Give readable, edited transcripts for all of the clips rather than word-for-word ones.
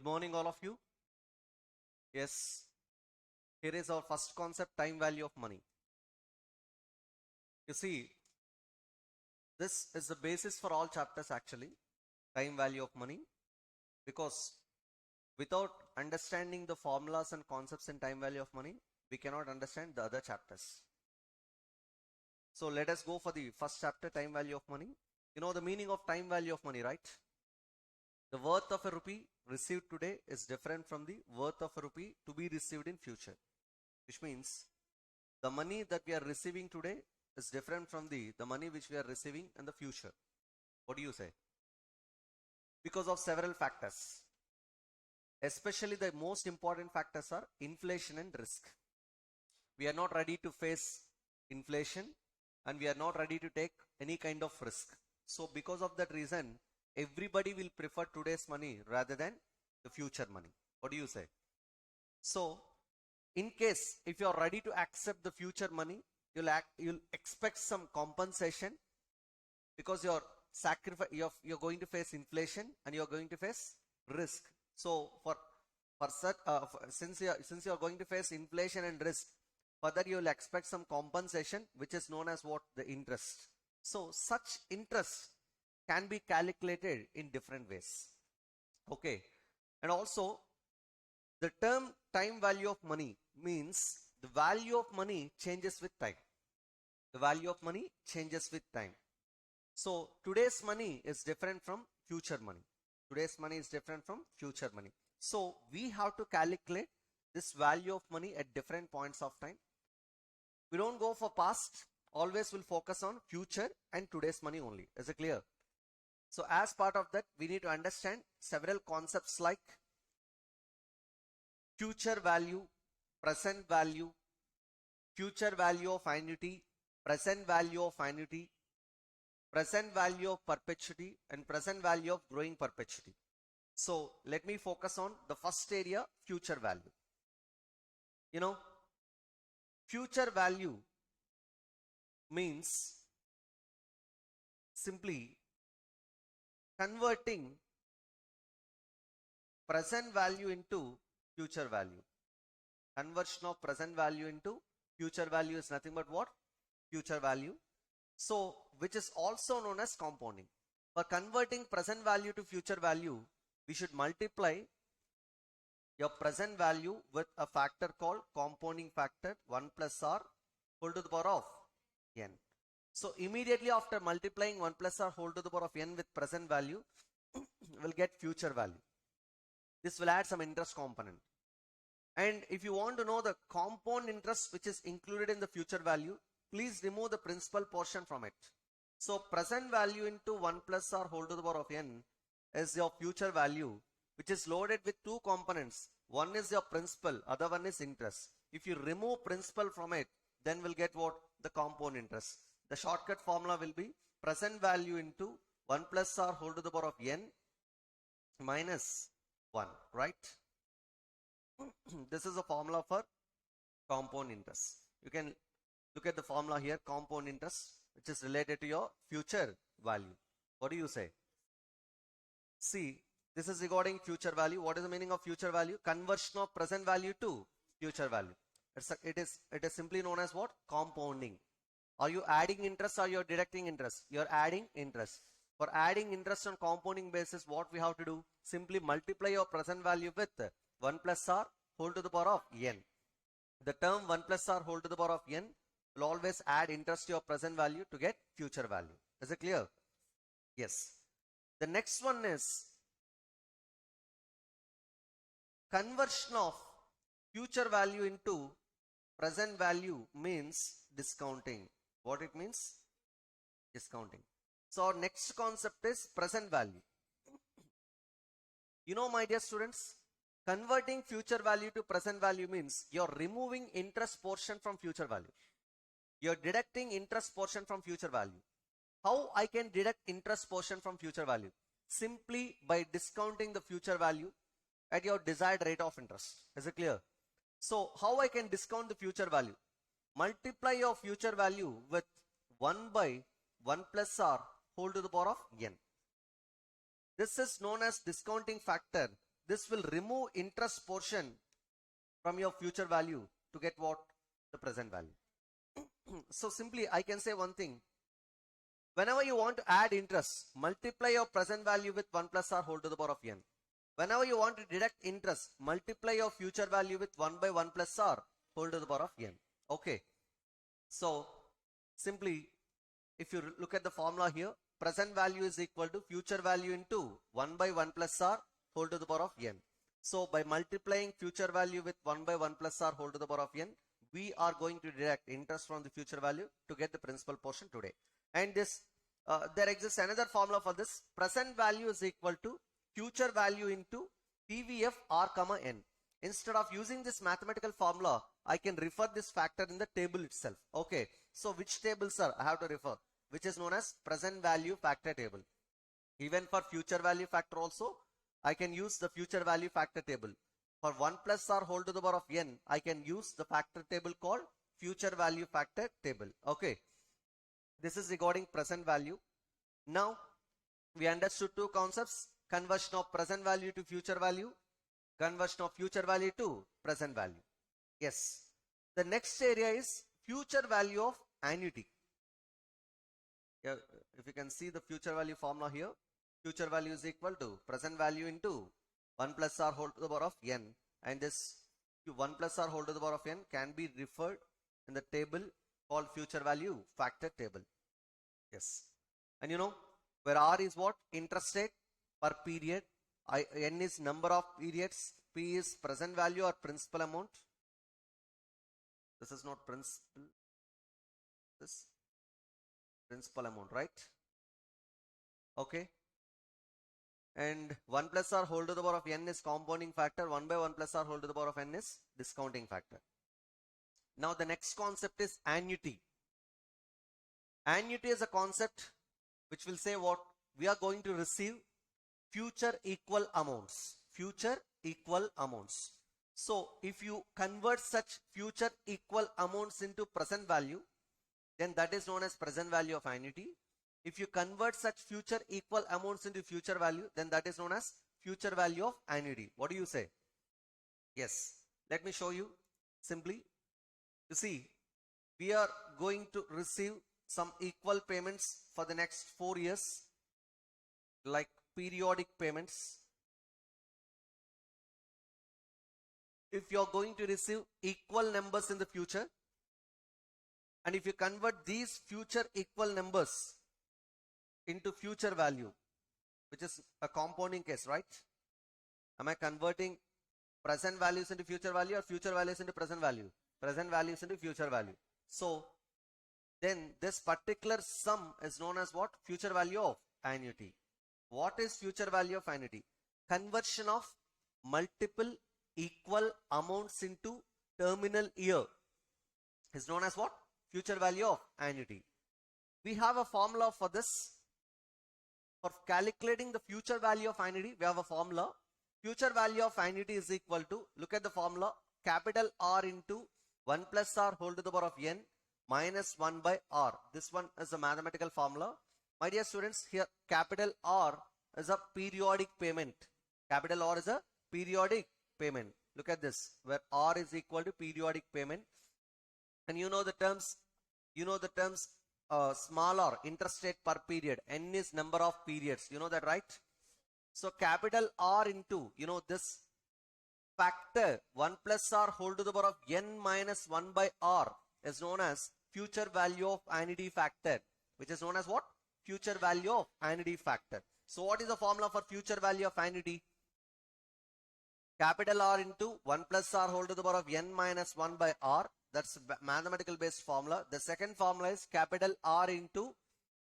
Good morning, all of you. Yes, here is our first concept, time value of money. You see, this is the basis for all chapters actually, time value of money, because without understanding the formulas and concepts in time value of money, we cannot understand the other chapters. So let us go for the first chapter, time value of money. You know the meaning of time value of money, right? The worth of a rupee received today is different from the worth of a rupee to be received in future, which means the money that we are receiving today is different from the money which we are receiving in the future. What do you say? Because of several factors. Especially the most important factors are inflation and risk. We are not ready to face inflation and we are not ready to take any kind of risk. So because of that reason, everybody will prefer today's money rather than the future money. What do you say? So in case if you are ready to accept the future money, you'll expect some compensation because you're going to face inflation and you're going to face risk. So since you're going to face inflation and risk, for that you'll expect some compensation, which is known as what? The interest. So such interest can be calculated in different ways. Okay. And also the term time value of money means the value of money changes with time. The value of money changes with time. So today's money is different from future money. Today's money is different from future money. So we have to calculate this value of money at different points of time. We don't go for past, always will focus on future and today's money only. Is it clear? So as part of that, we need to understand several concepts like future value, present value, future value of annuity, present value of annuity, present value of perpetuity, and present value of growing perpetuity. So let me focus on the first area, future value. You know, future value means simply converting present value into future value. Conversion of present value into future value is nothing but what? Future value. So which is also known as compounding. For converting present value to future value, we should multiply your present value with a factor called compounding factor 1 plus r whole to the power of n. So immediately after multiplying 1 plus r whole to the power of n with present value, we'll get future value. This will add some interest component. And if you want to know the compound interest which is included in the future value, please remove the principal portion from it. So present value into 1 plus r whole to the power of n is your future value, which is loaded with two components. One is your principal, other one is interest. If you remove principal from it, then we'll get what? The compound interest. The shortcut formula will be present value into 1 plus r whole to the power of n minus 1, right? This is a formula for compound interest. You can look at the formula here, compound interest, which is related to your future value. What do you say? See, this is regarding future value. What is the meaning of future value? Conversion of present value to future value. It is simply known as what? Compounding. Are you adding interest or you're deducting interest? You're adding interest. For adding interest on compounding basis, what we have to do? Simply multiply your present value with 1 plus r whole to the power of n. The term 1 plus r whole to the power of n will always add interest to your present value to get future value. Is it clear? Yes. The next one is conversion of future value into present value means discounting. What it means? Discounting. So our next concept is present value. You know, my dear students, converting future value to present value means you're removing interest portion from future value. You're deducting interest portion from future value. How I can deduct interest portion from future value? Simply by discounting the future value at your desired rate of interest. Is it clear? So how I can discount the future value? Multiply your future value with 1 by 1 plus r whole to the power of n. This is known as discounting factor. this will remove interest portion from your future value to get what? The present value. So simply I can say one thing. Whenever you want to add interest, multiply your present value with 1 plus r whole to the power of n. Whenever you want to deduct interest, multiply your future value with 1 by 1 plus r whole to the power of n. Okay. So simply, if you look at the formula here, present value is equal to future value into 1 by 1 plus r whole to the power of n. So by multiplying future value with 1 by 1 plus r whole to the power of n, we are going to deduct interest from the future value to get the principal portion today. And this, there exists another formula for this. Present value is equal to future value into PVF r comma n. Instead of using this mathematical formula, I can refer this factor in the table itself. Okay. So which table, sir, I have to refer? Which is known as present value factor table. Even for future value factor also, I can use the future value factor table. For 1 plus r whole to the power of n, I can use the factor table called future value factor table. Okay. This is regarding present value. Now, we understood two concepts: conversion of present value to future value, conversion of future value to present value. Yes. The next area is future value of annuity. Here, if you can see the future value formula here, future value is equal to present value into 1 plus r whole to the power of n, and this 1 plus r whole to the power of n can be referred in the table called future value factor table. Yes. And you know, where r is what? Interest rate per period, n is number of periods, p is present value or principal amount. This is not principal, this principal amount, right? Okay. And 1 plus r whole to the power of n is compounding factor, 1 by 1 plus r whole to the power of n is discounting factor. Now the next concept is annuity. Annuity is a concept which will say what? We are going to receive future equal amounts. Future equal amounts. So if you convert such future equal amounts into present value, then that is known as present value of annuity. If you convert such future equal amounts into future value, then that is known as future value of annuity. What do you say? Yes. Let me show you simply. You see, we are going to receive some equal payments for the next 4 years, like periodic payments. If you are going to receive equal numbers in the future, and if you convert these future equal numbers into future value, which is a compounding case, right? Am I converting present values into future value or future values into present value? Present values into future value. So then this particular sum is known as what? Future value of annuity. What is future value of annuity? Conversion of multiple equal amounts into terminal year is known as what? Future value of annuity. We have a formula for this. For calculating the future value of annuity, we have a formula. Future value of annuity is equal to, look at the formula, capital R into 1 plus r whole to the power of n minus 1 by r. This one is a mathematical formula. My dear students, here capital R is a periodic payment. Capital R is a periodic payment. Look at this, where R is equal to periodic payment. And you know the terms, small r, interest rate per period. N is number of periods. You know that, right? So capital R into, this factor 1 plus r whole to the power of n minus 1 by r is known as future value of annuity factor, which is known as what? Future value of annuity factor. So what is the formula for future value of annuity? Capital R into 1 plus r whole to the power of n minus 1 by r. That's mathematical based formula. The second formula is capital R into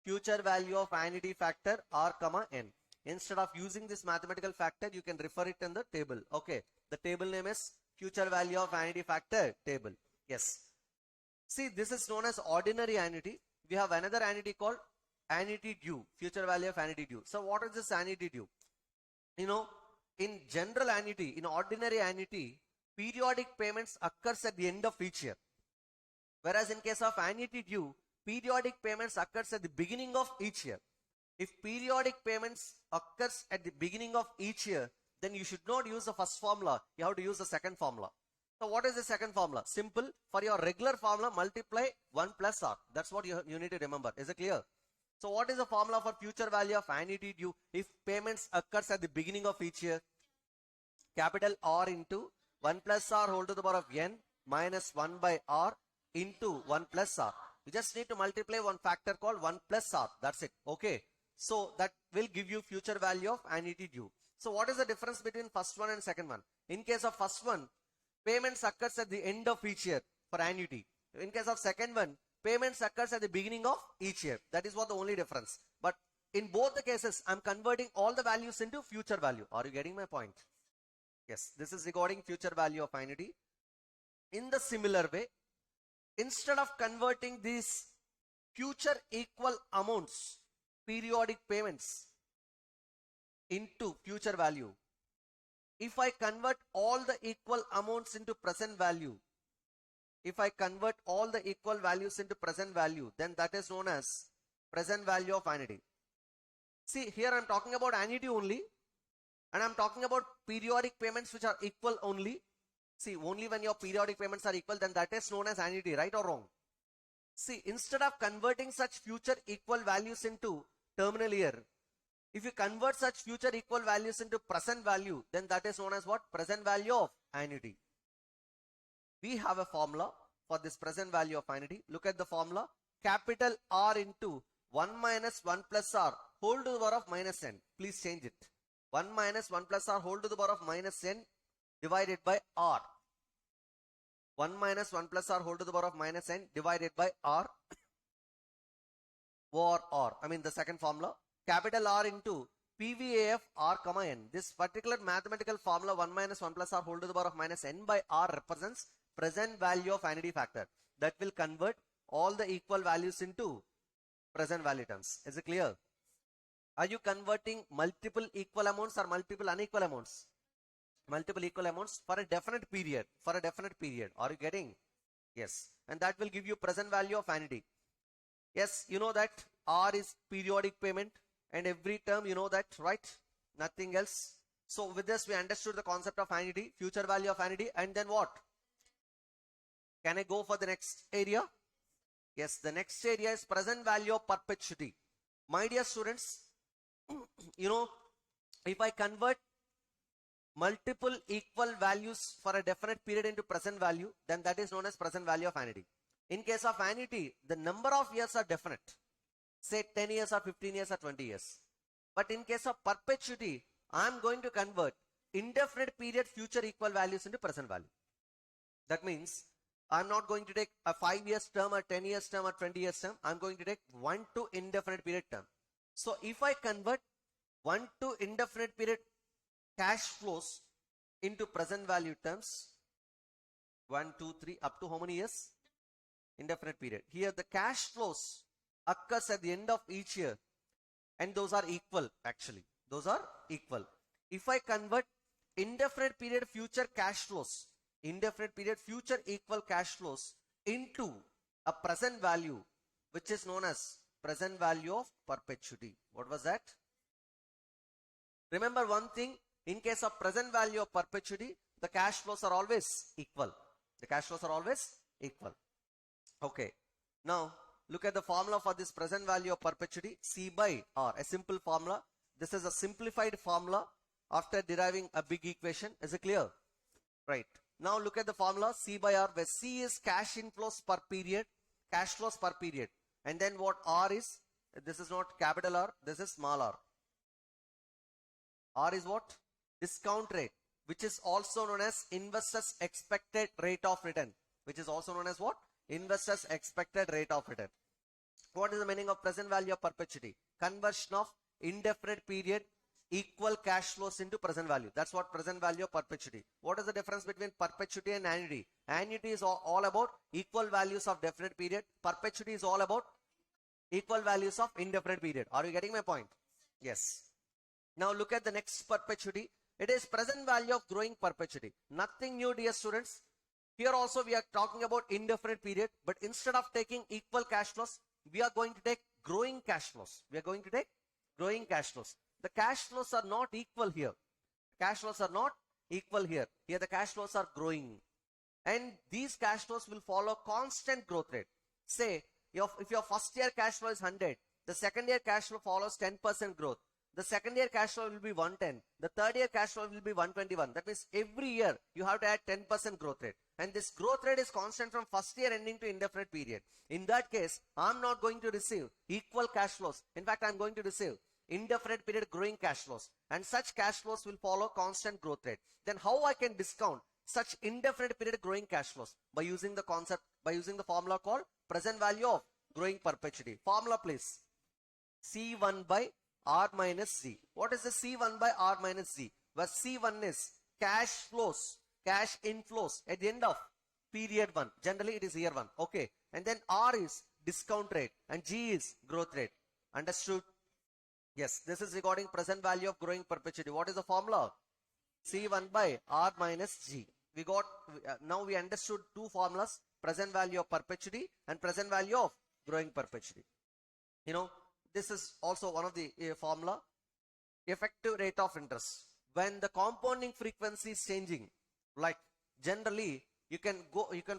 future value of annuity factor r comma n. Instead of using this mathematical factor, you can refer it in the table. Okay. The table name is future value of annuity factor table. Yes. See, this is known as ordinary annuity. We have another annuity called annuity due. Future value of annuity due. So what is this annuity due? In general annuity, in ordinary annuity, periodic payments occurs at the end of each year. Whereas in case of annuity due, periodic payments occurs at the beginning of each year. If periodic payments occurs at the beginning of each year, then you should not use the first formula. You have to use the second formula. So what is the second formula? Simple. For your regular formula, multiply 1 plus R. That's what you need to remember. Is it clear? So what is the formula for future value of annuity due if payments occurs at the beginning of each year? Capital R into 1 plus R whole to the power of n minus 1 by R into 1 plus R. You just need to multiply one factor called 1 plus R. That's it. Okay. So that will give you future value of annuity due. So what is the difference between first one and second one? In case of first one, payments occurs at the end of each year for annuity. In case of second one, payments occurs at the beginning of each year. That is what the only difference. But in both the cases, I'm converting all the values into future value. Are you getting my point? Yes, this is regarding future value of annuity. In the similar way, instead of converting these future equal amounts, periodic payments into future value, if I convert all the equal amounts into present value, if I convert all the equal values into present value, then that is known as present value of annuity. See, here I'm talking about annuity only, and I'm talking about periodic payments which are equal only. See, only when your periodic payments are equal, then that is known as annuity, right or wrong? See, instead of converting such future equal values into terminal year, if you convert such future equal values into present value, then that is known as what? Present value of annuity. We have a formula for this present value of annuity. Look at the formula. Capital R into 1 minus 1 plus R whole to the power of minus n. Please change it. 1 minus 1 plus R whole to the power of minus n divided by R. 1 minus 1 plus R whole to the power of minus n divided by R or R. I mean the second formula. Capital R into PVAF R comma n. This particular mathematical formula 1 minus 1 plus R whole to the power of minus n by R represents present value of annuity factor. That will convert all the equal values into present value terms. Is it clear? Are you converting multiple equal amounts or multiple unequal amounts? Multiple equal amounts for a definite period. For a definite period. Are you getting? Yes. And that will give you present value of annuity. Yes, you know that R is periodic payment. And every term you know that, right? Nothing else. So with this we understood the concept of annuity, future value of annuity, and then what? Can I go for the next area? Yes, the next area is present value of perpetuity. My dear students, you know, if I convert multiple equal values for a definite period into present value, then that is known as present value of annuity. In case of annuity, the number of years are definite. Say 10 years or 15 years or 20 years. But in case of perpetuity, I am going to convert indefinite period future equal values into present value. That means I am not going to take a 5 years term or 10 years term or 20 years term. I am going to take 1 to indefinite period term. So if I convert 1 to indefinite period cash flows into present value terms, 1, 2, 3, up to how many years? Indefinite period. Here the cash flows occurs at the end of each year, and those are equal actually. Those are equal. If I convert indefinite period future cash flows, indefinite period future equal cash flows into a present value, which is known as present value of perpetuity. What was that? Remember one thing, in case of present value of perpetuity, the cash flows are always equal. The cash flows are always equal. Okay. Now, look at the formula for this present value of perpetuity, C by R, a simple formula. This is a simplified formula after deriving a big equation. Is it clear? Right. Now look at the formula C by R, where C is cash inflows per period, cash flows per period. And then what R is? This is not capital R, this is small r. R is what? Discount rate, which is also known as investors' expected rate of return. Which is also known as what? Investors' expected rate of return. What is the meaning of present value of perpetuity? Conversion of indefinite period equal cash flows into present value. That's what present value of perpetuity. What is the difference between perpetuity and annuity? Annuity is all about equal values of definite period. Perpetuity is all about equal values of indefinite period. Are you getting my point? Yes. Now look at the next perpetuity. It is present value of growing perpetuity. Nothing new, dear students. Here also we are talking about indefinite period, but instead of taking equal cash flows, we are going to take growing cash flows. We are going to take growing cash flows. The cash flows are not equal here. cash flows are not equal here. Here the cash flows are growing. And these cash flows will follow constant growth rate. Say, if your first year cash flow is 100, the second year cash flow follows 10% growth. The second year cash flow will be 110. The third year cash flow will be 121. That means every year you have to add 10% growth rate. And this growth rate is constant from first year ending to indefinite period. In that case, I'm not going to receive equal cash flows. In fact, I'm going to receive indefinite period growing cash flows. And such cash flows will follow constant growth rate. Then how I can discount such indefinite period growing cash flows? By using the formula called present value of growing perpetuity. Formula please. C1 by R minus Z. What is the C1 by R minus Z? Where C1 is cash flows, cash inflows at the end of period 1. Generally it is year 1. Okay. And then R is discount rate and G is growth rate. Understood? Yes. This is regarding present value of growing perpetuity. What is the formula? C1 by R minus G. We got, now we understood two formulas, present value of perpetuity and present value of growing perpetuity. You know, this is also one of the formula, effective rate of interest. When the compounding frequency is changing, like generally you can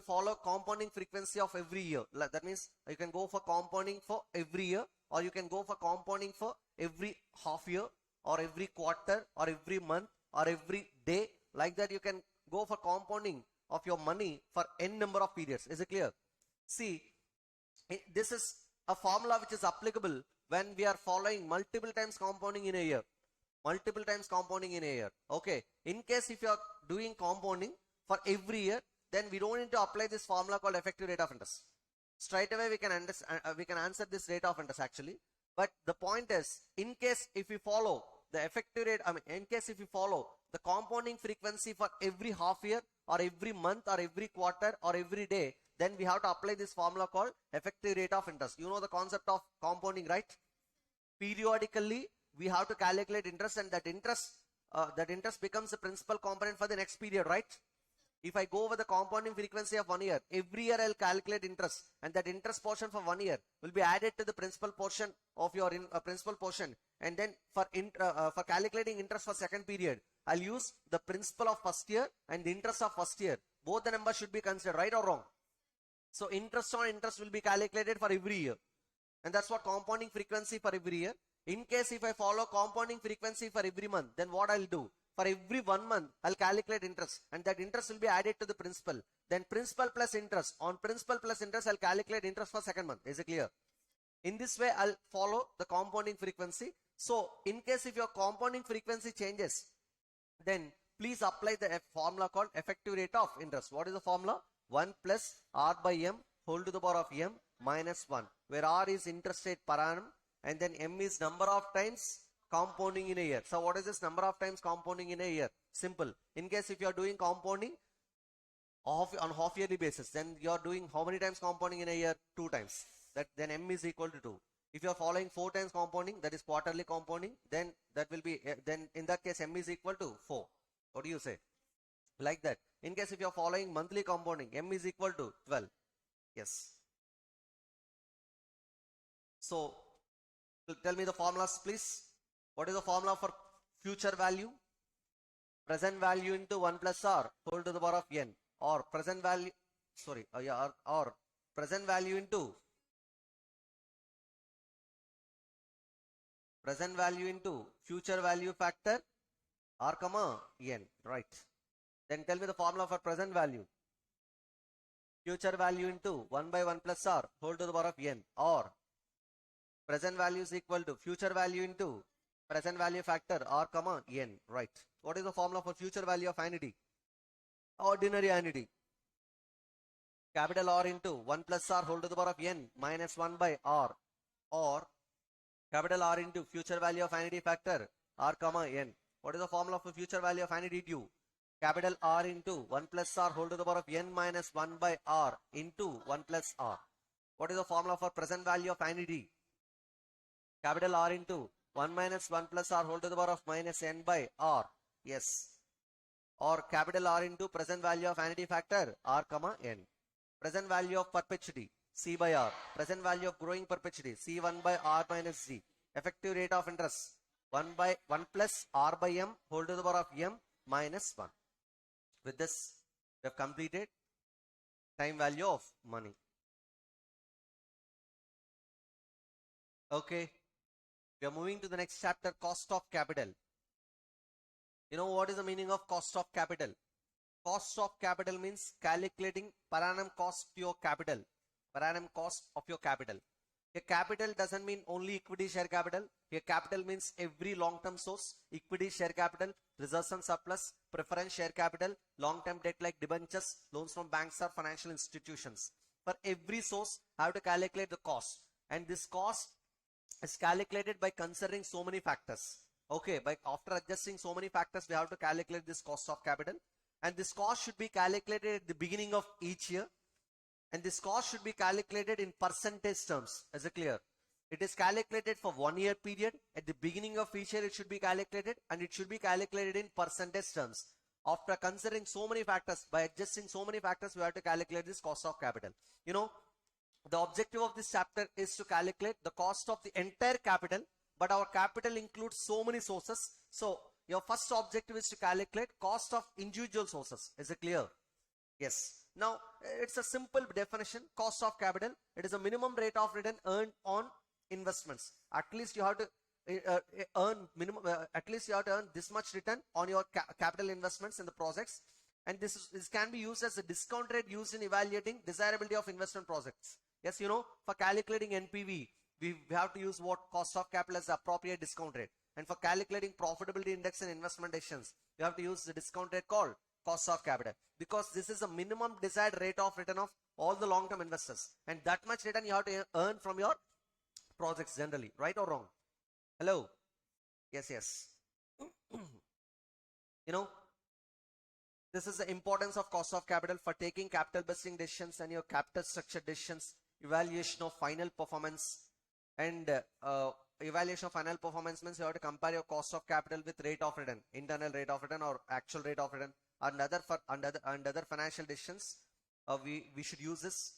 follow compounding frequency of every year. That means you can go for compounding for every year, or you can go for compounding for every half year, or every quarter, or every month, or every day. Like that you can go for compounding of your money for n number of periods. Is it clear? See, this is a formula which is applicable when we are following multiple times compounding in a year. Multiple times compounding in a year. Okay. In case if you are doing compounding for every year, then we don't need to apply this formula called effective rate of interest. Straight away we can answer this rate of interest actually. But the point is, in case if we follow the effective rate, in case if we follow the compounding frequency for every half year, or every month, or every quarter, or every day, then we have to apply this formula called effective rate of interest. You know the concept of compounding, right? Periodically we have to calculate interest, and that interest becomes a principal component for the next period, right? If I go over the compounding frequency of 1 year, every year I'll calculate interest, and that interest portion for 1 year will be added to the principal portion of your principal portion. And then for calculating interest for second period, I'll use the principal of first year and the interest of first year. Both the numbers should be considered, right or wrong? So interest on interest will be calculated for every year. And that's what compounding frequency for every year. In case if I follow compounding frequency for every month, then what I'll do? For every 1 month, I'll calculate interest, and that interest will be added to the principal. Then principal plus interest. On principal plus interest, I'll calculate interest for second month. Is it clear? In this way, I'll follow the compounding frequency. So in case if your compounding frequency changes, then please apply the formula called effective rate of interest. What is the formula? 1 plus R by M whole to the power of M minus 1, where R is interest rate per annum, and then M is number of times compounding in a year. So what is this number of times compounding in a year? Simple. In case if you are doing compounding on half yearly basis, then you are doing how many times compounding in a year? 2 times. Then M is equal to 2. If you are following 4 times compounding, that is quarterly compounding, then that will be, then in that case M is equal to 4. What do you say? Like that. In case if you are following monthly compounding, M is equal to 12. Yes. So tell me the formulas please. What is the formula for future value? Present value into 1 plus R whole to the power of N, or present value, or present value into future value factor R comma N, right? Then tell me the formula for present value. Future value into 1 by 1 plus R whole to the power of N, or present value is equal to future value into present value factor R comma N, right? What is the formula for future value of annuity? Ordinary annuity. Capital R into 1 plus R whole to the power of N minus 1 by R, or capital R into future value of annuity factor R comma N. What is the formula for future value of annuity due? Capital R into 1 plus R whole to the power of N minus 1 by R into 1 plus R. What is the formula for present value of annuity? Capital R into 1 minus 1 plus R whole to the power of minus N by R. Yes. Or capital R into present value of annuity factor R comma N. Present value of perpetuity C by R. Present value of growing perpetuity C1 by R minus Z. Effective rate of interest 1 plus R by M whole to the power of M minus 1. With this, we have completed time value of money. Okay, we are moving to the next chapter, cost of capital. You know what is the meaning of cost of capital? Cost of capital means calculating per annum cost to your capital, per annum cost of your capital. A capital doesn't mean only equity share capital. A capital means every long-term source, equity share capital, reserves and surplus, preference share capital, long-term debt like debentures, loans from banks or financial institutions. For every source, I have to calculate the cost, and this cost is calculated by considering so many factors. Okay, by after adjusting so many factors, we have to calculate this cost of capital, and this cost should be calculated at the beginning of each year, and this cost should be calculated in percentage terms. Is it clear? It is calculated for 1 year period. At the beginning of each year, it should be calculated, and it should be calculated in percentage terms. After considering so many factors, by adjusting so many factors, we have to calculate this cost of capital. You know, the objective of this chapter is to calculate the cost of the entire capital, but our capital includes so many sources. So your first objective is to calculate cost of individual sources. Is it clear? Yes. Now it's a simple definition. Cost of capital, it is a minimum rate of return earned on investments. At least you have to earn minimum, at least you have to earn this much return on your capital investments in the projects. And this can be used as a discount rate used in evaluating desirability of investment projects. Yes, you know, for calculating NPV, we have to use what cost of capital as the appropriate discount rate. And for calculating profitability index and investment decisions, you have to use the discount rate called cost of capital, because this is a minimum desired rate of return of all the long-term investors, and that much return you have to earn from your projects generally. Right or wrong? Hello? Yes. You know, this is the importance of cost of capital for taking capital busting decisions and your capital structure decisions, evaluation of final performance. And evaluation of final performance means you have to compare your cost of capital with rate of return, internal rate of return or actual rate of return, and other financial decisions. We should use this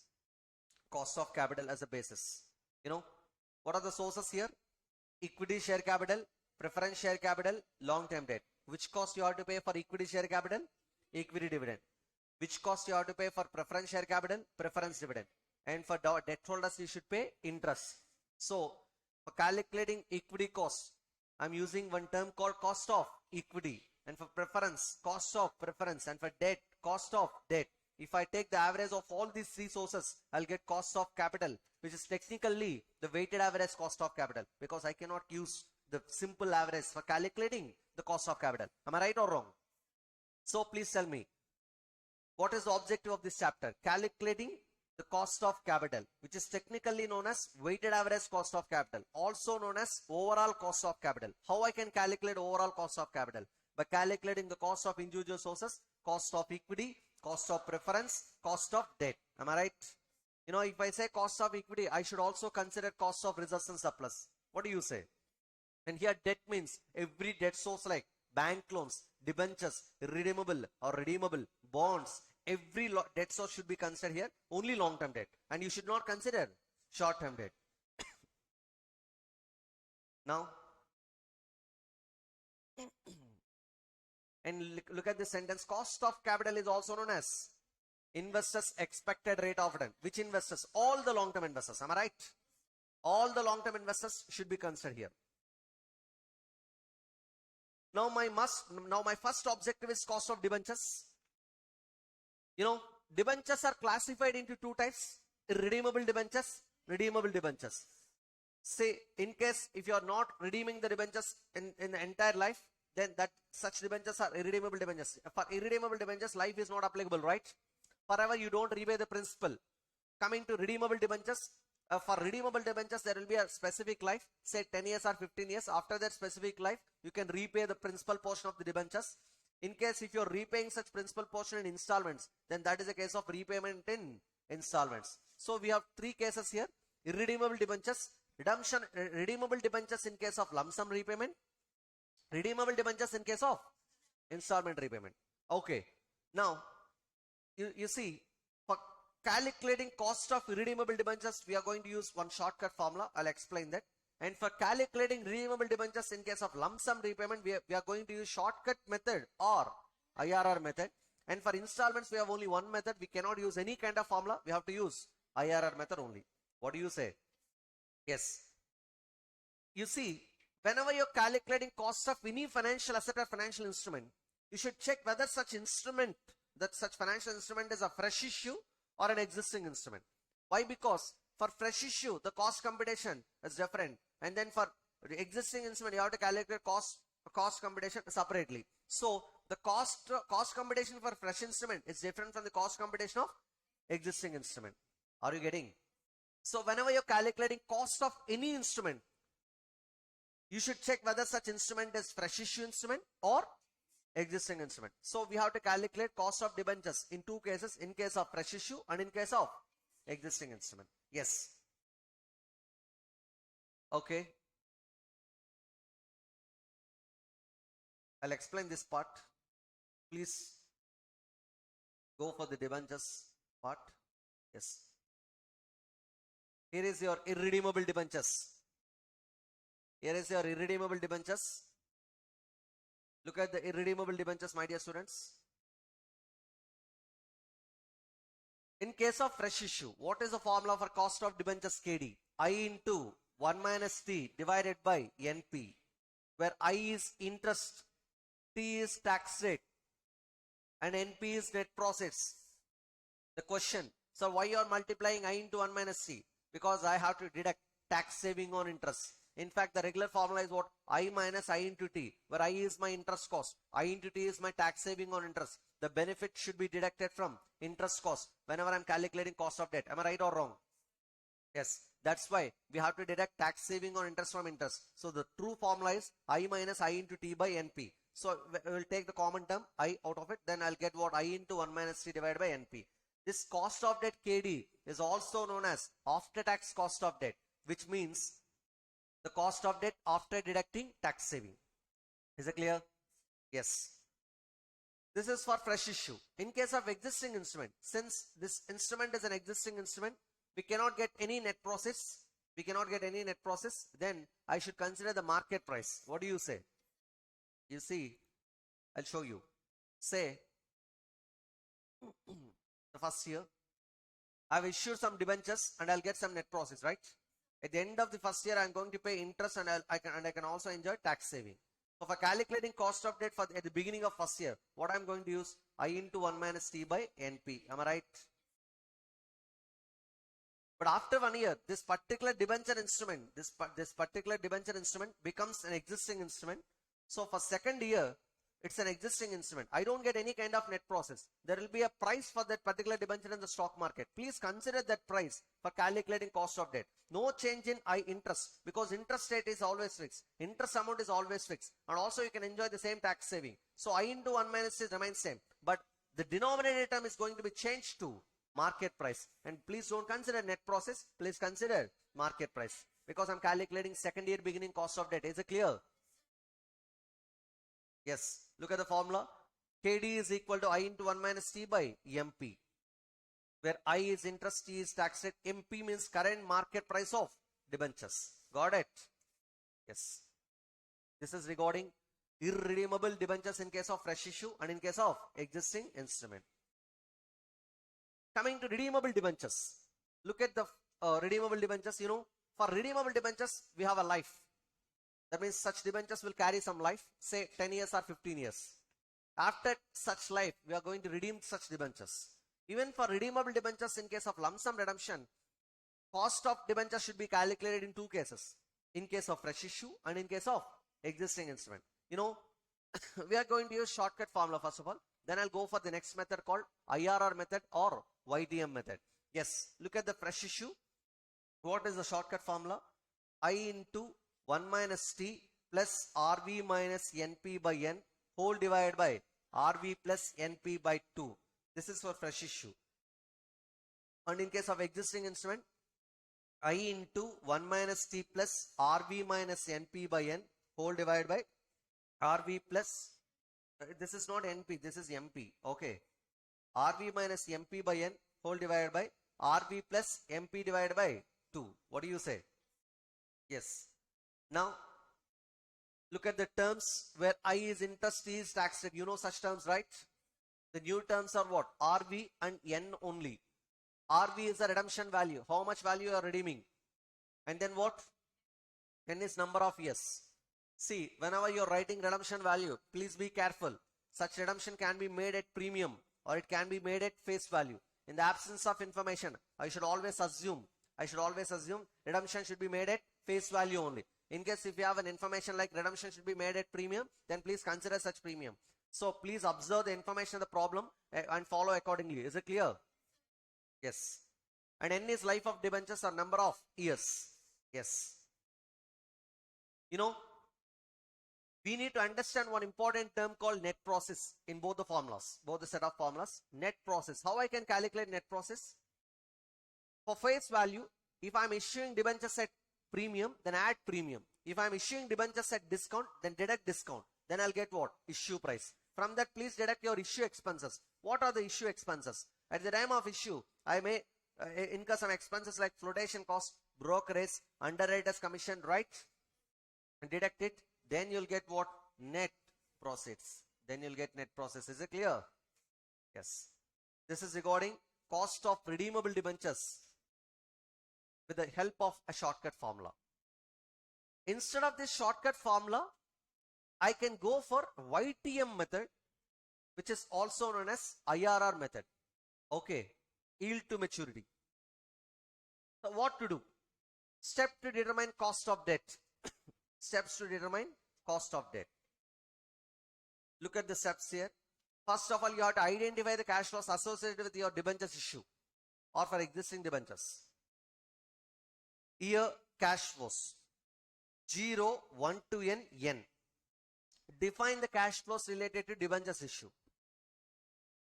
cost of capital as a basis. You know, what are the sources here? Equity share capital, preference share capital, long-term debt. Which cost you have to pay for equity share capital? Equity dividend. Which cost you have to pay for preference share capital? Preference dividend. And for debt holders, you should pay interest. So for calculating equity cost, I'm using one term called cost of equity, and for preference, cost of preference, and for debt, cost of debt. If I take the average of all these three sources, I'll get cost of capital, which is technically the weighted average cost of capital, because I cannot use the simple average for calculating the cost of capital. Am I right or wrong? So please tell me, what is the objective of this chapter? Calculating the cost of capital, which is technically known as weighted average cost of capital, also known as overall cost of capital. How I can calculate overall cost of capital? By calculating the cost of individual sources, cost of equity, cost of preference, cost of debt. Am I right? You know, if I say cost of equity, I should also consider cost of reserves and surplus. What do you say? And here debt means every debt source like bank loans, debentures, irredeemable or redeemable bonds. Every debt source should be considered here, only long-term debt, and you should not consider short-term debt. Now, and look at this sentence, cost of capital is also known as investors' expected rate of return. Which investors? All the long-term investors. Am I right? All the long-term investors should be considered here. Now my first objective is cost of debentures. You know, debentures are classified into two types: irredeemable debentures, redeemable debentures. Say, in case if you are not redeeming the debentures in the entire life, then that such debentures are irredeemable debentures. For irredeemable debentures, life is not applicable, right? Forever you don't repay the principal. Coming to redeemable debentures, for redeemable debentures, there will be a specific life, say 10 years or 15 years. After that specific life, you can repay the principal portion of the debentures. In case if you're repaying such principal portion in installments, then that is a case of repayment in installments. So we have three cases here: irredeemable debentures, redemption, redeemable debentures in case of lump sum repayment, redeemable debentures in case of installment repayment. Okay. Now, you see, for calculating cost of irredeemable debentures, we are going to use one shortcut formula. I'll explain that. And for calculating redeemable debentures in case of lump sum repayment, we are going to use shortcut method or IRR method. And for installments, we have only one method. We cannot use any kind of formula. We have to use IRR method only. What do you say? Yes. You see, whenever you're calculating cost of any financial asset or financial instrument, you should check whether such financial instrument is a fresh issue or an existing instrument. Why? Because for fresh issue, the cost computation is different. And then for the existing instrument, you have to calculate cost computation separately. So the cost computation for fresh instrument is different from the cost computation of existing instrument. Are you getting? So whenever you're calculating cost of any instrument, you should check whether such instrument is fresh issue instrument or existing instrument. So we have to calculate cost of debentures in two cases, in case of fresh issue and in case of existing instrument. Yes. Okay. I'll explain this part. Please go for the debentures part. Yes. Here is your irredeemable debentures. Here is your irredeemable debentures. Look at the irredeemable debentures, my dear students. In case of fresh issue, what is the formula for cost of debentures KD? I into 1 minus T divided by NP, where I is interest, T is tax rate, and NP is net profits. The question, so why you are multiplying I into 1 minus T? Because I have to deduct tax saving on interest. In fact, the regular formula is what? I minus I into T, where I is my interest cost. I into T is my tax saving on interest. The benefit should be deducted from interest cost whenever I'm calculating cost of debt. Am I right or wrong? Yes. That's why we have to deduct tax saving on interest from interest. So the true formula is I minus I into T by NP. So we will take the common term I out of it. Then I'll get what? I into 1 minus T divided by NP. This cost of debt KD is also known as after tax cost of debt, which means the cost of debt after deducting tax saving. Is it clear? Yes. This is for fresh issue. In case of existing instrument, since this instrument is an existing instrument, we cannot get any net profits. We cannot get any net profits. Then I should consider the market price. What do you say? You see, I'll show you. Say, the first year, I've issued some debentures and I'll get some net profits, right? At the end of the first year, I'm going to pay interest and I can also enjoy tax saving. So for calculating cost of debt at the beginning of first year, what I'm going to use? I into 1 minus T by NP. Am I right? But after 1 year, this particular debenture instrument, this particular debenture instrument becomes an existing instrument. So for second year, it's an existing instrument. I don't get any kind of net process. There will be a price for that particular debenture in the stock market. Please consider that price for calculating cost of debt. No change in I interest, because interest rate is always fixed. Interest amount is always fixed. And also you can enjoy the same tax saving. So I into 1 minus T remains same. But the denominator term is going to be changed to market price. And please don't consider net process. Please consider market price. Because I'm calculating second year beginning cost of debt. Is it clear? Yes. Look at the formula. KD is equal to I into 1 minus T by MP, where I is interest, T is tax rate, MP means current market price of debentures. Got it? Yes. This is regarding irredeemable debentures in case of fresh issue and in case of existing instrument. Coming to redeemable debentures. Look at the redeemable debentures. You know, for redeemable debentures, we have a life. That means such debentures will carry some life, say 10 years or 15 years. After such life, we are going to redeem such debentures. Even for redeemable debentures in case of lump sum redemption, cost of debenture should be calculated in two cases. In case of fresh issue and in case of existing instrument. You know, we are going to use shortcut formula first of all. Then I'll go for the next method called IRR method or YTM method. Yes, look at the fresh issue. What is the shortcut formula? I into 1 minus T plus RV minus NP by N whole divided by RV plus NP by 2. This is for fresh issue. And in case of existing instrument, I into 1 minus T plus RV minus NP by N whole divided by RV plus, this is not NP, this is MP. Okay. RV minus MP by N whole divided by RV plus MP divided by 2. What do you say? Yes. Now, look at the terms where I is interest, T is tax rate. You know such terms, right? The new terms are what? RV and N only. RV is the redemption value. How much value you are redeeming? And then what? N is number of years. See, whenever you are writing redemption value, please be careful. Such redemption can be made at premium or it can be made at face value. In the absence of information, I should always assume redemption should be made at face value only. In case if you have an information like redemption should be made at premium, then please consider such premium. So please observe the information of the problem and follow accordingly. Is it clear? Yes. And N is life of debentures or number of years. Yes. You know, we need to understand one important term called net process in both the formulas, both the set of formulas. Net process. How I can calculate net process? For face value, if I am issuing debentures at premium, then add premium. If I am issuing debentures at discount, then deduct discount. Then I'll get what? Issue price. From that, please deduct your issue expenses. What are the issue expenses? At the time of issue, I may incur some expenses like flotation cost, brokerage, underwriter's commission, right? And deduct it. Then you'll get what? Net proceeds. Then you'll get net process. Is it clear? Yes. This is regarding cost of redeemable debentures with the help of a shortcut formula. Instead of this shortcut formula, I can go for YTM method, which is also known as IRR method. Okay, yield to maturity. So what to do? Step to determine cost of debt. Steps to determine cost of debt. Look at the steps here. First of all, you have to identify the cash flows associated with your debentures issue or for existing debentures. Year cash flows 0, 1 to N, N. Define the cash flows related to debentures issue.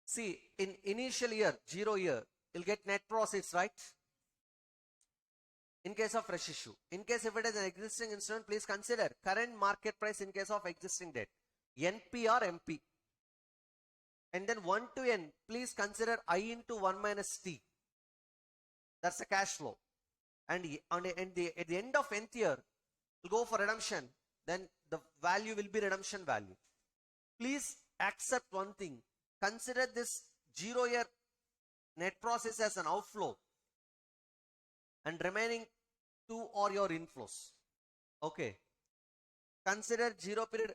See, in initial year, 0 year, you'll get net proceeds, right? In case of fresh issue. In case if it is an existing instrument, please consider current market price in case of existing debt. NP or MP. And then 1 to N, please consider I into 1 minus T. That's the cash flow. And at the end of nth year, we'll go for redemption. Then the value will be redemption value. Please accept one thing. Consider this 0 year net process as an outflow and remaining 2 are your inflows. Okay. Consider 0 period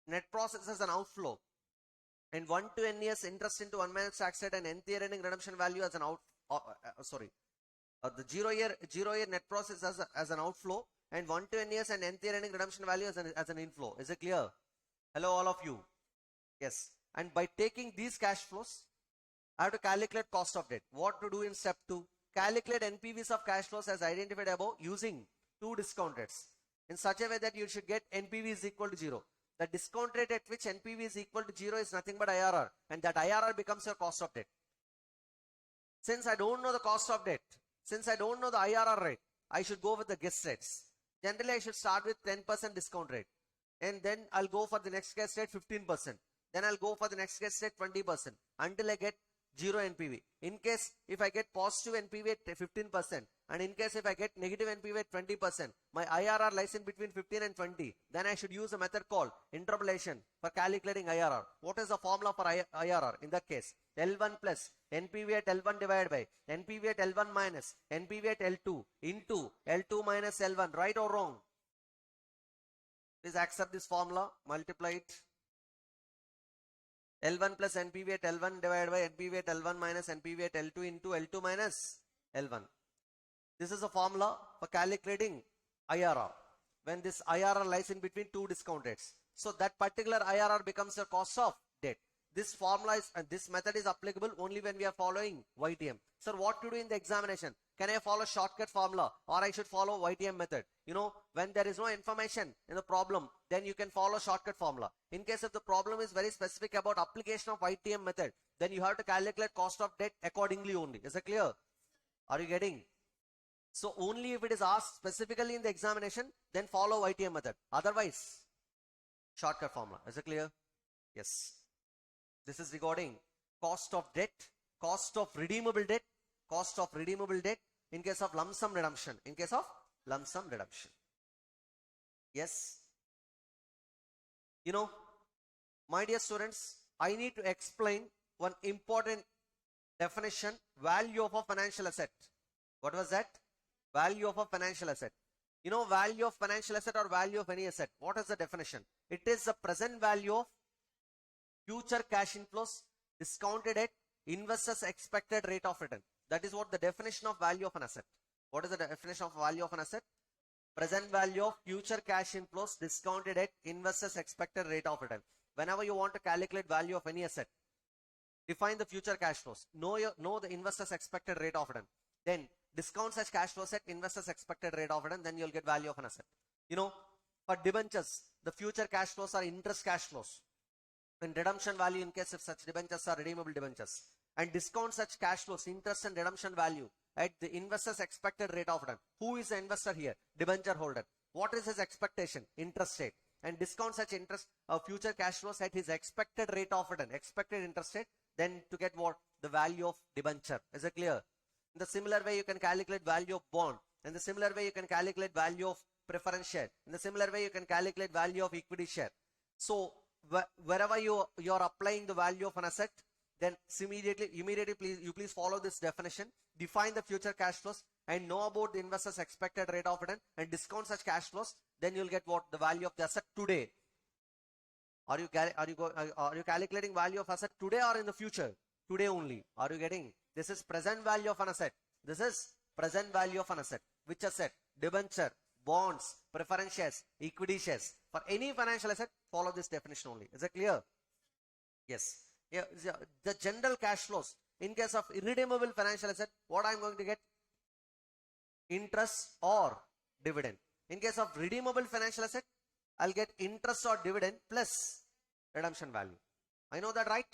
net process as an outflow and 1 to N years interest into 1 minus tax rate and nth year ending redemption value as an the 0 year net process as an outflow and 1 to N years and nth year ending redemption value as an inflow. Is it clear? Hello all of you. Yes. And by taking these cash flows, I have to calculate cost of debt. What to do in step 2? Calculate NPVs of cash flows as identified above using 2 discount rates in such a way that you should get NPV is equal to 0. The discount rate at which NPV is equal to 0 is nothing but IRR, and that IRR becomes your cost of debt. Since I don't know the cost of debt, since I don't know the IRR rate, I should go with the guess rates. Generally, I should start with 10% discount rate. And then I'll go for the next guess rate 15%. Then I'll go for the next guess rate 20% until I get 0 NPV. In case if I get positive NPV at 15% and in case if I get negative NPV at 20%, my IRR lies in between 15 and 20. Then I should use a method called interpolation for calculating IRR. What is the formula for IRR? In that case, L1 plus NPV at L1 divided by NPV at L1 minus NPV at L2 into L2 minus L1. Right or wrong? Please accept this formula, multiply it. L1 plus NPV at L1 divided by NPV at L1 minus NPV at L2 into L2 minus L1. This is a formula for calculating IRR when this IRR lies in between 2 discount rates. So that particular IRR becomes the cost of debt. This formula is and this method is applicable only when we are following YTM. Sir, what to do in the examination? Can I follow shortcut formula or I should follow YTM method? You know, when there is no information in the problem, then you can follow shortcut formula. In case if the problem is very specific about application of YTM method, then you have to calculate cost of debt accordingly only. Is it clear? Are you getting? So only if it is asked specifically in the examination, then follow YTM method. Otherwise, shortcut formula. Is it clear? Yes. This is regarding cost of debt, cost of redeemable debt, cost of redeemable debt in case of lump sum redemption. In case of lump sum redemption. Yes. You know, my dear students, I need to explain one important definition, value of a financial asset. What was that? Value of a financial asset. You know, value of financial asset or value of any asset. What is the definition? It is the present value of future cash inflows discounted at investors' expected rate of return. That is what the definition of value of an asset. What is the definition of value of an asset? Present value of future cash inflows discounted at investors' expected rate of return. Whenever you want to calculate value of any asset, define the future cash flows. Know the investors' expected rate of return. Then discount such cash flows at investors' expected rate of return. Then you'll get value of an asset. You know, for debentures, the future cash flows are interest cash flows. And redemption value in case if such debentures are redeemable debentures. And discount such cash flows, interest and redemption value at the investor's expected rate of return. Who is the investor here? Debenture holder. What is his expectation? Interest rate. And discount such interest of future cash flows at his expected rate of return, expected interest rate, then to get what? The value of debenture. Is it clear? In the similar way, you can calculate value of bond. In the similar way, you can calculate value of preference share. In the similar way, you can calculate value of equity share. So wherever you are applying the value of an asset, then immediately please follow this definition, define the future cash flows and know about the investor's expected rate of return and discount such cash flows, then you'll get what? The value of the asset today. Are you calculating value of asset today or in the future? Today only. Are you getting? This is present value of an asset. This is present value of an asset. Which asset? Debenture, bonds, preference shares, equity shares. For any financial asset, follow this definition only. Is it clear? Yes. Yeah, the general cash flows. In case of irredeemable financial asset, what I'm going to get? Interest or dividend. In case of redeemable financial asset, I'll get interest or dividend plus redemption value. I know that, right?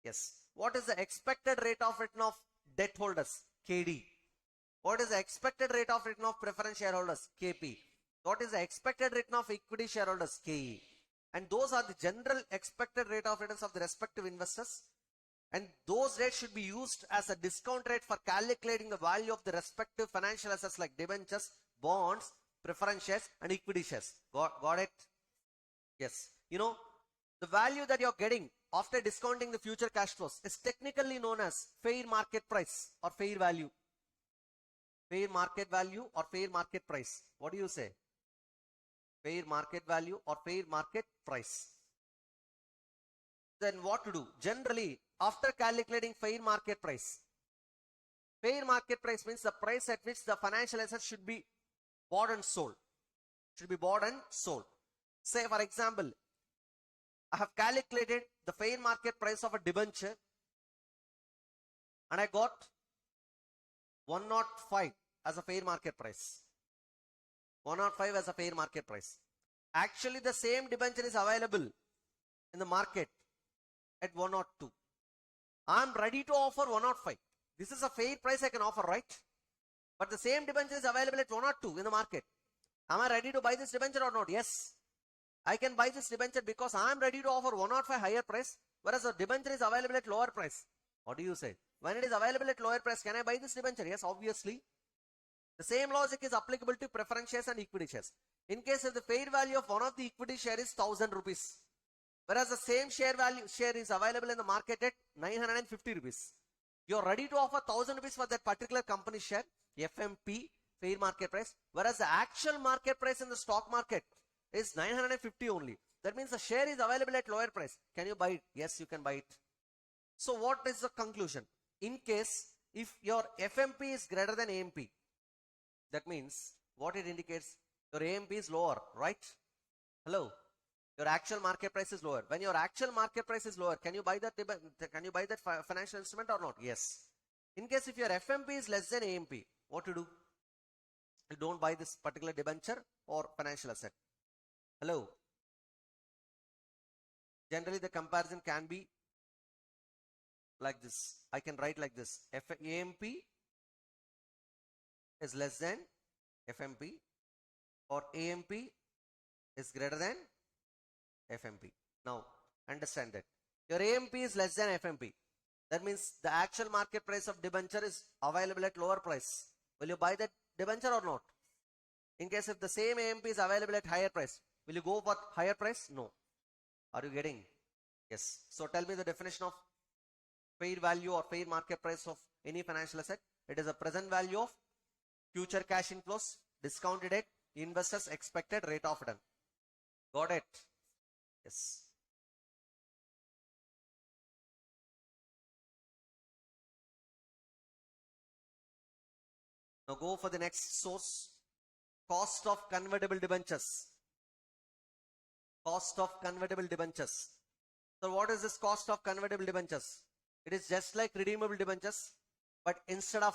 Yes. What is the expected rate of return of debt holders? KD. What is the expected rate of return of preference shareholders? KP. What is the expected return of equity shareholders? KE. And those are the general expected rate of returns of the respective investors. And those rates should be used as a discount rate for calculating the value of the respective financial assets like debentures, bonds, preference shares, and equity shares. Got it? Yes. You know, the value that you're getting after discounting the future cash flows is technically known as fair market price or fair value. Fair market value or fair market price. What do you say? Fair market value or fair market price. Then what to do? Generally, after calculating fair market price means the price at which the financial assets should be bought and sold. Should be bought and sold. Say for example, I have calculated the fair market price of a debenture and I got 105 as a fair market price. 105 as a fair market price. Actually, the same debenture is available in the market at 102. I am ready to offer 105. This is a fair price I can offer, right? But the same debenture is available at 102 in the market. Am I ready to buy this debenture or not? Yes. I can buy this debenture because I am ready to offer 105 higher price, whereas the debenture is available at lower price. What do you say? When it is available at lower price, can I buy this debenture? Yes, obviously. The same logic is applicable to preference shares and equity shares. In case if the fair value of one of the equity share is 1000 rupees, whereas the same share is available in the market at 950 rupees. You are ready to offer 1000 rupees for that particular company share, FMP, fair market price, whereas the actual market price in the stock market is 950 only. That means the share is available at lower price. Can you buy it? Yes, you can buy it. So what is the conclusion? In case if your FMP is greater than AMP, that means what it indicates, your AMP is lower, right? Hello? Your actual market price is lower. When your actual market price is lower, can you buy that financial instrument or not? Yes. In case if your FMP is less than AMP, what to do? You don't buy this particular debenture or financial asset. Hello? Generally, the comparison can be like this. I can write like this. AMP is less than FMP or AMP is greater than FMP. Now, understand that. Your AMP is less than FMP. That means the actual market price of debenture is available at lower price. Will you buy that debenture or not? In case if the same AMP is available at higher price, will you go for higher price? No. Are you getting? Yes. So tell me the definition of fair value or fair market price of any financial asset. It is a present value of future cash inflows discounted at investors' expected rate of return. Got it? Yes. Now go for the next source. Cost of convertible debentures. Cost of convertible debentures. So what is this cost of convertible debentures? It is just like redeemable debentures, but instead of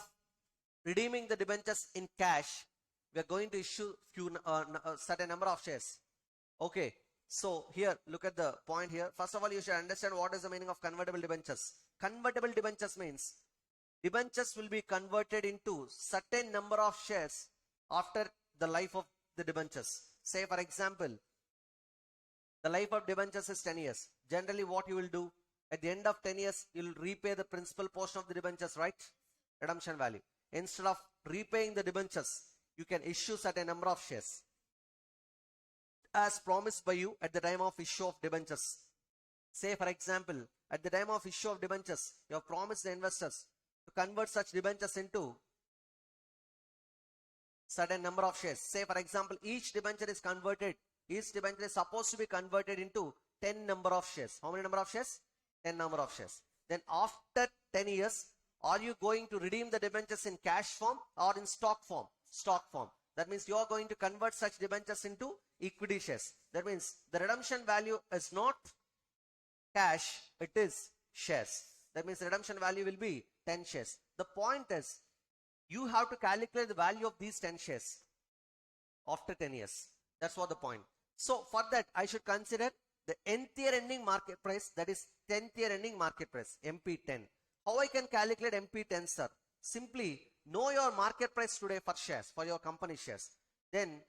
redeeming the debentures in cash, we are going to issue certain number of shares. Okay, so here look at the point here. First of all, you should understand what is the meaning of convertible debentures. Convertible debentures means debentures will be converted into certain number of shares after the life of the debentures. Say for example, the life of debentures is 10 years. Generally what you will do, at the end of 10 years, you will repay the principal portion of the debentures, right? Redemption value. Instead of repaying the debentures, you can issue certain number of shares as promised by you at the time of issue of debentures. Say for example, at the time of issue of debentures, you have promised the investors to convert such debentures into certain number of shares. Say for example, each debenture is supposed to be converted into 10 number of shares. How many number of shares? 10 number of shares. Then after 10 years, are you going to redeem the debentures in cash form or in stock form? Stock form. That means you are going to convert such debentures into equity shares. That means the redemption value is not cash, it is shares. That means the redemption value will be 10 shares. The point is, you have to calculate the value of these 10 shares after 10 years. That's what the point. So for that, I should consider the nth year ending market price, that is 10th year ending market price, MP10. How I can calculate MP10, sir? Simply know your market price today for shares, for your company shares. Then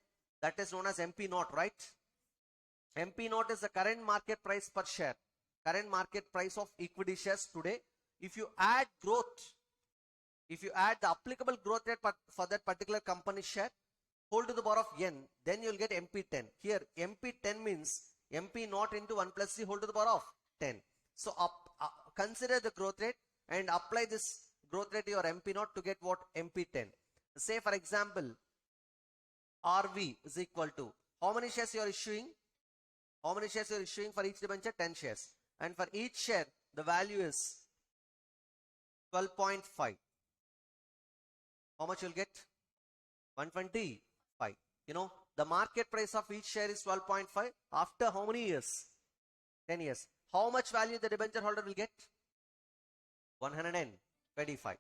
that is known as MP0, right? MP0 is the current market price per share, current market price of equity shares today. If you add growth, if you add the applicable growth rate for that particular company share, whole to the power of n, then you will get MP10. Here MP10 means MP0 into 1 plus c whole to the power of 10. So consider the growth rate and apply this growth rate to your MP0 to get what? MP10. Say for example, RV is equal to, how many shares you are issuing? How many shares you are issuing for each debenture? 10 shares. And for each share, the value is 12.5. How much you'll get? 125. You know, the market price of each share is 12.5. After how many years? 10 years. How much value the debenture holder will get? 125.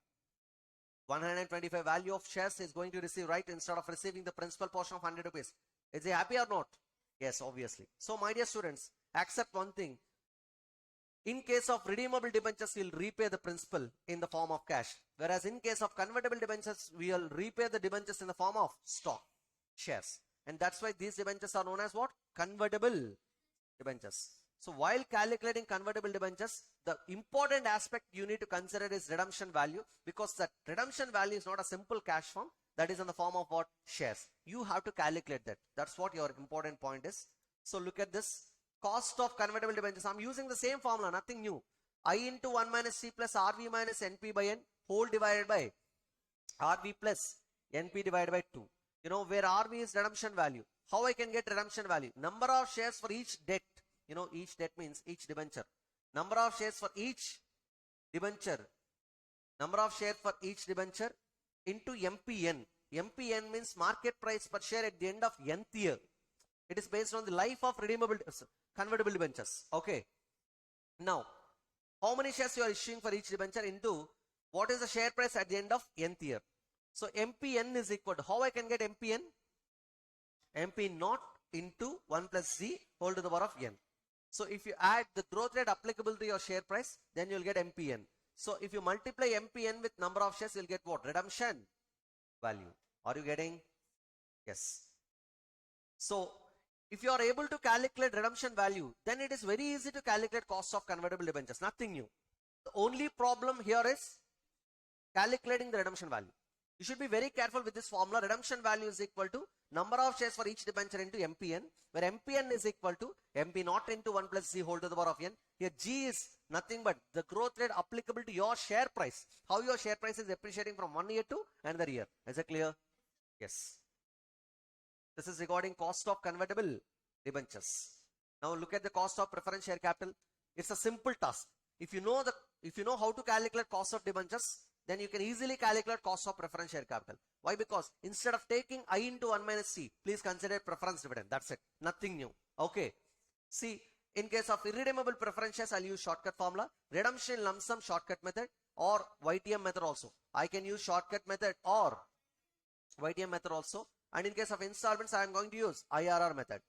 125 value of shares is going to receive, right? Instead of receiving the principal portion of 100 rupees. Is he happy or not? Yes, obviously. So my dear students, accept one thing. In case of redeemable debentures, we will repay the principal in the form of cash. Whereas in case of convertible debentures, we will repay the debentures in the form of stock, shares. And that's why these debentures are known as what? Convertible debentures. So while calculating convertible debentures, the important aspect you need to consider is redemption value, because that redemption value is not a simple cash form, that is in the form of what? Shares. You have to calculate that. That's what your important point is. So look at this. Cost of convertible debentures. I'm using the same formula, nothing new. I into 1 minus C plus RV minus NP by N whole divided by RV plus NP divided by 2. You know, where RV is redemption value. How I can get redemption value? Number of shares for each debt. You know, each debt means each debenture. Number of shares for each debenture. Number of shares for each debenture into MPN. MPN means market price per share at the end of nth year. It is based on the life of redeemable convertible debentures. Okay. Now, how many shares you are issuing for each debenture into what is the share price at the end of nth year? So MPN is equal to, how I can get MPN? MP0 into 1 plus Z whole to the power of N. So if you add the growth rate applicable to your share price, then you will get MPN. So if you multiply MPN with number of shares, you will get what? Redemption value. Are you getting? Yes. So if you are able to calculate redemption value, then it is very easy to calculate cost of convertible debentures. Nothing new. The only problem here is calculating the redemption value. You should be very careful with this formula. Redemption value is equal to number of shares for each debenture into MPN, where MPN is equal to MP naught into 1 plus G whole to the power of N. Here G is nothing but the growth rate applicable to your share price. How your share price is appreciating from 1 year to another year. Is it clear? Yes. This is regarding cost of convertible debentures. Now look at the cost of preference share capital. It's a simple task. If you know how to calculate cost of debentures, then you can easily calculate cost of preference share capital. Why? Because instead of taking I into 1 minus C, please consider preference dividend. That's it. Nothing new. Okay. See, in case of irredeemable preference shares, I'll use shortcut formula. Redemption lump sum shortcut method or YTM method also. I can use shortcut method or YTM method also. And in case of installments, I am going to use IRR method.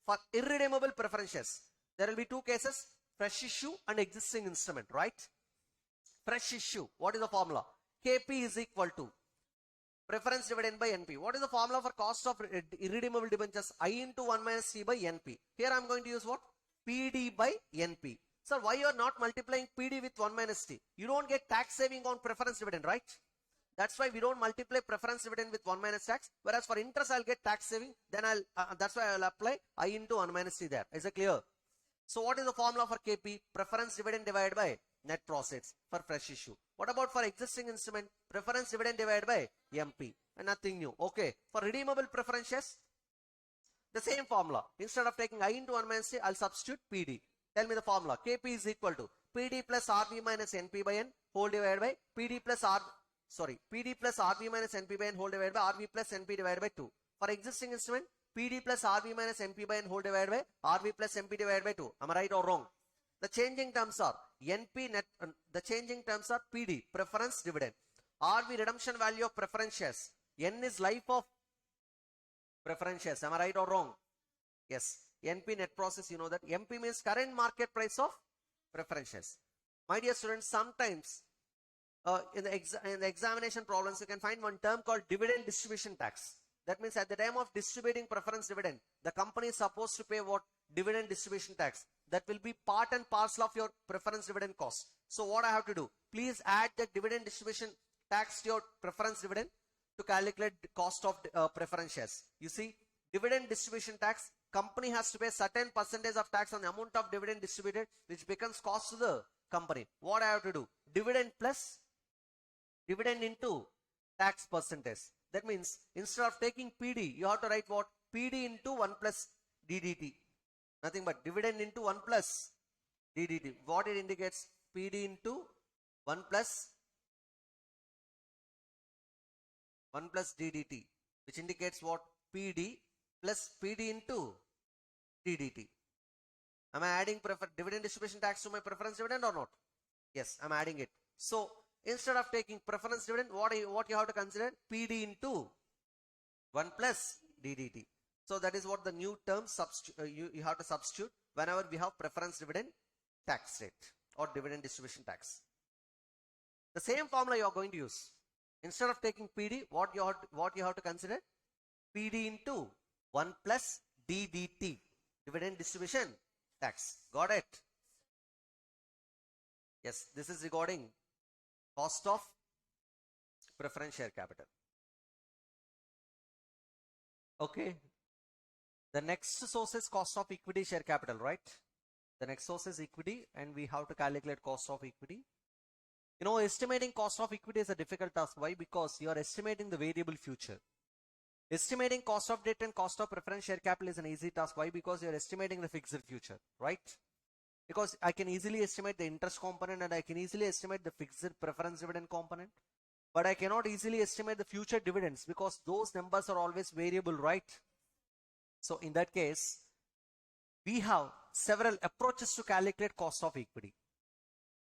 For irredeemable preference shares, there will be two cases: fresh issue and existing instrument, right? Fresh issue. What is the formula? KP is equal to preference dividend by NP. What is the formula for cost of irredeemable debentures? I into 1 minus C by NP. Here I am going to use what? PD by NP. Sir, why you are not multiplying PD with 1 minus T? You don't get tax saving on preference dividend, right? That's why we don't multiply preference dividend with 1 minus tax. Whereas for interest, I'll get tax saving. Then that's why I'll apply I into 1 minus T there. Is it clear? So what is the formula for KP? Preference dividend divided by net profits for fresh issue. What about for existing instrument? Preference dividend divided by MP. And nothing new. Okay. For redeemable preference shares, the same formula. Instead of taking I into 1 minus T, I'll substitute PD. Tell me the formula. KP is equal to PD plus RV minus NP by N whole divided by PD plus RV minus NP by N whole divided by RV plus NP divided by 2. For existing instrument, PD plus RV minus NP by N whole divided by RV plus NP divided by 2. Am I right or wrong? The changing terms are NP net. The changing terms are PD preference dividend, RV redemption value of preference shares, N is life of preference shares. Am I right or wrong? Yes. NP net process, you know that. MP means current market price of preference shares. My dear students, sometimes in the examination problems, you can find one term called dividend distribution tax. That means at the time of distributing preference dividend, the company is supposed to pay what? Dividend distribution tax. That will be part and parcel of your preference dividend cost. So what I have to do? Please add the dividend distribution tax to your preference dividend to calculate the cost of preference shares. You see, dividend distribution tax, company has to pay certain percentage of tax on the amount of dividend distributed, which becomes cost to the company. What I have to do? Dividend plus dividend into tax percentage. That means instead of taking PD, you have to write what? PD into 1 plus DDT. Nothing but dividend into 1 plus DDT. What it indicates? PD into 1 plus DDT, which indicates what? PD plus PD into DDT. Am I adding dividend distribution tax to my preference dividend or not? Yes, I'm adding it. So instead of taking preference dividend, what you have to consider? PD into 1 plus DDT. So that is what the new term you have to substitute whenever we have preference dividend tax rate or dividend distribution tax. The same formula you are going to use. Instead of taking PD, what you have to consider? PD into 1 plus DDT, dividend distribution tax. Got it? Yes, this is regarding cost of preference share capital. Okay. The next source is cost of equity share capital, right? The next source is equity, and we have to calculate cost of equity. You know, estimating cost of equity is a difficult task. Why? Because you are estimating the variable future. Estimating cost of debt and cost of preference share capital is an easy task. Why? Because you are estimating the fixed future, right? Because I can easily estimate the interest component and I can easily estimate the fixed preference dividend component. But I cannot easily estimate the future dividends because those numbers are always variable, right? So in that case, we have several approaches to calculate cost of equity.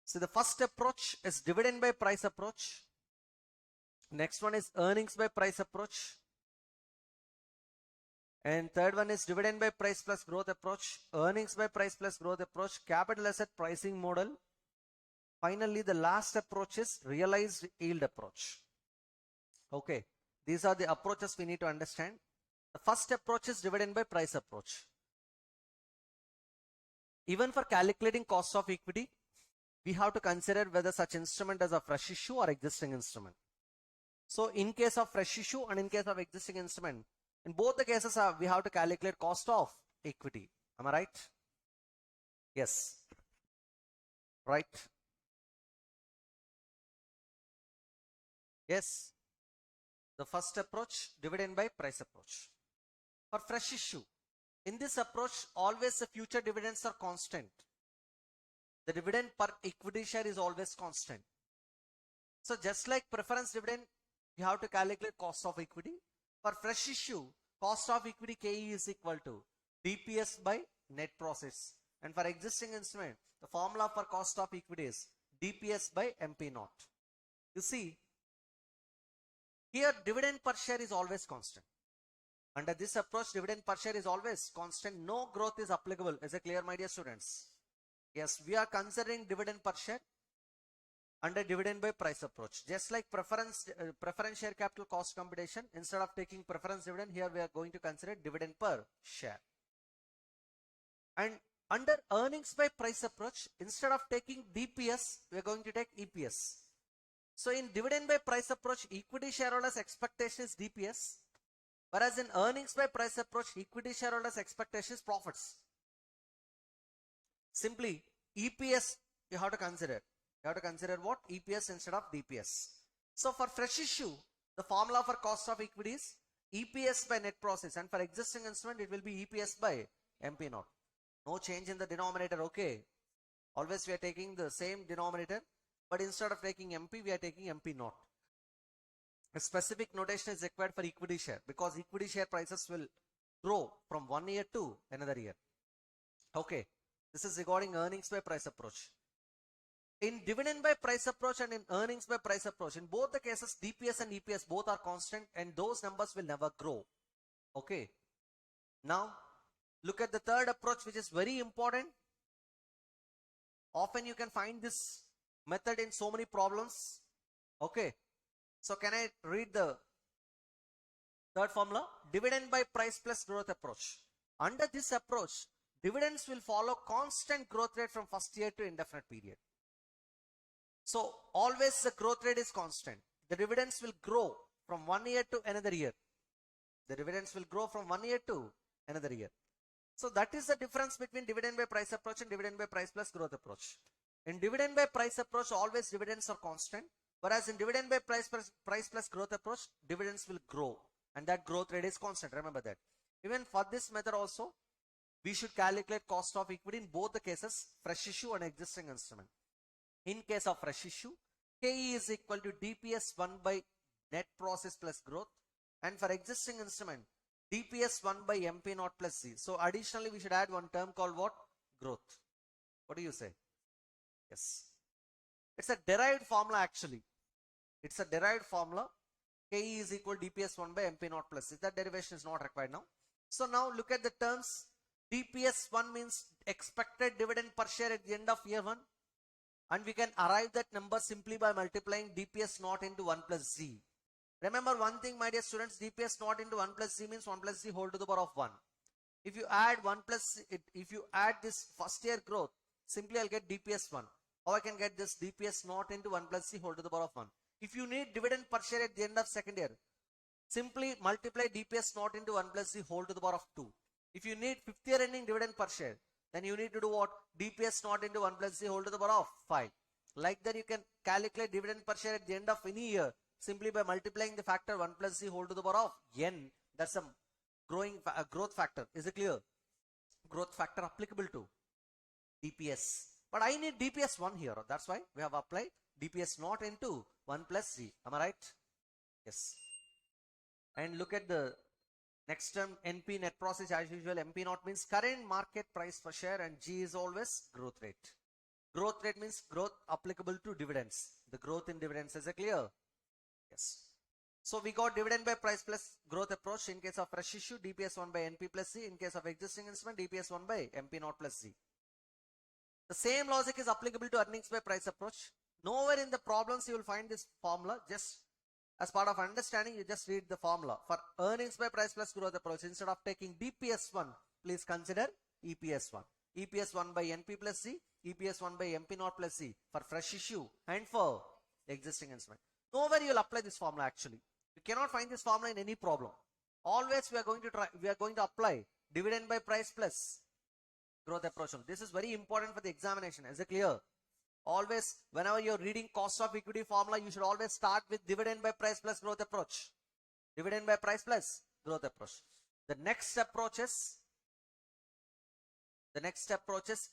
So the first approach is dividend by price approach. Next one is earnings by price approach. And third one is dividend by price plus growth approach, earnings by price plus growth approach, capital asset pricing model. Finally, the last approach is realized yield approach. Okay, these are the approaches we need to understand. The first approach is dividend by price approach. Even for calculating cost of equity, we have to consider whether such instrument is a fresh issue or existing instrument. So in case of fresh issue and in case of existing instrument, in both the cases we have to calculate cost of equity. Am I right? Yes. Right? Yes. The first approach, dividend by price approach. For fresh issue, in this approach, always the future dividends are constant. The dividend per equity share is always constant. So just like preference dividend, you have to calculate cost of equity. For fresh issue, cost of equity KE is equal to DPS by net profits. And for existing instrument, the formula for cost of equity is DPS by MP naught. You see, here dividend per share is always constant. Under this approach, dividend per share is always constant. No growth is applicable. Is it clear, my dear students? Yes, we are considering dividend per share under dividend by price approach. Just like preference share capital cost computation, instead of taking preference dividend, here we are going to consider dividend per share. And under earnings by price approach, instead of taking DPS, we are going to take EPS. So in dividend by price approach, equity shareholders expectation is DPS. Whereas in earnings by price approach, equity shareholders expectation is profits. Simply EPS you have to consider. You have to consider what? EPS instead of DPS. So for fresh issue, the formula for cost of equity is EPS by net profits, and for existing instrument it will be EPS by MP naught. No change in the denominator, okay? Always we are taking the same denominator, but instead of taking MP, we are taking MP naught. A specific notation is required for equity share because equity share prices will grow from one year to another year. Okay, this is regarding earnings by price approach. In dividend by price approach and in earnings by price approach, in both the cases, DPS and EPS both are constant and those numbers will never grow. Okay, now look at the third approach, which is very important. Often you can find this method in so many problems. Okay, so can I read the third formula? Dividend by price plus growth approach. Under this approach, dividends will follow constant growth rate from first year to indefinite period. So always the growth rate is constant. The dividends will grow from one year to another year. The dividends will grow from one year to another year. So that is the difference between dividend by price approach and dividend by price plus growth approach. In dividend by price approach, always dividends are constant. Whereas in dividend by price plus growth approach, dividends will grow. And that growth rate is constant. Remember that. Even for this method also, we should calculate cost of equity in both the cases, fresh issue and existing instrument. In case of fresh issue, KE is equal to DPS 1 by net process plus growth. And for existing instrument, DPS 1 by MP naught plus Z. So additionally, we should add one term called what? Growth. What do you say? Yes. It's a derived formula actually. It's a derived formula. KE is equal to DPS 1 by MP naught plus Z. That derivation is not required now. So now look at the terms. DPS 1 means expected dividend per share at the end of year 1. And we can arrive that number simply by multiplying DPS naught into 1 plus Z. Remember one thing, my dear students, DPS naught into 1 plus Z means 1 plus Z whole to the power of 1. If you add 1 plus, if you add this first year growth, simply I'll get DPS 1. Or I can get this DPS naught into 1 plus Z whole to the power of 1. If you need dividend per share at the end of second year, simply multiply DPS naught into 1 plus Z whole to the power of 2. If you need fifth year ending dividend per share, then you need to do what? DPS naught into 1 plus Z whole to the power of 5. Like that, you can calculate dividend per share at the end of any year simply by multiplying the factor 1 plus Z whole to the power of n. That's a growth factor. Is it clear? Growth factor applicable to DPS. But I need DPS 1 here. That's why we have applied DPS naught into 1 plus Z. Am I right? Yes. And look at the next term, NP, net process as usual. MP naught means current market price per share and G is always growth rate. Growth rate means growth applicable to dividends. The growth in dividends. Is it clear? Yes. So we got dividend by price plus growth approach. In case of fresh issue, DPS 1 by NP plus Z. In case of existing instrument, DPS 1 by MP naught plus Z. The same logic is applicable to earnings by price approach. Nowhere in the problems you will find this formula. Just as part of understanding, you just read the formula. For earnings by price plus growth approach, instead of taking DPS 1, please consider EPS 1. EPS 1 by NP plus Z, EPS 1 by MP naught plus Z for fresh issue and for existing instrument. Nowhere you will apply this formula actually. You cannot find this formula in any problem. Always we are going to apply dividend by price plus growth approach. This is very important for the examination. Is it clear? Always, whenever you're reading cost of equity formula, you should always start with dividend by price plus growth approach. Dividend by price plus growth approach. The next approach is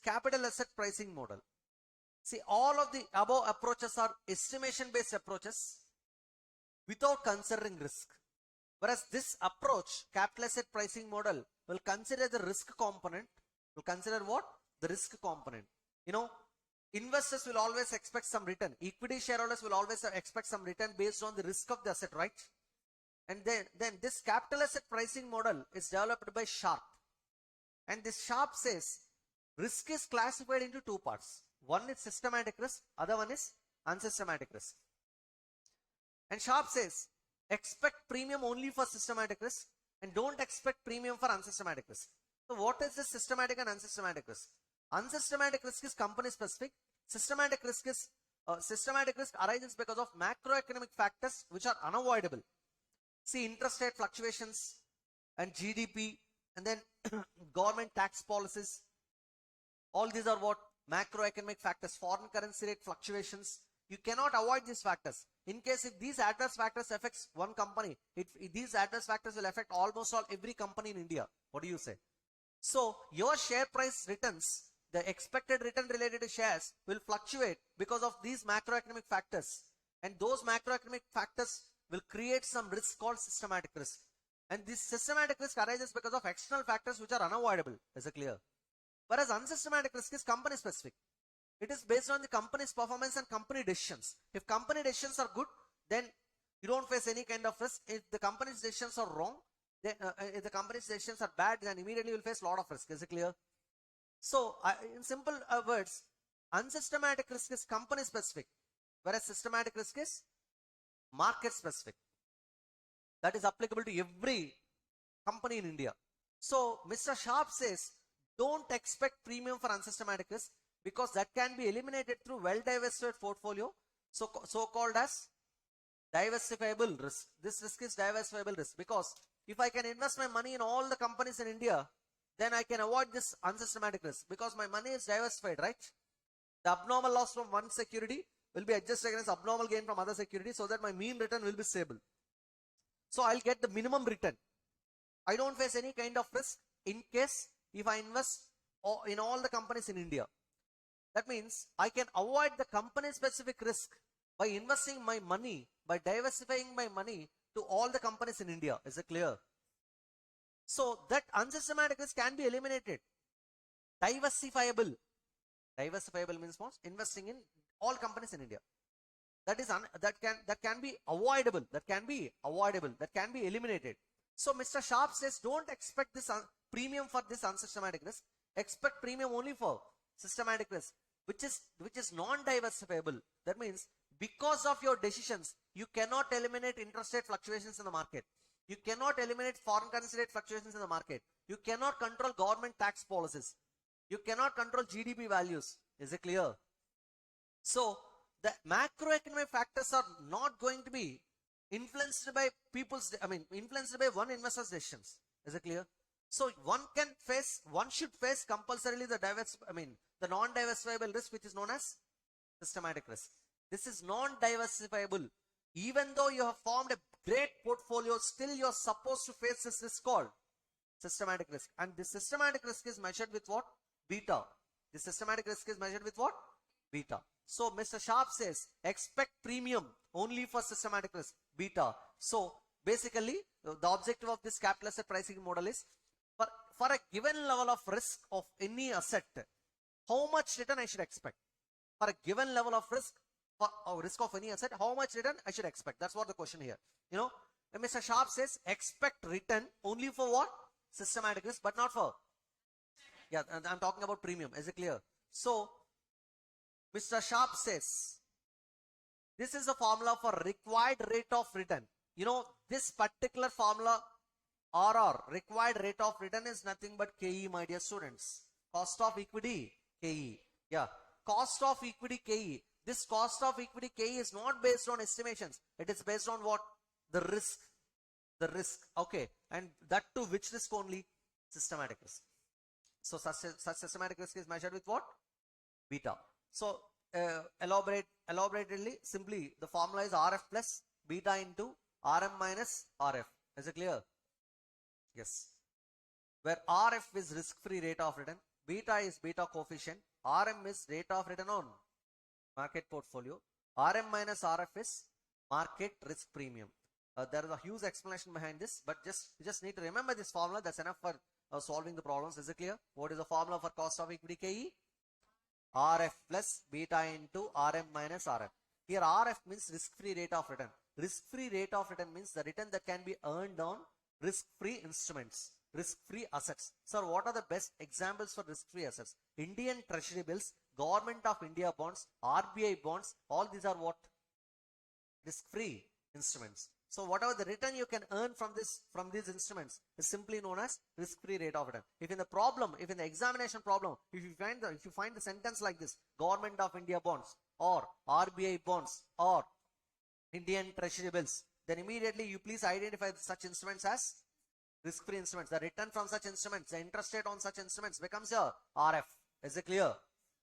capital asset pricing model. See, all of the above approaches are estimation based approaches without considering risk. Whereas this approach, capital asset pricing model, will consider the risk component. Will consider what? The risk component. Investors will always expect some return. Equity shareholders will always expect some return based on the risk of the asset, right? And then this capital asset pricing model is developed by Sharpe. And this Sharpe says risk is classified into two parts. One is systematic risk, other one is unsystematic risk. And Sharpe says expect premium only for systematic risk and don't expect premium for unsystematic risk. So what is the systematic and unsystematic risk? Unsystematic risk is company specific. Systematic risk arises because of macroeconomic factors which are unavoidable. See, interest rate fluctuations and GDP, and then government tax policies. All these are what? Macroeconomic factors. Foreign currency rate fluctuations. You cannot avoid these factors. In case if these adverse factors affects one company, these adverse factors will affect almost every company in India. What do you say? So your share price returns, the expected return related to shares will fluctuate because of these macroeconomic factors. And those macroeconomic factors will create some risk called systematic risk. And this systematic risk arises because of external factors which are unavoidable. Is it clear? Whereas unsystematic risk is company specific. It is based on the company's performance and company decisions. If company decisions are good, then you don't face any kind of risk. If the company's decisions are wrong, then if the company's decisions are bad, then immediately you will face a lot of risk. Is it clear? So, in simple words, unsystematic risk is company specific, whereas systematic risk is market specific. That is applicable to every company in India. So, Mr. Sharpe says, don't expect premium for unsystematic risk because that can be eliminated through well-diversified portfolio, so called as diversifiable risk. This risk is diversifiable risk because if I can invest my money in all the companies in India, then I can avoid this unsystematic risk because my money is diversified, right? The abnormal loss from one security will be adjusted against abnormal gain from other security so that my mean return will be stable. So I'll get the minimum return. I don't face any kind of risk in case if I invest in all the companies in India. That means I can avoid the company specific risk by investing my money, by diversifying my money to all the companies in India. Is it clear? So that unsystematic risk can be eliminated. Diversifiable. Diversifiable means what? Investing in all companies in India. That is that can be avoidable. That can be avoidable. That can be eliminated. So Mr. Sharpe says don't expect this premium for this unsystematic risk. Expect premium only for systematic risk, which is non-diversifiable. That means because of your decisions, you cannot eliminate interest rate fluctuations in the market. You cannot eliminate foreign currency rate fluctuations in the market. You cannot control government tax policies. You cannot control GDP values. Is it clear? So the macroeconomic factors are not going to be influenced by influenced by one investor's decisions. Is it clear? So one should face compulsorily the non-diversifiable risk, which is known as systematic risk. This is non-diversifiable. Even though you have formed a great portfolio, still you are supposed to face this risk called systematic risk. And the systematic risk is measured with what? Beta. The systematic risk is measured with what? Beta. So Mr. Sharpe says expect premium only for systematic risk, beta. So basically the objective of this capital asset pricing model is for a given level of risk of any asset, how much return I should expect? For a given level of risk, for risk of any asset, how much return I should expect? That's what the question here. Mr. Sharpe says expect return only for what? Systematic risk, but not for. Yeah, and I'm talking about premium. Is it clear? So Mr. Sharpe says this is the formula for required rate of return. This particular formula RR, required rate of return, is nothing but KE, my dear students. Cost of equity, KE. Yeah, cost of equity, KE. This cost of equity K is not based on estimations. It is based on what? The risk. The risk. Okay. And that too, which risk only? Systematic risk. So such systematic risk is measured with what? Beta. So elaboratedly, simply the formula is RF plus beta into RM minus RF. Is it clear? Yes. Where RF is risk-free rate of return, beta is beta coefficient, RM is rate of return on market portfolio, RM minus RF is market risk premium. There is a huge explanation behind this, but you just need to remember this formula. That's enough for solving the problems. Is it clear? What is the formula for cost of equity KE? RF plus beta into RM minus RF. Here RF means risk-free rate of return. Risk-free rate of return means the return that can be earned on risk-free instruments, risk-free assets. Sir, what are the best examples for risk-free assets? Indian treasury bills, Government of India bonds, RBI bonds, all these are what? Risk-free instruments. So whatever the return you can earn from these instruments is simply known as risk-free rate of return. If in the examination problem, if you find the sentence like this, Government of India bonds or RBI bonds or Indian treasury bills, then immediately you please identify such instruments as risk-free instruments. The return from such instruments, the interest rate on such instruments becomes your RF. Is it clear?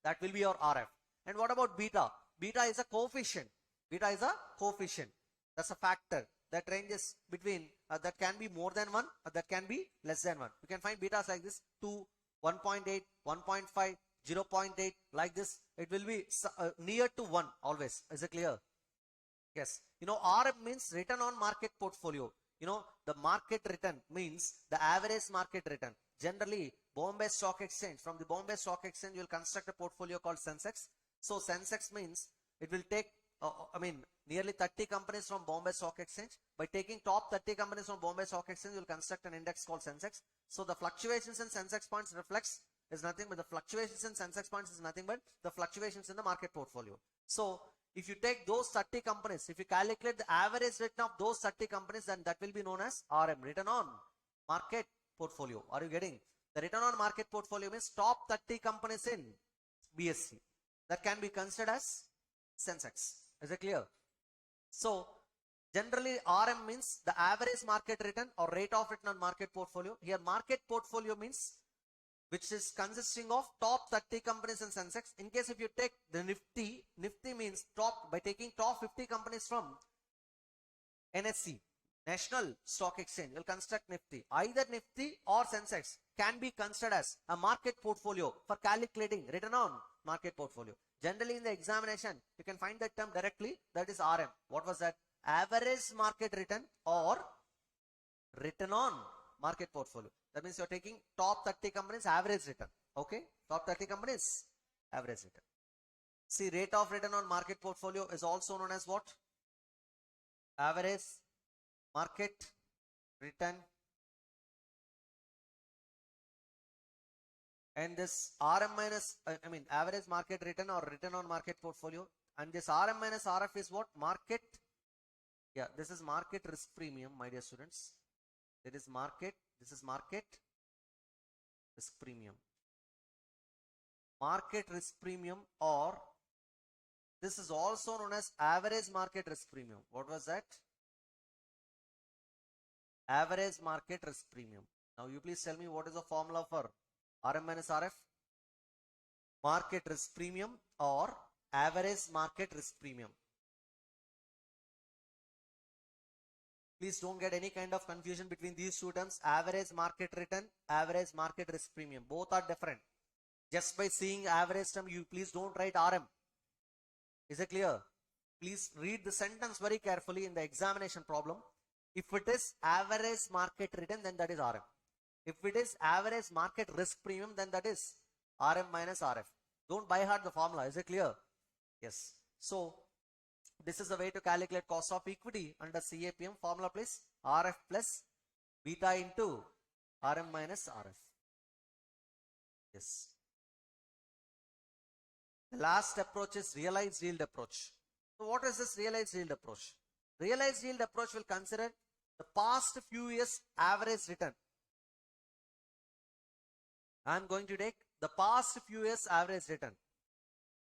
That will be your RF. And what about beta? Beta is a coefficient. Beta is a coefficient. That's a factor that ranges between, that can be more than 1, that can be less than 1. You can find betas like this, 2, 1.8, 1.5, 0.8, like this. It will be near to 1 always. Is it clear? Yes. RM means return on market portfolio. The market return means the average market return. Generally, Bombay Stock Exchange, from the Bombay Stock Exchange, you will construct a portfolio called Sensex. So Sensex means it will take, nearly 30 companies from Bombay Stock Exchange. By taking top 30 companies from Bombay Stock Exchange, you will construct an index called Sensex. So the fluctuations in Sensex points is nothing but the fluctuations in Sensex points is nothing but the fluctuations in the market portfolio. So if you take those 30 companies, if you calculate the average return of those 30 companies, then that will be known as RM, return on market portfolio. Are you getting? The return on market portfolio means top 30 companies in BSE. That can be considered as Sensex. Is it clear? So generally RM means the average market return or rate of return on market portfolio. Here market portfolio means which is consisting of top 30 companies in Sensex. In case if you take the Nifty means by taking top 50 companies from NSE, National Stock Exchange, will construct Nifty. Either Nifty or Sensex can be considered as a market portfolio for calculating return on market portfolio. Generally in the examination, you can find that term directly, that is RM. What was that? Average market return or return on market portfolio. That means you're taking top 30 companies average return. Okay? Top 30 companies average return. See, rate of return on market portfolio is also known as what? Average market return. And this RM minus, average market return or return on market portfolio. And this RM minus RF is what? Market. Yeah, this is market risk premium, my dear students. There is market. This is market risk premium. Market risk premium, or this is also known as average market risk premium. What was that? Average market risk premium. Now you please tell me what is the formula for RM minus RF? Market risk premium or average market risk premium. Please don't get any kind of confusion between these two terms. Average market return, average market risk premium. Both are different. Just by seeing average term, you please don't write RM. Is it clear? Please read the sentence very carefully in the examination problem. If it is average market return, then that is RM. If it is average market risk premium, then that is RM minus RF. Don't by heart the formula. Is it clear? Yes. So this is the way to calculate cost of equity under CAPM formula, please. RF plus beta into RM minus RF. Yes. The last approach is realized yield approach. So what is this realized yield approach? Realized yield approach will consider the past few years average return. I am going to take the past few years average return.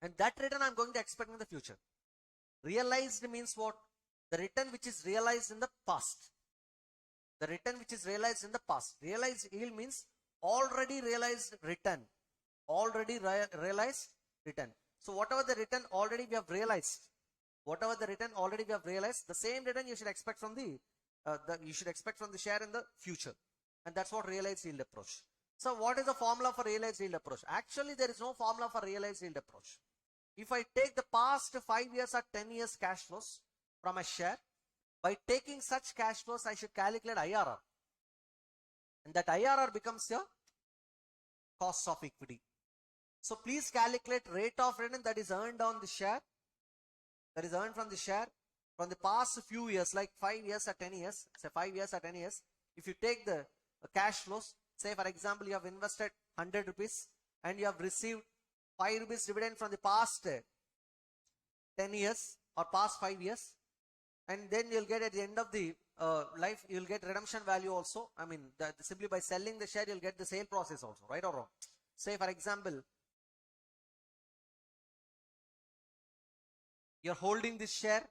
And that return I'm going to expect in the future. Realized means what? The return which is realized in the past. The return which is realized in the past. Realized yield means already realized return. Already realized return. So whatever the return already we have realized, the same return you should expect from the share in the future. And that's what realized yield approach. So what is the formula for realized yield approach? Actually, there is no formula for realized yield approach. If I take the past 5 years or 10 years cash flows from a share, by taking such cash flows, I should calculate IRR. And that IRR becomes your cost of equity. So please calculate rate of return that is earned on the share, that is earned from the share from the past few years, like 5 years or 10 years, say 5 years or 10 years. If you take the cash flows, say for example, you have invested 100 rupees and you have received 5 rupees dividend from the past 10 years or past 5 years, and then you'll get at the end of the life, you'll get redemption value also. I mean, simply by selling the share, you'll get the sale process also, right or wrong? Say for example, you're holding this share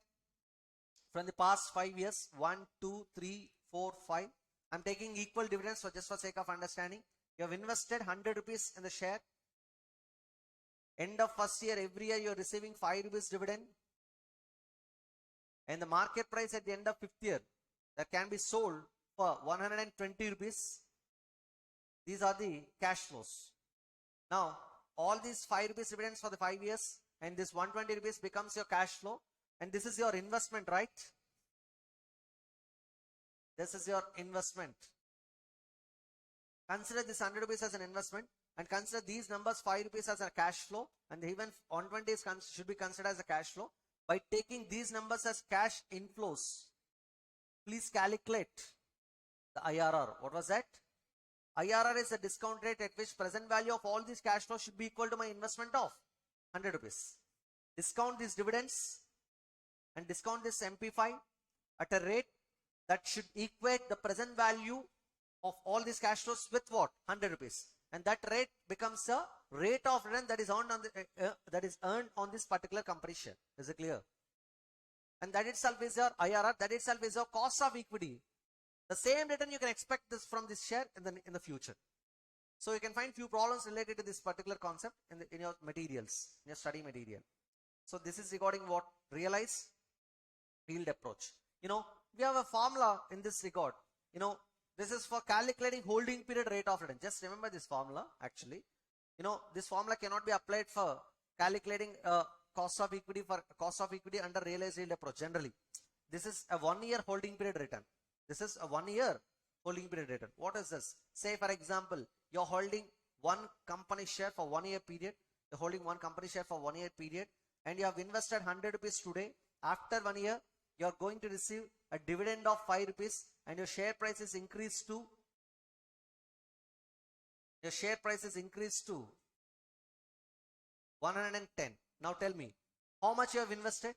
from the past 5 years, 1, 2, 3, 4, 5. I'm taking equal dividends, so just for sake of understanding, you have invested 100 rupees in the share. End of first year, every year you're receiving 5 rupees dividend. And the market price at the end of 5th year that can be sold for 120 rupees. These are the cash flows. Now, all these 5 rupees dividends for the 5 years and this 120 rupees becomes your cash flow. And this is your investment, right? This is your investment. Consider this 100 rupees as an investment and consider these numbers 5 rupees as a cash flow, and even 120 should be considered as a cash flow. By taking these numbers as cash inflows, please calculate the IRR. What was that? IRR is the discount rate at which present value of all these cash flows should be equal to my investment of 100 rupees. Discount these dividends and discount this MP5 at a rate that should equate the present value of all these cash flows with what? 100 rupees. And that rate becomes a rate of return that is earned on this particular company share. Is it clear? And that itself is your IRR. That itself is your cost of equity. The same return you can expect this from this share in the future. So you can find few problems related to this particular concept in your materials, in your study material. So this is regarding what? Realize yield approach. We have a formula in this regard. This is for calculating holding period rate of return. Just remember this formula actually. This formula cannot be applied for calculating cost of equity under realized yield approach generally. This is a 1 year holding period return. This is a 1 year holding period return. What is this? Say for example, you're holding one company share for 1 year period. You're holding one company share for 1 year period and you have invested 100 rupees today. After 1 year, you're going to receive a dividend of 5 rupees and your share price is increased to 110. Now tell me, how much you have invested?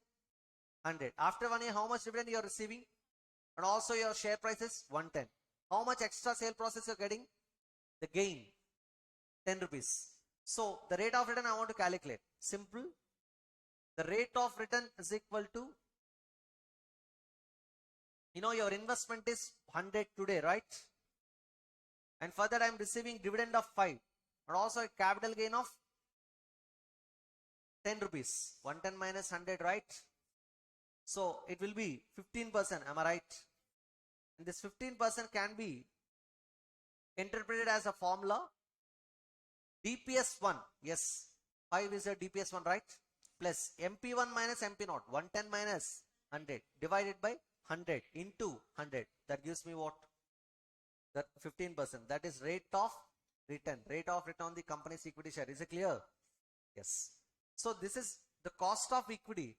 100. After 1 year, how much dividend you are receiving? And also your share price is 110. How much extra sale process you are getting? The gain, 10 rupees. So the rate of return I want to calculate. Simple. The rate of return is equal to, your investment is 100 today, right? And for that I am receiving dividend of 5 and also a capital gain of 10 rupees. 110 minus 100, right? So it will be 15%. Am I right? And this 15% can be interpreted as a formula. DPS1. Yes. 5 is a DPS1, right? Plus MP1 minus MP0. 110 minus 100 divided by 100 into 100. That gives me what? That 15%. That is rate of return. Rate of return on the company's equity share. Is it clear? Yes. So this is the cost of equity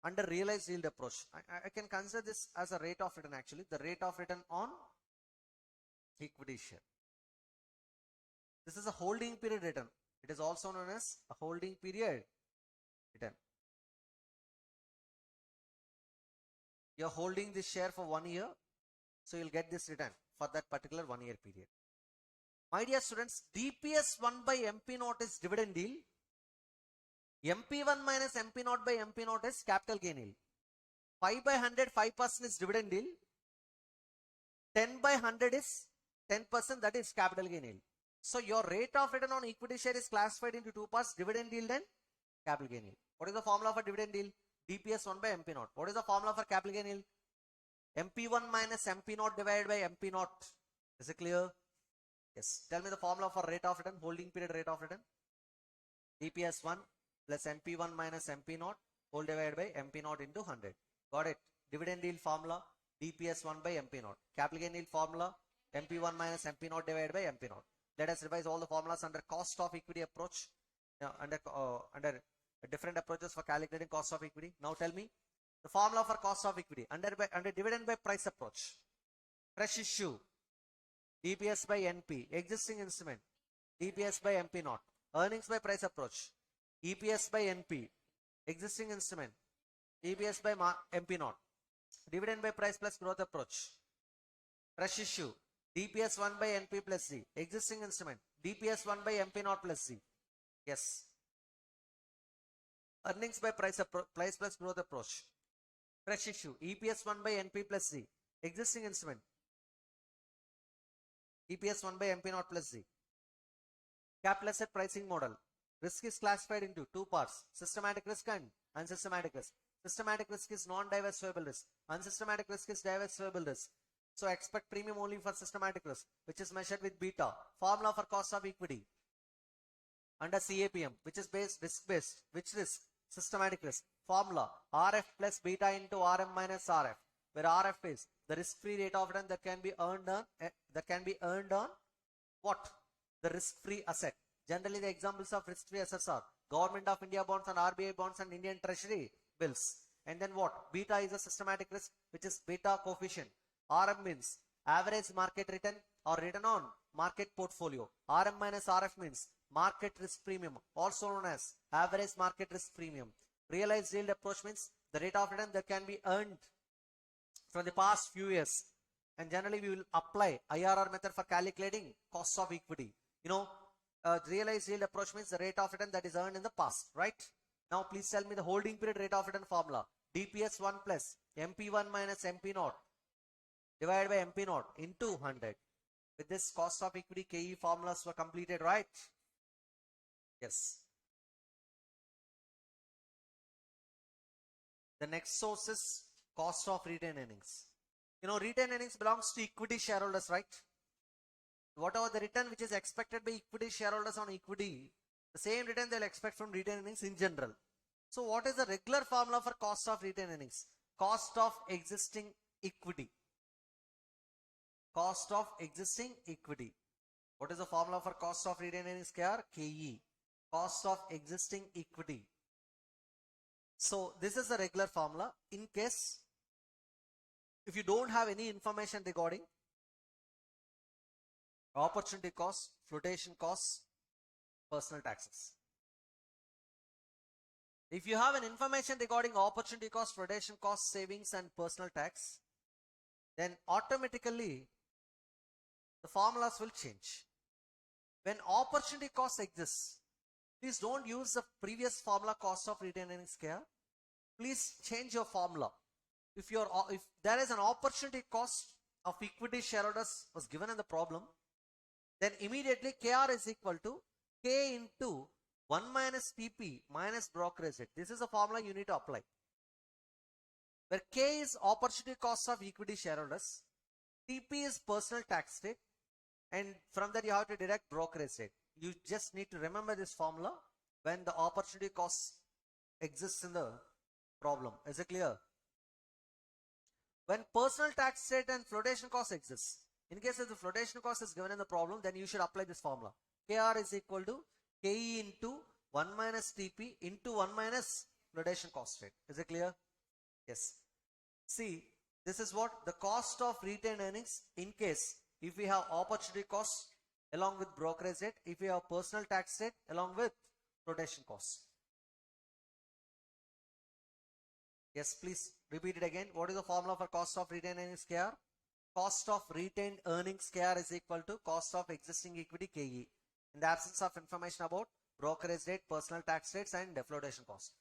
under realized yield approach. I can consider this as a rate of return actually. The rate of return on equity share. This is a holding period return. It is also known as a holding period return. You're holding this share for 1 year, so you'll get this return for that particular 1 year period. My dear students, DPS 1 by MP0 is dividend yield MP1 minus MP0 by MP0 is capital gain yield. 5 by 100, 5% is dividend yield. 10 by 100 is 10%, that is capital gain yield. So your rate of return on equity share is classified into two parts, dividend yield and capital gain yield. What is the formula for dividend yield? DPS 1 by MP0. What is the formula for capital gain yield? MP1 minus MP0 divided by MP0. Is it clear? Yes. Tell me the formula for rate of return, holding period rate of return. DPS 1 plus MP1 minus MP0 whole divided by MP0 into 100. Got it? Dividend yield formula DPS 1 by MP0. Capital gain yield formula MP1 minus MP0 divided by MP0. Let us revise all the formulas under cost of equity approach, under different approaches for calculating cost of equity. Now tell me the formula for cost of equity under dividend by price approach. Fresh issue DPS by NP, existing instrument DPS by MP0, earnings by price approach EPS by NP, existing instrument EPS by MP0, dividend by price plus growth approach. Fresh issue DPS 1 by NP plus Z, existing instrument DPS 1 by MP0 plus Z. Yes. Earnings by price plus growth approach. Fresh issue EPS 1 by NP plus Z, existing instrument EPS 1 by MP0 plus Z. Capital asset pricing model. Risk is classified into two parts, systematic risk and unsystematic risk. Systematic risk is non-diversifiable risk. Unsystematic risk is diversifiable risk. So expect premium only for systematic risk, which is measured with beta. Formula for cost of equity under CAPM, which is risk-based. Which risk? Systematic risk. Formula RF plus beta into RM minus RF, where RF is the risk-free rate of return that can be earned on what? The risk-free asset. Generally, the examples of risk-free assets are Government of India bonds and RBI bonds and Indian Treasury bills. And then what? Beta is a systematic risk, which is beta coefficient. RM means average market return or return on market portfolio. RM minus RF means market risk premium, also known as average market risk premium. Realized yield approach means the rate of return that can be earned from the past few years. And generally, we will apply IRR method for calculating cost of equity. Realized yield approach means the rate of return that is earned in the past, right? Now, please tell me the holding period rate of return formula. DPS 1 plus MP1 minus MP0 divided by MP0 into 100. With this, cost of equity KE formulas were completed, right? Yes. The next source is cost of retained earnings. Retained earnings belongs to equity shareholders, right? Whatever the return which is expected by equity shareholders on equity, the same return they'll expect from retained earnings in general. So what is the regular formula for cost of retained earnings? Cost of existing equity. Cost of existing equity. What is the formula for cost of retained earnings? KE. Cost of existing equity. So this is the regular formula. In case if you don't have any information regarding opportunity cost, flotation costs, personal taxes. If you have an information regarding opportunity cost, flotation cost, savings and personal tax, then automatically the formulas will change. When opportunity cost exists, please don't use the previous formula cost of retained earnings here. Please change your formula. If there is an opportunity cost of equity shareholders was given in the problem, then immediately KR is equal to K into 1 minus TP minus brokerage rate. This is a formula you need to apply. Where K is opportunity cost of equity shareholders, TP is personal tax rate, and from that you have to deduct brokerage rate. You just need to remember this formula when the opportunity cost exists in the problem. Is it clear? When personal tax rate and flotation cost exists, in case if the flotation cost is given in the problem, then you should apply this formula. KR is equal to KE into 1 minus TP into 1 minus flotation cost rate. Is it clear? Yes. See, this is what the cost of retained earnings in case if we have opportunity cost along with brokerage rate, if we have personal tax rate along with flotation cost. Yes, please repeat it again. What is the formula for cost of retained earnings KR? Cost of retained earnings KR is equal to cost of existing equity KE. In the absence of information about brokerage rate, personal tax rates, and flotation cost.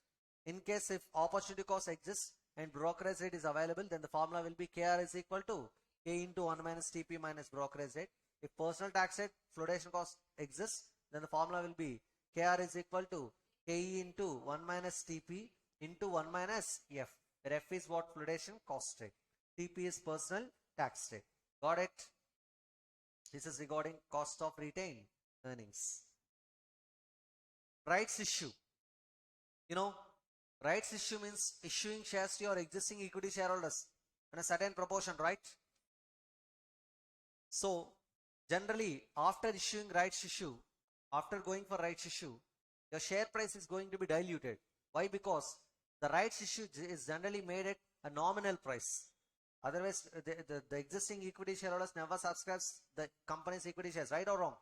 In case if opportunity cost exists and brokerage rate is available, then the formula will be KR is equal to K into 1 minus TP minus brokerage rate. If personal tax rate, flotation cost exists, then the formula will be KR is equal to KE into 1 minus TP into 1 minus F. Where F is what? Flotation cost rate. TP is personal tax rate. Got it? This is regarding cost of retained earnings. Rights issue. You know, rights issue means issuing shares to your existing equity shareholders in a certain proportion, right? So, generally, after issuing rights issue, after going for rights issue, your share price is going to be diluted. Why? Because the rights issue is generally made at a nominal price. Otherwise, the existing equity shareholders never subscribes the company's equity shares, right or wrong?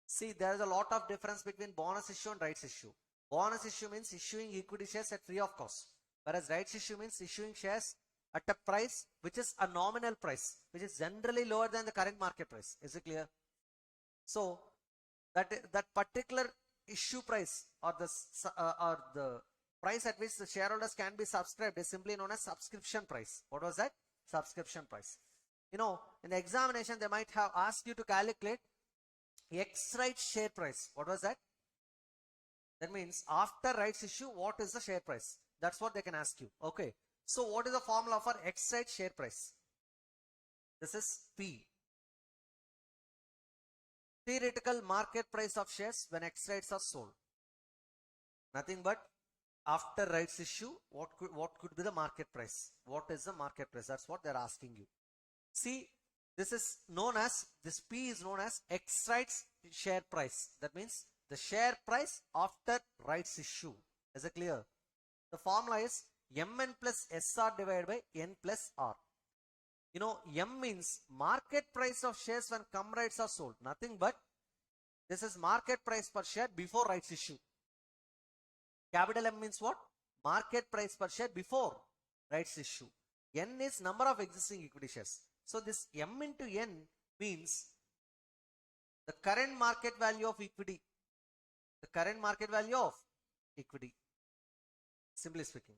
See, there is a lot of difference between bonus issue and rights issue. Bonus issue means issuing equity shares at free of cost, whereas rights issue means issuing shares at a price which is a nominal price, which is generally lower than the current market price. Is it clear? So that particular issue price or the price at which the shareholders can be subscribed is simply known as subscription price. What was that? Subscription price. You know, in the examination they might have asked you to calculate X rights share price. What was that? That means after rights issue, what is the share price? That's what they can ask you. Okay. So what is the formula for X rights share price? This is P. Theoretical market price of shares when X rights are sold. Nothing but after rights issue, what could be the market price? What is the market price? That's what they're asking you. See, this is known as, this P is known as X rights share price. That means the share price after rights issue. Is it clear? The formula is Mn plus SR divided by N plus R. You know, M means market price of shares when cum rights are sold. Nothing but this is market price per share before rights issue. Capital M means what? Market price per share before rights issue. N is number of existing equity shares. So this M into N means the current market value of equity. The current market value of equity. Simply speaking.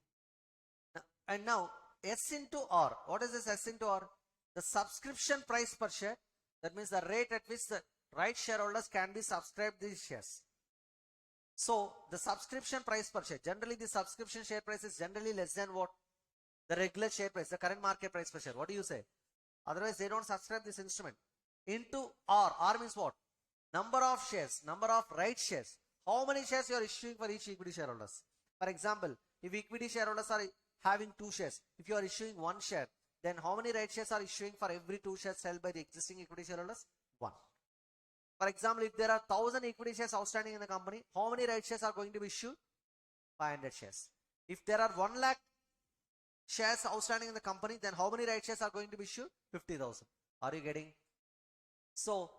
And now S into R. What is this S into R? The subscription price per share. That means the rate at which the right shareholders can be subscribed these shares. So the subscription price per share. Generally the subscription share price is generally less than what? The regular share price, the current market price per share. What do you say? Otherwise they don't subscribe this instrument. Into R. R means what? Number of shares, number of right shares. How many shares you are issuing for each equity shareholders? For example, if equity shareholders are having 2 shares, if you are issuing 1 share, then how many right shares are issuing for every 2 shares held by the existing equity shareholders? 1. For example, if there are 1000 equity shares outstanding in the company, how many right shares are going to be issued? 500 shares. If there are 1 lakh shares outstanding in the company, then how many right shares are going to be issued? 50,000. Are you getting? So,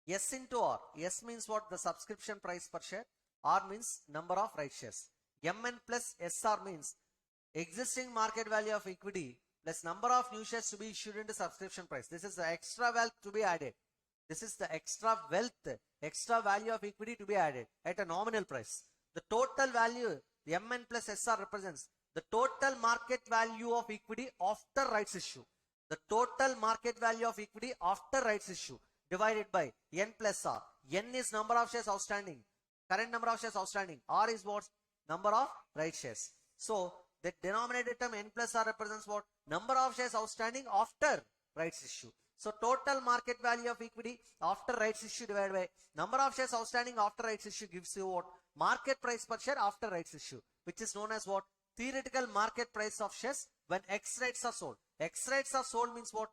S into R. S means what? The subscription price per share. R means number of right shares. Mn plus SR means existing market value of equity plus number of new shares to be issued into subscription price. This is the extra wealth to be added. This is the extra wealth, extra value of equity to be added at a nominal price. The total value, the Mn plus SR represents the total market value of equity after rights issue. The total market value of equity after rights issue divided by N plus R. N is number of shares outstanding. Current number of shares outstanding. R is what? Number of right shares. So, the denominator term N plus R represents what? Number of shares outstanding after rights issue. So, total market value of equity after rights issue divided by number of shares outstanding after rights issue gives you what? Market price per share after rights issue, which is known as what? Theoretical market price of shares when X rights are sold. X rights are sold means what?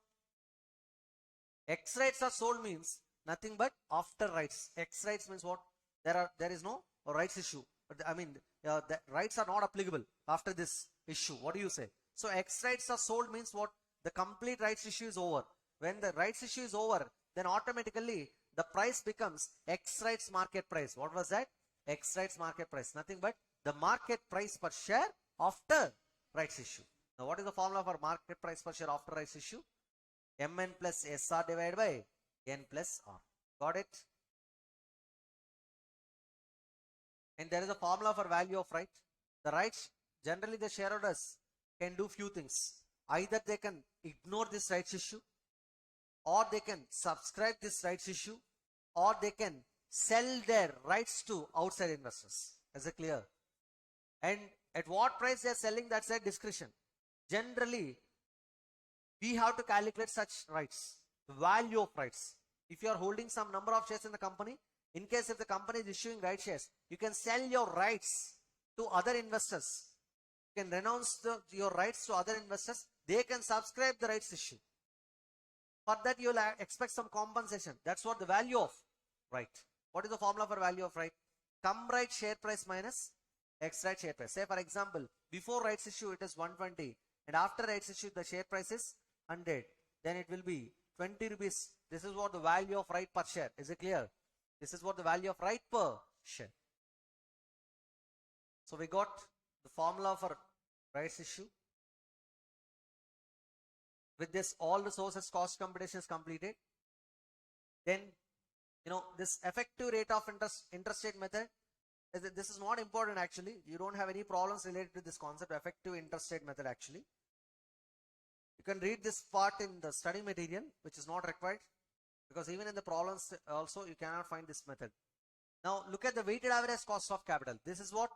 X rights are sold means nothing but after rights. X rights means what? There is no rights issue. I mean, the rights are not applicable after this issue. What do you say? So X rights are sold means what? The complete rights issue is over. When the rights issue is over, then automatically the price becomes X rights market price. What was that? X rights market price. Nothing but the market price per share after rights issue. Now what is the formula for market price per share after rights issue? Mn plus SR divided by N plus R. Got it? And there is a formula for value of right. The rights, generally the shareholders can do few things. Either they can ignore this rights issue, or they can subscribe this rights issue, or they can sell their rights to outside investors. Is it clear? And at what price they are selling, that's their discretion. Generally, we have to calculate such rights, the value of rights. If you are holding some number of shares in the company, in case if the company is issuing right shares, you can sell your rights to other investors. You can renounce your rights to other investors. They can subscribe the rights issue. For that, you will expect some compensation. That's what the value of right. What is the formula for value of right? Cum right share price minus X right share price. Say for example, before rights issue it is 120, and after rights issue the share price is 100. Then it will be 20 rupees. This is what the value of right per share. Is it clear? This is what the value of right per share. So we got the formula for rights issue. With this, all the sources cost computation is completed. Then, this effective rate of interest rate method, this is not important actually. You don't have any problems related to this concept, effective interest rate method actually. You can read this part in the study material, which is not required, because even in the problems also you cannot find this method. Now look at the weighted average cost of capital. This is what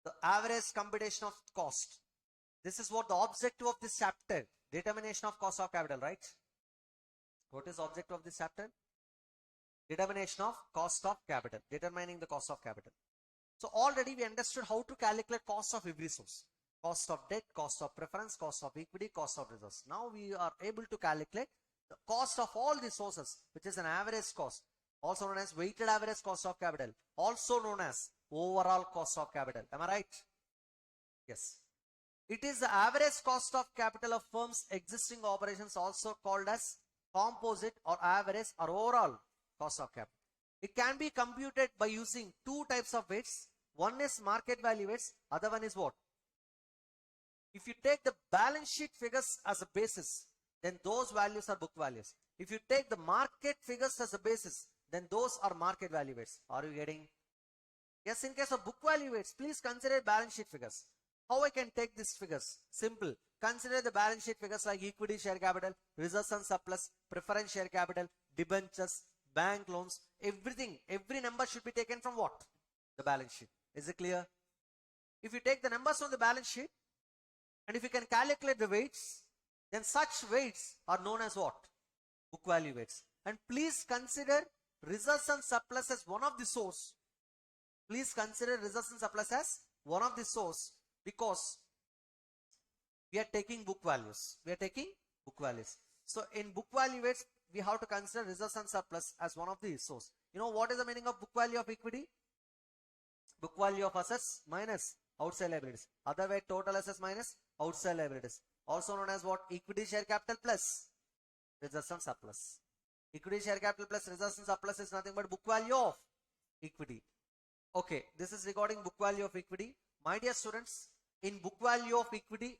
the average computation of cost. This is what the objective of this chapter, determination of cost of capital, right? What is the objective of this chapter? Determination of cost of capital, determining the cost of capital. So already we understood how to calculate cost of every source. Cost of debt, cost of preference, cost of equity, cost of reserves. Now we are able to calculate the cost of all these sources, which is an average cost, also known as weighted average cost of capital, also known as overall cost of capital. Am I right? Yes. It is the average cost of capital of firms' existing operations, also called as composite or average or overall cost of capital. It can be computed by using two types of weights. One is market value weights, other one is what? If you take the balance sheet figures as a basis, then those values are book values. If you take the market figures as a basis, then those are market value weights. Are you getting? Yes, in case of book value weights, please consider balance sheet figures. How I can take these figures? Simple. Consider the balance sheet figures like equity share capital, reserves and surplus, preference share capital, debentures, bank loans, everything. Every number should be taken from what? The balance sheet. Is it clear? If you take the numbers from the balance sheet, and if you can calculate the weights, then such weights are known as what? Book value weights. And please consider reserves and surplus as one of the source. Please consider reserves and surplus as one of the source, because we are taking book values. We are taking book values. So in book value weights, we have to consider reserves and surplus as one of the source. You know what is the meaning of book value of equity? Book value of assets minus outside liabilities. Other way, total assets minus outside liabilities. Also known as what? Equity share capital plus reserves and surplus. Equity share capital plus reserves and surplus is nothing but book value of equity. Okay, this is regarding book value of equity. My dear students, in book value of equity,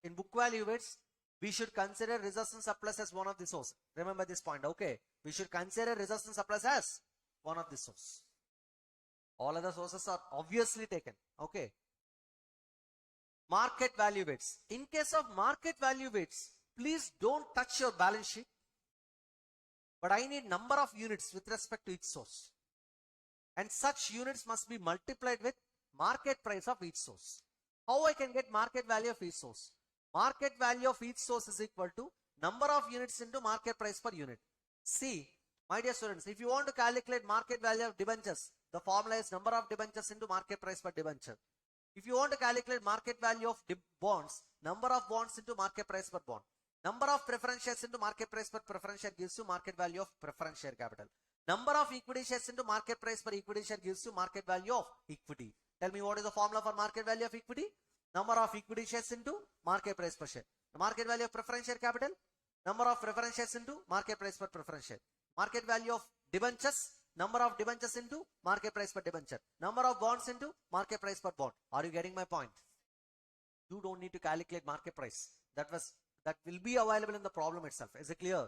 in book value weights, we should consider reserves and surplus as one of the source. Remember this point, okay? We should consider reserves and surplus as one of the source. All other sources are obviously taken, okay? Market value weights. In case of market value weights, please don't touch your balance sheet, but I need number of units with respect to each source. And such units must be multiplied with market price of each source. How I can get market value of each source? Market value of each source is equal to number of units into market price per unit. See, my dear students, if you want to calculate market value of debentures, the formula is number of debentures into market price per debenture. If you want to calculate market value of bonds, number of bonds into market price per bond. Number of preference shares into market price per preference share gives you market value of preference share capital. Number of equity shares into market price per equity share gives you market value of equity. Tell me what is the formula for market value of equity? Number of equity shares into market price per share. The market value of preference share capital, number of preference shares into market price per preference share. Market value of debentures, number of debentures into market price per debenture. Number of bonds into market price per bond. Are you getting my point? You don't need to calculate market price. That will be available in the problem itself. Is it clear?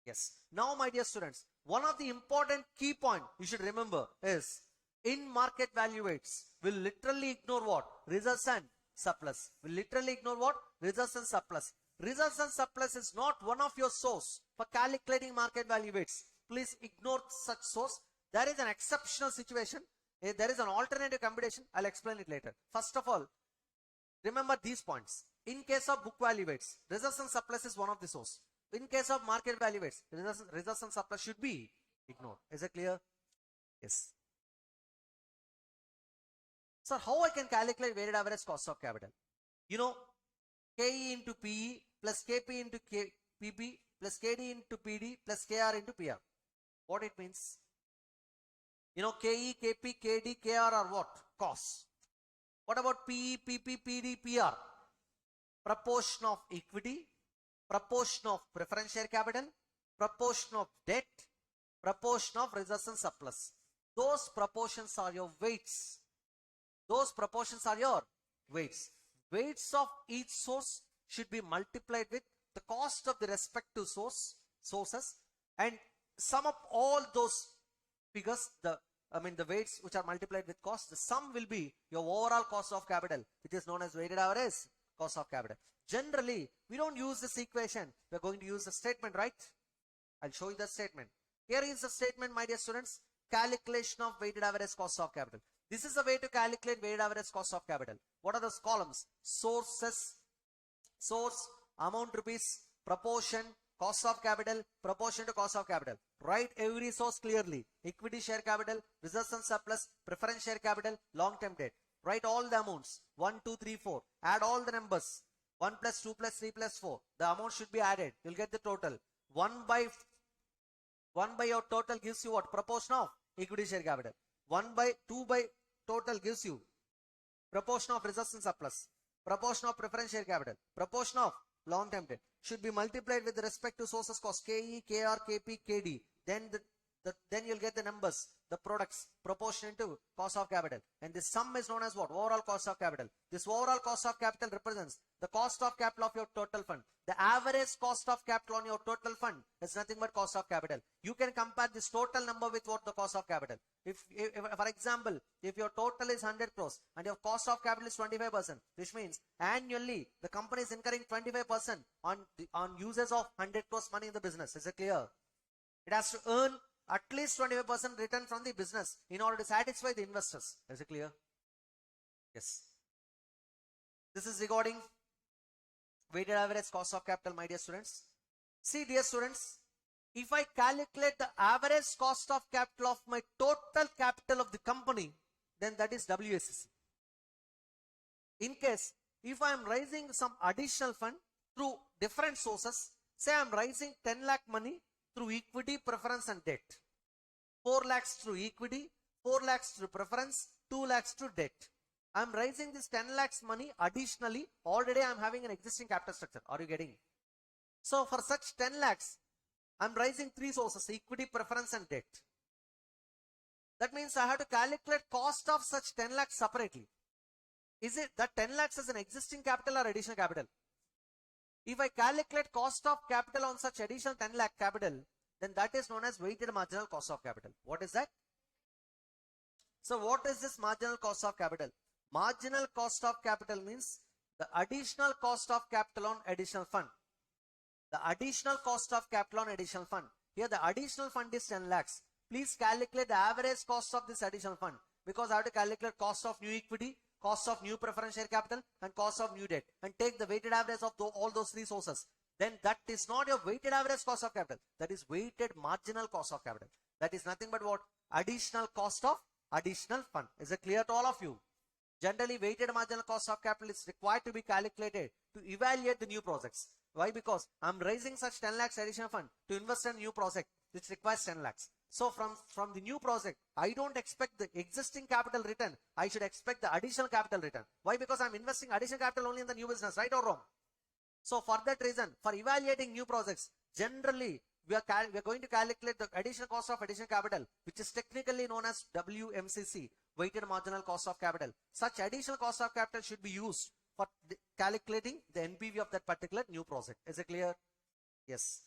Yes. Now, my dear students, one of the important key point you should remember is in market value weights will literally ignore what? Reserves and surplus. Will literally ignore what? Reserves and surplus. Reserves and surplus is not one of your source for calculating market value weights. Please ignore such source. There is an exceptional situation. There is an alternative computation. I'll explain it later. First of all, remember these points. In case of book value weights, reserves and surplus is one of the source. In case of market value weights, reserves and surplus should be ignored. Is it clear? Yes. So how I can calculate weighted average cost of capital? You know, KE into PE plus KP into PP plus KD into PD plus KR into PR. What it means? You know, KE, KP, KD, KR are what? Costs. What about PE, PP, PD, PR? Proportion of equity, proportion of preference share capital, proportion of debt, proportion of reserves and surplus. Those proportions are your weights. Those proportions are your weights. Weights of each source should be multiplied with the cost of the respective sources, and sum up all those figures, the weights which are multiplied with cost, the sum will be your overall cost of capital, which is known as weighted average cost of capital. Generally, we don't use this equation. We're going to use the statement, right? I'll show you the statement. Here is the statement, my dear students. Calculation of weighted average cost of capital. This is the way to calculate weighted average cost of capital. What are those columns? Sources, source, amount rupees, proportion, cost of capital, proportion to cost of capital. Write every source clearly. Equity share capital, reserves and surplus, preference share capital, long-term debt. Write all the amounts. 1, 2, 3, 4. Add all the numbers. 1 plus 2 plus 3 plus 4. The amount should be added. You'll get the total. 1 by your total gives you what? Proportion of equity share capital. 2 by total gives you proportion of reserves and surplus, proportion of preference share capital, proportion of long-term debt. Should be multiplied with respect to sources cost KE, KR, KP, KD. Then you'll get the numbers, the products, proportion to cost of capital. And this sum is known as what? Overall cost of capital. This overall cost of capital represents the cost of capital of your total fund. The average cost of capital on your total fund is nothing but cost of capital. You can compare this total number with what? The cost of capital. If for example, if your total is 100 crores and your cost of capital is 25%, which means annually the company is incurring 25% on uses of 100 crores money in the business. Is it clear? It has to earn at least 25% return from the business in order to satisfy the investors. Is it clear? Yes. This is regarding weighted average cost of capital, my dear students. See, dear students, if I calculate the average cost of capital of my total capital of the company, then that is WACC. In case, if I am raising some additional fund through different sources, say I am raising 10 lakh money through equity, preference and debt. 4 lakhs through equity, 4 lakhs through preference, 2 lakhs through debt. I am raising this 10 lakhs money additionally. Already I am having an existing capital structure. Are you getting? So for such 10 lakhs, I am raising 3 sources, equity, preference and debt. That means I have to calculate cost of such 10 lakhs separately. Is it that 10 lakhs is an existing capital or additional capital? If I calculate cost of capital on such additional 10 lakh capital, then that is known as weighted marginal cost of capital. What is that? So what is this marginal cost of capital? Marginal cost of capital means the additional cost of capital on additional fund. The additional cost of capital on additional fund. Here the additional fund is 10 lakhs. Please calculate the average cost of this additional fund, because I have to calculate cost of new equity, cost of new preference share capital and cost of new debt, and take the weighted average of all those 3 sources. Then that is not your weighted average cost of capital. That is weighted marginal cost of capital. That is nothing but what? Additional cost of additional fund. Is it clear to all of you? Generally, weighted marginal cost of capital is required to be calculated to evaluate the new projects. Why? Because I am raising such 10 lakhs additional fund to invest in a new project which requires 10 lakhs. So from the new project, I don't expect the existing capital return. I should expect the additional capital return. Why? Because I'm investing additional capital only in the new business, right or wrong? So for that reason, for evaluating new projects, generally we are going to calculate the additional cost of additional capital, which is technically known as WMCC, weighted marginal cost of capital. Such additional cost of capital should be used for calculating the NPV of that particular new project. Is it clear? Yes.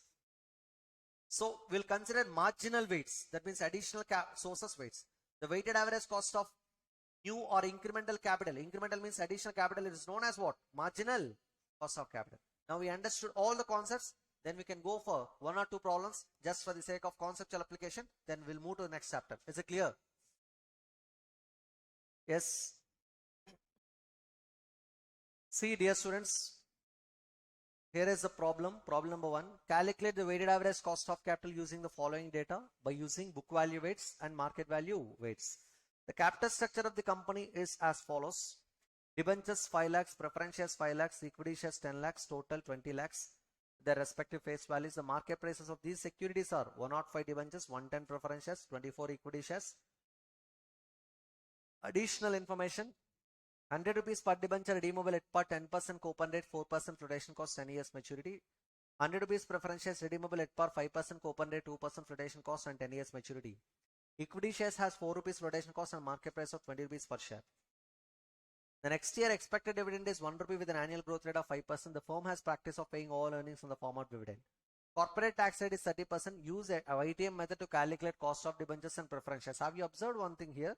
So we'll consider marginal weights. That means additional sources weights. The weighted average cost of new or incremental capital. Incremental means additional capital. It is known as what? Marginal cost of capital. Now we understood all the concepts. Then we can go for one or two problems just for the sake of conceptual application. Then we'll move to the next chapter. Is it clear? Yes. See, dear students, here is the problem. Problem number 1. Calculate the weighted average cost of capital using the following data by using book value weights and market value weights. The capital structure of the company is as follows. Debentures 5 lakhs, preference shares 5 lakhs, equity shares 10 lakhs, total 20 lakhs. Their respective face values. The market prices of these securities are 105 debentures, 110 preference shares, 24 equity shares. Additional information. 100 rupees per debenture redeemable at par, 10% coupon rate, 4% flotation cost, 10 years maturity. 100 rupees preference shares redeemable at par, 5% coupon rate, 2% flotation cost and 10 years maturity. Equity shares has 4 rupees flotation cost and market price of 20 rupees per share. The next year expected dividend is 1 rupee with an annual growth rate of 5%. The firm has practice of paying all earnings in the form of dividend. Corporate tax rate is 30%. Use a ITM method to calculate cost of debentures and preference shares. Have you observed one thing here?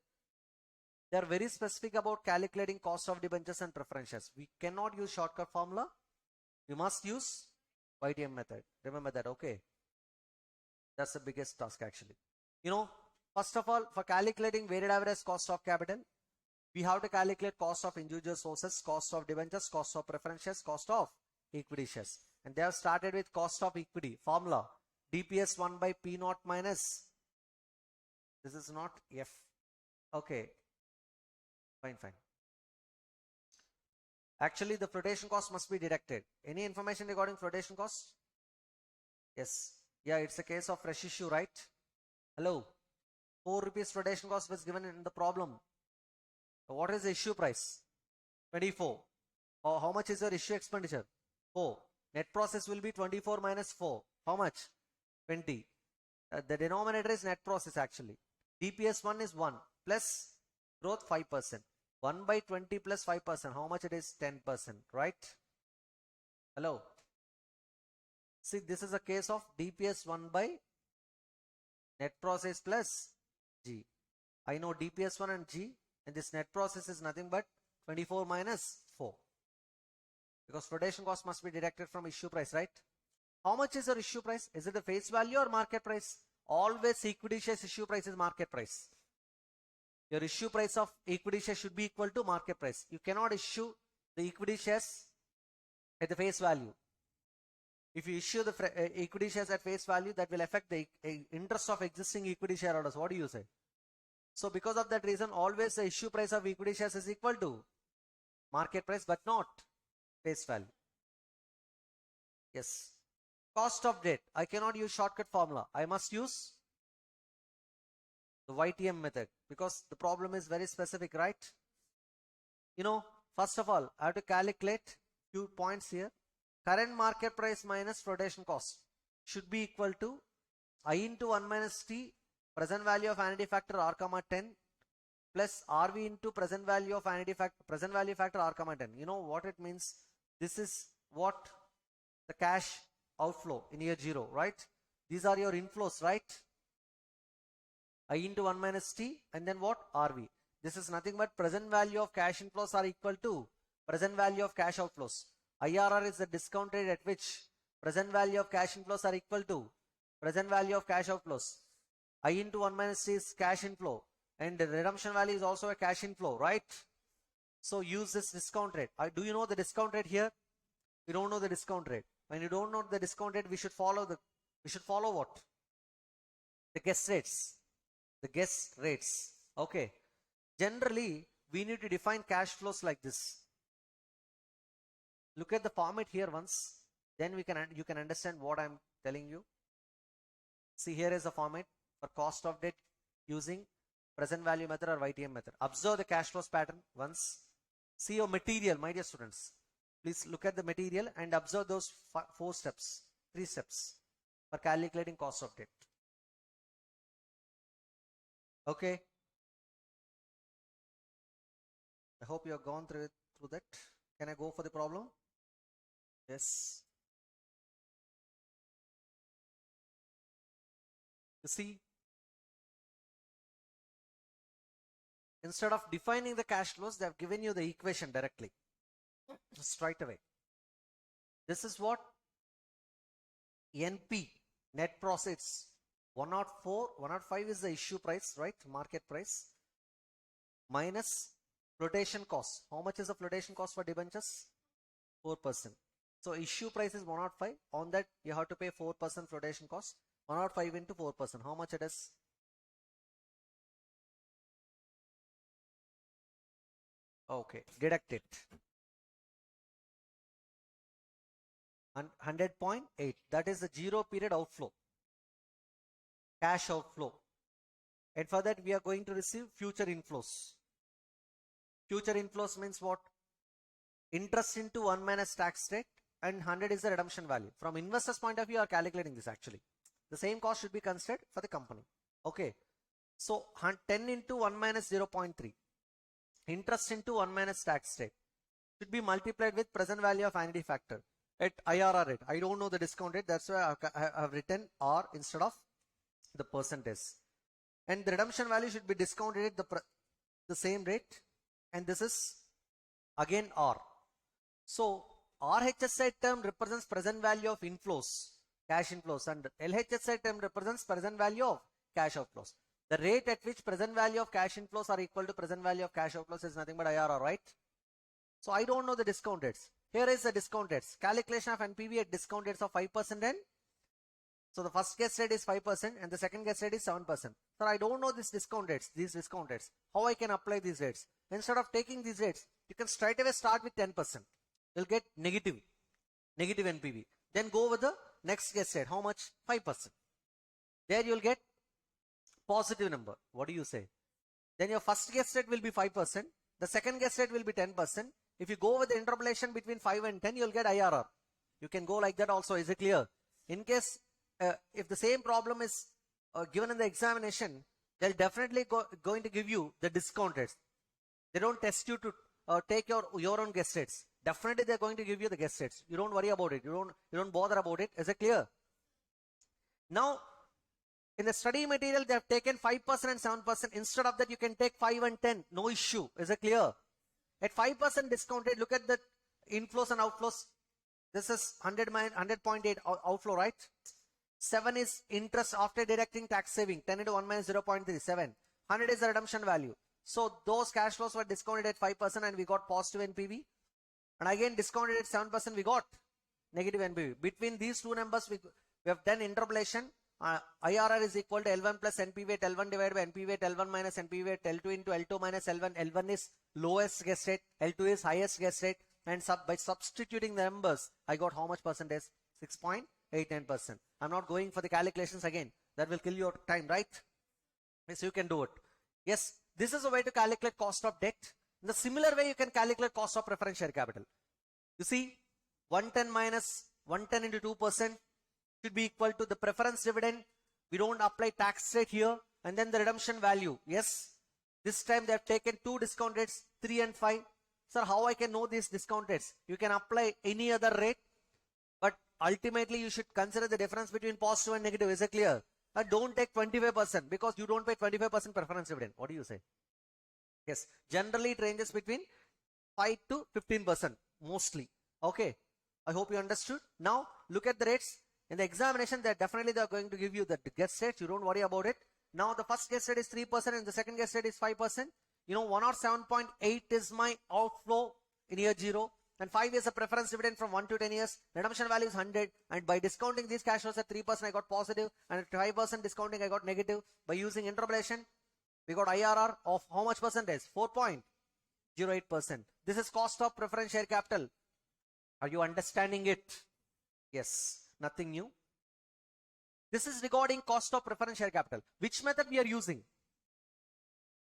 They are very specific about calculating cost of debentures and preference shares. We cannot use shortcut formula. We must use YTM method. Remember that, okay? That's the biggest task actually. First of all, for calculating weighted average cost of capital, we have to calculate cost of individual sources, cost of debentures, cost of preference shares, cost of equity shares. And they have started with cost of equity. Formula, DPS 1 by P naught minus. This is not F. Okay. Fine. Actually, the flotation cost must be deducted. Any information regarding flotation cost? Yes. Yeah, it's a case of fresh issue, right? Hello. 4 rupees flotation cost was given in the problem. So what is the issue price? 24. How much is your issue expenditure? 4. Net process will be 24 minus 4. How much? 20. The denominator is net process actually. DPS 1 is 1 plus growth 5%. 1 by 20 plus 5%. How much it is? 10%, right? Hello. See, this is a case of DPS 1 by net process plus G. I know DPS 1 and G, and this net process is nothing but 24 minus 4. Because flotation cost must be deducted from issue price, right? How much is your issue price? Is it the face value or market price? Always equity shares issue price is market price. Your issue price of equity share should be equal to market price. You cannot issue the equity shares at the face value. If you issue the equity shares at face value, that will affect the interest of existing equity shareholders. What do you say? So because of that reason, always the issue price of equity shares is equal to market price, but not face value. Yes. Cost of debt. I cannot use shortcut formula. I must use the YTM method because the problem is very specific, right? First of all, I have to calculate few points here. Current market price minus flotation cost should be equal to I into 1 minus T present value of annuity factor R comma 10 plus RV into present value of annuity factor R comma 10. You know what it means? This is what the cash outflow in year 0, right? These are your inflows, right? I into 1 minus T and then what? RV. This is nothing but present value of cash inflows are equal to present value of cash outflows. IRR is the discount rate at which present value of cash inflows are equal to present value of cash outflows. I into 1 minus T is cash inflow and the redemption value is also a cash inflow, right? So use this discount rate. Do you know the discount rate here? We don't know the discount rate. When you don't know the discount rate, we should follow what? The guess rates. The guess rates. Okay. Generally, we need to define cash flows like this. Look at the format here once. Then you can understand what I'm telling you. See, here is the format for cost of debt using present value method or YTM method. Observe the cash flows pattern once. See your material, my dear students. Please look at the material and observe those 3 steps for calculating cost of debt. Okay. I hope you have gone through that. Can I go for the problem? Yes. You see, Instead of defining the cash flows, they have given you the equation directly, straight away. This is what NP, net profits, 104, 105 is the issue price, right? Market price, minus flotation cost. How much is the flotation cost for debentures? 4%. So issue price is 105. On that, you have to pay 4% flotation cost. 105 into 4%. How much it is? Okay, deduct it. 100.8. That is the 0 period outflow, cash outflow. And for that, we are going to receive future inflows. Future inflows means what? Interest into 1 minus tax rate, and 100 is the redemption value. From investor's point of view, you are calculating this actually. The same cost should be considered for the company. Okay. So 10 into 1 minus 0.3. Interest into 1 minus tax rate should be multiplied with present value of annuity factor at IRR rate. I don't know the discount rate. That's why I have written R instead of the percentage. And the redemption value should be discounted at the same rate. And this is again R. So RHSI term represents present value of inflows, cash inflows, and LHSI term represents present value of cash outflows. The rate at which present value of cash inflows are equal to present value of cash outflows is nothing but IRR, right? So I don't know the discount rates. Here is the discount rates. Calculation of NPV at discount rates of 5% and so the first guess rate is 5% and the second guess rate is 7%. Sir, I don't know these discount rates. How I can apply these rates? Instead of taking these rates, you can straight away start with 10%. You'll get negative NPV. Then go with the next guess rate. How much? 5%. There you'll get positive number. What do you say? Then your first guess rate will be 5%. The second guess rate will be 10%. If you go with the interpolation between 5 and 10, you'll get IRR. You can go like that also. Is it clear? In case, if the same problem is given in the examination, they'll definitely going to give you the discount rates. They don't test you to take your own guess rates. Definitely they're going to give you the guess rates. You don't worry about it. You don't bother about it. Is it clear? Now, in the study material, they have taken 5% and 7%. Instead of that, you can take 5 and 10. No issue. Is it clear? At 5% discount rate, look at the inflows and outflows. This is 100.8 outflow, right? 7 is interest after deducting tax saving. 10 into 1 minus 0.3, 7. 100 is the redemption value. So those cash flows were discounted at 5% and we got positive NPV. And again discounted at 7%, we got negative NPV. Between these two numbers, we have done interpolation. IRR is equal to L1 plus NPV at L1 divided by NPV at L1 minus NPV at L2 into L2 minus L1. L1 is lowest guess rate. L2 is highest guess rate. And by substituting the numbers, I got how much percentage? 6.89%. I'm not going for the calculations again. That will kill your time, right? Yes, you can do it. Yes, this is a way to calculate cost of debt. In the similar way, you can calculate cost of preference share capital. You see, 110 minus 110 into 2% should be equal to the preference dividend. We don't apply tax rate here. And then the redemption value. Yes, this time they have taken two discount rates, 3 and 5. Sir, how I can know these discount rates? You can apply any other rate. But ultimately, you should consider the difference between positive and negative. Is it clear? Don't take 25% because you don't pay 25% preference dividend. What do you say? Yes, generally it ranges between 5 to 15% mostly. Okay, I hope you understood. Now look at the rates. In the examination, they are going to give you the guess rates. You don't worry about it. Now the first guess rate is 3% and the second guess rate is 5%. You know, 107.8 is my outflow in year 0. And 5 is a preference dividend from 1 to 10 years. Redemption value is 100. And by discounting these cash flows at 3%, I got positive. And at 5% discounting, I got negative. By using interpolation, we got IRR of how much percentage? 4.08%. This is cost of preference share capital. Are you understanding it? Yes. Nothing new. This is regarding cost of preference share capital. Which method we are using?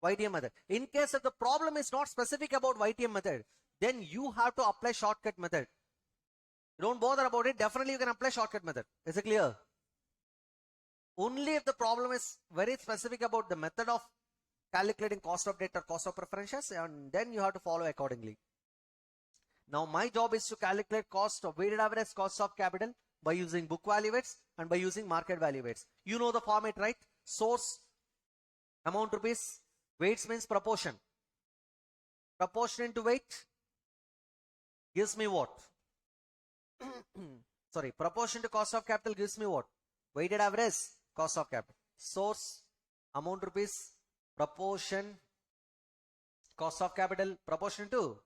YTM method. In case if the problem is not specific about YTM method, then you have to apply shortcut method. You don't bother about it. Definitely you can apply shortcut method. Is it clear? Only if the problem is very specific about the method of calculating cost of debt or cost of preference shares, and then you have to follow accordingly. Now my job is to calculate cost of weighted average cost of capital by using book value weights and by using market value weights. You know the format, right? Source, amount rupees, Weights means proportion. Proportion into weight gives me what? Sorry, proportion to cost of capital gives me what? Weighted average cost of capital. Source, amount rupees, proportion, cost of capital, proportion to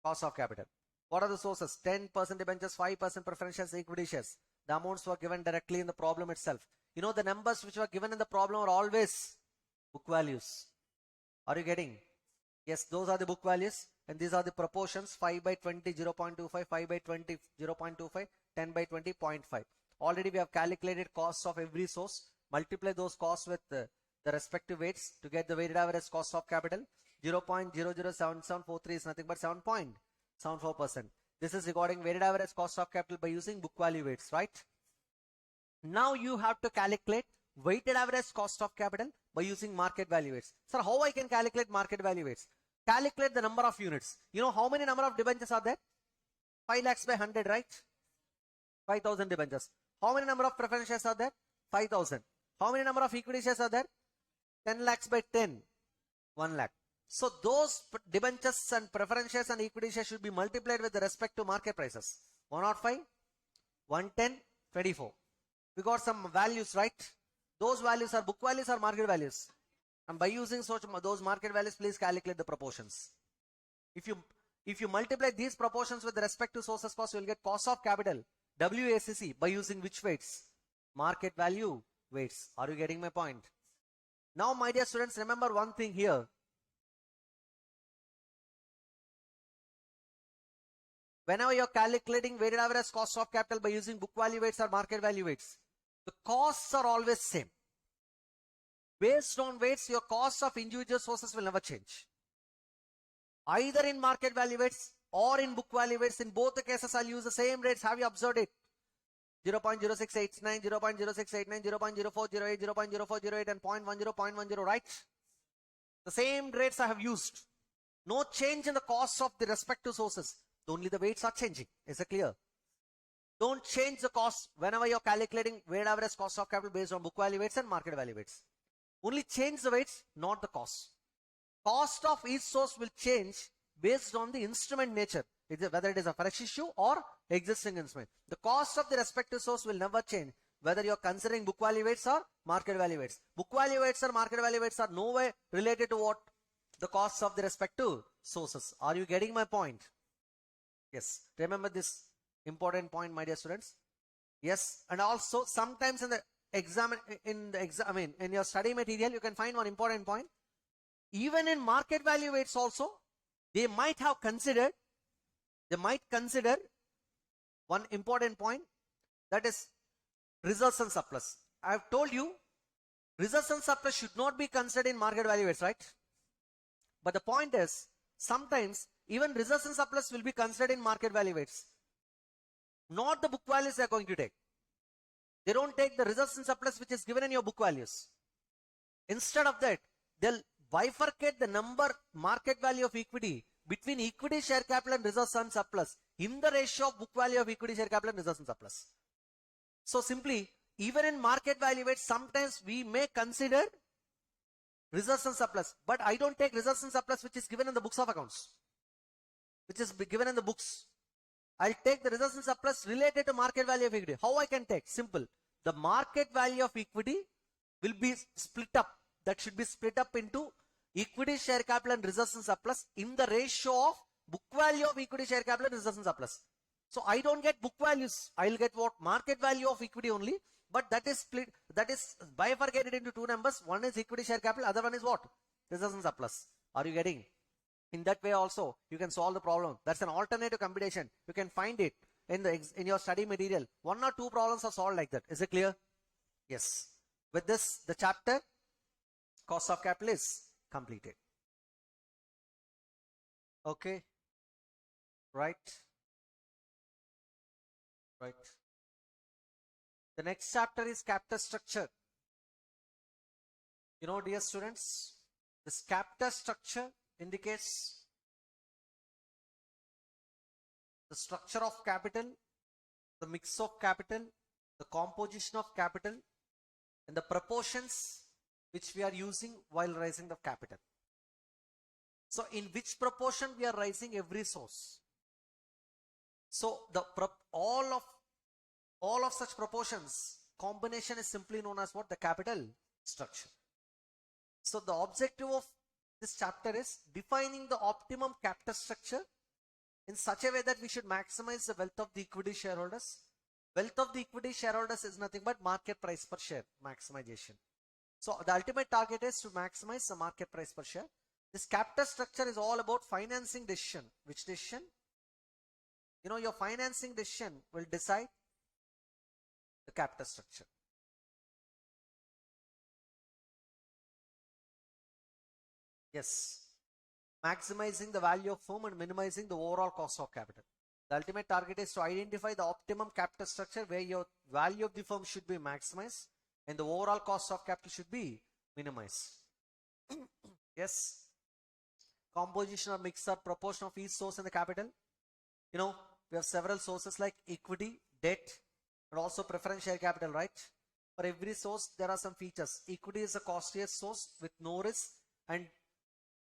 cost of capital. What are the sources? 10% debentures, 5% preference shares, equity shares. The amounts were given directly in the problem itself. You know, the numbers which were given in the problem are always book values. Are you getting? Yes, those are the book values, and these are the proportions: 5 by 20, 0.25, 5 by 20, 0.25, 10 by 20, 0.5. Already we have calculated costs of every source. Multiply those costs with the respective weights to get the weighted average cost of capital. 0.007743 is nothing but 7.74%. This is regarding weighted average cost of capital by using book value weights, right? Now you have to calculate weighted average cost of capital by using market value weights. Sir, how I can calculate market value weights? Calculate the number of units. You know how many number of debentures are there? 5 lakhs by 100, right? 5,000 debentures. How many number of preference shares are there? 5,000. How many number of equity shares are there? 10 lakhs by 10, 1 lakh. So those debentures and preference shares and equity shares should be multiplied with respect to market prices. 105, 110, 24. We got some values, right? Those values are book values or market values. And by using those market values, please calculate the proportions. If you multiply these proportions with respect to sources cost, you will get cost of capital, WACC, by using which weights? Market value weights. Are you getting my point? Now, my dear students, remember one thing here. Whenever you're calculating weighted average cost of capital by using book value weights or market value weights, the costs are always same. Based on weights, your costs of individual sources will never change. Either in market value weights or in book value weights, in both the cases, I'll use the same rates. Have you observed it? 0.0689, 0.0689, 0.0408, 0.0408, and 0.10, right? The same rates I have used. No change in the costs of the respective sources. Only the weights are changing. Is it clear? Don't change the cost whenever you're calculating weighted average cost of capital based on book value weights and market value weights. Only change the weights, not the cost. Cost of each source will change based on the instrument nature, whether it is a fresh issue or existing instrument. The cost of the respective source will never change, whether you're considering book value weights or market value weights. Book value weights or market value weights are no way related to what? The costs of the respective sources. Are you getting my point? Yes. Remember this important point, my dear students. Yes. And also sometimes in the in your study material, you can find one important point. Even in market value weights also, they might consider one important point, that is reserves and surplus. I have told you reserves and surplus should not be considered in market value weights, right? But the point is, sometimes even reserves and surplus will be considered in market value weights. Not the book values they are going to take. They don't take the reserves and surplus which is given in your book values. Instead of that, they'll bifurcate the market value of equity between equity share capital and reserves and surplus in the ratio of book value of equity share capital and reserves and surplus. So simply, even in market value weights, sometimes we may consider reserves and surplus, but I don't take reserves and surplus which is given in the books of accounts, which is given in the books. I'll take the reserves and surplus related to market value of equity. How I can take? Simple. The market value of equity will be split up. That should be split up into equity share capital and reserves and surplus in the ratio of book value of equity share capital and reserves and surplus. So I don't get book values. I'll get what? Market value of equity only. But that is split, that is bifurcated into two numbers. One is equity share capital, other one is what? Reserves and surplus. Are you getting? In that way also, you can solve the problem. That's an alternative computation. You can find it in your study material. 1 or 2 problems are solved like that. Is it clear? Yes. With this, the chapter cost of capital is completed. Okay. Right. Right. The next chapter is capital structure. You know, dear students, this capital structure indicates the structure of capital, the mix of capital, the composition of capital, and the proportions which we are using while raising the capital. So in which proportion we are raising every source? So all of such proportions combination is simply known as what? The capital structure. So the objective of this chapter is defining the optimum capital structure in such a way that we should maximize the wealth of the equity shareholders. Wealth of the equity shareholders is nothing but market price per share maximization. So the ultimate target is to maximize the market price per share. This capital structure is all about financing decision. Which decision? Your financing decision will decide the capital structure. Yes. Maximizing the value of firm and minimizing the overall cost of capital. The ultimate target is to identify the optimum capital structure where your value of the firm should be maximized and the overall cost of capital should be minimized. Yes. Composition or mix or proportion of each source in the capital. We have several sources like equity, debt, and also preference share capital, right? For every source, there are some features. Equity is the costliest source with no risk,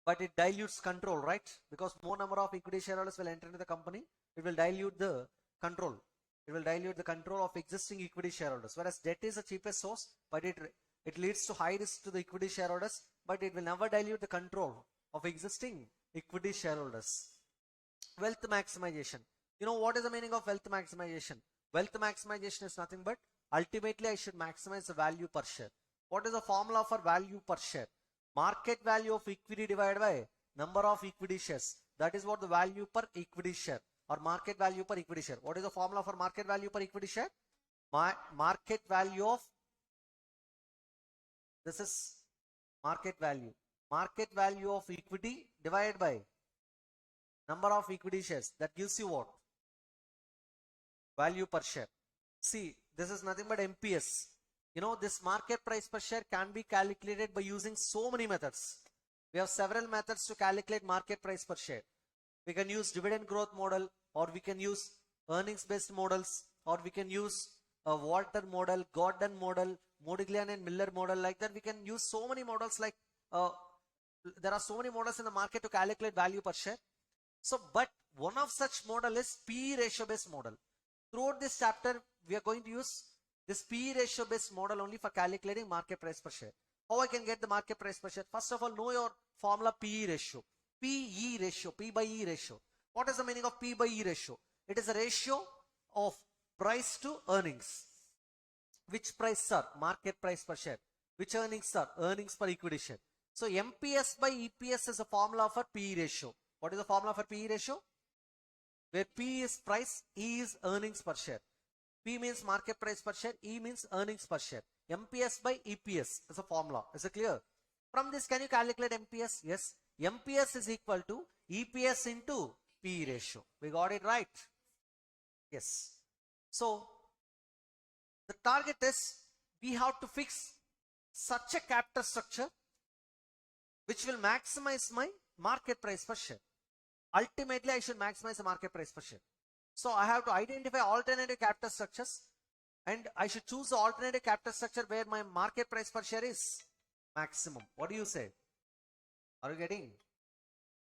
but it dilutes control, right? Because more number of equity shareholders will enter into the company, it will dilute the control. It will dilute the control of existing equity shareholders. Whereas debt is the cheapest source, but it leads to high risk to the equity shareholders, but it will never dilute the control of existing equity shareholders. Wealth maximization. What is the meaning of wealth maximization? Wealth maximization is nothing but ultimately I should maximize the value per share. What is the formula for value per share? Market value of equity divided by number of equity shares. That is what the value per equity share or market value per equity share. What is the formula for market value per equity share? Market value of, this is market value. Market value of equity divided by number of equity shares. That gives you what? Value per share. See, this is nothing but MPS. This market price per share can be calculated by using so many methods. We have several methods to calculate market price per share. We can use dividend growth model, or we can use earnings based models, or we can use a Walter model, Gordon model, Modigliani and Miller model. Like that, we can use so many models. Like there are so many models in the market to calculate value per share. So, but one of such model is P ratio based model. Throughout this chapter, we are going to use this P ratio based model only for calculating market price per share. How I can get the market price per share? First of all, know your formula PE ratio. PE ratio, P by E ratio. What is the meaning of P by E ratio? It is a ratio of price to earnings. Which price, sir? Market price per share. Which earnings, sir? Earnings per equity share. So MPS by EPS is a formula for PE ratio. What is the formula for PE ratio? Where P is price, E is earnings per share. P means market price per share, E means earnings per share. MPS by EPS is a formula. Is it clear? From this, can you calculate MPS? Yes. MPS is equal to EPS into P ratio. We got it right? Yes. So, the target is we have to fix such a capital structure which will maximize my market price per share. Ultimately, I should maximize the market price per share. So I have to identify alternative capital structures and I should choose the alternative capital structure where my market price per share is maximum. What do you say? Are you getting?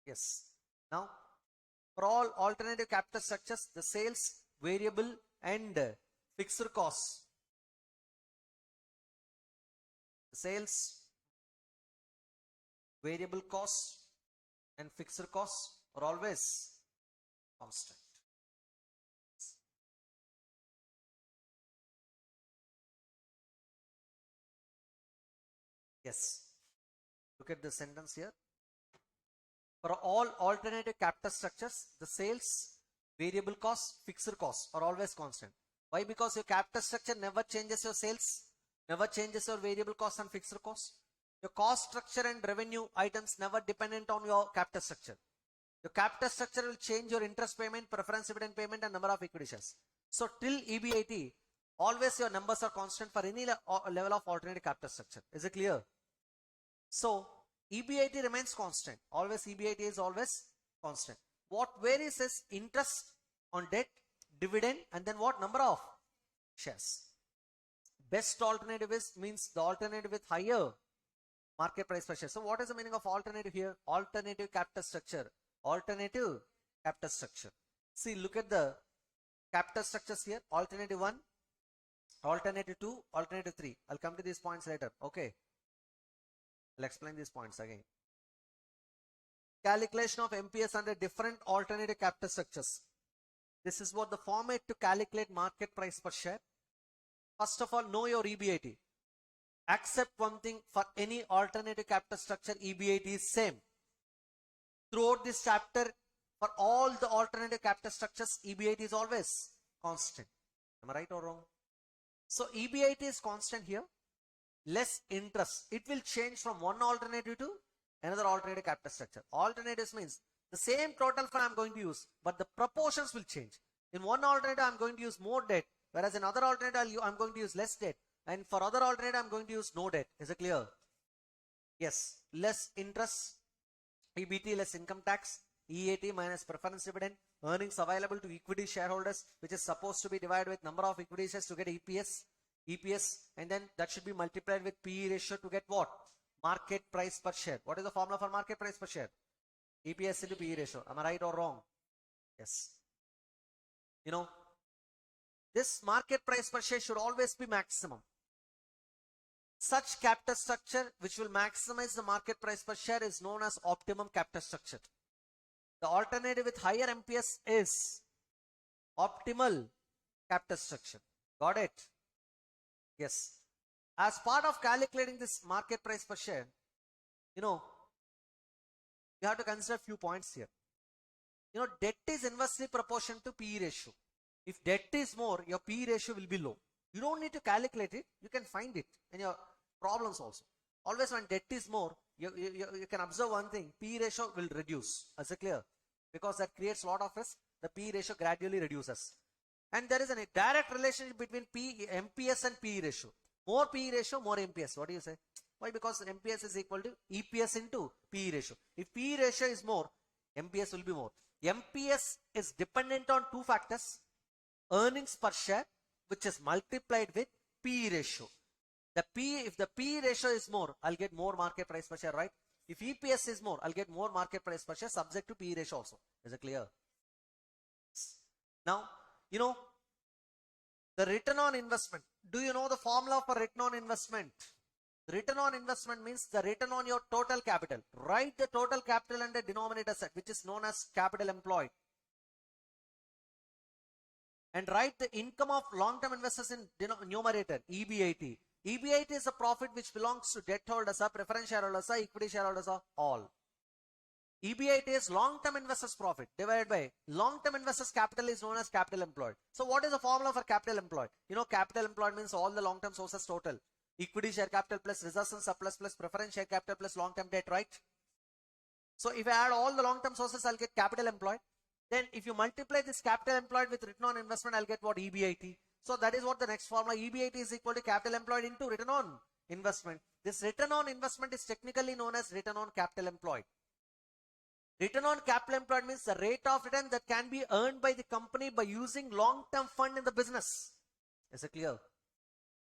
Yes. Now, for all alternative capital structures, the sales, variable and fixed costs. The sales, variable costs and fixed costs are always constant. Yes. Look at the sentence here. For all alternative capital structures, the sales, variable costs, fixed costs are always constant. Why? Because your capital structure never changes your sales, never changes your variable costs and fixed costs. Your cost structure and revenue items never dependent on your capital structure. Your capital structure will change your interest payment, preference dividend payment and number of equity shares. So till EBIT, always your numbers are constant for any level of alternative capital structure. Is it clear? So EBIT remains constant. Always EBIT is always constant. What varies is interest on debt, dividend, and then what number of shares. Best alternative is means the alternative with higher market price per share. So what is the meaning of alternative here? Alternative capital structure. Alternative capital structure. See, look at the capital structures here. Alternative 1, alternative 2, alternative 3. I'll come to these points later. Okay. I'll explain these points again. Calculation of MPS under different alternative capital structures. This is what the format to calculate market price per share. First of all, know your EBIT. Accept one thing, for any alternative capital structure, EBIT is same. Throughout this chapter, for all the alternative capital structures, EBIT is always constant. Am I right or wrong? So EBIT is constant here. Less interest. It will change from one alternative to another alternative capital structure. Alternatives means the same total fund I'm going to use, but the proportions will change. In one alternative, I'm going to use more debt, whereas in other alternative, I'm going to use less debt. And for other alternative, I'm going to use no debt. Is it clear? Yes. Less interest, EBT less income tax, EAT minus preference dividend, earnings available to equity shareholders, which is supposed to be divided with number of equity shares to get EPS, and then that should be multiplied with PE ratio to get what? Market price per share. What is the formula for market price per share? EPS into PE ratio. Am I right or wrong? Yes. You know, this market price per share should always be maximum. Such capital structure which will maximize the market price per share is known as optimum capital structure. The alternative with higher MPS is optimal capital structure. Got it? Yes. As part of calculating this market price per share, you know, you have to consider a few points here. You know, debt is inversely proportional to PE ratio. If debt is more, your PE ratio will be low. You don't need to calculate it. You can find it in your problems also. Always when debt is more, you can observe one thing. PE ratio will reduce. Is it clear? Because that creates a lot of risk. The PE ratio gradually reduces. And there is a direct relationship between MPS and PE ratio. More PE ratio, more MPS. What do you say? Why? Because MPS is equal to EPS into PE ratio. If PE ratio is more, MPS will be more. MPS is dependent on two factors. Earnings per share, which is multiplied with PE ratio. If the PE ratio is more, I'll get more market price per share, right? If EPS is more, I'll get more market price per share subject to PE ratio also. Is it clear? Now, you know, the return on investment. Do you know the formula for return on investment? The return on investment means the return on your total capital. Write the total capital under denominator set, which is known as capital employed. And write the income of long-term investors in numerator, EBIT. EBIT is a profit which belongs to debt holders, preference shareholders, equity shareholders, all. EBIT is long-term investors profit divided by long-term investors capital is known as capital employed. So what is the formula for capital employed? You know, capital employed means all the long-term sources total. Equity share capital plus reserves and surplus plus preference share capital plus long-term debt, right? So if I add all the long-term sources, I'll get capital employed. Then if you multiply this capital employed with return on investment, I'll get what? EBIT. So that is what the next formula, EBIT is equal to capital employed into return on investment. This return on investment is technically known as return on capital employed. Return on capital employed means the rate of return that can be earned by the company by using long-term fund in the business. Is it clear?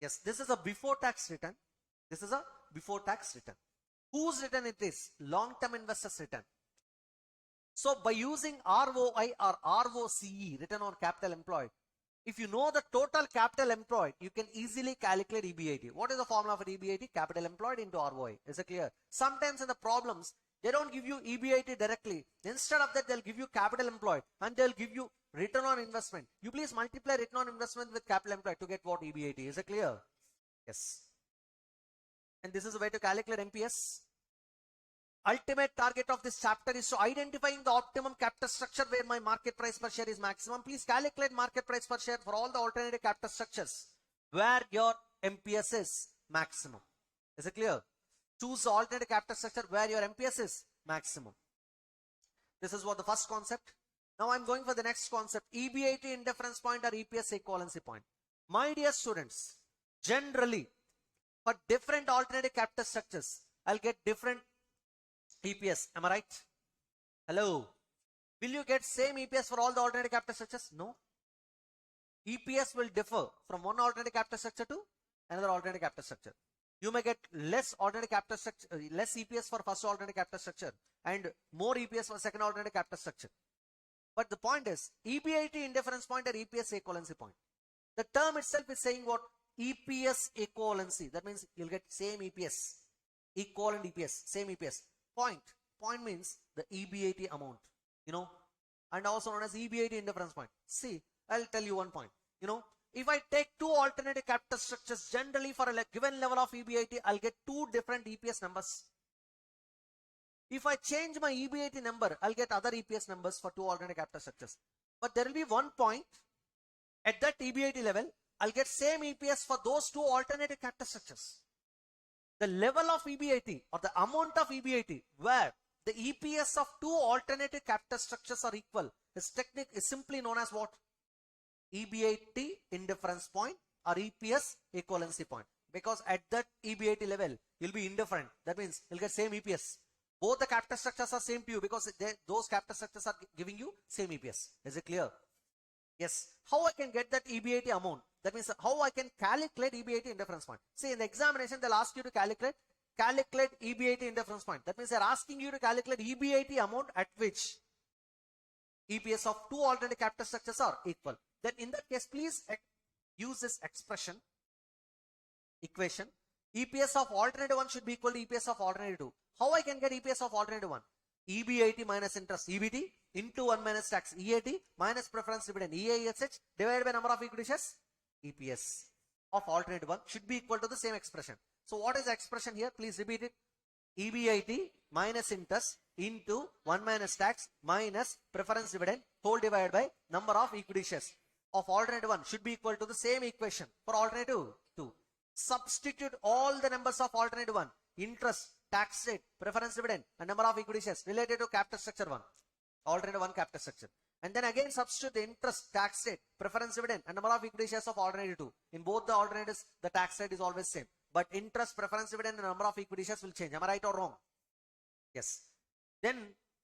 Yes, this is a before tax return. This is a before tax return. Whose return it is? Long-term investors return. So by using ROI or ROCE, return on capital employed, if you know the total capital employed, you can easily calculate EBIT. What is the formula for EBIT? Capital employed into ROI. Is it clear? Sometimes in the problems, they don't give you EBIT directly. Instead of that, they'll give you capital employed and they'll give you return on investment. You please multiply return on investment with capital employed to get what? EBIT. Is it clear? Yes. And this is a way to calculate MPS. Ultimate target of this chapter is to identifying the optimum capital structure where my market price per share is maximum. Please calculate market price per share for all the alternative capital structures where your MPS is maximum. Is it clear? Choose the alternative capital structure where your MPS is maximum. This is what the first concept. Now I'm going for the next concept, EBIT indifference point or EPS equivalency point. My dear students, generally for different alternative capital structures, I'll get different EPS. Am I right? Hello. Will you get same EPS for all the alternative capital structures? No. EPS will differ from one alternative capital structure to another alternative capital structure. you may get less ordinary capital structure, less EPS for first ordinary capital structure and more EPS for second ordinary capital structure. But the point is, EBIT indifference point or EPS equivalency point. The term itself is saying what? EPS equivalency. That means you'll get same EPS, equivalent EPS, same EPS. Point. Point means the EBIT amount, and also known as EBIT indifference point. See, I'll tell you one point. If I take two alternative capital structures, generally for a given level of EBIT, I'll get two different EPS numbers. If I change my EBIT number, I'll get other EPS numbers for two alternative capital structures. But there will be one point at that EBIT level, I'll get same EPS for those two alternative capital structures. The level of EBIT or the amount of EBIT where the EPS of two alternative capital structures are equal is simply known as what? EBIT indifference point or EPS equivalency point. Because at that EBIT level, you'll be indifferent. That means you'll get same EPS. Both the capital structures are same to you because those capital structures are giving you same EPS. Is it clear? Yes. How I can get that EBIT amount? That means how I can calculate EBIT indifference point. See, in the examination, they'll ask you to calculate EBIT indifference point. That means they're asking you to calculate EBIT amount at which EPS of two alternative capital structures are equal. Then in that case, please use this equation. EPS of alternative 1 should be equal to EPS of alternative 2. How I can get EPS of alternative 1? EBIT minus interest EBT into 1 minus tax EAT minus preference dividend EASH divided by number of equity shares EPS of alternative 1 should be equal to the same expression. So what is the expression here? Please repeat it. EBIT minus interest into 1 minus tax minus preference dividend whole divided by number of equity shares of alternative 1 should be equal to the same equation for alternative 2. Substitute all the numbers of alternative 1, interest, tax rate, preference dividend and number of equity shares related to capital structure 1, alternative 1 capital structure. And then again substitute the interest, tax rate, preference dividend and number of equity shares of alternative 2. In both the alternatives, the tax rate is always same. But interest, preference dividend and number of equity shares will change. Am I right or wrong? Yes. Then,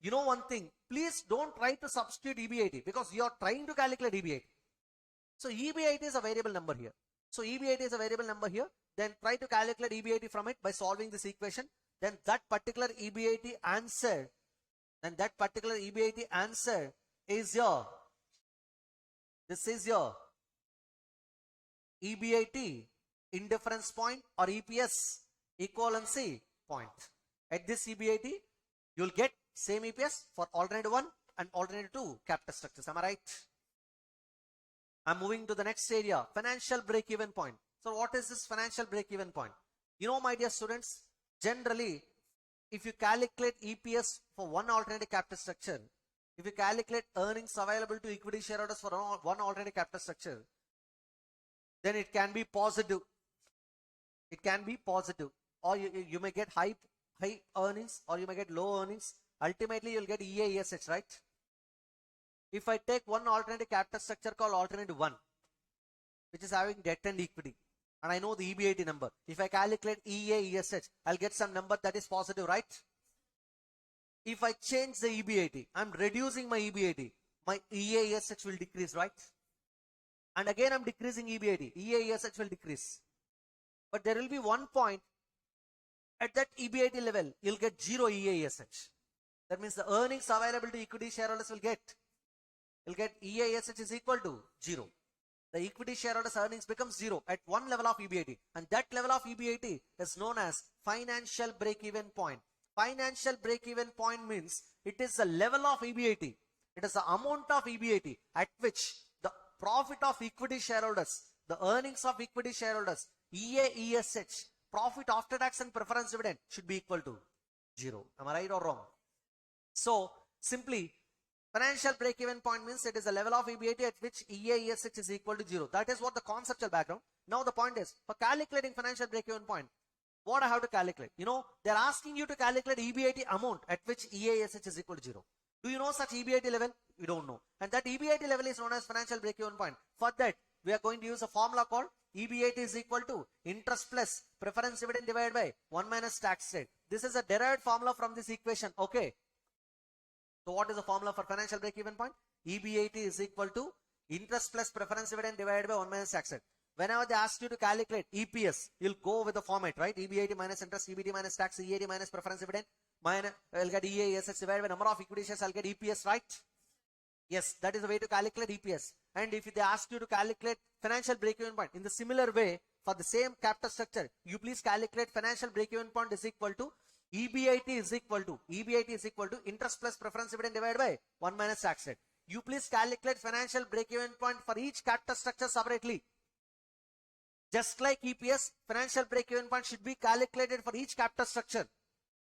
you know one thing, please don't try to substitute EBIT because you are trying to calculate EBIT. So EBIT is a variable number here. So EBIT is a variable number here. Then try to calculate EBIT from it by solving this equation. Then that particular EBIT answer, is your, this is your EBIT indifference point or EPS equivalency point. At this EBIT, you'll get same EPS for alternative 1 and alternative 2 capital structures. Am I right? I'm moving to the next area, financial break-even point. So what is this financial break-even point? My dear students, generally, if you calculate EPS for one alternative capital structure, if you calculate earnings available to equity shareholders for one alternative capital structure, then it can be positive. It can be positive. Or you may get high earnings or you may get low earnings. Ultimately, you'll get EASH, right? If I take one alternative capital structure called alternative 1, which is having debt and equity, and I know the EBIT number. If I calculate EASH, I'll get some number that is positive, right? If I change the EBIT, I'm reducing my EBIT, my EASH will decrease, right? And again, I'm decreasing EBIT, EASH will decrease. But there will be one point at that EBIT level, you'll get 0 EASH. That means the earnings available to equity shareholders will get EASH is equal to 0. The equity shareholders earnings becomes 0 at one level of EBIT, and that level of EBIT is known as financial break-even point. Financial break-even point means it is the level of EBIT. It is the amount of EBIT at which the profit of equity shareholders, the earnings of equity shareholders, EASH, profit after tax and preference dividend should be equal to 0. Am I right or wrong? So simply, financial break-even point means it is a level of EBIT at which EASH is equal to 0. That is what the conceptual background. Now the point is, for calculating financial break-even point, what I have to calculate? They're asking you to calculate EBIT amount at which EASH is equal to 0. Do you know such EBIT level? We don't know. And that EBIT level is known as financial break-even point. For that, we are going to use a formula called EBIT is equal to interest plus preference dividend divided by 1 minus tax rate. This is a derived formula from this equation. Okay. So what is the formula for financial break-even point? EBIT is equal to interest plus preference dividend divided by 1 minus tax rate. whenever they ask you to calculate EPS, you'll go with the format, right? EBIT minus interest, EBT minus tax, EAT minus preference dividend, minus, I'll get EASH divided by number of equity shares, I'll get EPS, right? Yes, that is the way to calculate EPS. And if they ask you to calculate financial break-even point, in the similar way, for the same capital structure, you please calculate financial break-even point is equal to EBIT is equal to interest plus preference dividend divided by 1 minus tax rate. You please calculate financial break-even point for each capital structure separately. Just like EPS, financial break-even point should be calculated for each capital structure.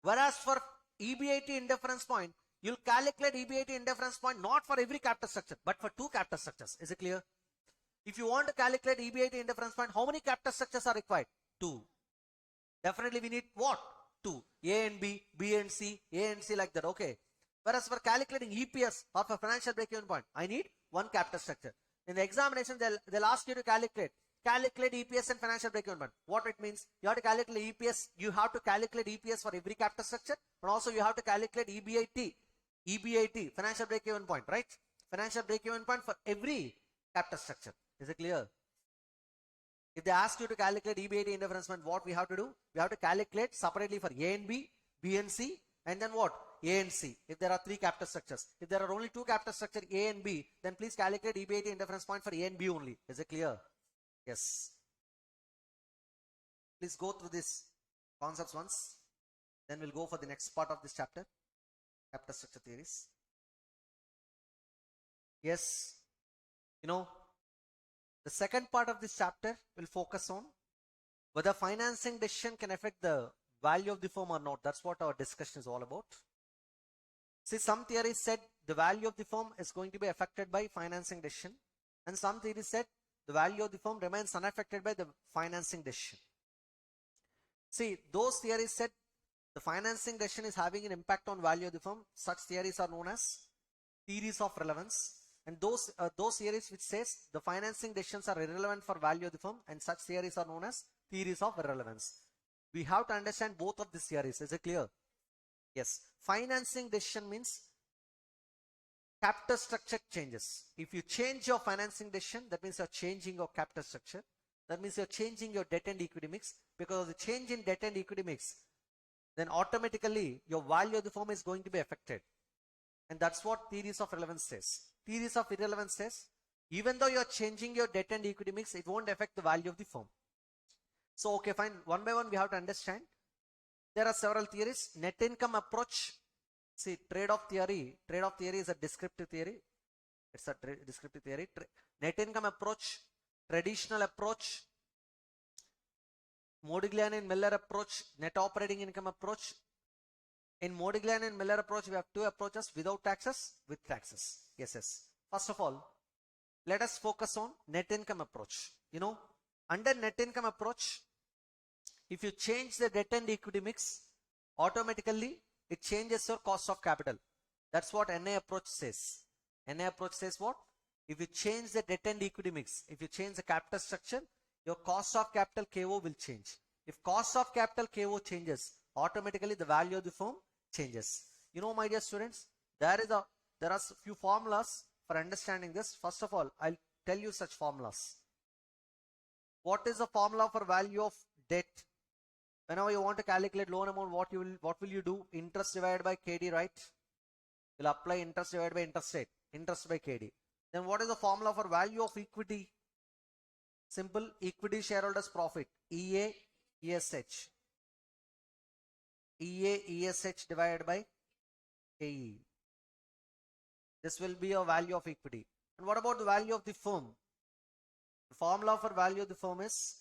Whereas for EBIT indifference point, you'll calculate EBIT indifference point not for every capital structure, but for 2 capital structures. Is it clear? If you want to calculate EBIT indifference point, how many capital structures are required? 2. Definitely we need what? 2. A and B, B and C, A and C, like that. Okay. Whereas for calculating EPS or for financial break-even point, I need 1 capital structure. In the examination, they'll ask you to calculate EPS and financial break-even point. What it means? You have to calculate EPS. You have to calculate EPS for every capital structure, and also you have to calculate EBIT, financial break-even point, right? Financial break-even point for every capital structure. Is it clear? If they ask you to calculate EBIT indifference point, what we have to do? We have to calculate separately for A and B, B and C, and then what? A and C. If there are 3 capital structures. If there are only 2 capital structures, A and B, then please calculate EBIT indifference point for A and B only. Is it clear? Yes. Please go through these concepts once. Then we'll go for the next part of this chapter. Capital structure theories. Yes. The second part of this chapter will focus on whether financing decision can affect the value of the firm or not. That's what our discussion is all about. See, some theories said the value of the firm is going to be affected by financing decision, and some theories said the value of the firm remains unaffected by the financing decision. See, those theories said the financing decision is having an impact on value of the firm. Such theories are known as theories of relevance. And those theories which says the financing decisions are irrelevant for value of the firm, and such theories are known as theories of irrelevance. We have to understand both of these theories. Is it clear? Yes. Financing decision means capital structure changes. If you change your financing decision, that means you're changing your capital structure. That means you're changing your debt and equity mix. Because of the change in debt and equity mix, then automatically your value of the firm is going to be affected. And that's what theories of relevance says. Theories of irrelevance says, even though you're changing your debt and equity mix, it won't affect the value of the firm. So, okay, fine. One by one, we have to understand. There are several theories. Net income approach. See, trade-off theory is a descriptive theory. It's a descriptive theory. Net income approach, traditional approach, Modigliani and Miller approach, net operating income approach. In Modigliani and Miller approach, we have 2 approaches: without taxes, with taxes. Yes. First of all, let us focus on net income approach. Under net income approach, if you change the debt and equity mix, automatically it changes your cost of capital. That's what NA approach says. NA approach says what? If you change the debt and equity mix, if you change the capital structure, your cost of capital KO will change. If cost of capital KO changes, automatically the value of the firm changes. My dear students, there are few formulas for understanding this. First of all, I'll tell you such formulas. What is the formula for value of debt? Whenever you want to calculate loan amount, what will you do? Interest divided by KD, right? You'll apply interest divided by interest rate, interest by KD. Then what is the formula for value of equity? Simple, equity shareholders profit, EA ESH. EA ESH divided by KE. This will be your value of equity. And what about the value of the firm? The formula for value of the firm is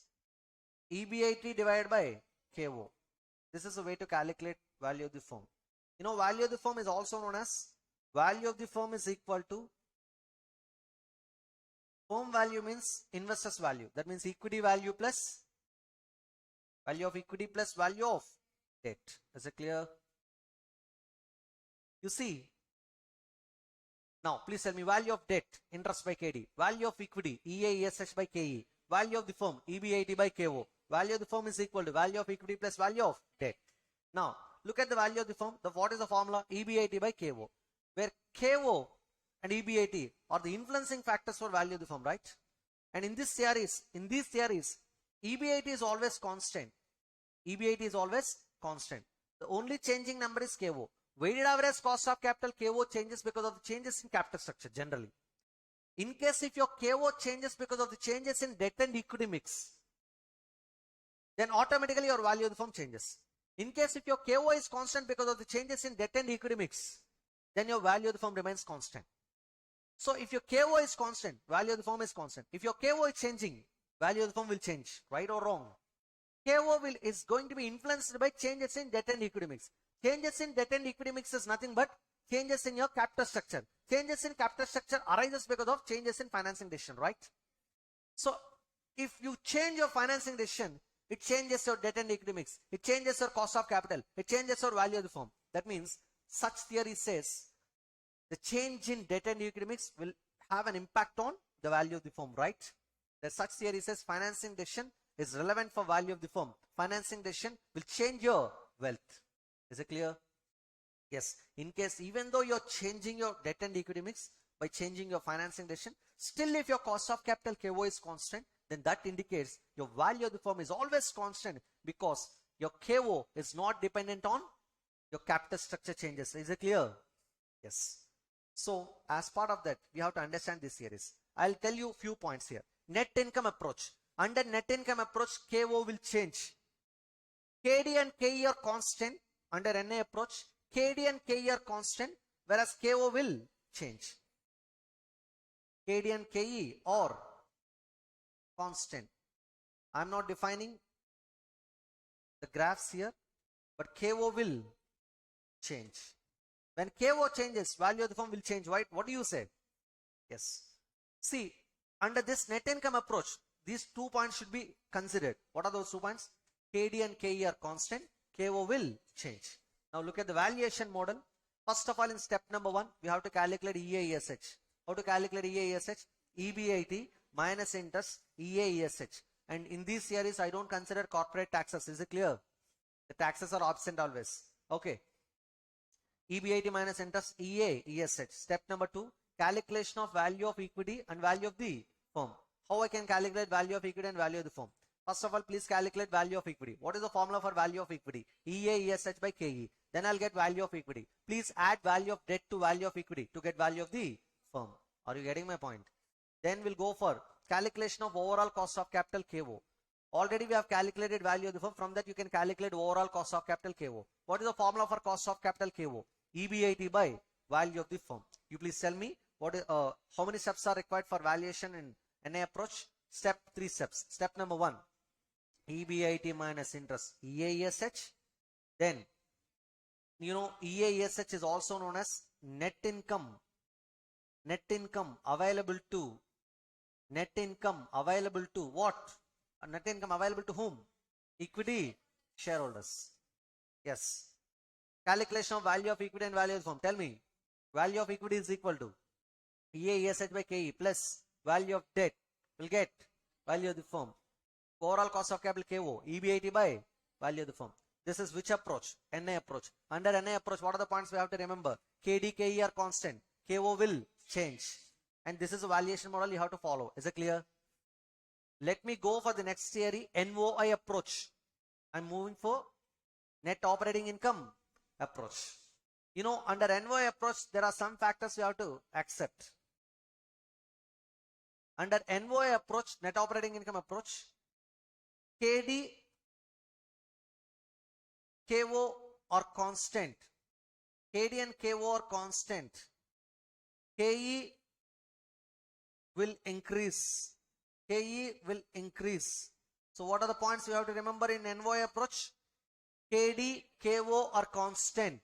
EBIT divided by KO. This is a way to calculate value of the firm. Value of the firm is also known as value of the firm is equal to firm value means investor's value. That means equity value plus value of equity plus value of debt. Is it clear? You see, now please tell me value of debt, interest by KD, value of equity, EA ESH by KE, value of the firm, EBIT by KO. Value of the firm is equal to value of equity plus value of debt. Now, look at the value of the firm. What is the formula? EBIT by KO, where KO and EBIT are the influencing factors for value of the firm, right? And in these theories, EBIT is always constant. EBIT is always constant. The only changing number is KO. Weighted average cost of capital, KO changes because of the changes in capital structure generally. In case if your KO changes because of the changes in debt and equity mix, then automatically your value of the firm changes. In case if your KO is constant because of the changes in debt and equity mix, then your value of the firm remains constant. So if your KO is constant, value of the firm is constant. If your KO is changing, value of the firm will change, right or wrong. KO is going to be influenced by changes in debt and equity mix. Changes in debt and equity mix is nothing but changes in your capital structure. Changes in capital structure arises because of changes in financing decision, right? So if you change your financing decision, it changes your debt and equity mix. It changes your cost of capital. It changes your value of the firm. That means such theory says the change in debt and equity mix will have an impact on the value of the firm, right? The such theory says financing decision is relevant for value of the firm. Financing decision will change your wealth. Is it clear? Yes. In case even though you're changing your debt and equity mix by changing your financing decision, still if your cost of capital KO is constant, then that indicates your value of the firm is always constant because your KO is not dependent on your capital structure changes. Is it clear? Yes. So as part of that, we have to understand this series. I'll tell you a few points here. Net income approach. Under net income approach, KO will change. KD and KE are constant. Under NA approach, KD and KE are constant, whereas KO will change. KD and KE are constant. I'm not defining the graphs here, but KO will change. When KO changes, value of the firm will change, right? What do you say? Yes. See, under this net income approach, these 2 points should be considered. What are those 2 points? KD and KE are constant. KO will change. Now look at the valuation model. First of all, in step number 1, we have to calculate EAESH. How to calculate EAESH? EBIT minus interest, EAESH. And in these series, I don't consider corporate taxes. Is it clear? The taxes are absent always. Okay. EBIT minus interest, EAESH. Step number 2, calculation of value of equity and value of the firm. How I can calculate value of equity and value of the firm? First of all, please calculate value of equity. What is the formula for value of equity? EAESH by KE. Then I'll get value of equity. Please add value of debt to value of equity to get value of the firm. Are you getting my point? Then we'll go for calculation of overall cost of capital KO. Already we have calculated value of the firm. From that you can calculate overall cost of capital KO. What is the formula for cost of capital KO? EBIT by value of the firm. You please tell me what is, how many steps are required for valuation in NA approach? 3 steps. Step number 1. EBIT minus interest, EAESH. Then, EAESH is also known as net income. Net income available to what? Net income available to whom? Equity shareholders. Yes. Calculation of value of equity and value of the firm. Tell me, value of equity is equal to EAESH by KE plus value of debt. Will get value of the firm. Overall cost of capital KO, EBIT by value of the firm. This is which approach? NA approach. Under NA approach, what are the points we have to remember? KD, KE are constant. KO will change. And this is a valuation model you have to follow. Is it clear? Let me go for the next theory, NOI approach. I'm moving for net operating income approach. Under NOI approach, there are some factors you have to accept. Under NOI approach, net operating income approach, KD, KO are constant. KD and KO are constant. KE will increase. KE will increase. So what are the points you have to remember in NOI approach? KD, KO are constant.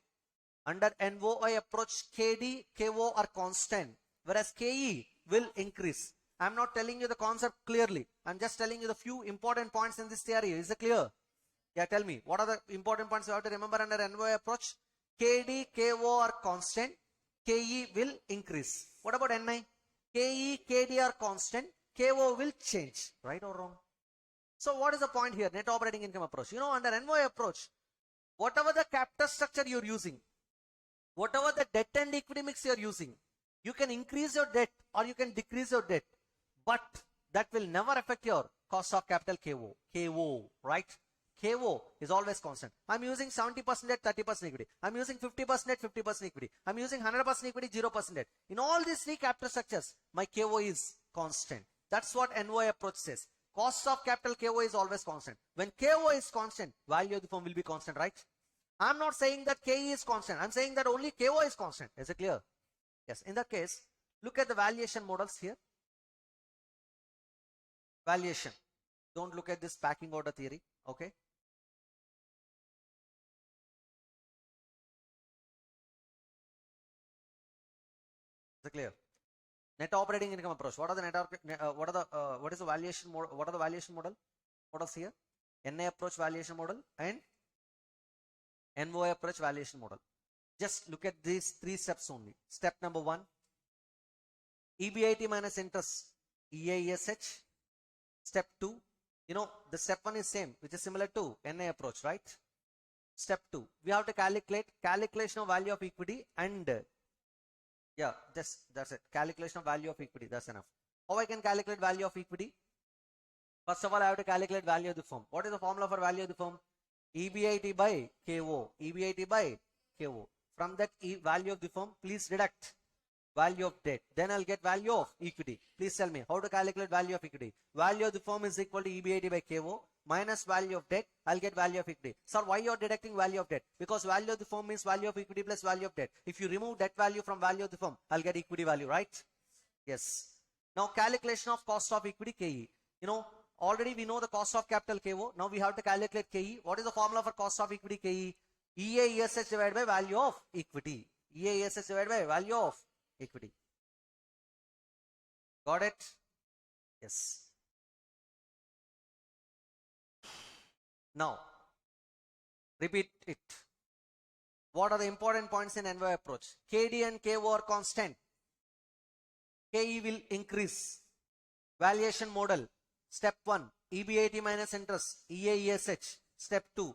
Under NOI approach, KD, KO are constant. Whereas KE will increase. I'm not telling you the concept clearly. I'm just telling you the few important points in this theory. Is it clear? Yeah, tell me. What are the important points you have to remember under NOI approach? KD, KO are constant. KE will increase. What about NI? KE, KD are constant. KO will change. Right or wrong? So what is the point here? Net operating income approach. Under NOI approach, whatever the capital structure you're using, whatever the debt and equity mix you're using, you can increase your debt or you can decrease your debt. But that will never affect your cost of capital KO. KO, right? KO is always constant. I'm using 70% at 30% equity. I'm using 50% at 50% equity. I'm using 100% equity, 0% debt. In all these three capital structures, my KO is constant. That's what NOI approach says. Cost of capital KO is always constant. When KO is constant, value of the firm will be constant, right? I'm not saying that KE is constant. I'm saying that only KO is constant. Is it clear? Yes. In that case, look at the valuation models here. Valuation. Don't look at this packing order theory. Okay. Is it clear? Net operating income approach. What are the what is the valuation model? What are the valuation model? Models here? NA approach valuation model and NOI approach valuation model. Just look at these three steps only. Step number 1, EBIT minus interest, EASH. Step 2, the step 1 is same, which is similar to NA approach, right? Step 2, we have to calculate calculation of value of equity and yeah, that's it. Calculation of value of equity. That's enough. How I can calculate value of equity? First of all, I have to calculate value of the firm. What is the formula for value of the firm? EBIT by KO. EBIT by KO. From that value of the firm, please deduct value of debt. Then I'll get value of equity. Please tell me how to calculate value of equity. Value of the firm is equal to EBIT by KO minus value of debt. I'll get value of equity. Sir, why you're deducting value of debt? Because value of the firm means value of equity plus value of debt. If you remove debt value from value of the firm, I'll get equity value, right? Yes. Now calculation of cost of equity KE. Already we know the cost of capital KO. Now we have to calculate KE. What is the formula for cost of equity KE? EASH divided by value of equity. EASH divided by value of equity. Got it? Yes. Now, repeat it. What are the important points in NY approach? KD and KO are constant. KE will increase. Valuation model. Step 1, EBIT minus interest, EASH. Step 2,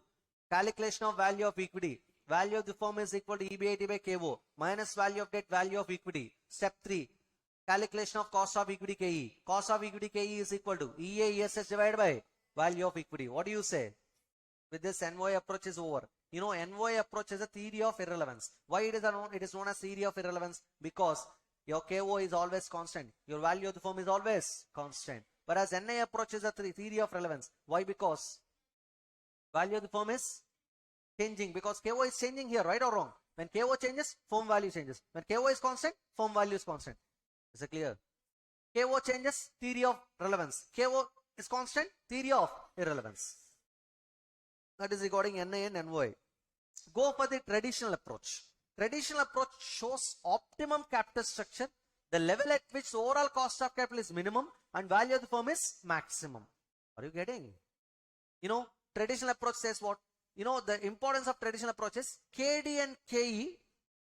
calculation of value of equity. Value of the firm is equal to EBIT by KO minus value of debt, value of equity. Step 3, calculation of cost of equity KE. Cost of equity KE is equal to EASH divided by value of equity. What do you say? With this, NY approach is over. NY approach is a theory of irrelevance. Why it is known as theory of irrelevance? Because your KO is always constant. Your value of the firm is always constant. Whereas NA approach is a theory of relevance. Why? Because value of the firm is changing. Because KO is changing here, right or wrong? When KO changes, firm value changes. When KO is constant, firm value is constant. Is it clear? KO changes, theory of relevance. KO is constant, theory of irrelevance. That is regarding NA and NY. Go for the traditional approach. Traditional approach shows optimum capital structure, the level at which overall cost of capital is minimum and value of the firm is maximum. Are you getting? Traditional approach says what? The importance of traditional approach is KD and KE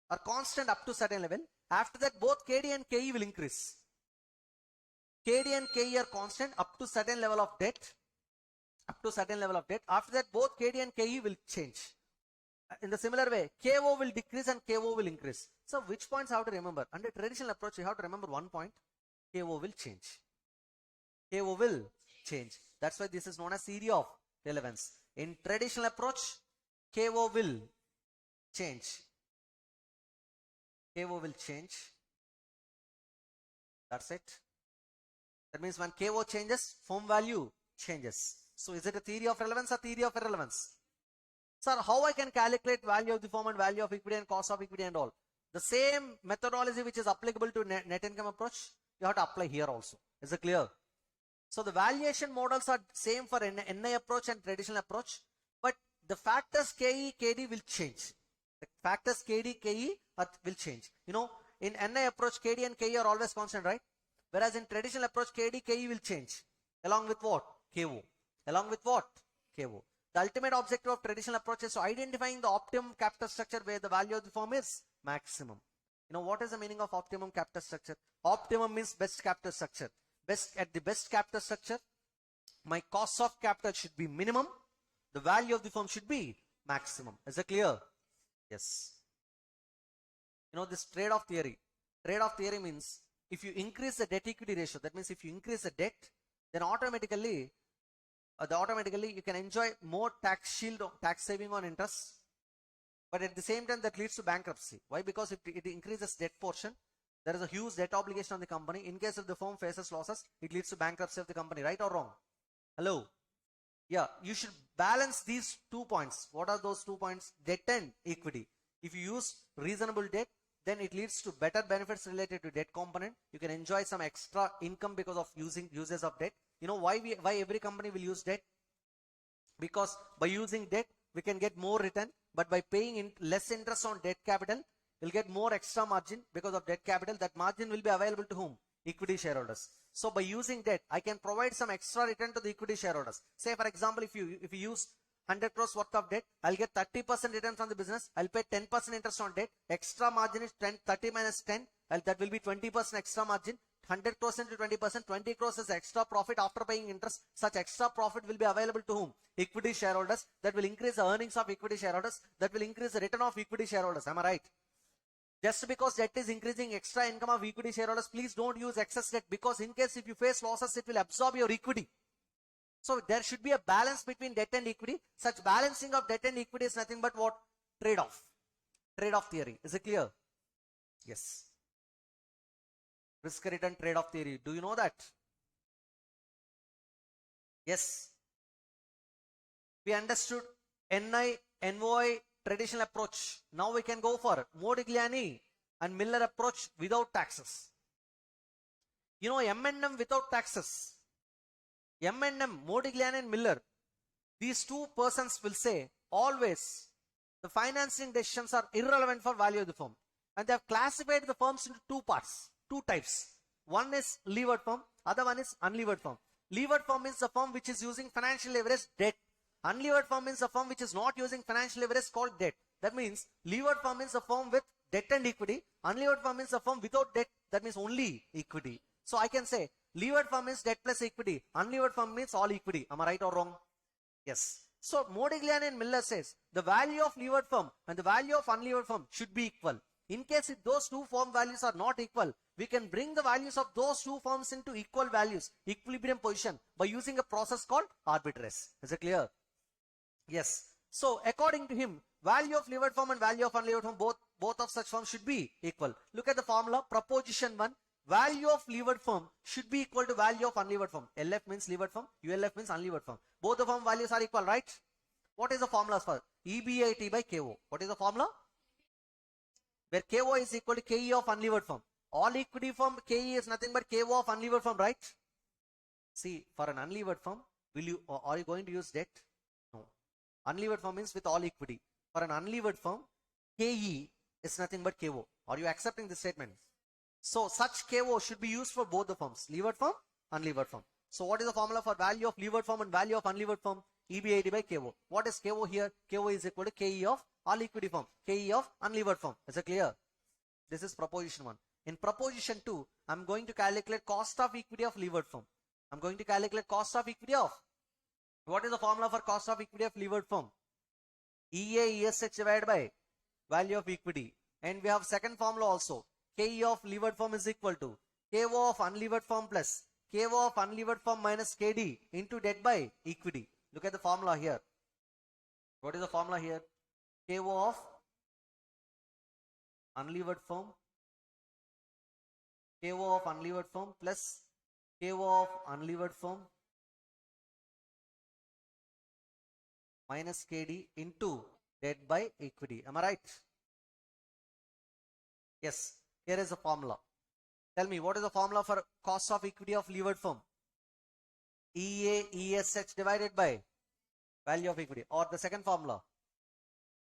are constant up to certain level. After that, both KD and KE will increase. KD and KE are constant up to certain level of debt. After that, both KD and KE will change. In the similar way, KO will decrease and KO will increase. So which points I have to remember? Under traditional approach, you have to remember one point. KO will change. KO will change. That's why this is known as theory of relevance. In traditional approach, KO will change. KO will change. That's it. That means when KO changes, firm value changes. So is it a theory of relevance or theory of irrelevance? Sir, how I can calculate value of the firm and value of equity and cost of equity and all? The same methodology which is applicable to net income approach, you have to apply here also. Is it clear? So the valuation models are same for NI approach and traditional approach, but the factors KE, KD will change. The factors KD, KE will change. In NI approach, KD and KE are always constant, right? Whereas in traditional approach, KD, KE will change. Along with what? KO. Along with what? KO. The ultimate objective of traditional approach is identifying the optimum capital structure where the value of the firm is maximum. What is the meaning of optimum capital structure? Optimum means best capital structure. At the best capital structure, my cost of capital should be minimum. The value of the firm should be maximum. Is it clear? Yes. This trade-off theory. Trade-off theory means if you increase the debt equity ratio, that means if you increase the debt, then automatically you can enjoy more tax shield, tax saving on interest. But at the same time, that leads to bankruptcy. Why? Because it increases debt portion. There is a huge debt obligation on the company. In case if the firm faces losses, it leads to bankruptcy of the company. Right or wrong? Hello? Yeah, you should balance these 2 points. What are those 2 points? Debt and equity. If you use reasonable debt, then it leads to better benefits related to debt component. You can enjoy some extra income because of uses of debt. You know why every company will use debt? Because by using debt, we can get more return, but by paying less interest on debt capital, we'll get more extra margin because of debt capital. That margin will be available to whom? Equity shareholders. So by using debt, I can provide some extra return to the equity shareholders. Say for example, if you use 100 crores worth of debt, I'll get 30% return from the business. I'll pay 10% interest on debt. Extra margin is 30 minus 10. That will be 20% extra margin. 100 crores into 20%, 20 crores is extra profit after paying interest. Such extra profit will be available to whom? Equity shareholders. That will increase the earnings of equity shareholders. That will increase the return of equity shareholders. Am I right? Just because debt is increasing extra income of equity shareholders, please don't use excess debt, because in case if you face losses, it will absorb your equity. So there should be a balance between debt and equity. Such balancing of debt and equity is nothing but what? Trade-off. Trade-off theory. Is it clear? Yes. Risk return trade-off theory. Do you know that? Yes. We understood NI, NOI traditional approach. Now we can go for Modigliani and Miller approach without taxes. You know M&M without taxes. M&M, Modigliani and Miller. These two persons will say always the financing decisions are irrelevant for value of the firm. And they have classified the firms into two parts, two types. One is levered firm, other one is unlevered firm. Levered firm is the firm which is using financial leverage, debt. Unlevered firm is the firm which is not using financial leverage, called debt. That means levered firm is the firm with debt and equity. Unlevered firm is the firm without debt. That means only equity. So I can say levered firm is debt plus equity. Unlevered firm means all equity. Am I right or wrong? Yes. So Modigliani and Miller says the value of levered firm and the value of unlevered firm should be equal. In case if those two firm values are not equal, we can bring the values of those two firms into equal values, equilibrium position, by using a process called arbitrage. Is it clear? Yes. So according to him, value of levered firm and value of unlevered firm, both of such firms should be equal. Look at the formula. Proposition 1. Value of levered firm should be equal to value of unlevered firm. LF means levered firm, ULF means unlevered firm. Both the firm values are equal, right? What is the formula for EBIT by KO? What is the formula? Where KO is equal to KE of unlevered firm. All equity firm, KE is nothing but KO of unlevered firm, right? See, for an unlevered firm, are you going to use debt? No. Unlevered firm means with all equity. For an unlevered firm, KE is nothing but KO. Are you accepting this statement? So such KO should be used for both the firms, levered firm, unlevered firm. So what is the formula for value of levered firm and value of unlevered firm? EBIT by KO. What is KO here? KO is equal to KE of all equity firm, KE of unlevered firm. Is it clear? This is proposition 1. In proposition 2, I'm going to calculate cost of equity of levered firm. I'm going to calculate cost of equity of. What is the formula for cost of equity of levered firm? EA ESH divided by value of equity. And we have second formula also. KE of levered firm is equal to KO of unlevered firm plus KO of unlevered firm minus KD into debt by equity. Look at the formula here. What is the formula here? KO of unlevered firm, KO of unlevered firm plus KO of unlevered firm minus KD into debt by equity. Am I right? Yes. Here is the formula. Tell me, what is the formula for cost of equity of levered firm? EA ESH divided by value of equity. Or the second formula,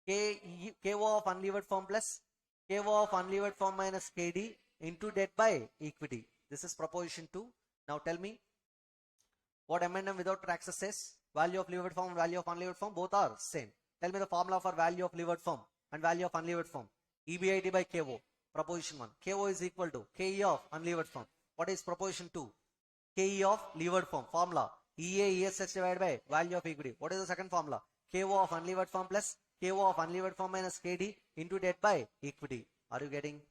KO of unlevered firm plus KO of unlevered firm minus KD into debt by equity. This is proposition 2. Now tell me what M&M without taxes says. Value of levered firm and value of unlevered firm, both are same. Tell me the formula for value of levered firm and value of unlevered firm. EBIT by KO. Proposition 1. KO is equal to KE of unlevered firm. What is proposition 2? KE of levered firm. Formula EA ESH divided by value of equity. What is the second formula? KO of unlevered firm plus KO of unlevered firm minus KD into debt by equity. Are you getting?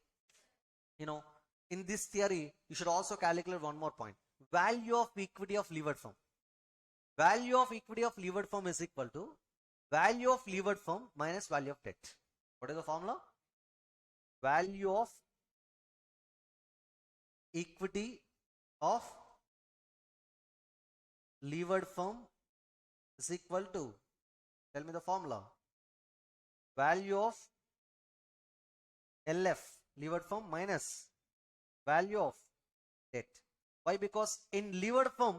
You know, in this theory, you should also calculate one more point. value of equity of levered firm. Value of equity of levered firm is equal to value of levered firm minus value of debt. What is the formula? Value of equity of levered firm is equal to, tell me the formula, value of LF levered firm minus value of debt. Why? Because in levered firm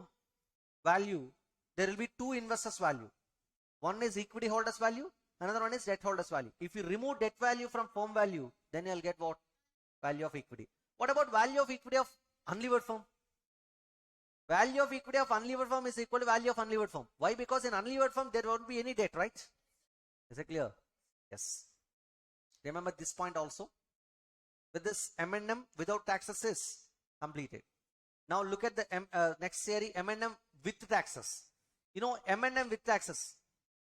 value there will be two investors value. One is equity holders value, another one is debt holders value. If you remove debt value from firm value, then you'll get what? Value of equity. What about value of equity of unlevered firm? Value of equity of unlevered firm is equal to value of unlevered firm. Why? Because in unlevered firm there won't be any debt, right? Is it clear? Yes. Remember this point also. With this M&M without taxes is completed. Now look at the next theory, M&M with taxes. You know, M&M with taxes.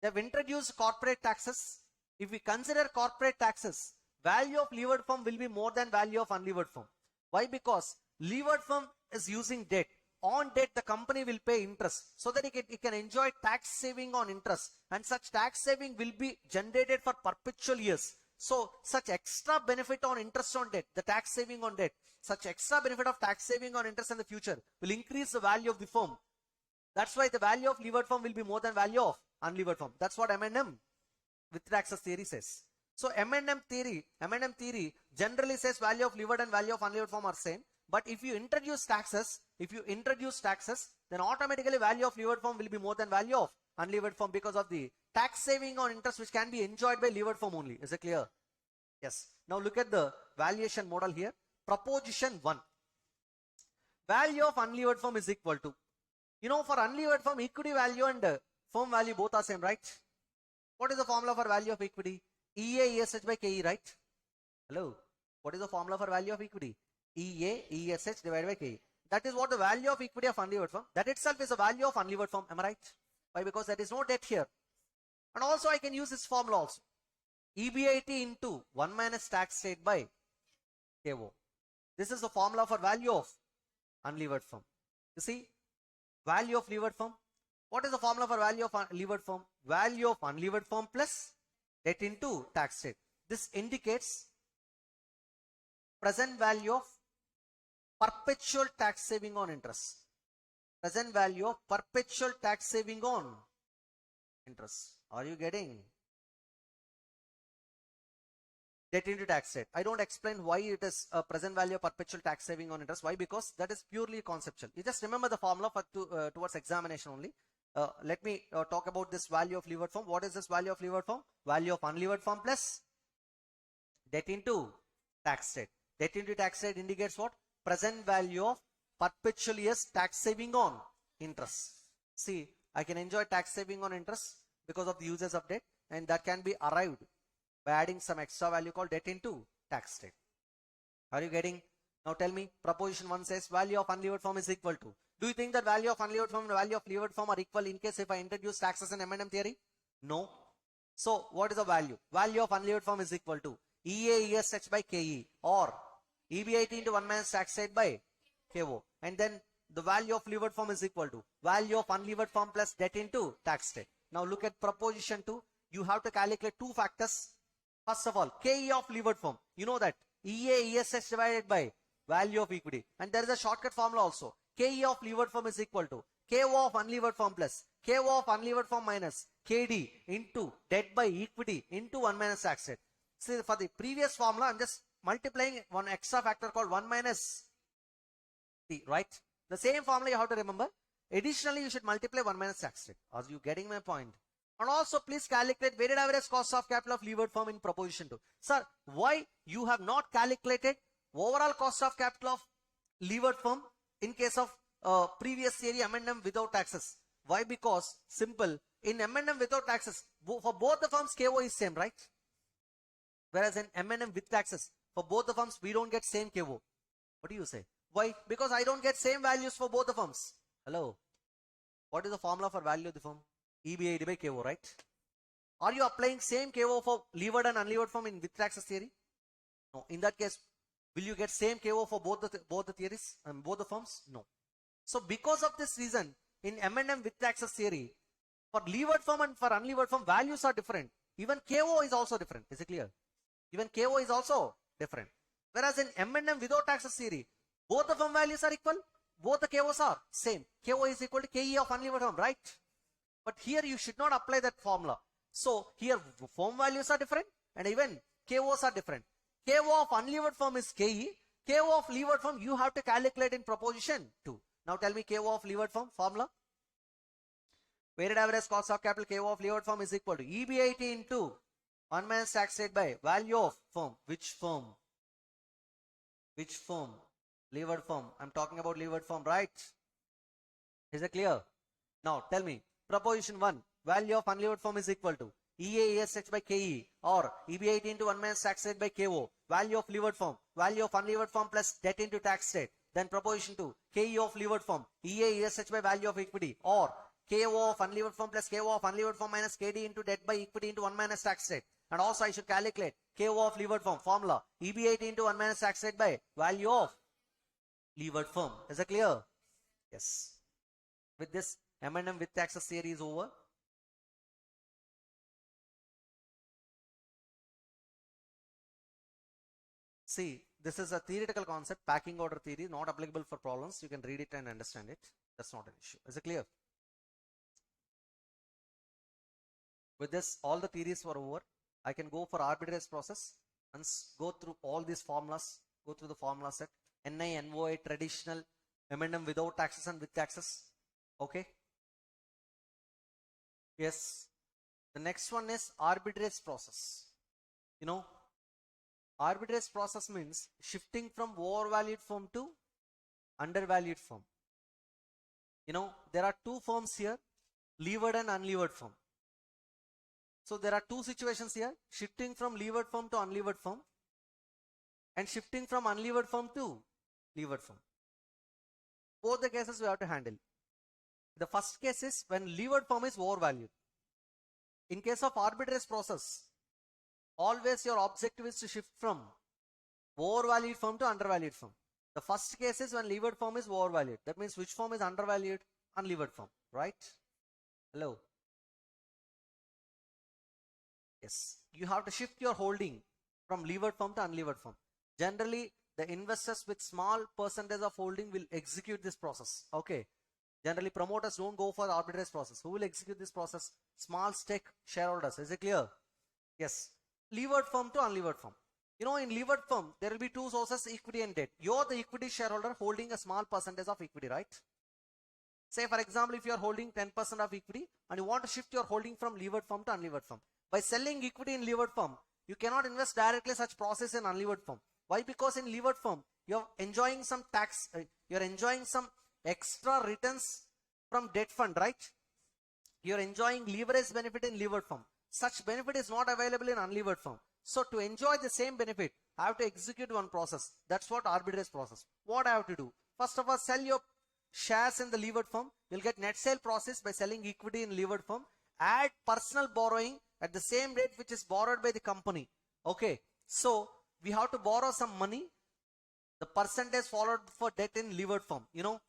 They have introduced corporate taxes. If we consider corporate taxes, value of levered firm will be more than value of unlevered firm. Why? Because levered firm is using debt. On debt, the company will pay interest so that it can enjoy tax saving on interest, and such tax saving will be generated for perpetual years. So such extra benefit on interest on debt, the tax saving on debt, such extra benefit of tax saving on interest in the future will increase the value of the firm. That's why the value of levered firm will be more than value of unlevered firm. That's what M&M with taxes theory says. So M&M theory generally says value of levered and value of unlevered firm are same. But if you introduce taxes, then automatically value of levered firm will be more than value of unlevered firm because of the tax saving on interest which can be enjoyed by levered firm only. Is it clear? Yes. Now look at the valuation model here. Proposition 1. Value of unlevered firm is equal to, you know, for unlevered firm, equity value and firm value both are same, right? What is the formula for value of equity? EA ESH by KE, right? Hello. What is the formula for value of equity? EA ESH divided by KE. That is what the value of equity of unlevered firm. That itself is a value of unlevered firm. Am I right? Why? Because there is no debt here. And also I can use this formula also. EBIT into 1 minus tax rate by KO. This is the formula for value of unlevered firm. You see, value of levered firm. What is the formula for value of levered firm? Value of unlevered firm plus debt into tax rate. This indicates present value of perpetual tax saving on interest. Present value of perpetual tax saving on interest. Are you getting? Debt into tax rate. I don't explain why it is a present value of perpetual tax saving on interest. Why? Because that is purely conceptual. You just remember the formula for towards examination only. Let me talk about this value of levered firm. What is this value of levered firm? Value of unlevered firm plus debt into tax rate. Debt into tax rate indicates what? Present value of perpetual years tax saving on interest. See, I can enjoy tax saving on interest because of the uses of debt, and that can be arrived by adding some extra value called debt into tax rate. Are you getting? Now tell me, proposition 1 says value of unlevered firm is equal to. Do you think that value of unlevered firm and value of levered firm are equal in case if I introduce taxes and M&M theory? No. So what is the value? Value of unlevered firm is equal to EA ESH by KE or EBIT into 1 minus tax rate by KO. And then the value of levered firm is equal to value of unlevered firm plus debt into tax rate. Now look at proposition 2. You have to calculate two factors. First of all, KE of levered firm. You know that EA ESH divided by value of equity. And there is a shortcut formula also. KE of levered firm is equal to KO of unlevered firm plus KO of unlevered firm minus KD into debt by equity into 1 minus tax rate. See, for the previous formula, I'm just multiplying one extra factor called 1 minus T, right? The same formula you have to remember. Additionally, you should multiply 1 minus tax rate. Are you getting my point? And also, please calculate weighted average cost of capital of levered firm in proposition 2. Sir, why you have not calculated overall cost of capital of levered firm in case of previous theory M&M without taxes? Why? Because simple. In M&M without taxes, for both the firms, KO is same, right? Whereas in M&M with taxes, for both the firms, we don't get same KO. What do you say? Why? Because I don't get same values for both the firms. Hello. What is the formula for value of the firm? EBIT by KO, right? Are you applying same KO for levered and unlevered firm in with taxes theory? No. In that case, will you get same KO for both the theories and both the firms? No. So because of this reason, in M&M with access theory, for levered firm and for unlevered firm, values are different. Even KO is also different. Is it clear? Even KO is also different. Whereas in M&M without access theory, both the firm values are equal. Both the KOs are same. KO is equal to KE of unlevered firm, right? But here you should not apply that formula. So here firm values are different and even KOs are different. KO of unlevered firm is KE. KO of levered firm you have to calculate in proposition 2. Now tell me KO of levered firm formula. Weighted average cost of capital KO of levered firm is equal to EB80 into 1 minus tax rate by value of firm. Which firm? Which firm? Levered firm. I'm talking about levered firm, right? Is it clear? Now tell me. Proposition 1. Value of unlevered firm is equal to EA/ESH by KE or EB80 into 1 minus tax rate by KO. Value of levered firm. Value of unlevered firm plus debt into tax rate. Then proposition 2. KE of levered firm. EA/ESH by value of equity or KO of unlevered firm plus KO of unlevered firm minus KD into debt by equity into 1 minus tax rate. And also I should calculate KO of levered firm formula EB80 into 1 minus tax rate by value of levered firm. Is it clear? Yes. With this, M&M with access theory is over. See, this is a theoretical concept, packing order theory, not applicable for problems. You can read it and understand it. That's not an issue. Is it clear? With this, all the theories were over. I can go for arbitrage process and go through all these formulas, go through the formula set. NI, NOI, traditional, M&M without taxes and with taxes. Okay. Yes. The next one is arbitrage process. You know, arbitrage process means shifting from overvalued firm to undervalued firm. You know, there are two firms here, levered and unlevered firm. So there are two situations here, shifting from levered firm to unlevered firm and shifting from unlevered firm to levered firm. Both the cases we have to handle. The first case is when levered firm is overvalued. In case of arbitrage process, always your objective is to shift from overvalued firm to undervalued firm. The first case is when levered firm is overvalued. That means which firm is undervalued? Unlevered firm, right? Hello. Yes, you have to shift your holding from levered firm to unlevered firm. Generally, the investors with small percentage of holding will execute this process. Okay. Generally, promoters don't go for the arbitrage process. Who will execute this process? Small stake shareholders. Is it clear? Yes. Levered firm to unlevered firm. You know, in levered firm, there will be two sources, equity and debt. You're the equity shareholder holding a small percentage of equity, right? Say, for example, if you are holding 10% of equity and you want to shift your holding from levered firm to unlevered firm. By selling equity in levered firm, you cannot invest directly such process in unlevered firm. Why? Because in levered firm, you're enjoying some tax, you're enjoying some extra returns from debt fund, right? You're enjoying leverage benefit in levered firm. Such benefit is not available in unlevered firm. So to enjoy the same benefit, I have to execute one process. That's what arbitrage process. What I have to do? First of all, sell your shares in the levered firm. You'll get net sale process by selling equity in levered firm. Add personal borrowing at the same rate which is borrowed by the company. Okay. So we have to borrow some money. The percentage followed for debt in levered firm. You know,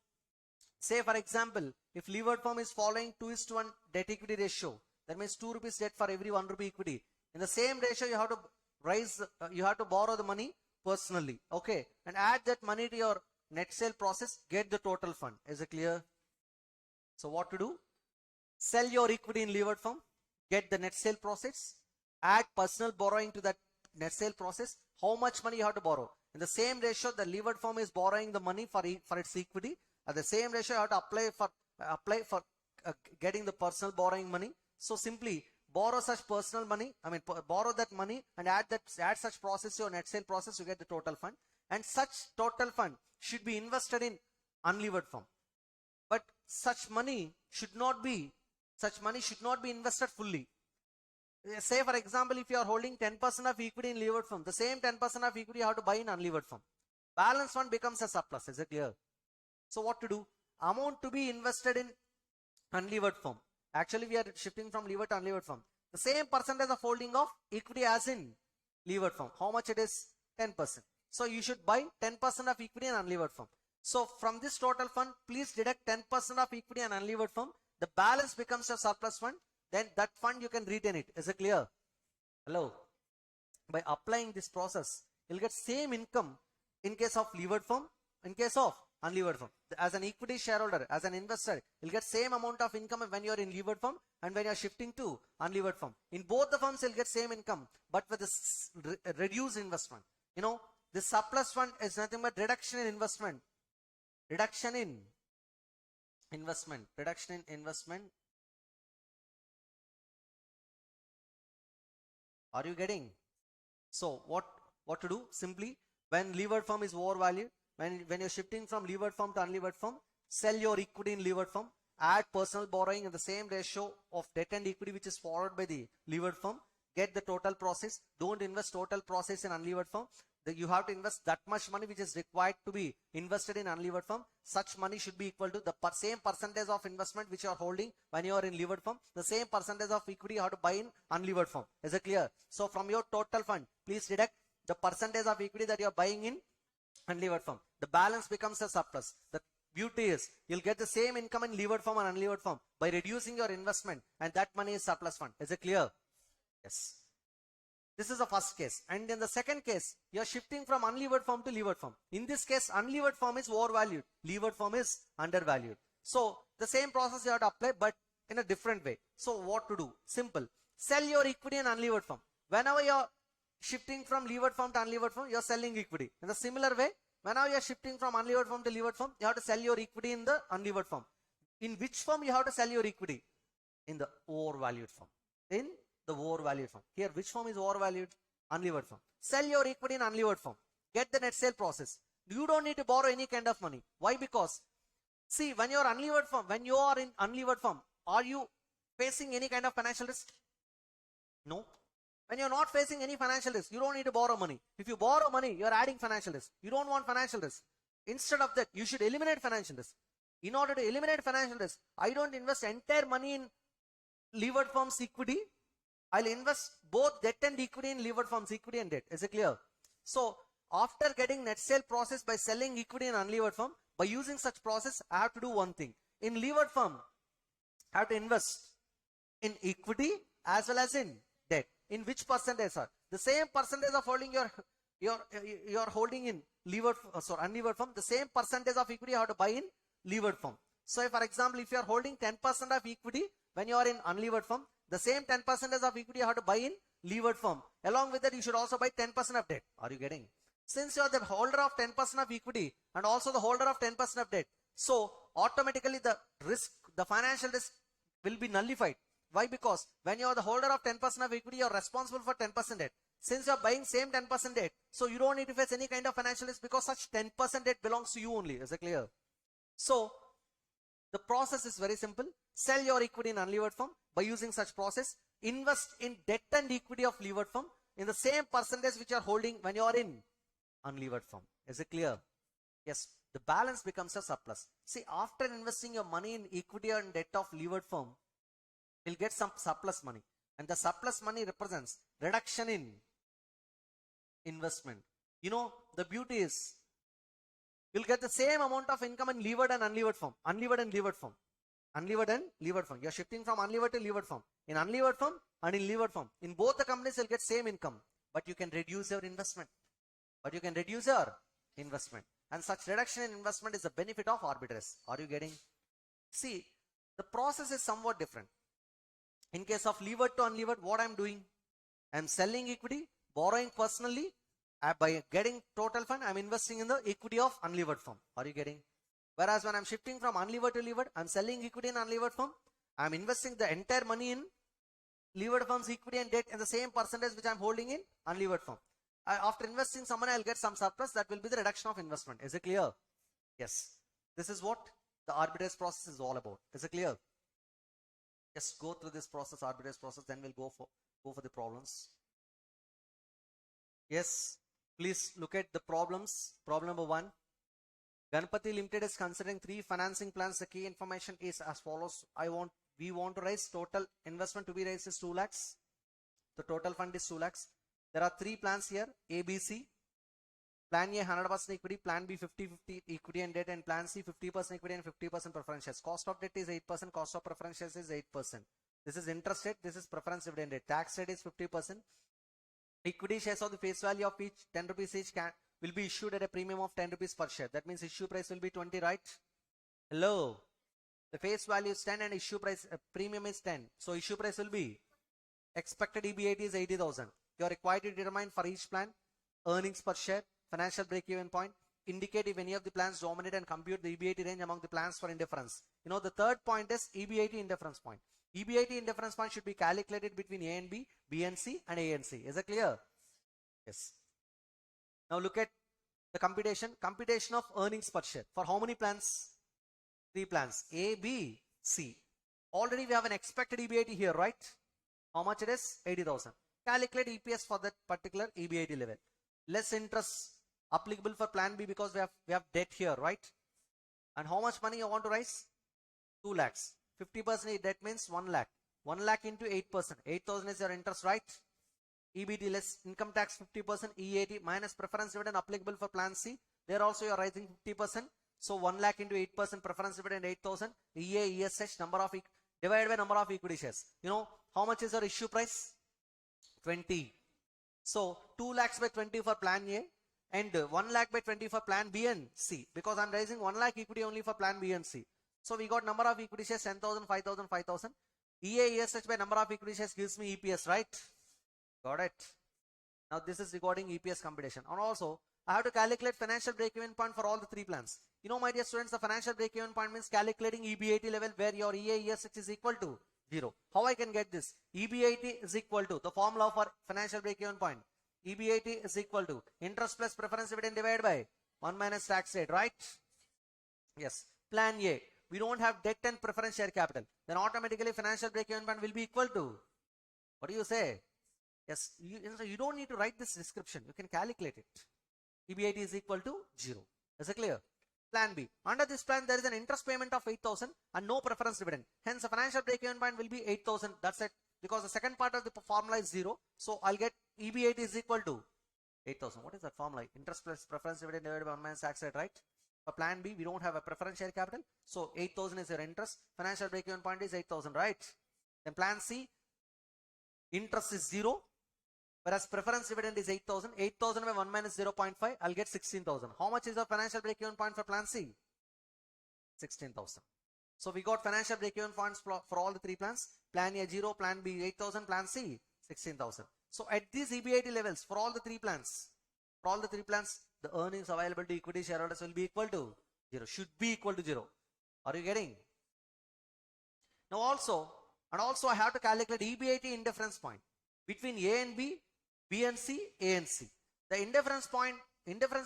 say for example, if levered firm is following 2:1 debt equity ratio, that means 2 rupees debt for every 1 rupee equity. In the same ratio, you have to you have to borrow the money personally. Okay. And add that money to your net sale process, get the total fund. Is it clear? So what to do? Sell your equity in levered firm, get the net sale process, add personal borrowing to that net sale process. How much money you have to borrow? In the same ratio, the levered firm is borrowing the money for its equity. At the same ratio, you have to apply for getting the personal borrowing money. So simply borrow such personal money. I mean, borrow that money and add such process to your net sale process. You get the total fund, and such total fund should be invested in unlevered firm. But such money should not be invested fully. Say for example, if you are holding 10% of equity in levered firm, the same 10% of equity you have to buy in unlevered firm. Balance fund becomes a surplus. Is it clear? So what to do? Amount to be invested in unlevered firm. Actually, we are shifting from levered to unlevered firm. The same percentage of holding of equity as in levered firm. How much it is? 10%. So you should buy 10% of equity in unlevered firm. So from this total fund, please deduct 10% of equity and unlevered fund. The balance becomes a surplus fund. Then that fund you can retain it. Is it clear? Hello. By applying this process, you'll get same income in case of levered firm, in case of unlevered firm. As an equity shareholder, as an investor, you'll get same amount of income when you're in levered firm and when you're shifting to unlevered firm. In both the firms, you'll get same income, but with this reduced investment. You know, this surplus fund is nothing but reduction in investment. Reduction in investment. Reduction in investment. Are you getting? So what to do? Simply, when levered firm is overvalued, when you're shifting from levered firm to unlevered firm, sell your equity in levered firm, add personal borrowing in the same ratio of debt and equity which is followed by the levered firm, get the total process. Don't invest total process in unlevered firm. You have to invest that much money which is required to be invested in unlevered firm. Such money should be equal to the same percentage of investment which you are holding when you are in levered firm. The same percentage of equity you have to buy in unlevered firm. Is it clear? So from your total fund, please deduct the percentage of equity that you are buying in unlevered firm. The balance becomes a surplus. The beauty is you'll get the same income in levered firm and unlevered firm by reducing your investment, and that money is surplus fund. Is it clear? Yes. This is the first case. And in the second case, you are shifting from unlevered firm to levered firm. In this case, unlevered firm is overvalued. Levered firm is undervalued. So the same process you have to apply, but in a different way. So what to do? Simple. Sell your equity in unlevered firm. Whenever you are shifting from levered firm to unlevered firm, you are selling equity. In a similar way, whenever you are shifting from unlevered firm to levered firm, you have to sell your equity in the unlevered firm. In which firm you have to sell your equity? In the overvalued firm. In the overvalued firm. Here, which firm is overvalued? Unlevered firm. Sell your equity in unlevered firm. Get the net sale process. You don't need to borrow any kind of money. Why? Because, see, when you are unlevered firm, when you are in unlevered firm, are you facing any kind of financial risk? No. When you're not facing any financial risk, you don't need to borrow money. If you borrow money, you're adding financial risk. You don't want financial risk. Instead of that, you should eliminate financial risk. In order to eliminate financial risk, I don't invest entire money in levered firm's equity. I'll invest both debt and equity in levered firm's equity and debt. Is it clear? So after getting net sale process by selling equity in unlevered firm, by using such process, I have to do one thing. In levered firm, I have to invest in equity as well as in debt. In which percentage, sir? The same percentage of holding you're holding in unlevered firm, the same percentage of equity you have to buy in levered firm. So for example, if you are holding 10% of equity when you are in unlevered firm, the same 10% of equity you have to buy in levered firm. Along with that, you should also buy 10% of debt. Are you getting? Since you are the holder of 10% of equity and also the holder of 10% of debt, so automatically the risk, the financial risk will be nullified. Why? Because when you are the holder of 10% of equity, you are responsible for 10% debt. Since you are buying same 10% debt, so you don't need to face any kind of financial risk because such 10% debt belongs to you only. Is it clear? So the process is very simple. Sell your equity in unlevered firm. By using such process, invest in debt and equity of levered firm in the same percentage which you are holding when you are in unlevered firm. Is it clear? Yes. The balance becomes a surplus. See, after investing your money in equity and debt of levered firm, you'll get some surplus money. And the surplus money represents reduction in investment. You know, the beauty is, you'll get the same amount of income in levered and unlevered firm. Unlevered and levered firm. Unlevered and levered firm. You're shifting from unlevered to levered firm. In unlevered firm and in levered firm. In both the companies, you'll get same income. But you can reduce your investment. And such reduction in investment is the benefit of arbitrage. Are you getting? See, the process is somewhat different. In case of levered to unlevered, what I'm doing? I'm selling equity, borrowing personally. By getting total fund, I'm investing in the equity of unlevered firm. Are you getting? Whereas when I'm shifting from unlevered to levered, I'm selling equity in unlevered firm. I'm investing the entire money in levered firm's equity and debt in the same percentage which I'm holding in unlevered firm. After investing some money, I'll get some surplus. That will be the reduction of investment. Is it clear? Yes. This is what the arbitrage process is all about. Is it clear? Just go through this process, arbitrage process, then we'll go for the problems. Yes. Please look at the problems. Problem number 1. Ganpati Limited is considering 3 financing plans. The key information is as follows. We want to raise total investment to be raised is 2 lakhs. The total fund is 2 lakhs. There are 3 plans here, ABC. Plan A 100% equity, Plan B 50-50 equity and debt, and Plan C 50% equity and 50% preference shares. Cost of debt is 8%, cost of preference shares is 8%. This is interest rate, this is preference dividend rate. Tax rate is 50%. Equity shares of the face value of each 10 rupees each will be issued at a premium of 10 rupees per share. That means issue price will be 20, right? Hello. The face value is 10 and issue price premium is 10. So issue price will be expected EBIT is 80,000. You are required to determine for each plan earnings per share, financial break-even point, indicate if any of the plans dominate and compute the EBIT range among the plans for indifference. The third point is EBIT indifference point. EBIT indifference point should be calculated between A and B, B and C, and A and C. Is that clear? Yes. Now look at the computation of earnings per share. For how many plans? 3 plans, A, B, C. Already we have an expected EBIT here, right? How much it is? 80,000. Calculate EPS for that particular EBIT level. Less interest applicable for plan B because we have debt here, right? And how much money you want to raise? 2 lakhs. 50% debt means 1 lakh. 1 lakh into 8%. 8,000 is your interest, right? EBT less income tax 50%, EAT minus preference dividend applicable for plan C. There also you are raising 50%. So 1 lakh into 8% preference dividend 8,000. EA, ESH divided by number of equity shares. How much is your issue price? 20. So 2 lakhs by 20 for plan A and 1 lakh by 20 for plan B and C, because I'm raising 1 lakh equity only for plan B and C. So we got number of equity shares 10,000, 5,000, 5,000. EA, ESH by number of equity shares gives me EPS, right? Got it. Now this is regarding EPS computation. And also I have to calculate financial break-even point for all the 3 plans. My dear students, the financial break-even point means calculating EBIT level where your EA, ESH is equal to 0. How I can get this? EBIT is equal to the formula for financial break-even point. EBIT is equal to interest plus preference dividend divided by 1 minus tax rate, right? Yes. Plan A, we don't have debt and preference share capital. Then automatically financial break-even point will be equal to, what do you say? Yes, you don't need to write this description. You can calculate it. EBIT is equal to 0. Is it clear? Plan B. Under this plan, there is an interest payment of 8,000 and no preference dividend. Hence, the financial break-even point will be 8,000. That's it. Because the second part of the formula is 0. So, I'll get EBIT is equal to 8,000. What is that formula? Interest plus preference dividend divided by 1 minus tax rate, right? For plan B, we don't have a preference share capital. So, 8,000 is your interest. Financial break-even point is 8,000, right? Then plan C, interest is 0. Whereas preference dividend is 8,000. 8,000 by 1 minus 0.5, I'll get 16,000. How much is the financial break-even point for plan C? 16,000. So we got financial break-even points for all the 3 plans. Plan A 0, plan B 8,000, plan C 16,000. So at these EBIT levels for all the 3 plans, the earnings available to equity shareholders will be equal to 0. Should be equal to 0. Are you getting? Now also I have to calculate EBIT indifference point between A and B, B and C, A and C. The indifference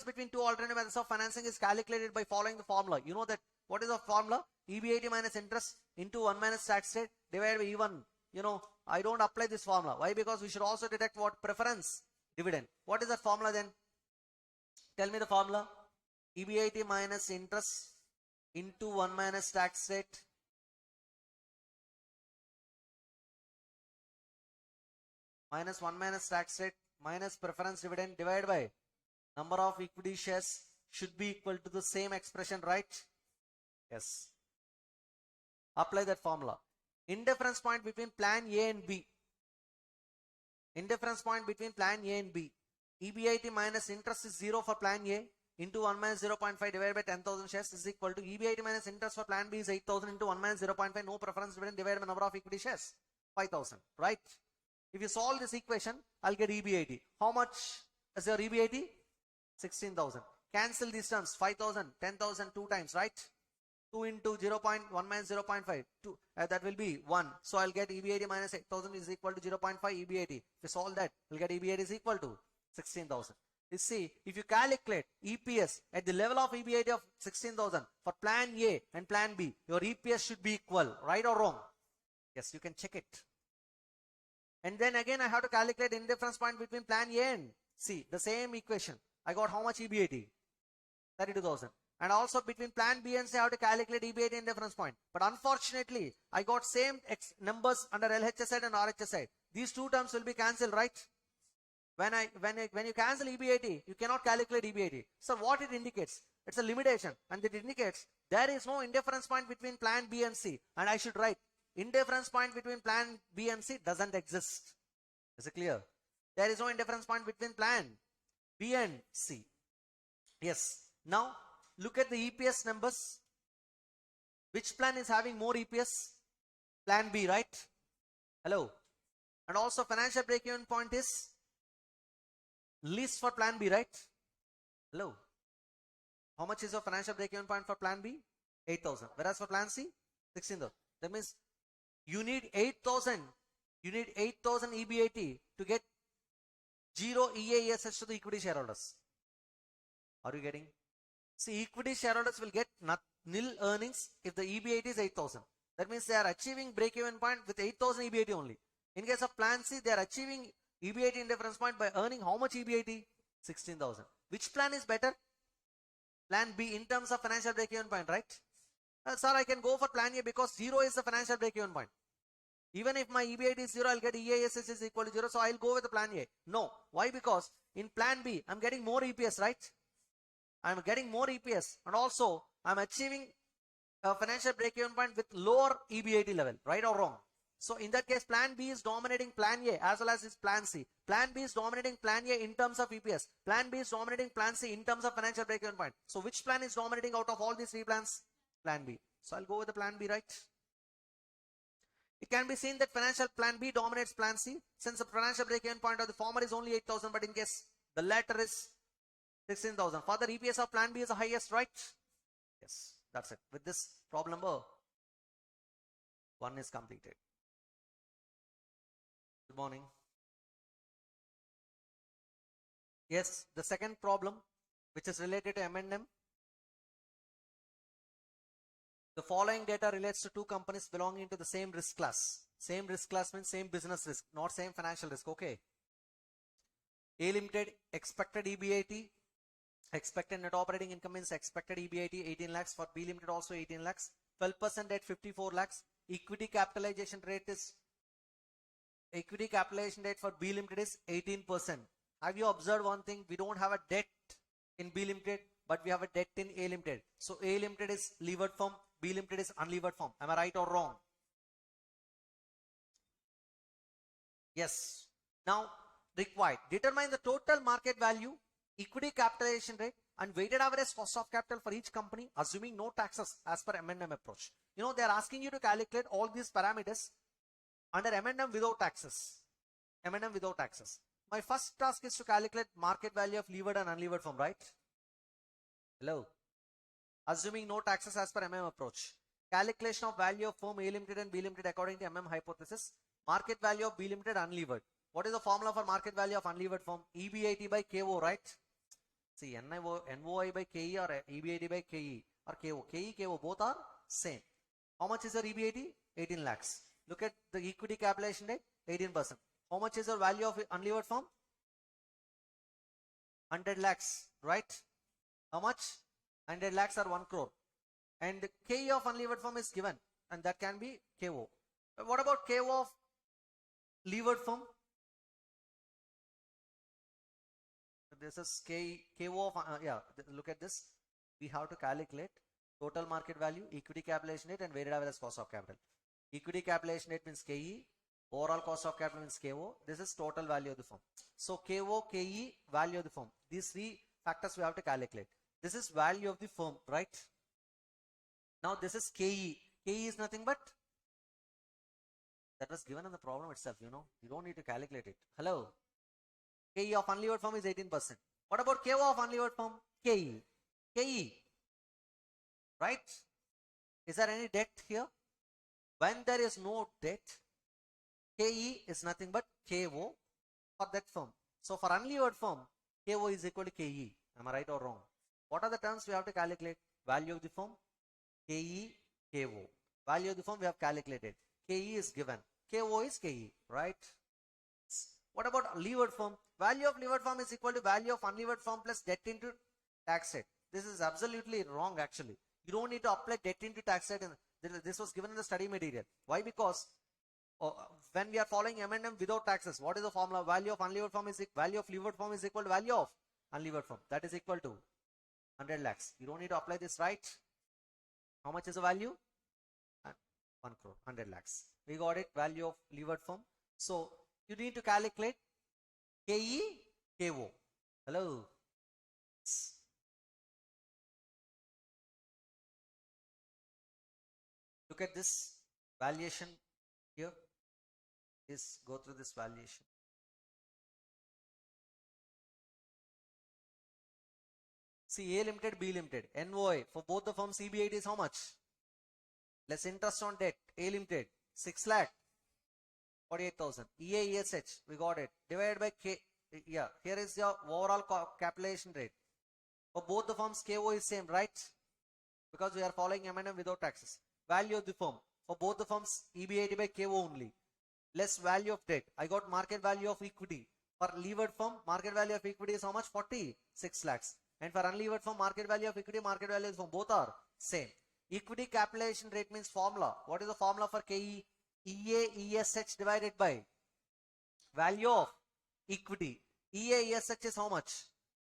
between 2 alternative methods of financing is calculated by following the formula. You know that what is the formula? EBIT minus interest into 1 minus tax rate divided by E1. I don't apply this formula. Why? Because we should also deduct what? Preference dividend. What is that formula then? Tell me the formula. EBIT minus interest into 1 minus tax rate minus 1 minus tax rate minus preference dividend divided by number of equity shares should be equal to the same expression, right? Yes. Apply that formula. Indifference point between plan A and B. Indifference point between plan A and B. EBIT minus interest is 0 for plan A into 1 minus 0.5 divided by 10,000 shares is equal to EBIT minus interest for plan B is 8,000 into 1 minus 0.5 no preference dividend divided by number of equity shares 5,000, right? If you solve this equation, I'll get EBIT. How much is your EBIT? 16,000. Cancel these terms. 5,000, 10,000 2 times, right? 2 into 0.1 minus 0.5. That will be 1. So I'll get EBIT minus 8,000 is equal to 0.5 EBIT. If you solve that, you'll get EBIT is equal to 16,000. You see, if you calculate EPS at the level of EBIT of 16,000 for plan A and plan B, your EPS should be equal, right or wrong? Yes, you can check it. And then again, I have to calculate indifference point between plan A and C. The same equation. I got how much EBIT? 32,000. And also between plan B and C, I have to calculate EBIT indifference point. But unfortunately, I got same numbers under LHS side and RHS side. These 2 terms will be cancelled, right? When you cancel EBIT, you cannot calculate EBIT. So what it indicates? It's a limitation, and it indicates there is no indifference point between plan B and C. And I should write indifference point between plan B and C doesn't exist. Is it clear? There is no indifference point between plan B and C. Yes. Now look at the EPS numbers. Which plan is having more EPS? Plan B, right? Hello. And also financial break-even point is least for plan B, right? Hello. How much is your financial break-even point for plan B? 8,000. Whereas for plan C, 16,000. That means you need 8,000. You need 8,000 EBIT to get 0 EASS to the equity shareholders. Are you getting? See, equity shareholders will get nil earnings if the EBIT is 8,000. That means they are achieving break-even point with 8,000 EBIT only. In case of plan C, they are achieving EBIT indifference point by earning how much EBIT? 16,000. Which plan is better? Plan B in terms of financial break-even point, right? Sir, I can go for plan A because 0 is the financial break-even point. Even if my EBIT is 0, I'll get EASS is equal to 0. So I'll go with the plan A. No. Why? Because in plan B, I'm getting more EPS, right? I'm getting more EPS. And also, I'm achieving a financial break-even point with lower EBIT level. Right or wrong? So in that case, plan B is dominating plan A as well as its plan C. Plan B is dominating plan A in terms of EPS. Plan B is dominating plan C in terms of financial break-even point. So which plan is dominating out of all these three plans? Plan B. So I'll go with the plan B, right? It can be seen that financial plan B dominates plan C since the financial break-even point of the former is only 8,000, but in case the latter is 16,000. Further, EPS of plan B is the highest, right? Yes, that's it. With this, problem number 1 is completed. Good morning. Yes, the second problem, which is related to M&M. The following data relates to two companies belonging to the same risk class. Same risk class means same business risk, not same financial risk. Okay. A Limited expected EBIT, expected net operating income means expected EBIT 18 lakhs. For B Limited also 18 lakhs. 12% at 54 lakhs. Equity capitalization rate for B Limited is 18%. Have you observed one thing? We don't have a debt in B Limited, but we have a debt in A Limited. So A Limited is levered firm, B Limited is unlevered firm. Am I right or wrong? Yes. Now required. Determine the total market value, equity capitalization rate and weighted average cost of capital for each company, assuming no taxes as per M&M approach. You know, they are asking you to calculate all these parameters under M&M without taxes. M&M without taxes. My first task is to calculate market value of levered and unlevered firm, right? Hello. Assuming no taxes as per M&M approach. Calculation of value of firm A Limited and B Limited according to M&M hypothesis. Market value of B Limited unlevered. What is the formula for market value of unlevered firm? EBIT by KO, right? See, NOI by KE or EBIT by KE or KO. KE, KO, both are same. How much is your EBIT? 18 lakhs. Look at the equity capitalization rate, 18%. How much is the value of unlevered firm? 100 lakhs, right? How much? 100 lakhs or 1 crore. And the KE of unlevered firm is given, and that can be KO. What about KO of levered firm? This is KO of, look at this. We have to calculate total market value, equity capitalization rate and weighted average cost of capital. Equity capitalization rate means KE, overall cost of capital means KO. This is total value of the firm. So KO, KE, value of the firm. These three factors we have to calculate. This is value of the firm, right? Now this is KE. KE is nothing but, that was given in the problem itself, you know. You don't need to calculate it. Hello. KE of unlevered firm is 18%. What about KO of unlevered firm? KE. KE. Right? Is there any debt here? When there is no debt, KE is nothing but KO for that firm. So for unlevered firm, KO is equal to KE. Am I right or wrong? What are the terms we have to calculate? Value of the firm, KE, KO. Value of the firm we have calculated. KE is given. KO is KE, right? What about levered firm? Value of levered firm is equal to value of unlevered firm plus debt into tax rate. This is absolutely wrong actually. You don't need to apply debt into tax rate. This was given in the study material. Why? Because When we are following M&M without taxes, what is the formula? Value of unlevered form is equal to value of unlevered form. That is equal to 100 lakhs. You don't need to apply this, right? How much is the value? 1 crore, 100 lakhs. We got it, value of levered form. So you need to calculate KE, KO. Hello. Look at this valuation here. Is go through this valuation. See, A limited, B limited, NOI for both the firms. CBIT is how much? Less interest on debt. A limited 6 lakh 48,000. EAESH, we got it. Divided by K. Yeah, here is your overall capitalization rate. For both the firms, KO is same, right? Because we are following M&M without taxes. Value of the firm. For both the firms, EBIT by KO only. Less value of debt. I got market value of equity. For levered firm, market value of equity is how much? 46 lakhs. And for unlevered firm, market value of equity, market value of firm, both are same. Equity capitalization rate means formula. What is the formula for KE? EAESH divided by value of equity. EAESH is how much?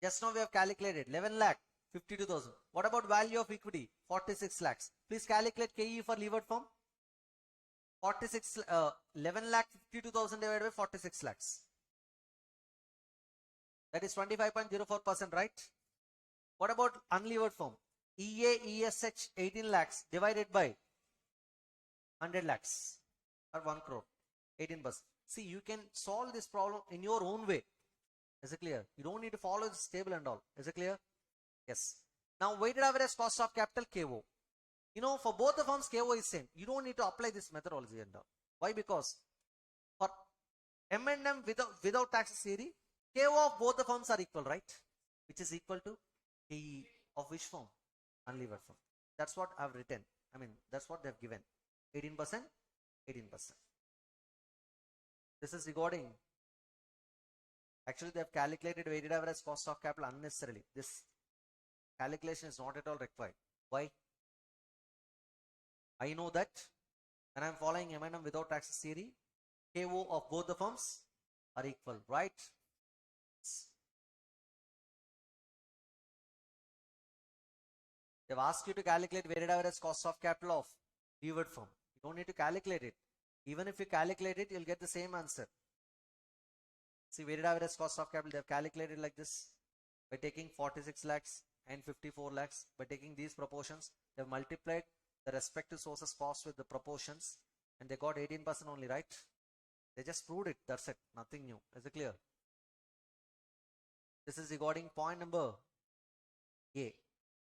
Just now we have calculated 11 lakh 52,000. What about value of equity? 46 lakhs. Please calculate KE for levered firm. 11 lakh 52,000 divided by 46 lakhs. That is 25.04%, right? What about unlevered firm? EAESH 18 lakhs divided by 100 lakhs or 1 crore, 18%. See, you can solve this problem in your own way. Is it clear? You don't need to follow this table and all. Is it clear? Yes. Now, weighted average cost of capital, KO. You know, for both the firms, KO is same. You don't need to apply this methodology and all. Why? Because for M&M without taxes theory, KO of both the firms are equal, right? Which is equal to KE of which firm? Unlevered firm. That's what I've written. I mean, that's what they've given. 18%, 18%. This is regarding. Actually, they have calculated weighted average cost of capital unnecessarily. This calculation is not at all required. Why? I know that when I am following M&M without taxes theory, KO of both the firms are equal, right? They've asked you to calculate weighted average cost of capital of levered firm. You don't need to calculate it. Even if you calculate it, you'll get the same answer. See, weighted average cost of capital, they've calculated like this by taking 46 lakhs and 54 lakhs. By taking these proportions, they've multiplied the respective sources cost with the proportions and they got 18% only, right? They just proved it. That's it. Nothing new. Is it clear? This is regarding point number A.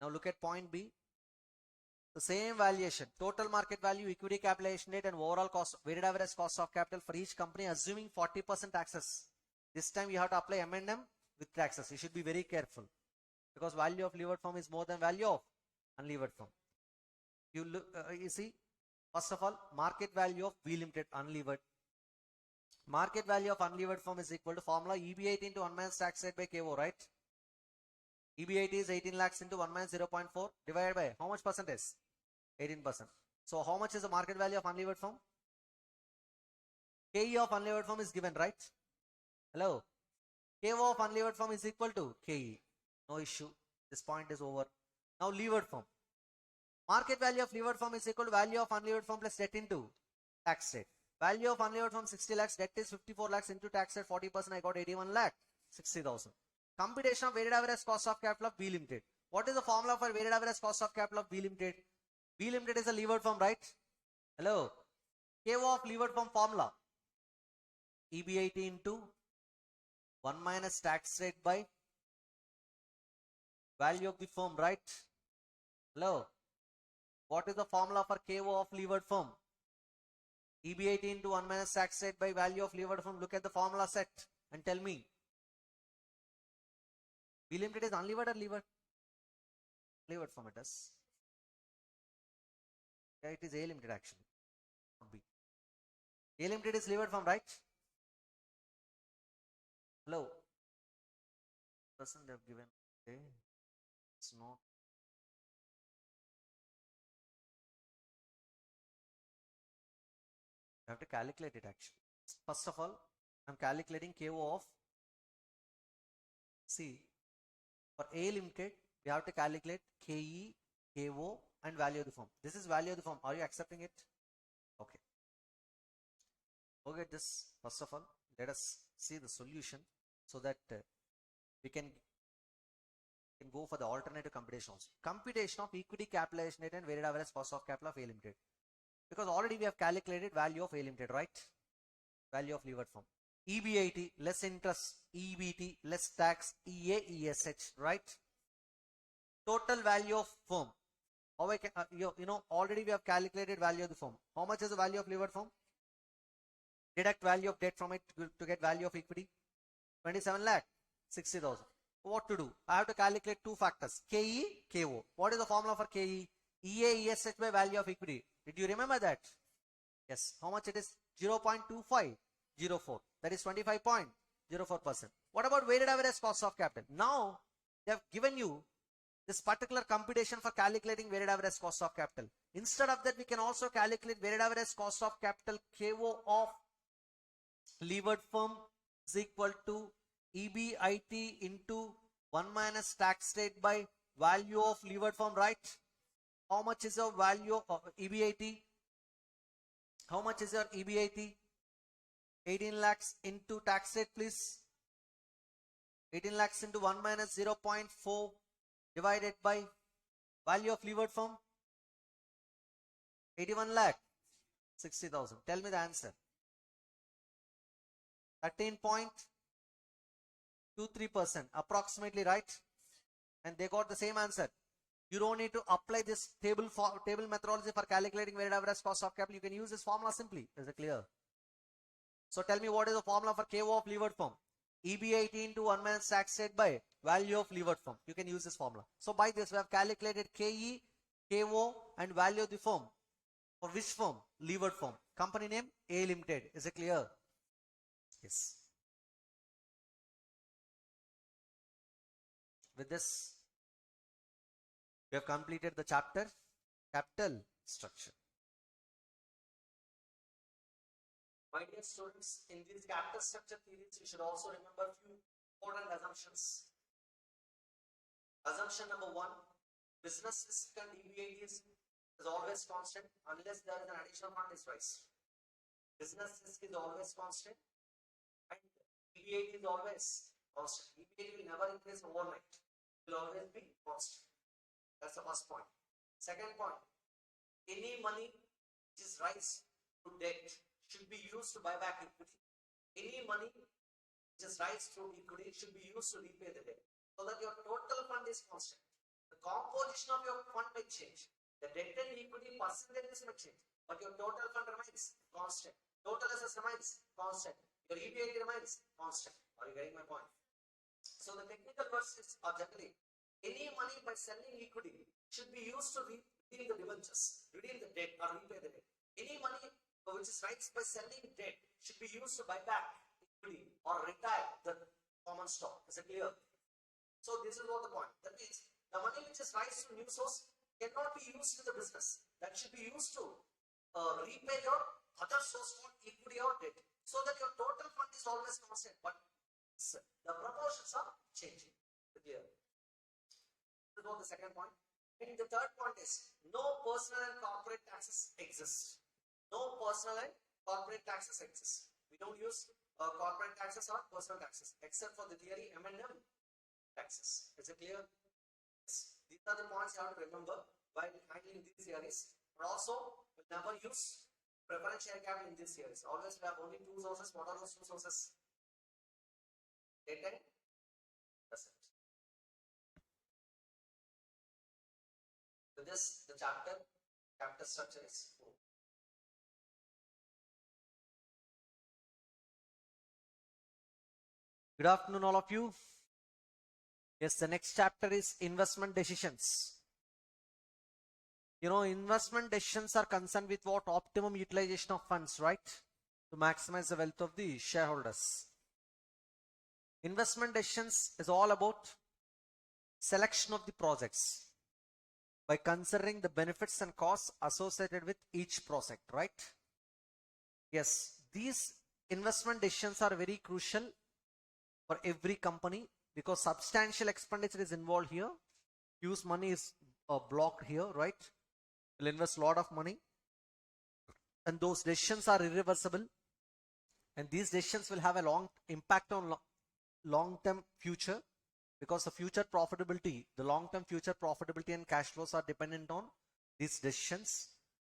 Now look at point B. The same valuation, total market value, equity capitalization rate and overall cost, weighted average cost of capital for each company assuming 40% taxes. This time you have to apply M&M with taxes. You should be very careful because value of levered firm is more than value of unlevered firm. You look, you see, first of all, market value of B limited unlevered. Market value of unlevered firm is equal to formula EB8 into 1 minus tax rate by KO, right? EB8 is 18 lakhs into 1 minus 0.4 divided by how much percentage? 18%. So how much is the market value of unlevered firm? KE of unlevered firm is given, right? Hello. KO of unlevered firm is equal to KE. No issue. This point is over. Now levered firm. Market value of levered firm is equal to value of unlevered firm plus debt into tax rate. Value of unlevered firm 60 lakhs, debt is 54 lakhs into tax rate 40%. I got 81 lakh 60,000. Computation of weighted average cost of capital of B limited. What is the formula for weighted average cost of capital of B limited? B limited is a levered firm, right? Hello. KO of levered firm formula. EB80 into 1 minus tax rate by value of the firm, right? Hello. What is the formula for KO of levered firm? EB80 into 1 minus tax rate by value of levered firm. Look at the formula set and tell me. B limited is unlevered or levered? Levered firm it is. Yeah, it is A limited actually. Not B. A limited is levered firm, right? Hello. Person they have given. Okay. It's not. You have to calculate it actually. First of all, I'm calculating KO of C. For A limited, we have to calculate KE, KO and value of the firm. This is value of the firm. Are you accepting it? Okay. Forget this. First of all, let us see the solution so that we can go for the alternative computation also. Computation of equity capitalization rate and weighted average cost of capital of A limited. Because already we have calculated value of A limited, right? Value of levered firm. EBIT less interest, EBT less tax, EA, ESH, right? Total value of firm. How I can, already we have calculated value of the firm. How much is the value of levered firm? Deduct value of debt from it to get value of equity. 27 lakh, 60,000. What to do? I have to calculate two factors, KE, KO. What is the formula for KE? EA, ESH by value of equity. Did you remember that? Yes. How much it is? 0.2504. That is 25.04%. What about weighted average cost of capital? Now, they have given you this particular computation for calculating weighted average cost of capital. Instead of that, we can also calculate weighted average cost of capital KO of levered firm is equal to EBIT into 1 minus tax rate by value of levered firm, right? How much is your value of EBIT? How much is your EBIT? 18 lakhs into tax rate, please. 18 lakhs into 1 minus 0.4 divided by value of levered firm. 81 lakh, 60,000. Tell me the answer. 13.23% approximately, right? And they got the same answer. You don't need to apply this table methodology for calculating weighted average cost of capital. You can use this formula simply. Is it clear? So tell me what is the formula for KO of levered firm? EBIT into 1 minus tax rate by value of levered firm. You can use this formula. So by this we have calculated KE, KO and value of the firm. For which firm? Levered firm. Company name A Limited. Is it clear? Yes. With this, we have completed the chapter capital structure. My dear students, in these capital structure theories, you should also remember a few important assumptions. Assumption number 1, business risk and EBIT is always constant unless there is an additional fund is raised. Business risk is always constant and EBIT is always constant. EBIT will never increase overnight. It will always be constant. That's the first point. Second point, any money which is raised to debt should be used to buy back equity. Any money which is raised through equity should be used to repay the debt, so that your total fund is constant. The composition of your fund may change. The debt and equity percentages may change, but your total fund remains constant. Total assets remains constant. Your EBIT remains constant. Are you getting my point? So the technical words are generally, any money by selling equity should be used to redeem the debentures, redeem the debt or repay the debt. Any money which is raised by selling debt should be used to buy back equity or retire the common stock. Is it clear? So this is what the point. That means the money which is raised to new source cannot be used in the business. That should be used to repay your other source called equity or debt, so that your total fund is always constant, but the proportions are changing. Clear? This is what the second point. And the third point is, no personal and corporate taxes exist. No personal and corporate taxes exist. We don't use corporate taxes or personal taxes except for the theory M&M taxes. Is it clear? Yes. These are the points you have to remember while handling these theories. But also, we never use preference share capital in these theories. Always we have only two sources. What are those two sources? Debt and asset. With this, the chapter structure is over. Good afternoon, all of you. Yes, the next chapter is investment decisions. You know, investment decisions are concerned with what? Optimum utilization of funds, right? To maximize the wealth of the shareholders. Investment decisions is all about selection of the projects by considering the benefits and costs associated with each project, right? Yes, these investment decisions are very crucial for every company because substantial expenditure is involved here. Huge money is blocked here, right? We'll invest a lot of money, and those decisions are irreversible, and these decisions will have a long impact on long-term future, because the future profitability, the long-term future profitability and cash flows are dependent on these decisions.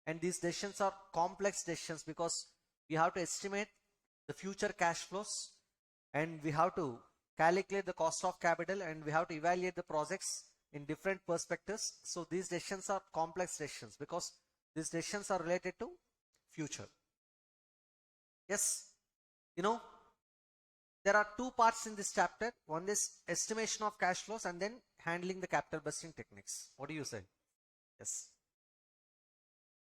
And these decisions are complex decisions because we have to estimate the future cash flows, and we have to calculate the cost of capital, and we have to evaluate the projects in different perspectives. So these decisions are complex decisions because these decisions are related to future. Yes, there are two parts in this chapter. One is estimation of cash flows and then handling the capital budgeting techniques. What do you say? Yes.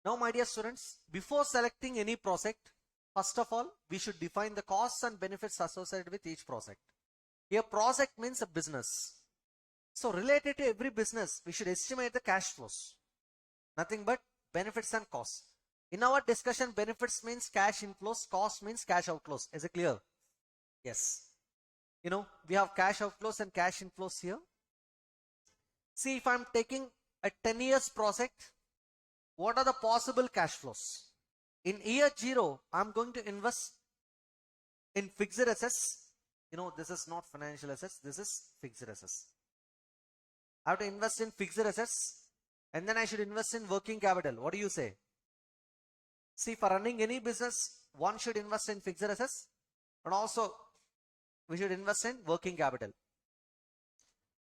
Now, my dear students, before selecting any project, first of all, we should define the costs and benefits associated with each project. Here, project means a business. So, related to every business, we should estimate the cash flows. Nothing but benefits and costs. In our discussion, benefits means cash inflows, cost means cash outflows. Is it clear? Yes. We have cash outflows and cash inflows here. See, if I'm taking a 10 years project, what are the possible cash flows? In year 0, I'm going to invest in fixed assets. This is not financial assets, this is fixed assets. I have to invest in fixed assets, and then I should invest in working capital. What do you say? See, for running any business, one should invest in fixed assets, and also we should invest in working capital.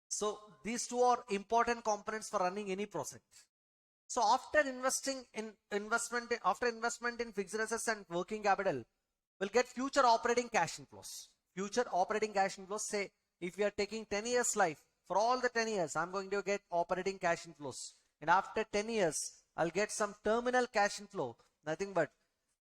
So these two are important components for running any project. So after investment in fixed assets and working capital, we'll get future operating cash inflows. Future operating cash inflows, say if we are taking 10 years life, for all the 10 years, I'm going to get operating cash inflows. And after 10 years, I'll get some terminal cash inflow. Nothing but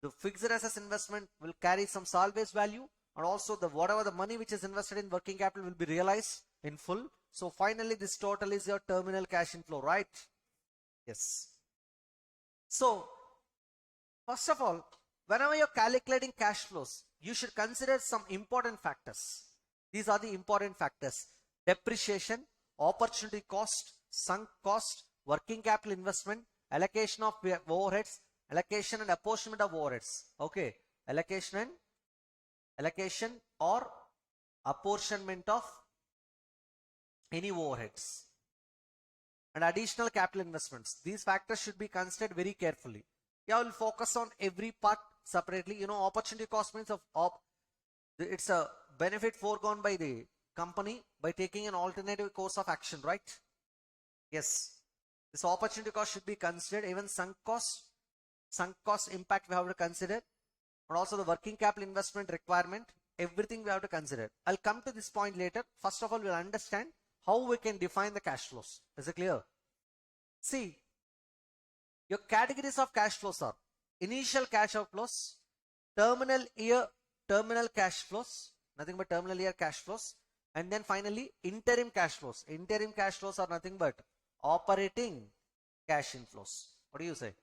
the fixed assets investment will carry some salvage value, and also whatever the money which is invested in working capital will be realized in full. So finally, this total is your terminal cash inflow, right? Yes. So first of all, whenever you're calculating cash flows, you should consider some important factors. These are the important factors: depreciation, opportunity cost, sunk cost, working capital investment, allocation of overheads, allocation and apportionment of overheads. Okay, allocation or apportionment of any overheads, and additional capital investments. These factors should be considered very carefully. I will focus on every part separately. Opportunity cost means it's a benefit foregone by the company by taking an alternative course of action, right? Yes. This opportunity cost should be considered. Even sunk cost impact we have to consider, and also the working capital investment requirement. Everything we have to consider. I'll come to this point later. First of all, we'll understand how we can define the cash flows. Is it clear? See, your categories of cash flows are initial cash outflows, terminal cash flows, nothing but terminal year cash flows, and then finally interim cash flows. Interim cash flows are nothing but operating cash inflows. What do you say?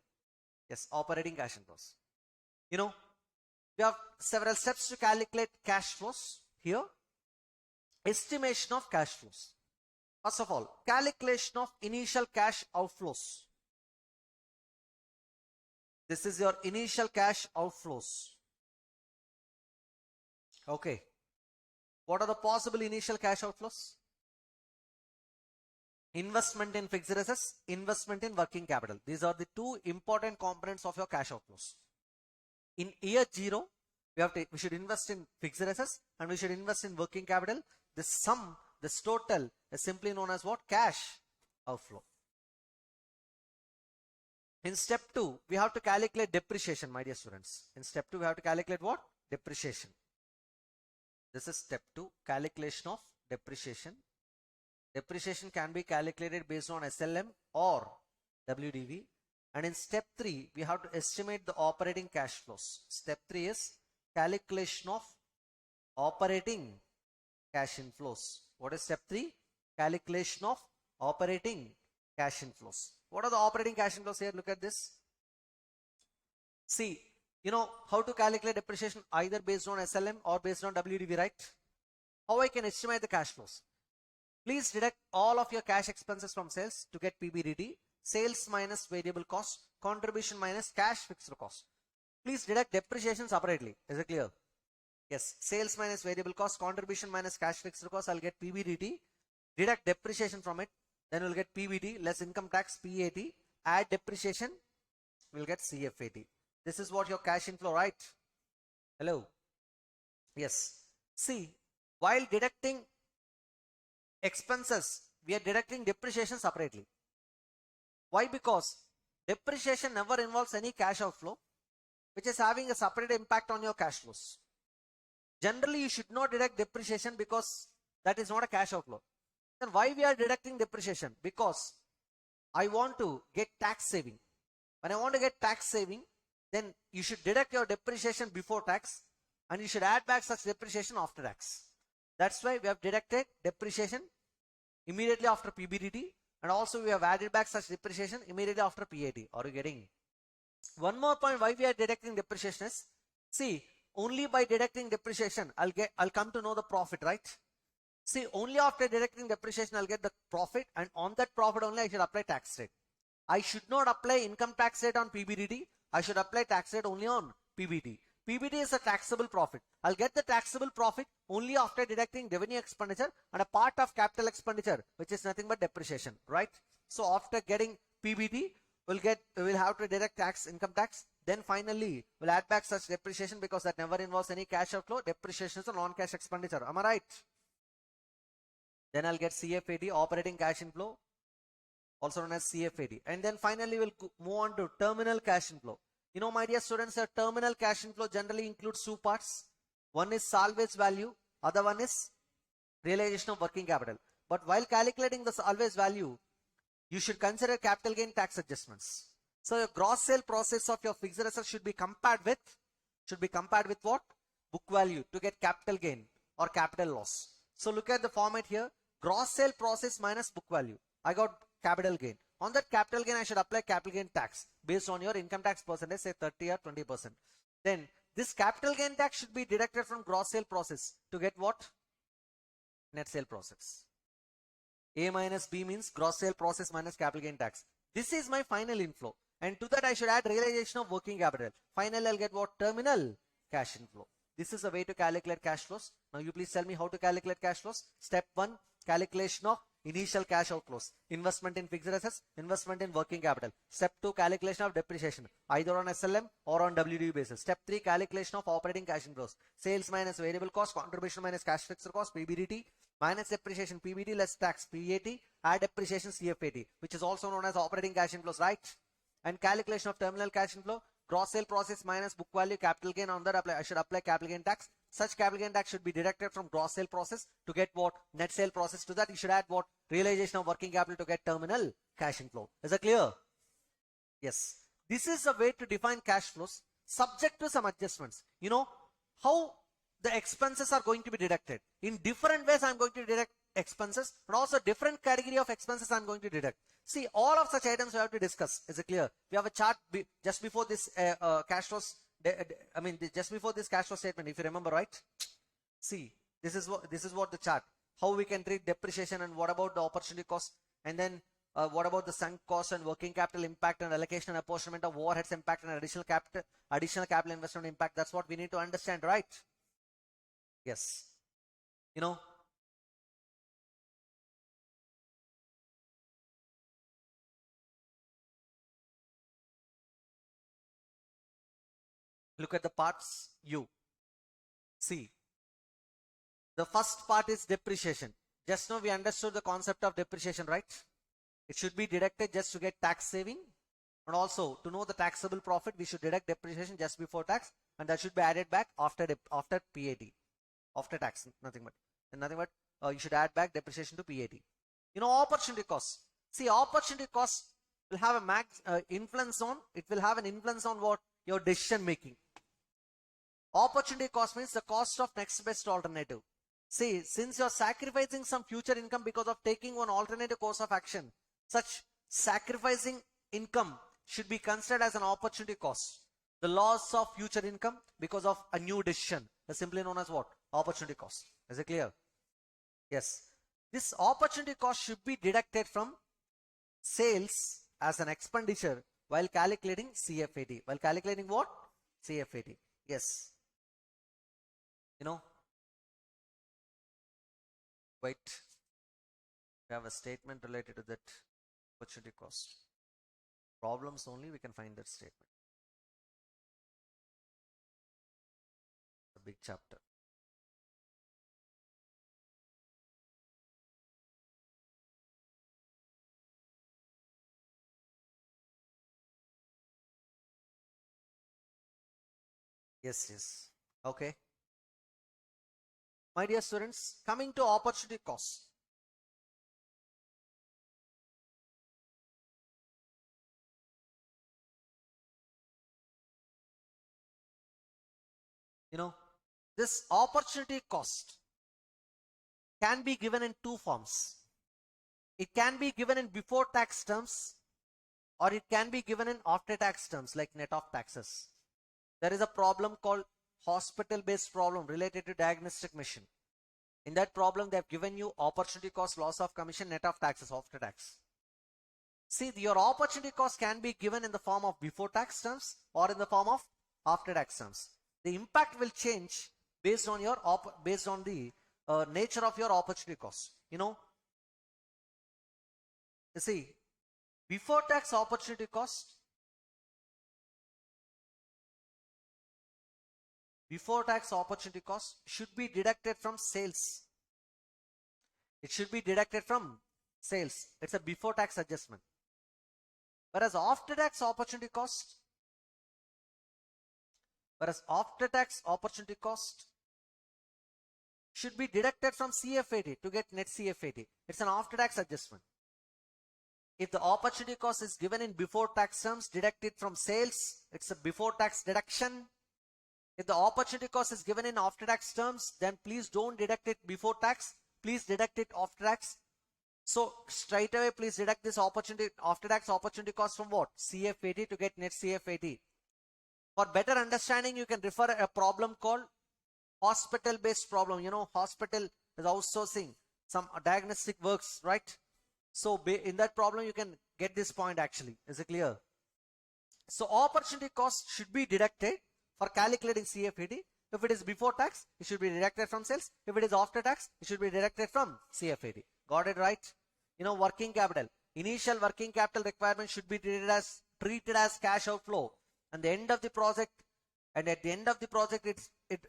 Yes, operating cash inflows. We have several steps to calculate cash flows here. Estimation of cash flows. First of all, calculation of initial cash outflows. This is your initial cash outflows. Okay. What are the possible initial cash outflows? Investment in fixed assets, investment in working capital. These are the two important components of your cash outflows. In year 0, we should invest in fixed assets and we should invest in working capital. This total is simply known as what? Cash outflow. In step 2, we have to calculate depreciation, my dear students. In step 2, we have to calculate what? Depreciation. This is step 2, calculation of depreciation. Depreciation can be calculated based on SLM or WDV. And in step 3, we have to estimate the operating cash flows. Step 3 is calculation of operating cash inflows. What is step 3? Calculation of operating cash inflows. What are the operating cash inflows here? Look at this. See, You know how to calculate depreciation either based on SLM or based on WDV, right? How I can estimate the cash flows? Please deduct all of your cash expenses from sales to get PBDT. Sales minus variable cost, contribution minus cash fixed cost. Please deduct depreciation separately. Is it clear? Yes. Sales minus variable cost, contribution minus cash fixed cost. I'll get PBDT. Deduct depreciation from it. Then we'll get PBT less income tax, PAT. Add depreciation. We'll get CFAT. This is what your cash inflow, right? Hello. Yes. See, while deducting expenses, we are deducting depreciation separately. Why? Because depreciation never involves any cash outflow, which is having a separate impact on your cash flows. Generally, you should not deduct depreciation because that is not a cash outflow. Then why we are deducting depreciation? Because I want to get tax saving. When I want to get tax saving, then you should deduct your depreciation before tax and you should add back such depreciation after tax. That's why we have deducted depreciation immediately after PBDT and also we have added back such depreciation immediately after PAT. Are you getting? One more point why we are deducting depreciation is, see, only by deducting depreciation I'll come to know the profit, right? See, only after deducting depreciation I'll get the profit and on that profit only I should apply tax rate. I should not apply income tax rate on PBDT. I should apply tax rate only on PBT. PBT is a taxable profit. I'll get the taxable profit only after deducting revenue expenditure and a part of capital expenditure, which is nothing but depreciation, right? So after getting PBT, we'll have to deduct income tax. Then finally, we'll add back such depreciation because that never involves any cash outflow. Depreciation is a non-cash expenditure. Am I right? Then I'll get CFAT, operating cash inflow, also known as CFAT. And then finally, we'll move on to terminal cash inflow. You know, my dear students, a terminal cash inflow generally includes two parts. One is salvage value, other one is realization of working capital. But while calculating the salvage value, you should consider capital gain tax adjustments. So your gross sale process of your fixed assets should be compared with what? Book value to get capital gain or capital loss. So look at the format here. Gross sale process minus book value. I got capital gain. On that capital gain, I should apply capital gain tax based on your income tax percentage, say 30 or 20%. Then this capital gain tax should be deducted from gross sale process to get what? Net sale process. A minus B means gross sale process minus capital gain tax. This is my final inflow. And to that, I should add realization of working capital. Finally, I'll get what? Terminal cash inflow. This is a way to calculate cash flows. Now, you please tell me how to calculate cash flows. Step 1, calculation of initial cash outflows. Investment in fixed assets, investment in working capital. Step 2, calculation of depreciation, either on SLM or on WDV basis. Step 3, calculation of operating cash inflows. Sales minus variable cost, contribution minus cash fixed cost, PBDT, minus depreciation, PBT less tax, PAT, add depreciation, CFAT, which is also known as operating cash inflows, right? And calculation of terminal cash inflow, gross sale process minus book value, capital gain. On that, I should apply capital gain tax. Such capital gain tax should be deducted from gross sale process to get what? Net sale process. To that, you should add what? Realization of working capital to get terminal cash inflow. Is that clear? Yes. This is a way to define cash flows subject to some adjustments. You know how the expenses are going to be deducted. In different ways, I'm going to deduct expenses, but also different category of expenses I'm going to deduct. See, all of such items we have to discuss. Is it clear? We have a chart just before this cash flows. Just before this cash flow statement, if you remember, right? See, this is what the chart. How we can treat depreciation and what about the opportunity cost, and then what about the sunk cost and working capital impact and allocation and apportionment of overheads impact and additional capital investment impact. That's what we need to understand, right? Yes. You know, look at the parts U. See, the first part is depreciation. Just now we understood the concept of depreciation, right? It should be deducted just to get tax saving. And also to know the taxable profit, we should deduct depreciation just before tax. And that should be added back after PAT. After tax, nothing but you should add back depreciation to PAT. You know, opportunity costs. See, opportunity costs will have a influence on what? Your decision making. Opportunity cost means the cost of next best alternative. See, since you're sacrificing some future income because of taking one alternative course of action, such sacrificing income should be considered as an opportunity cost. The loss of future income because of a new decision is simply known as what? Opportunity cost. Is it clear? Yes. This opportunity cost should be deducted from sales as an expenditure while calculating CFAD. While calculating what? CFAD. Yes. Wait. We have a statement related to that opportunity cost. Problems only we can find that statement. A big chapter. Yes. Okay. My dear students, coming to opportunity cost. This opportunity cost can be given in two forms. It can be given in before tax terms, or it can be given in after tax terms like net of taxes. There is a problem called hospital based problem related to diagnostic machine. In that problem, they have given you opportunity cost, loss of commission, net of taxes, after tax. See, your opportunity cost can be given in the form of before tax terms or in the form of after tax terms. The impact will change based on the nature of your opportunity cost. You see, before tax opportunity cost, should be deducted from sales. It should be deducted from sales. It's a before tax adjustment. Whereas after tax opportunity cost should be deducted from CFAD to get net CFAD. It's an after tax adjustment. If the opportunity cost is given in before tax terms, deducted from sales, it's a before tax deduction. If the opportunity cost is given in after tax terms, then please don't deduct it before tax. Please deduct it after tax. So straight away, please deduct this after tax opportunity cost from what? CFAD to get net CFAD. For better understanding, you can refer a problem called hospital based problem. Hospital is outsourcing some diagnostic works, right? So in that problem, you can get this point actually. Is it clear? So opportunity cost should be deducted for calculating CFAD. If it is before tax, it should be deducted from sales. If it is after tax, it should be deducted from CFAD. Got it right? Working capital. Initial working capital requirement should be treated as cash outflow. And the end of the project, it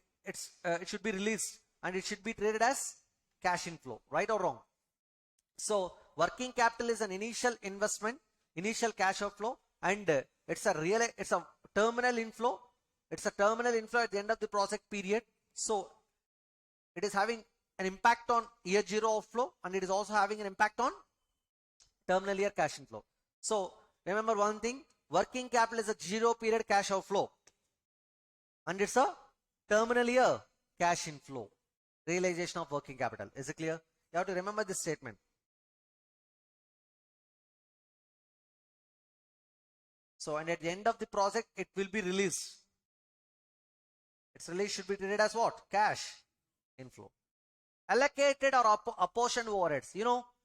should be released and it should be treated as cash inflow. Right or wrong? So working capital is an initial investment, initial cash outflow, and it's a terminal inflow. It's a terminal inflow at the end of the project period. So it is having an impact on year zero outflow, and it is also having an impact on terminal year cash inflow. So remember one thing, working capital is a 0 period cash outflow, and it's a terminal year cash inflow. Realization of working capital. Is it clear? You have to remember this statement. So, and at the end of the project, it will be released. Its release should be treated as what? Cash inflow. Allocated or apportioned overheads.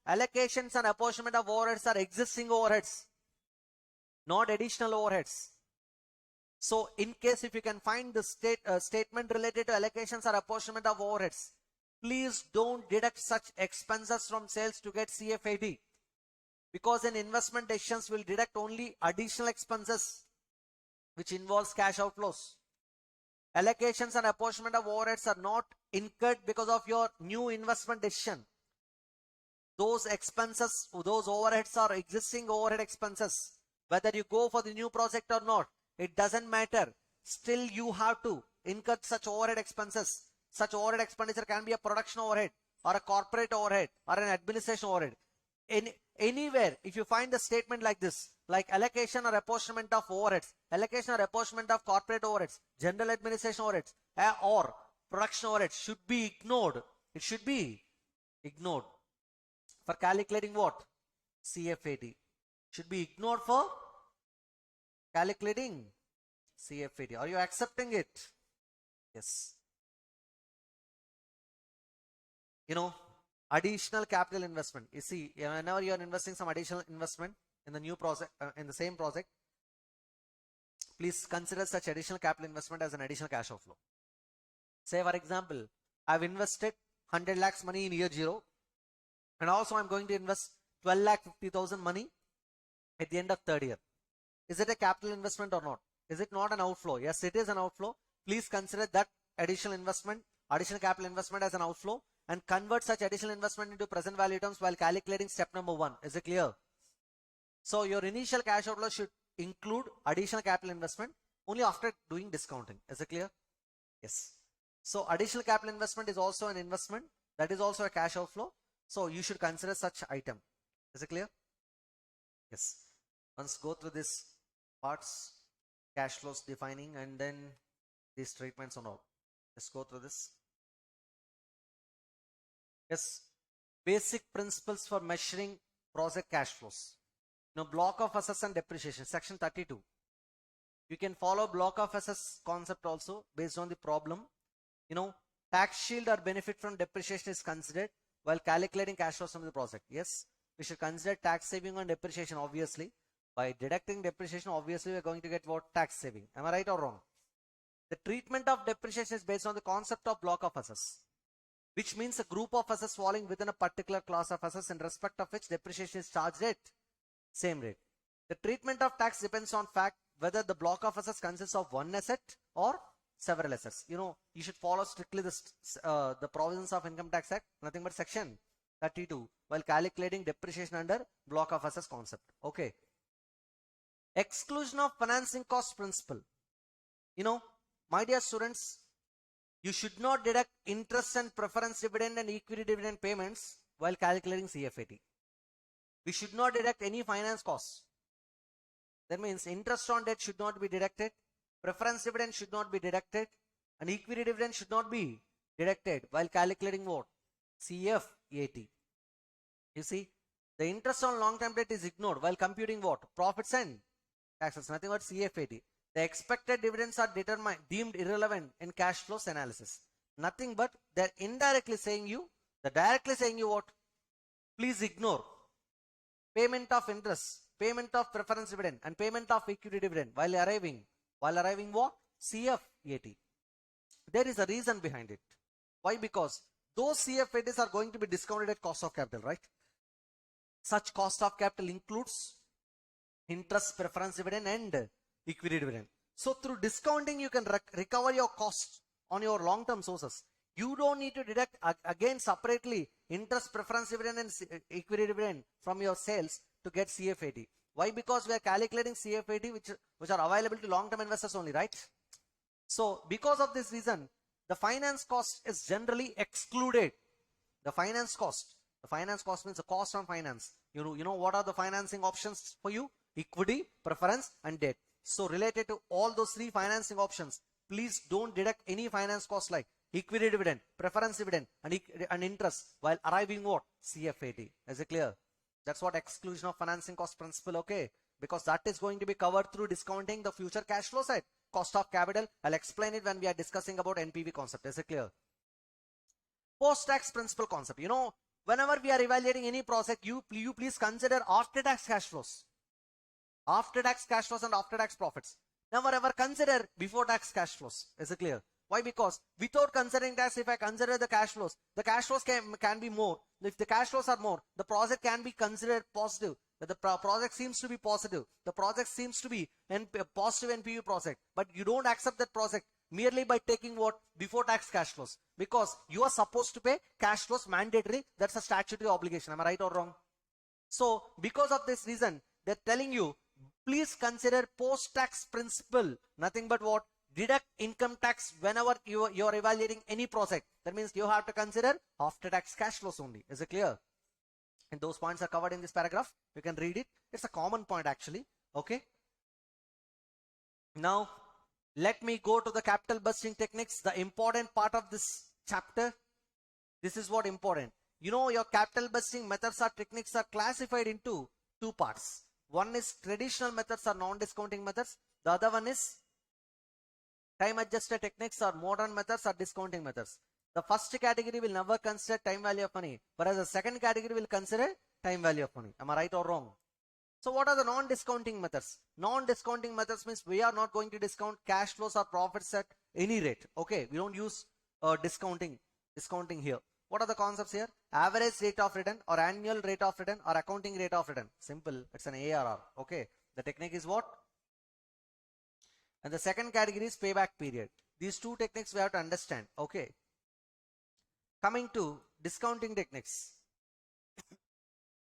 Allocations and apportionment of overheads are existing overheads, not additional overheads. So in case if you can find the statement related to allocations or apportionment of overheads, please don't deduct such expenses from sales to get CFAD, because in investment decisions will deduct only additional expenses which involves cash outflows. Allocations and apportionment of overheads are not incurred because of your new investment decision. Those expenses, those overheads are existing overhead expenses. Whether you go for the new project or not, it doesn't matter. Still you have to incur such overhead expenses. Such overhead expenditure can be a production overhead or a corporate overhead or an administration overhead. Anywhere, if you find a statement like this, like allocation or apportionment of overheads, allocation or apportionment of corporate overheads, general administration overheads, or production overheads, should be ignored. It should be ignored for calculating what? CFAD. Should be ignored for calculating CFAT. Are you accepting it? Yes. You know, additional capital investment. You see, whenever you are investing some additional investment in the new project, in the same project, please consider such additional capital investment as an additional cash outflow. Say, for example, I've invested 100 lakhs money in year 0, and also I'm going to invest 12 lakh 50,000 money at the end of third year. Is it a capital investment or not? Is it not an outflow? Yes, it is an outflow. Please consider that additional investment, additional capital investment as an outflow, and convert such additional investment into present value terms while calculating step number 1. Is it clear? So your initial cash outflow should include additional capital investment only after doing discounting. Is it clear? Yes. So additional capital investment is also an investment. That is also a cash outflow. So you should consider such item. Is it clear? Yes. Once go through this parts, cash flows defining, and then these treatments and all. Let's go through this. Yes. Basic principles for measuring project cash flows. Now, block of assets and depreciation, section 32. You can follow block of assets concept also based on the problem. You know, tax shield or benefit from depreciation is considered while calculating cash flows from the project. Yes, we should consider tax saving on depreciation, obviously. By deducting depreciation, obviously we are going to get what? Tax saving. Am I right or wrong? The treatment of depreciation is based on the concept of block of assets, which means a group of assets falling within a particular class of assets in respect of which depreciation is charged at same rate. The treatment of tax depends on fact whether the block of assets consists of one asset or several assets. You know, you should follow strictly the provisions of Income Tax Act, nothing but section 32, while calculating depreciation under block of assets concept. Okay. Exclusion of financing cost principle. You know, my dear students, you should not deduct interest and preference dividend and equity dividend payments while calculating CFAT. We should not deduct any finance costs. That means interest on debt should not be deducted, preference dividend should not be deducted, and equity dividend should not be deducted while calculating what? CFAT. You see, the interest on long-term debt is ignored while computing what? Profits and taxes, nothing but CFAT. The expected dividends are deemed irrelevant in cash flows analysis. Nothing but they're indirectly saying you, they're directly saying you what? Please ignore payment of interest, payment of preference dividend, and payment of equity dividend while arriving what? CFAT. There is a reason behind it. Why? Because those CFATs are going to be discounted at cost of capital, right? Such cost of capital includes interest, preference dividend, and equity dividend. So through discounting, you can recover your costs on your long-term sources. You don't need to deduct again separately interest, preference dividend, and equity dividend from your sales to get CFAT. Why? Because we are calculating CFAT which are available to long-term investors only, right? So because of this reason, the finance cost is generally excluded. The finance cost means the cost on finance. You know what are the financing options for you? Equity, preference, and debt. So related to all those three financing options, please don't deduct any finance cost like equity dividend, preference dividend, and interest while arriving what? CFAT. Is it clear? That's what exclusion of financing cost principle, okay? Because that is going to be covered through discounting the future cash flow side. Cost of capital, I'll explain it when we are discussing about NPV concept. Is it clear? Post-tax principle concept. You know, whenever we are evaluating any project, you please consider after-tax cash flows. After-tax cash flows and after-tax profits. Never ever consider before-tax cash flows. Is it clear? Why? Because without considering tax, if I consider the cash flows can be more. If the cash flows are more, the project can be considered positive. But the project seems to be positive. The project seems to be a positive NPV project. But you don't accept that project merely by taking what? Before tax cash flows. Because you are supposed to pay cash flows mandatory. That's a statutory obligation. Am I right or wrong? So because of this reason, they're telling you, please consider post-tax principle. Nothing but what? Deduct income tax whenever you are evaluating any project. That means you have to consider after-tax cash flows only. Is it clear? And those points are covered in this paragraph. You can read it. It's a common point actually. Okay. Now, let me go to the capital budgeting techniques. The important part of this chapter. This is what important. You know, your capital budgeting methods or techniques are classified into two parts. One is traditional methods or non-discounting methods. The other one is time adjusted techniques or modern methods or discounting methods. The first category will never consider time value of money, whereas the second category will consider time value of money. Am I right or wrong? So what are the non-discounting methods? Non-discounting methods means we are not going to discount cash flows or profits at any rate. Okay, we don't use discounting here. What are the concepts here? Average rate of return or annual rate of return or accounting rate of return. Simple, it's an ARR. Okay, the technique is what? And the second category is payback period. These two techniques we have to understand. Okay. Coming to discounting techniques.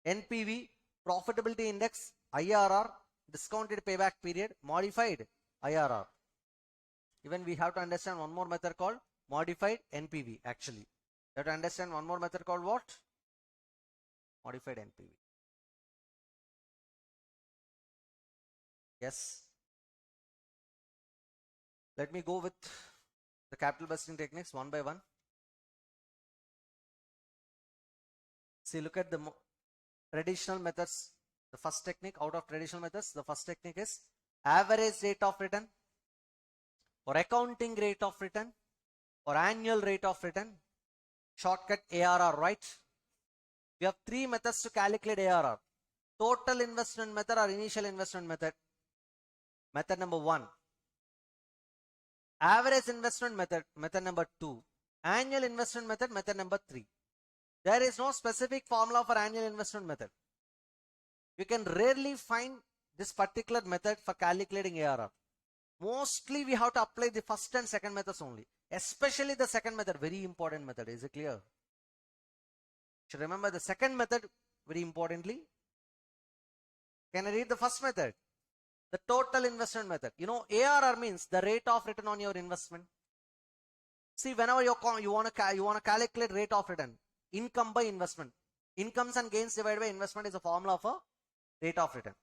NPV, profitability index, IRR, discounted payback period, modified IRR. Even we have to understand one more method called modified NPV actually. You have to understand one more method called what? Modified NPV. Yes. Let me go with the capital budgeting techniques one by one. See, look at the traditional methods. The first technique out of traditional methods, the first technique is average rate of return or accounting rate of return or annual rate of return. Shortcut ARR, right? We have three methods to calculate ARR. Total investment method or initial investment method. Method number 1. Average investment method, method number 2. Annual investment method, method number 3. There is no specific formula for annual investment method. You can rarely find this particular method for calculating ARR. Mostly we have to apply the first and second methods only. Especially the second method, very important method. Is it clear? Should remember the second method very importantly. Can I read the first method? The total investment method. You know, ARR means the rate of return on your investment. See, whenever you want to calculate rate of return, income by investment. Incomes and gains divided by investment is a formula of a rate of return.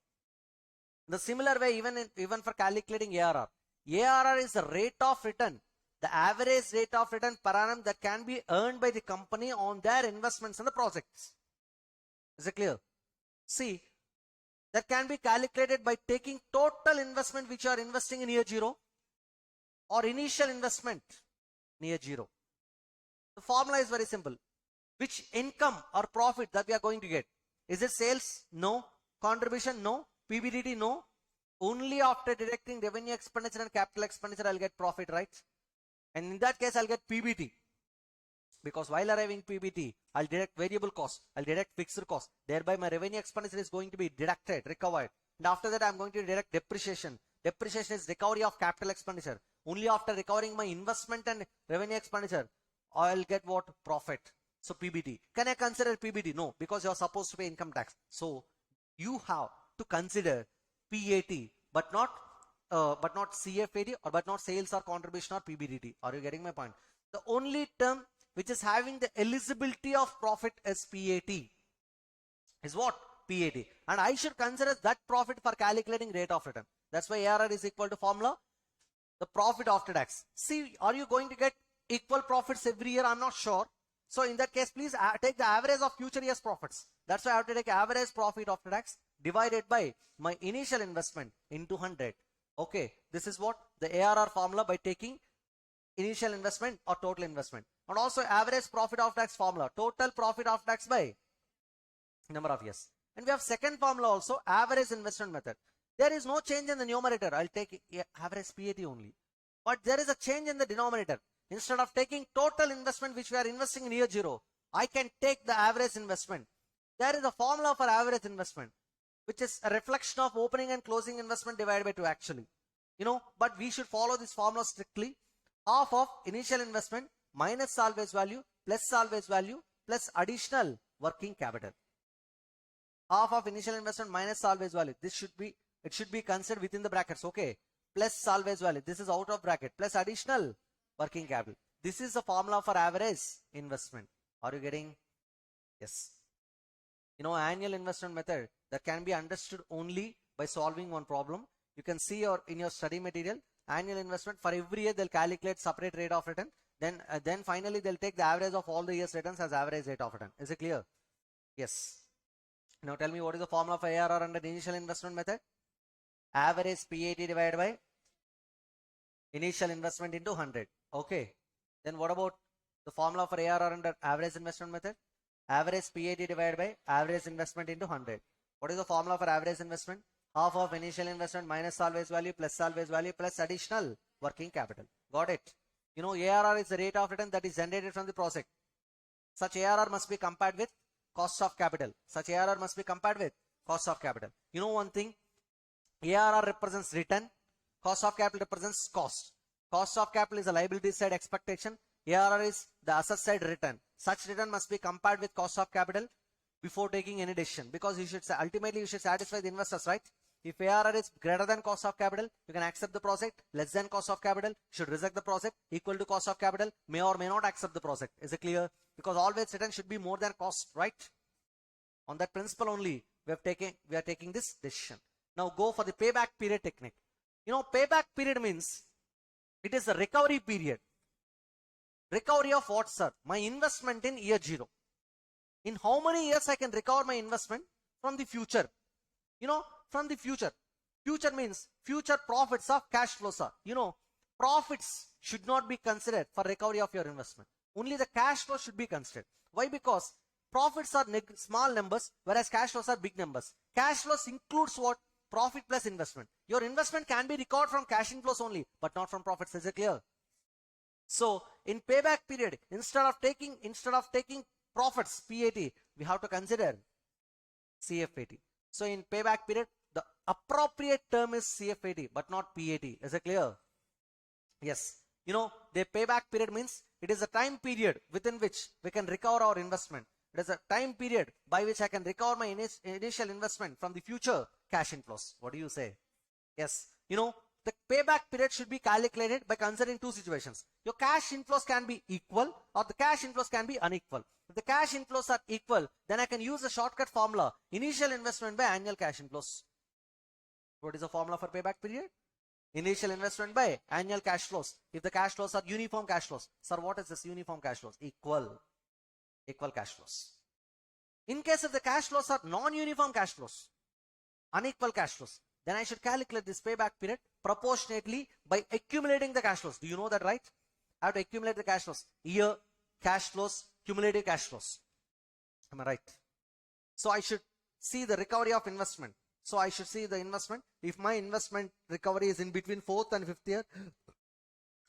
The similar way, even for calculating ARR. ARR is the rate of return, the average rate of return per annum that can be earned by the company on their investments in the projects. Is it clear? See, that can be calculated by taking total investment which you are investing in year 0 or initial investment near 0. The formula is very simple. Which income or profit that we are going to get? Is it sales? No. Contribution? No. PBDT? No. Only after deducting revenue expenditure and capital expenditure I'll get profit, right? And in that case I'll get PBT. Because while arriving PBT, I'll deduct variable cost, I'll deduct fixed cost. Thereby my revenue expenditure is going to be deducted, recovered. And after that I'm going to deduct depreciation. Depreciation is recovery of capital expenditure. Only after recovering my investment and revenue expenditure, I'll get what? Profit. So PBT. Can I consider PBT? No, because you're supposed to pay income tax. So you have to consider PAT, but not CFAD or but not sales or contribution or PBDT. Are you getting my point? The only term which is having the eligibility of profit is PAT. Is what? PAT. And I should consider that profit for calculating rate of return. That's why ARR is equal to formula, the profit after tax. See, are you going to get equal profits every year? I'm not sure. So in that case, please take the average of future year's profits. That's why I have to take average profit after tax divided by my initial investment into 100. Okay, this is what? The ARR formula by taking initial investment or total investment. And also average profit after tax formula, total profit after tax by number of years. And we have second formula also, average investment method. There is no change in the numerator. I'll take average PAT only. But there is a change in the denominator. Instead of taking total investment which we are investing in year 0, I can take the average investment. There is a formula for average investment, which is a reflection of opening and closing investment divided by 2 actually. You know, but we should follow this formula strictly. Half of initial investment minus salvage value plus salvage value plus additional working capital. Half of initial investment minus salvage value. It should be considered within the brackets. Okay. Plus salvage value. This is out of bracket. Plus additional working capital. This is the formula for average investment. Are you getting? Yes. You know, annual investment method that can be understood only by solving one problem. You can see in your study material, annual investment for every year they'll calculate separate rate of return. Then finally they'll take the average of all the years returns as average rate of return. Is it clear? Yes. Now tell me, what is the formula for ARR under the initial investment method? Average PAT divided by Initial investment into 100. Okay. Then what about the formula for ARR under average investment method? Average PAT divided by average investment into 100. What is the formula for average investment? Half of initial investment minus salvage value plus salvage value plus additional working capital. Got it? You know, ARR is the rate of return that is generated from the project. Such ARR must be compared with cost of capital. Such ARR must be compared with cost of capital. You know one thing, ARR represents return, cost of capital represents cost. Cost of capital is the liability side expectation, ARR is the asset side return. Such return must be compared with cost of capital before taking any decision, because ultimately you should satisfy the investors, right? If ARR is greater than cost of capital, you can accept the project. Less than cost of capital, you should reject the project. Equal to cost of capital, may or may not accept the project. Is it clear? Because always return should be more than cost, right? On that principle only, we are taking this decision. Now go for the payback period technique. You know, payback period means it is a recovery period. Recovery of what, sir? My investment in year 0. In how many years I can recover my investment from the future? You know, from the future. Future means future profits of cash flow, sir. You know, profits should not be considered for recovery of your investment. Only the cash flow should be considered. Why? Because profits are small numbers, whereas cash flows are big numbers. Cash flows includes what? Profit plus investment. Your investment can be recovered from cash inflows only, but not from profits. Is it clear? So in payback period, instead of taking profits, PAT, we have to consider CFAT. So in payback period, the appropriate term is CFAT, but not PAT. Is it clear? Yes. You know, the payback period means it is a time period within which we can recover our investment. It is a time period by which I can recover my initial investment from the future cash inflows. What do you say? Yes. You know, the payback period should be calculated by considering two situations. Your cash inflows can be equal or the cash inflows can be unequal. If the cash inflows are equal, then I can use the shortcut formula, initial investment by annual cash inflows. What is the formula for payback period? Initial investment by annual cash flows. If the cash flows are uniform cash flows. Sir, what is this uniform cash flows? Equal cash flows. In case if the cash flows are non-uniform cash flows, unequal cash flows, then I should calculate this payback period proportionately by accumulating the cash flows. Do you know that, right? I have to accumulate the cash flows. Year, cash flows, cumulative cash flows. Am I right? So I should see the recovery of investment. So I should see the investment. If my investment recovery is in between 4th and 5th year,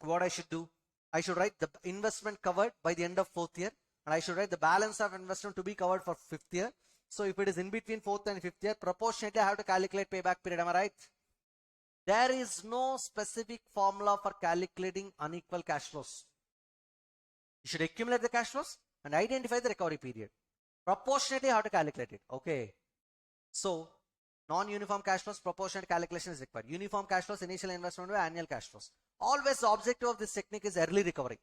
what I should do? I should write the investment covered by the end of 4th year, and I should write the balance of investment to be covered for 5th year. So if it is in between 4th and 5th year, proportionately I have to calculate payback period. Am I right? There is no specific formula for calculating unequal cash flows. You should accumulate the cash flows and identify the recovery period. Proportionately how to calculate it. Okay. So non-uniform cash flows, proportionate calculation is required. Uniform cash flows, initial investment by annual cash flows. Always the objective of this technique is early recovery.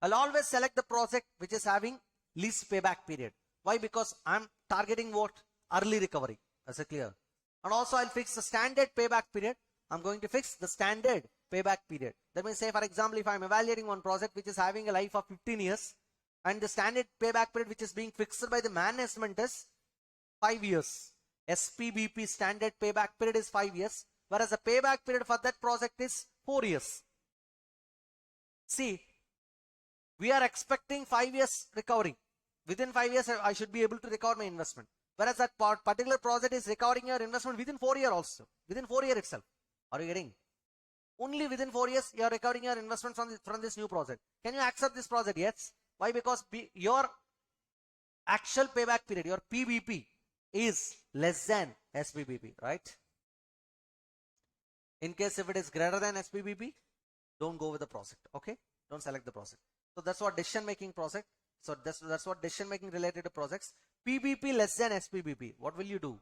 I'll always select the project which is having least payback period. Why? Because I'm targeting what? Early recovery. Is it clear? And also I'll fix the standard payback period. I'm going to fix the standard payback period. That means, say for example, if I'm evaluating one project which is having a life of 15 years and the standard payback period which is being fixed by the management is 5 years. SPBP standard payback period is 5 years, whereas the payback period for that project is 4 years. See, we are expecting 5 years recovery. Within 5 years, I should be able to recover my investment. Whereas that particular project is recovering your investment within 4 years also. Within 4 years itself. Are you getting? Only within 4 years, you are recovering your investment from this new project. Can you accept this project? Yes. Why? Because your actual payback period, your PBP, is less than SPBP, right? In case if it is greater than SPBP, don't go with the project. Okay? Don't select the project. So that's what decision making project. So that's what decision making related to projects. PBP less than SPBP. What will you do?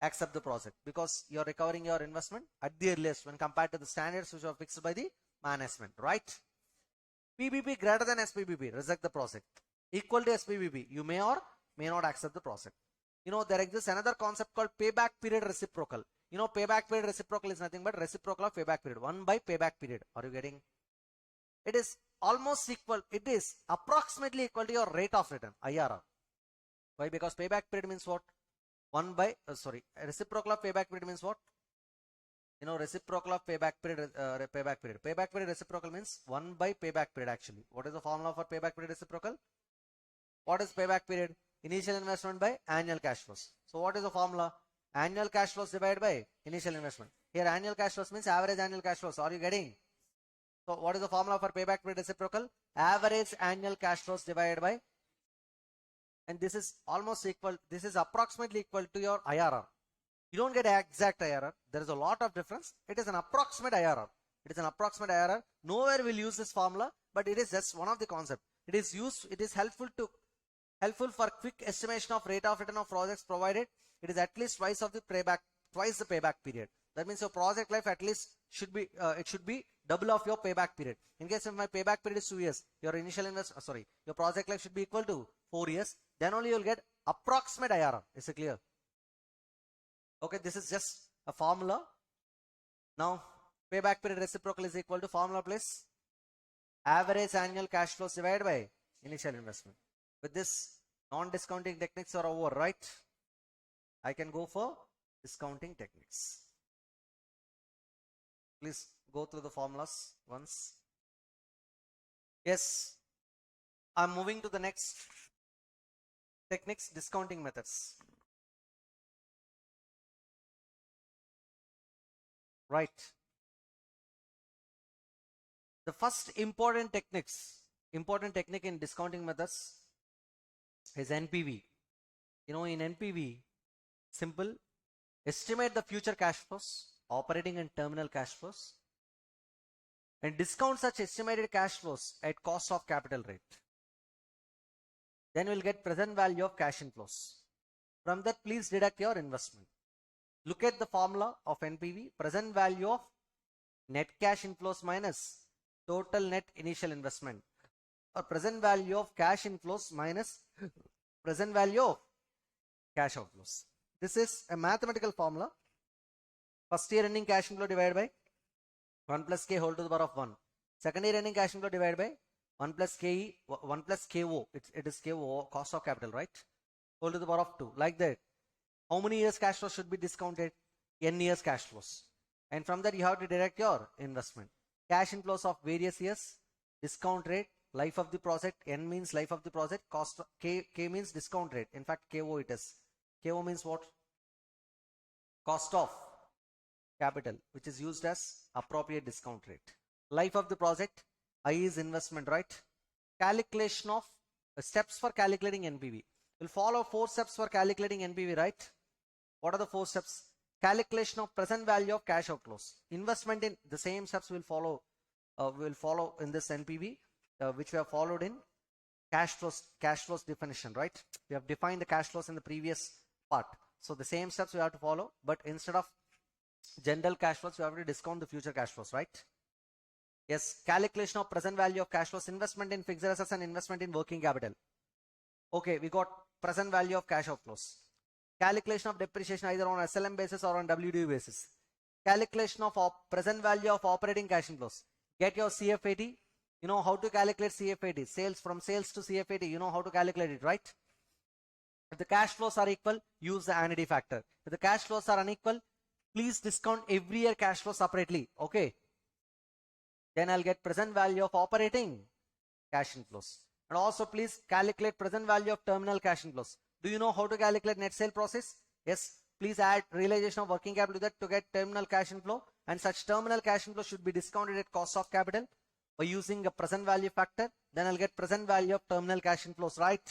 Accept the project because you're recovering your investment at the earliest when compared to the standards which are fixed by the management, right? PBP greater than SPBP, reject the project. Equal to SPBP, you may or may not accept the project. You know, there exists another concept called payback period reciprocal. You know, payback period reciprocal is nothing but reciprocal of payback period. 1 by payback period. Are you getting? It is almost equal. It is approximately equal to your rate of return, IRR. Why? Because payback period means what? Reciprocal of payback period means what? Reciprocal of payback period, payback period. Payback period reciprocal means 1 by payback period actually. What is the formula for payback period reciprocal? What is payback period? Initial investment by annual cash flows. So what is the formula? Annual cash flows divided by initial investment. Here annual cash flows means average annual cash flows. Are you getting? So what is the formula for payback period reciprocal? Average annual cash flows divided by, and this is almost equal, this is approximately equal to your IRR. You don't get exact IRR. There is a lot of difference. It is an approximate IRR. It is an approximate IRR. Nowhere will use this formula, but it is just one of the concepts. It is used, it is helpful for quick estimation of rate of return of projects, provided it is at least twice the payback period. That means your project life at least should be double of your payback period. In case if my payback period is 2 years, your your project life should be equal to 4 years. Then only you will get approximate IRR. Is it clear? Okay, this is just a formula. Now payback period reciprocal is equal to formula plus average annual cash flows divided by initial investment. With this, non-discounting techniques are over, right? I can go for discounting techniques. Please go through the formulas once. Yes, I'm moving to the next techniques, discounting methods. Right. The first important technique in discounting methods is NPV. In NPV, simple, estimate the future cash flows, operating and terminal cash flows, and discount such estimated cash flows at cost of capital rate. Then we'll get present value of cash inflows. From that, please deduct your investment. Look at the formula of NPV, present value of net cash inflows minus total net initial investment, or present value of cash inflows minus present value of cash outflows. This is a mathematical formula. First year ending cash inflow divided by 1 plus K whole to the power of 1. Second year ending cash inflow divided by 1 plus KE, 1 plus KO. It is KO, cost of capital, right? Whole to the power of 2. Like that. How many years cash flows should be discounted? N years cash flows. And from that you have to deduct your investment. Cash inflows of various years, discount rate, life of the project. N means life of the project. Cost K means discount rate. In fact, KO it is. KO means what? Cost of capital, which is used as appropriate discount rate. Life of the project, I is investment, right? Calculation of steps for calculating NPV. We'll follow 4 steps for calculating NPV, right? What are the 4 steps? Calculation of present value of cash outflows. Investment in the same steps will follow in this NPV, which we have followed in cash flows definition, right? We have defined the cash flows in the previous part. So the same steps we have to follow, but instead of general cash flows, we have to discount the future cash flows, right? Yes, calculation of present value of cash flows, investment in fixed assets and investment in working capital. Okay, we got present value of cash outflows. Calculation of depreciation either on SLM basis or on WDV basis. Calculation of present value of operating cash inflows. Get your CFAT. You know how to calculate CFAT. From sales to CFAT, you know how to calculate it, right? If the cash flows are equal, use the annuity factor. If the cash flows are unequal, please discount every year cash flow separately. Okay. Then I'll get present value of operating cash inflows. And also please calculate present value of terminal cash inflows. Do you know how to calculate net sale process? Yes. Please add realization of working capital to that to get terminal cash inflow. And such terminal cash inflow should be discounted at cost of capital by using a present value factor. Then I'll get present value of terminal cash inflows, right?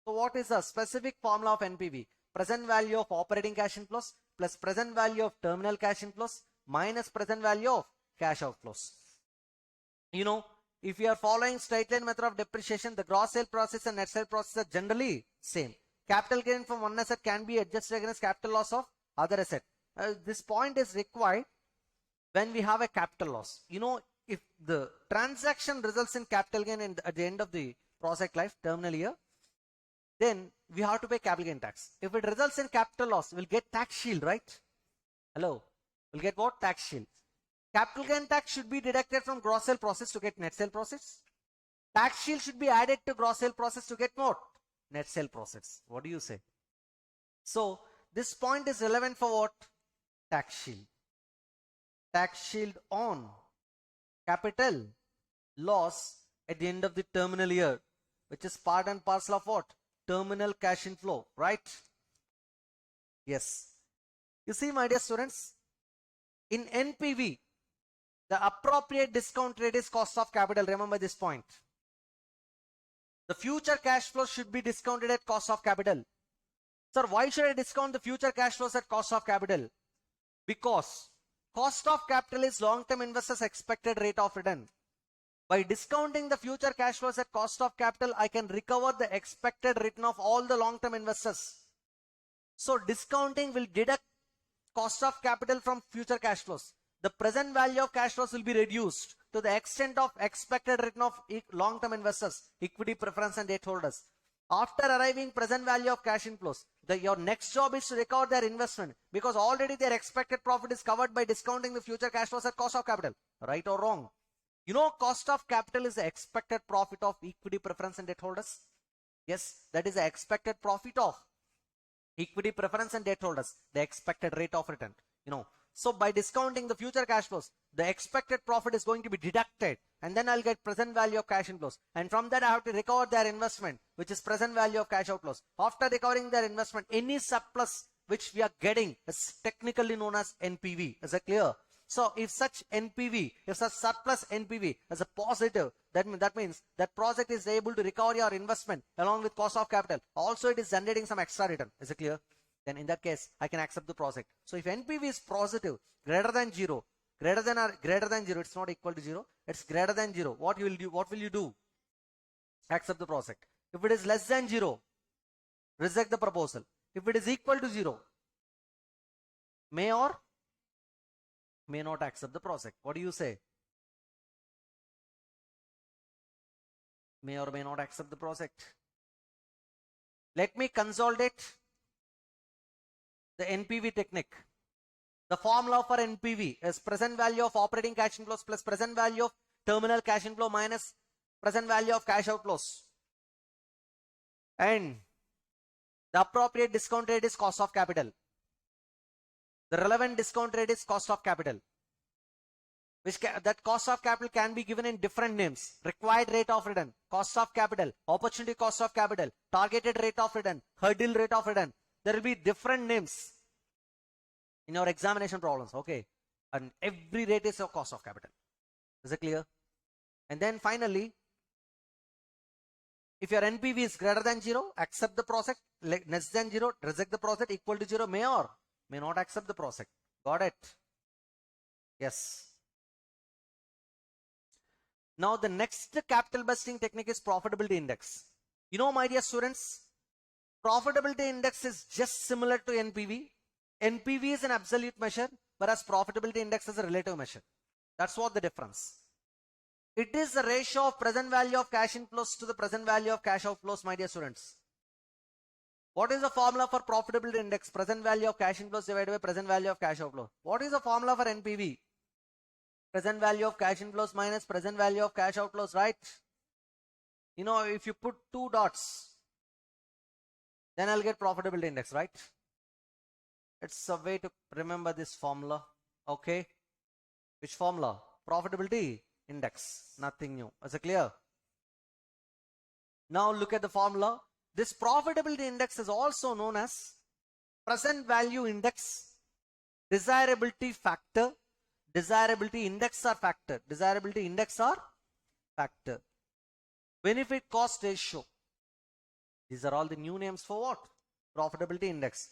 So what is the specific formula of NPV? Present value of operating cash inflows plus present value of terminal cash inflows minus present value of cash outflows. You know, if you are following straight line method of depreciation, the gross sale process and net sale process are generally same. Capital gain from one asset can be adjusted against capital loss of other asset. This point is required when we have a capital loss. You know, if the transaction results in capital gain at the end of the project life, terminal year, then we have to pay capital gain tax. If it results in capital loss, we'll get tax shield, right? Hello? We'll get what? Tax shield. Capital gain tax should be deducted from gross sale process to get net sale process. Tax shield should be added to gross sale process to get what? Net sale process. What do you say? So this point is relevant for what? Tax shield. tax shield on capital loss at the end of the terminal year, which is part and parcel of what? Terminal cash inflow, right? Yes. You see, my dear students, in NPV, the appropriate discount rate is cost of capital. Remember this point. The future cash flows should be discounted at cost of capital. Sir, why should I discount the future cash flows at cost of capital? Because cost of capital is long-term investors' expected rate of return. By discounting the future cash flows at cost of capital, I can recover the expected return of all the long-term investors. So discounting will deduct cost of capital from future cash flows. The present value of cash flows will be reduced to the extent of expected return of long-term investors, equity preference and debt holders. After arriving present value of cash inflows, your next job is to recover their investment, because already their expected profit is covered by discounting the future cash flows at cost of capital. Right or wrong? You know, cost of capital is the expected profit of equity preference and debt holders. Yes, that is the expected profit of equity preference and debt holders, the expected rate of return. So by discounting the future cash flows, the expected profit is going to be deducted, and then I'll get present value of cash inflows, and from that I have to recover their investment, which is present value of cash outflows. After recovering their investment, any surplus which we are getting is technically known as NPV. Is it clear? So if such NPV, if such surplus NPV is a positive, that means that project is able to recover your investment along with cost of capital. Also, it is generating some extra return. Is it clear? Then in that case, I can accept the project. So if NPV is positive, greater than 0, greater than 0, it's not equal to 0, it's greater than 0. What will you do? Accept the project. If it is less than 0, reject the proposal. If it is equal to 0, may or may not accept the project. What do you say? May or may not accept the project. Let me consolidate the NPV technique. The formula for NPV is present value of operating cash inflows plus present value of terminal cash inflow minus present value of cash outflows. And the appropriate discount rate is cost of capital. The relevant discount rate is cost of capital. That cost of capital can be given in different names. Required rate of return, cost of capital, opportunity cost of capital, targeted rate of return, hurdle rate of return. There will be different names in your examination problems, okay? And every rate is a cost of capital. Is it clear? And then finally, if your NPV is greater than 0, accept the project. Less than 0, reject the project. Equal to 0, may or may not accept the project. Got it? Yes. Now the next capital budgeting technique is profitability index. My dear students, profitability index is just similar to NPV. NPV is an absolute measure, whereas profitability index is a relative measure. That's what the difference. It is the ratio of present value of cash inflows to the present value of cash outflows, my dear students. What is the formula for profitability index? Present value of cash inflows divided by present value of cash outflow. What is the formula for NPV? Present value of cash inflows minus present value of cash outflows, right? If you put 2 dots, then I'll get profitability index, right? It's a way to remember this formula, okay? Which formula? Profitability index, nothing new. Is it clear? Now look at the formula. This profitability index is also known as present value index, desirability factor, desirability index or factor, desirability index or factor, benefit cost ratio. These are all the new names for what? Profitability index.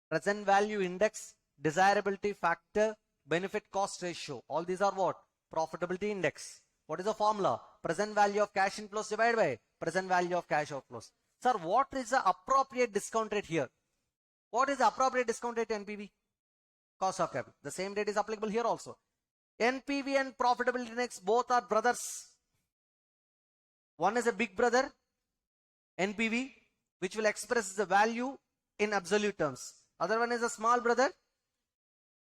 Present value index, desirability factor, benefit cost ratio. All these are what? Profitability index. What is the formula? Present value of cash inflows divided by present value of cash outflows. Sir, what is the appropriate discount rate here? What is the appropriate discount rate NPV? Cost of capital. The same rate is applicable here also. NPV and profitability index both are brothers. One is a big brother, NPV, which will express the value in absolute terms. Other one is a small brother,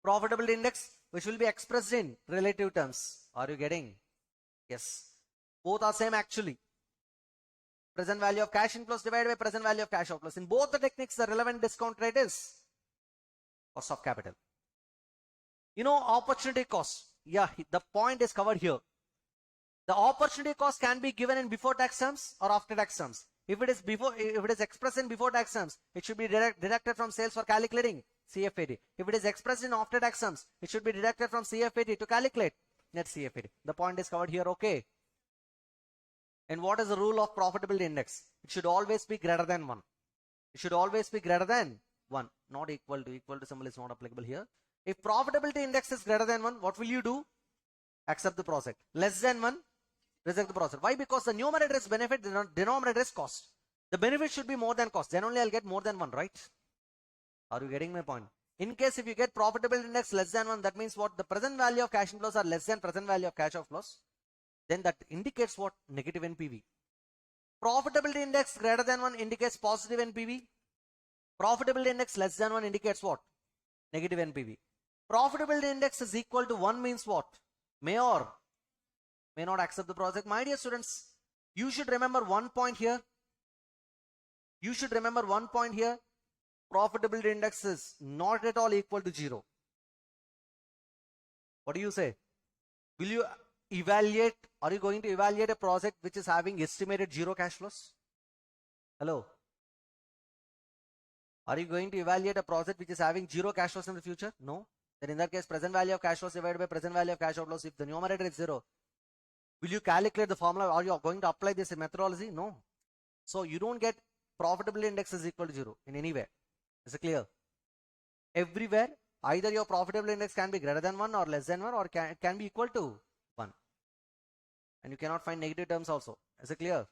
profitability index, which will be expressed in relative terms. Are you getting? Yes. Both are same actually. Present value of cash inflows divided by present value of cash outflows. In both the techniques, the relevant discount rate is cost of capital. Opportunity cost. Yeah, the point is covered here. The opportunity cost can be given in before tax terms or after tax terms. If it is expressed in before tax terms, it should be deducted from sales for calculating CFAT. If it is expressed in after tax terms, it should be deducted from CFAT to calculate net CFAT. The point is covered here, okay? And what is the rule of profitability index? It should always be greater than 1. It should always be greater than 1, not equal to. Equal to symbol is not applicable here. If profitability index is greater than 1, what will you do? Accept the project. Less than 1, reject the project. Why? Because the numerator is benefit, the denominator is cost. The benefit should be more than cost. Then only I'll get more than 1, right? Are you getting my point? In case if you get profitability index less than 1, that means what? The present value of cash inflows are less than present value of cash outflows. Then that indicates what? Negative NPV. Profitability index greater than 1 indicates positive NPV. Profitability index less than 1 indicates what? Negative NPV. Profitability index is equal to 1 means what? May or may not accept the project. My dear students, you should remember one point here. You should remember one point here. Profitability index is not at all equal to 0. What do you say? Will you evaluate? Are you going to evaluate a project which is having estimated 0 cash flows? Hello? Are you going to evaluate a project which is having 0 cash flows in the future? No. Then in that case, present value of cash flows divided by present value of cash outflows. If the numerator is 0, will you calculate the formula? Are you going to apply this methodology? No. So you don't get profitability index is equal to 0 in anywhere. Is it clear? Everywhere, either your profitability index can be greater than 1 or less than 1, or it can be equal to 1. And you cannot find negative terms also. Is it clear?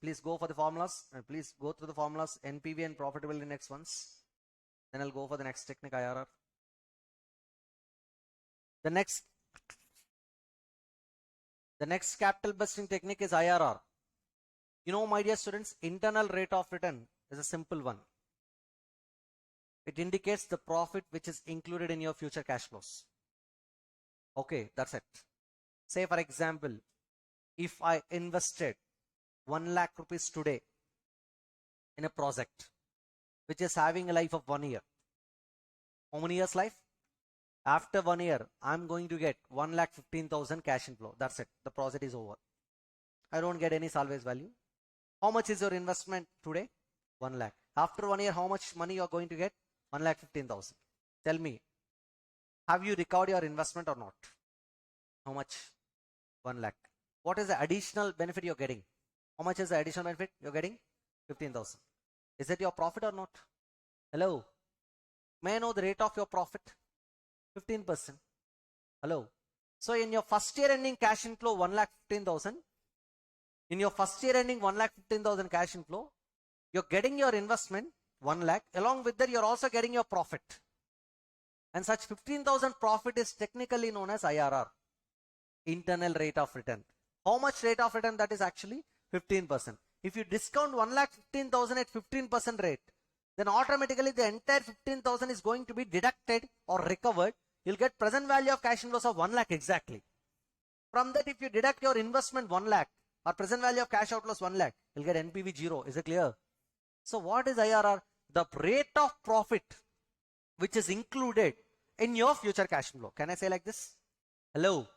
Please go for the formulas and please go through the formulas NPV and profitability index once. Then I'll go for the next technique, IRR. The next capital busting technique is IRR. My dear students, internal rate of return is a simple one. It indicates the profit which is included in your future cash flows. Okay, that's it. Say for example, if I invested 1 lakh rupees today in a project which is having a life of 1 year. How many years life? After 1 year, I'm going to get 1,15,000 cash inflow. That's it. The project is over. I don't get any salvage value. How much is your investment today? 1 lakh. After 1 year, how much money you are going to get? 1,15,000. Tell me, have you recovered your investment or not? How much? 1 lakh. What is the additional benefit you're getting? How much is the additional benefit you're getting? 15,000. Is it your profit or not? Hello? May I know the rate of your profit? 15%. Hello? So in your first year ending cash inflow 1,15,000. In your first year ending 1,15,000 cash inflow, you're getting your investment 1 lakh. Along with that, you're also getting your profit. And such 15,000 profit is technically known as IRR, internal rate of return. How much rate of return? That is actually 15%. If you discount 1,15,000 at 15% rate, then automatically the entire 15,000 is going to be deducted or recovered. You'll get present value of cash inflows of 1 lakh exactly. From that, if you deduct your investment 1 lakh or present value of cash outflows 1 lakh, you'll get NPV 0. Is it clear? So what is IRR? The rate of profit which is included in your future cash flow. Can I say like this? Hello?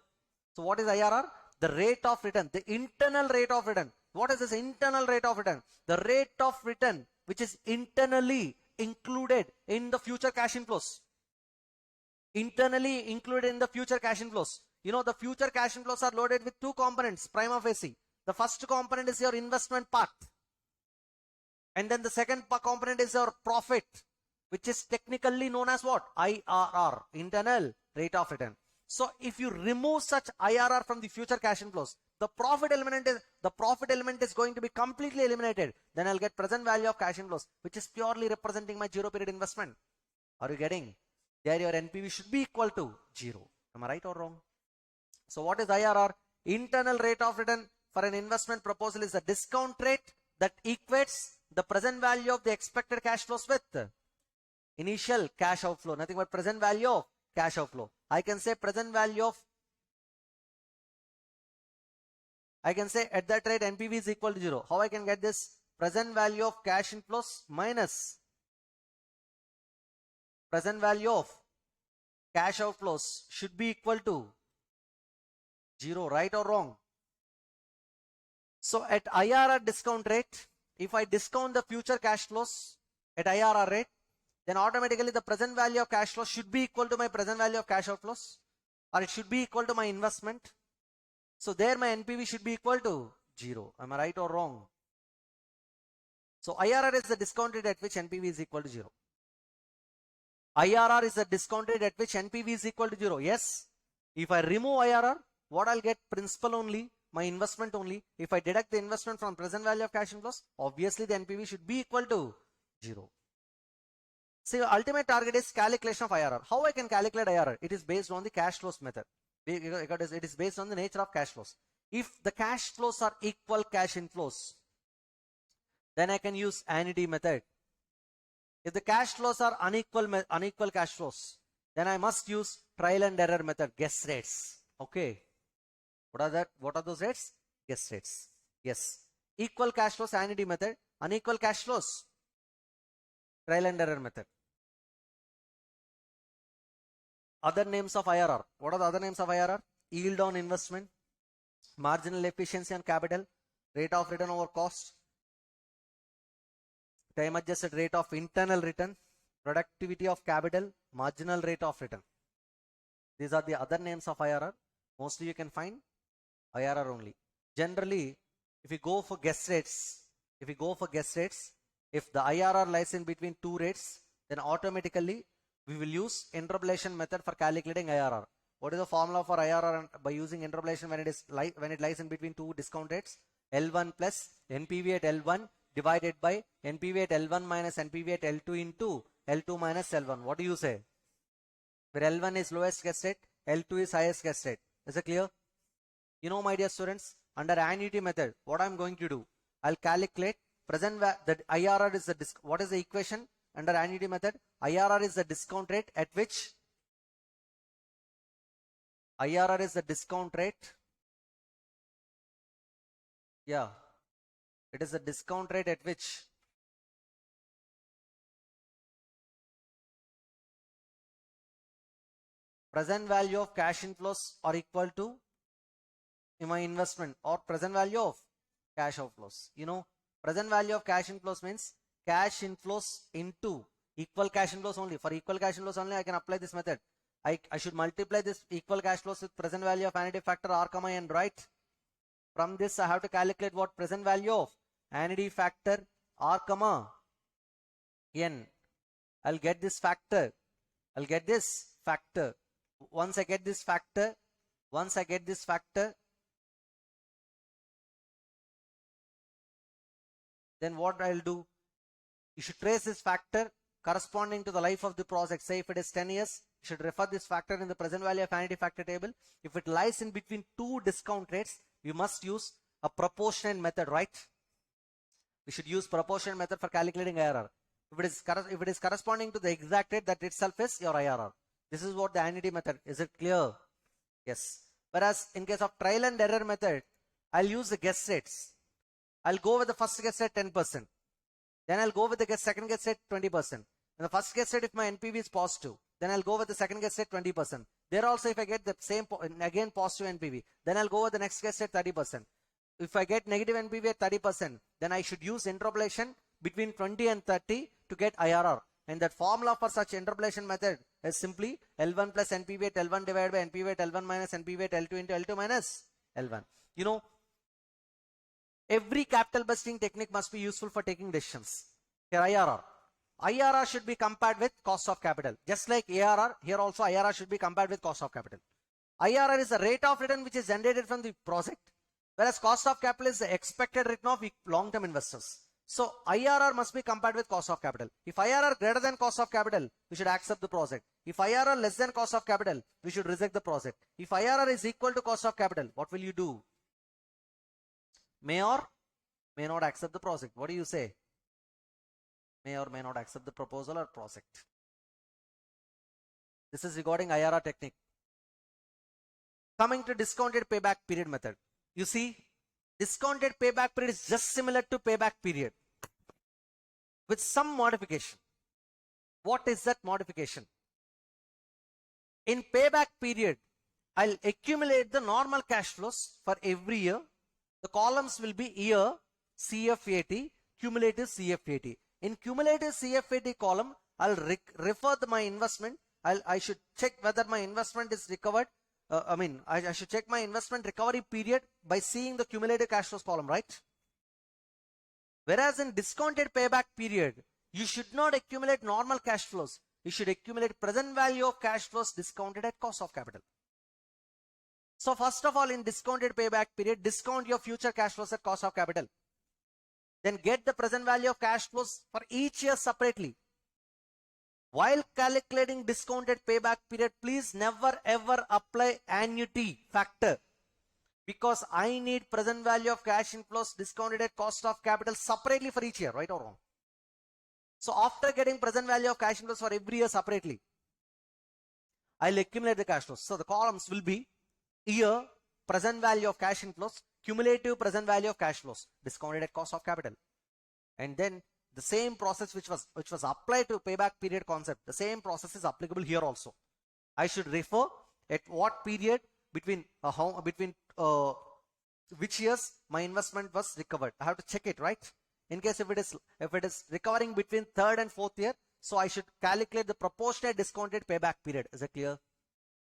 So what is IRR? The rate of return, the internal rate of return. What is this internal rate of return? The rate of return which is internally included in the future cash inflows. Internally included in the future cash inflows. The future cash inflows are loaded with 2 components, prima facie. The first component is your investment part. And then the second component is your profit, which is technically known as what? IRR, internal rate of return. So if you remove such IRR from the future cash inflows, the profit element is going to be completely eliminated. Then I'll get present value of cash inflows, which is purely representing my 0 period investment. Are you getting? There your NPV should be equal to 0. Am I right or wrong? So what is IRR? Internal rate of return for an investment proposal is the discount rate that equates the present value of the expected cash flows with initial cash outflow. Nothing but present value of cash outflow. I can say present value of, I can say at that rate NPV is equal to 0. How I can get this? Present value of cash inflows minus present value of cash outflows should be equal to 0, right or wrong? So at IRR discount rate, if I discount the future cash flows at IRR rate, then automatically the present value of cash flows should be equal to my present value of cash outflows, or it should be equal to my investment. So there my NPV should be equal to 0. Am I right or wrong? So IRR is the discount rate at which NPV is equal to 0. IRR is the discount rate at which NPV is equal to 0. Yes. If I remove IRR, what I'll get? Principal only, my investment only. If I deduct the investment from present value of cash inflows, obviously the NPV should be equal to 0. So your ultimate target is calculation of IRR. How I can calculate IRR? It is based on the cash flows method. It is based on the nature of cash flows. If the cash flows are equal cash inflows, then I can use annuity method. If the cash flows are unequal cash flows, then I must use trial and error method, guess rates. Okay. What are those rates? Guess rates. Yes. Equal cash flows, annuity method. Unequal cash flows, trial and error method. Other names of IRR. What are the other names of IRR? Yield on investment, marginal efficiency on capital, rate of return over cost, time adjusted rate of internal return, productivity of capital, marginal rate of return. These are the other names of IRR. Mostly you can find IRR only. Generally, if you go for guess rates, if the IRR lies in between two rates, then automatically we will use interpolation method for calculating IRR. What is the formula for IRR by using interpolation when it lies in between two discount rates? L1 plus NPV at L1 divided by NPV at L1 minus NPV at L2 into L2 minus L1. What do you say? Where L1 is lowest guess rate, L2 is highest guess rate. Is it clear? You know, my dear students, under annuity method, what I'm going to do, I'll calculate the IRR is the what is the equation under annuity method? IRR is the discount rate at which IRR is the discount rate. Yeah, it is the discount rate at which present value of cash inflows are equal to my investment or present value of cash outflows. You know, present value of cash inflows means cash inflows into equal cash inflows only. For equal cash inflows only, I can apply this method. I should multiply this equal cash flows with present value of annuity factor R, N, right? From this, I have to calculate what present value of annuity factor R, N. I'll get this factor. Once I get this factor, then what I'll do? You should trace this factor corresponding to the life of the project. Say if it is 10 years, you should refer this factor in the present value of annuity factor table. If it lies in between two discount rates, you must use a proportionate method, right? We should use proportionate method for calculating IRR. If it is corresponding to the exact rate, that itself is your IRR. This is what the annuity method. Is it clear? Yes. Whereas in case of trial and error method, I'll use the guess rates. I'll go with the first guess rate 10%. Then I'll go with the second guess rate 20%. In the first guess rate, if my NPV is positive, then I'll go with the second guess rate 20%. There also, if I get the same again positive NPV, then I'll go with the next guess rate 30%. If I get negative NPV at 30%, then I should use interpolation between 20 and 30 to get IRR. And that formula for such interpolation method is simply L1 plus NPV at L1 divided by NPV at L1 minus NPV at L2 into L2 minus L1. You know, every capital budgeting technique must be useful for taking decisions. Here IRR. IRR should be compared with cost of capital. Just like ARR, here also IRR should be compared with cost of capital. IRR is the rate of return which is generated from the project, whereas cost of capital is the expected return of long-term investors. So IRR must be compared with cost of capital. If IRR greater than cost of capital, we should accept the project. If IRR less than cost of capital, we should reject the project. If IRR is equal to cost of capital, what will you do? May or may not accept the project. What do you say? May or may not accept the proposal or project. This is regarding IRR technique. Coming to discounted payback period method. You see, discounted payback period is just similar to payback period with some modification. What is that modification? In payback period, I'll accumulate the normal cash flows for every year. The columns will be year, CFAT, cumulative CFAT. In cumulative CFAT column, I'll refer my investment. I should check whether my investment is recovered. I should check my investment recovery period by seeing the cumulative cash flows column, right? Whereas in discounted payback period, you should not accumulate normal cash flows. You should accumulate present value of cash flows discounted at cost of capital. So first of all, in discounted payback period, discount your future cash flows at cost of capital. Then get the present value of cash flows for each year separately. While calculating discounted payback period, please never ever apply annuity factor, because I need present value of cash inflows discounted at cost of capital separately for each year, right or wrong? So after getting present value of cash inflows for every year separately, I'll accumulate the cash flows. So the columns will be year, present value of cash inflows, cumulative present value of cash flows discounted at cost of capital. And then the same process which was applied to payback period concept, the same process is applicable here also. I should refer at what period between which years my investment was recovered. I have to check it, right? In case if it is recovering between third and fourth year, so I should calculate the proportionate discounted payback period. Is it clear?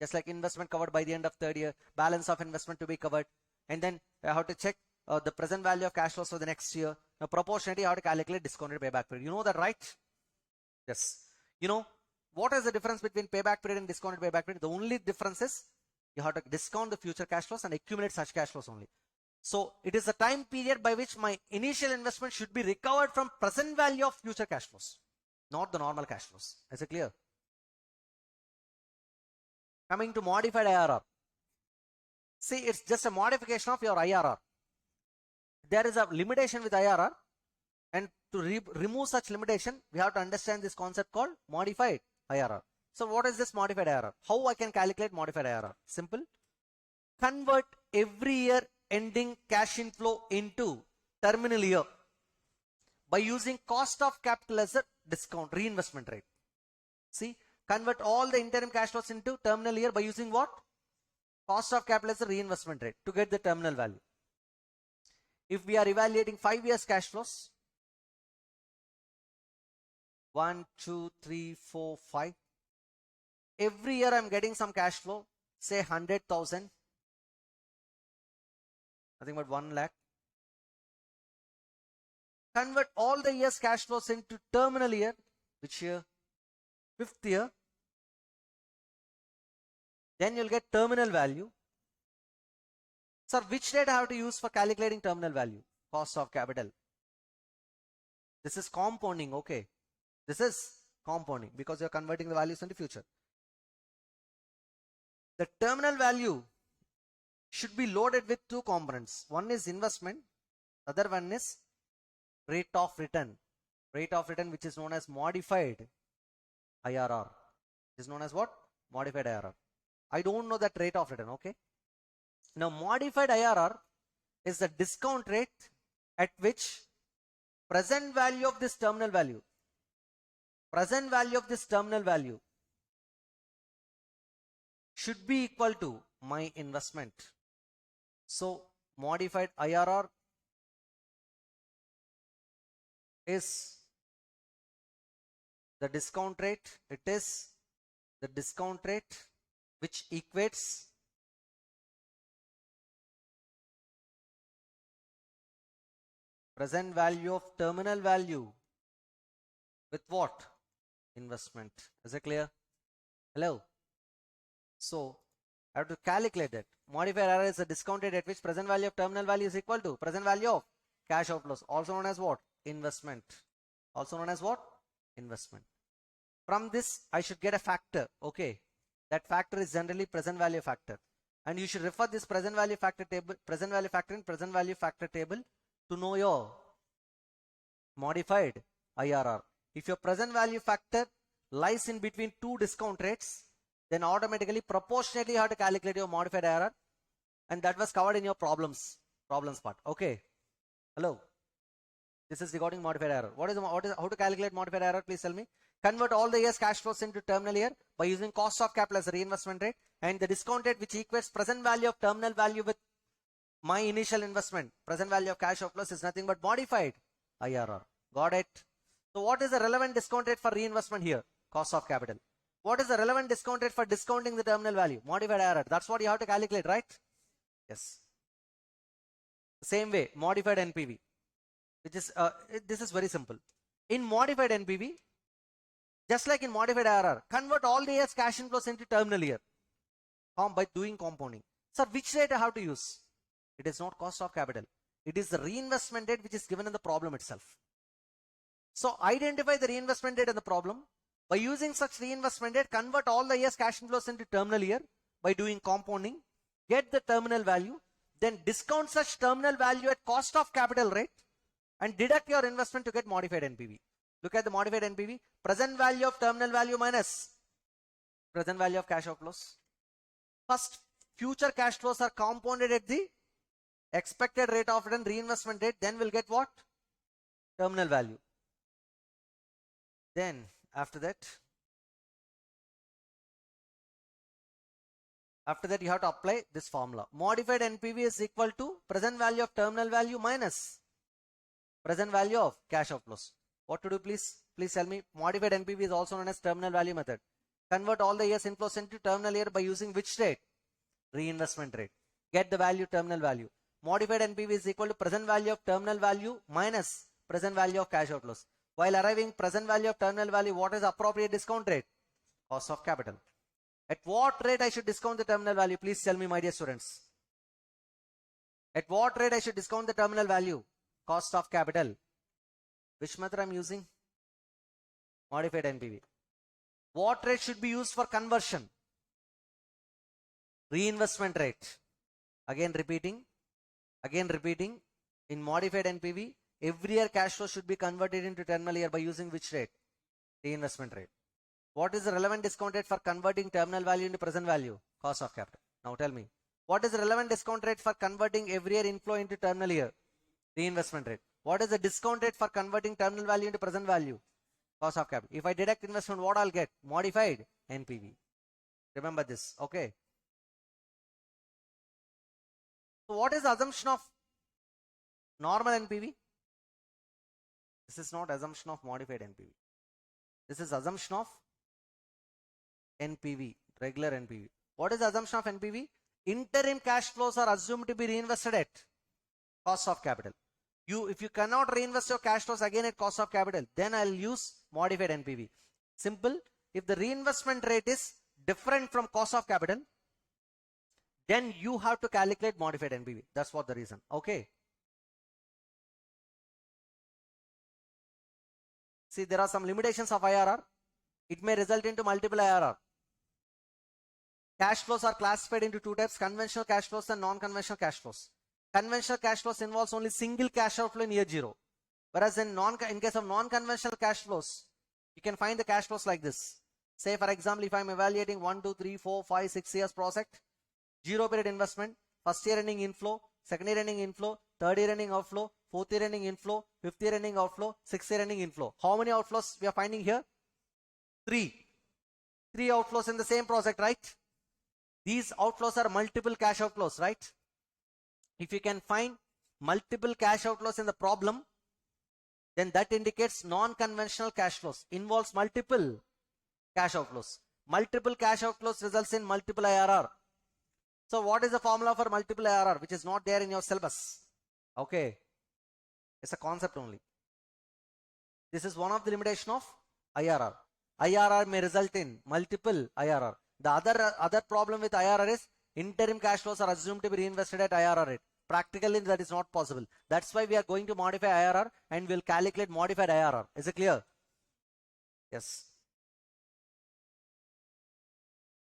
Just like investment covered by the end of third year, balance of investment to be covered, and then I have to check the present value of cash flows for the next year. Now proportionately, I have to calculate discounted payback period. You know that, right? Yes. You know what is the difference between payback period and discounted payback period? The only difference is you have to discount the future cash flows and accumulate such cash flows only. So it is the time period by which my initial investment should be recovered from present value of future cash flows, not the normal cash flows. Is it clear? Coming to modified IRR. See, it's just a modification of your IRR. There is a limitation with IRR, and to remove such limitation, we have to understand this concept called modified IRR. So what is this modified IRR? How I can calculate modified IRR? Simple. Convert every year ending cash inflow into terminal year by using cost of capital as a discount reinvestment rate. See, convert all the interim cash flows into terminal year by using what? Cost of capital as a reinvestment rate to get the terminal value. If we are evaluating 5 years cash flows, 1, 2, 3, 4, 5. Every year I'm getting some cash flow, say 100,000. Nothing but 1 lakh. Convert all the years cash flows into terminal year, which year? 5th year. Then you'll get terminal value. Sir, which date I have to use for calculating terminal value? Cost of capital. This is compounding, okay. This is compounding because you're converting the values into future. The terminal value should be loaded with 2 components. One is investment, other one is rate of return. Rate of return, which is known as modified IRR. It is known as what? Modified IRR. I don't know that rate of return, okay. Now modified IRR is the discount rate at which present value of this terminal value should be equal to my investment. So modified IRR is the discount rate. It is the discount rate which equates present value of terminal value with what? Investment. Is it clear? Hello? So I have to calculate that. Modified IRR is the discounted at which present value of terminal value is equal to present value of cash outflows, also known as what? Investment. Also known as what? Investment. From this, I should get a factor. Okay. That factor is generally present value factor. And you should refer this present value factor table, present value factor and present value factor table to know your modified IRR. If your present value factor lies in between 2 discount rates, then automatically proportionately you have to calculate your modified IRR, and that was covered in your problems part. Okay. Hello. This is regarding modified IRR. What is how to calculate modified IRR? Please tell me. convert all the year's cash flows into terminal year by using cost of capital as a reinvestment rate, and the discount rate which equates present value of terminal value with my initial investment, present value of cash outflows, is nothing but modified IRR. Got it? So what is the relevant discount rate for reinvestment here? Cost of capital. What is the relevant discount rate for discounting the terminal value? Modified IRR. That's what you have to calculate, right? Yes. Same way, modified NPV, which is, this is very simple. In modified NPV, just like in modified IRR, convert all the year's cash inflows into terminal year by doing compounding. So which rate I have to use? It is not cost of capital. It is the reinvestment rate which is given in the problem itself. So identify the reinvestment rate in the problem. By using such reinvestment rate, convert all the year's cash inflows into terminal year by doing compounding, get the terminal value, then discount such terminal value at cost of capital rate and deduct your investment to get modified NPV. Look at the modified NPV. Present value of terminal value minus present value of cash outflows. First, future cash flows are compounded at the expected rate of return, reinvestment rate. Then we'll get what? Terminal value. Then after that you have to apply this formula. Modified NPV is equal to present value of terminal value minus present value of cash outflows. What to do, please? Please tell me. Modified NPV is also known as terminal value method. Convert all the year's inflows into terminal year by using which rate? Reinvestment rate. Get the value, terminal value. Modified NPV is equal to present value of terminal value minus present value of cash outflows. While arriving present value of terminal value, what is the appropriate discount rate? Cost of capital. At what rate I should discount the terminal value? Please tell me, my dear students. At what rate I should discount the terminal value? Cost of capital. Which method I'm using? Modified NPV. What rate should be used for conversion? Reinvestment rate. Again repeating. In modified NPV, every year cash flow should be converted into terminal year by using which rate? Reinvestment rate. What is the relevant discount rate for converting terminal value into present value? Cost of capital. Now tell me, what is the relevant discount rate for converting every year inflow into terminal year? Reinvestment rate. What is the discount rate for converting terminal value into present value? Cost of capital. If I deduct investment, what I'll get? Modified NPV. Remember this, okay? So what is the assumption of normal NPV? This is not assumption of modified NPV. This is assumption of NPV, regular NPV. What is the assumption of NPV? Interim cash flows are assumed to be reinvested at cost of capital. If you cannot reinvest your cash flows again at cost of capital, then I'll use modified NPV. Simple. If the reinvestment rate is different from cost of capital, then you have to calculate modified NPV. That's what the reason. Okay. See, there are some limitations of IRR. It may result into multiple IRR. Cash flows are classified into two types: conventional cash flows and non-conventional cash flows. Conventional cash flows involves only single cash outflow in year 0. Whereas in case of non-conventional cash flows, you can find the cash flows like this. Say for example, if I'm evaluating 1, 2, 3, 4, 5, 6 years project, 0 period investment, first year ending inflow, second year ending inflow, third year ending outflow, fourth year ending inflow, fifth year ending outflow, sixth year ending inflow. How many outflows we are finding here? 3. 3 outflows in the same project, right? These outflows are multiple cash outflows, right? If you can find multiple cash outflows in the problem, then that indicates non-conventional cash flows, involves multiple cash outflows. Multiple cash outflows results in multiple IRR. So what is the formula for multiple IRR, which is not there in your syllabus? Okay. It's a concept only. This is one of the limitation of IRR. IRR may result in multiple IRR. The other problem with IRR is interim cash flows are assumed to be reinvested at IRR rate. Practically, that is not possible. That's why we are going to modify IRR and we'll calculate modified IRR. Is it clear? Yes.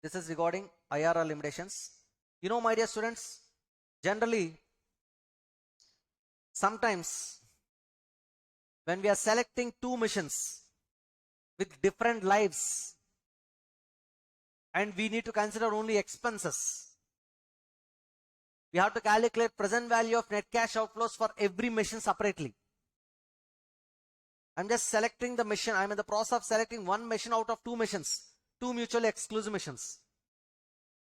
This is regarding IRR limitations. You know, my dear students, generally, sometimes when we are selecting two missions with different lives and we need to consider only expenses, we have to calculate present value of net cash outflows for every mission separately. I'm just selecting the mission. I'm in the process of selecting one mission out of two missions, two mutually exclusive missions.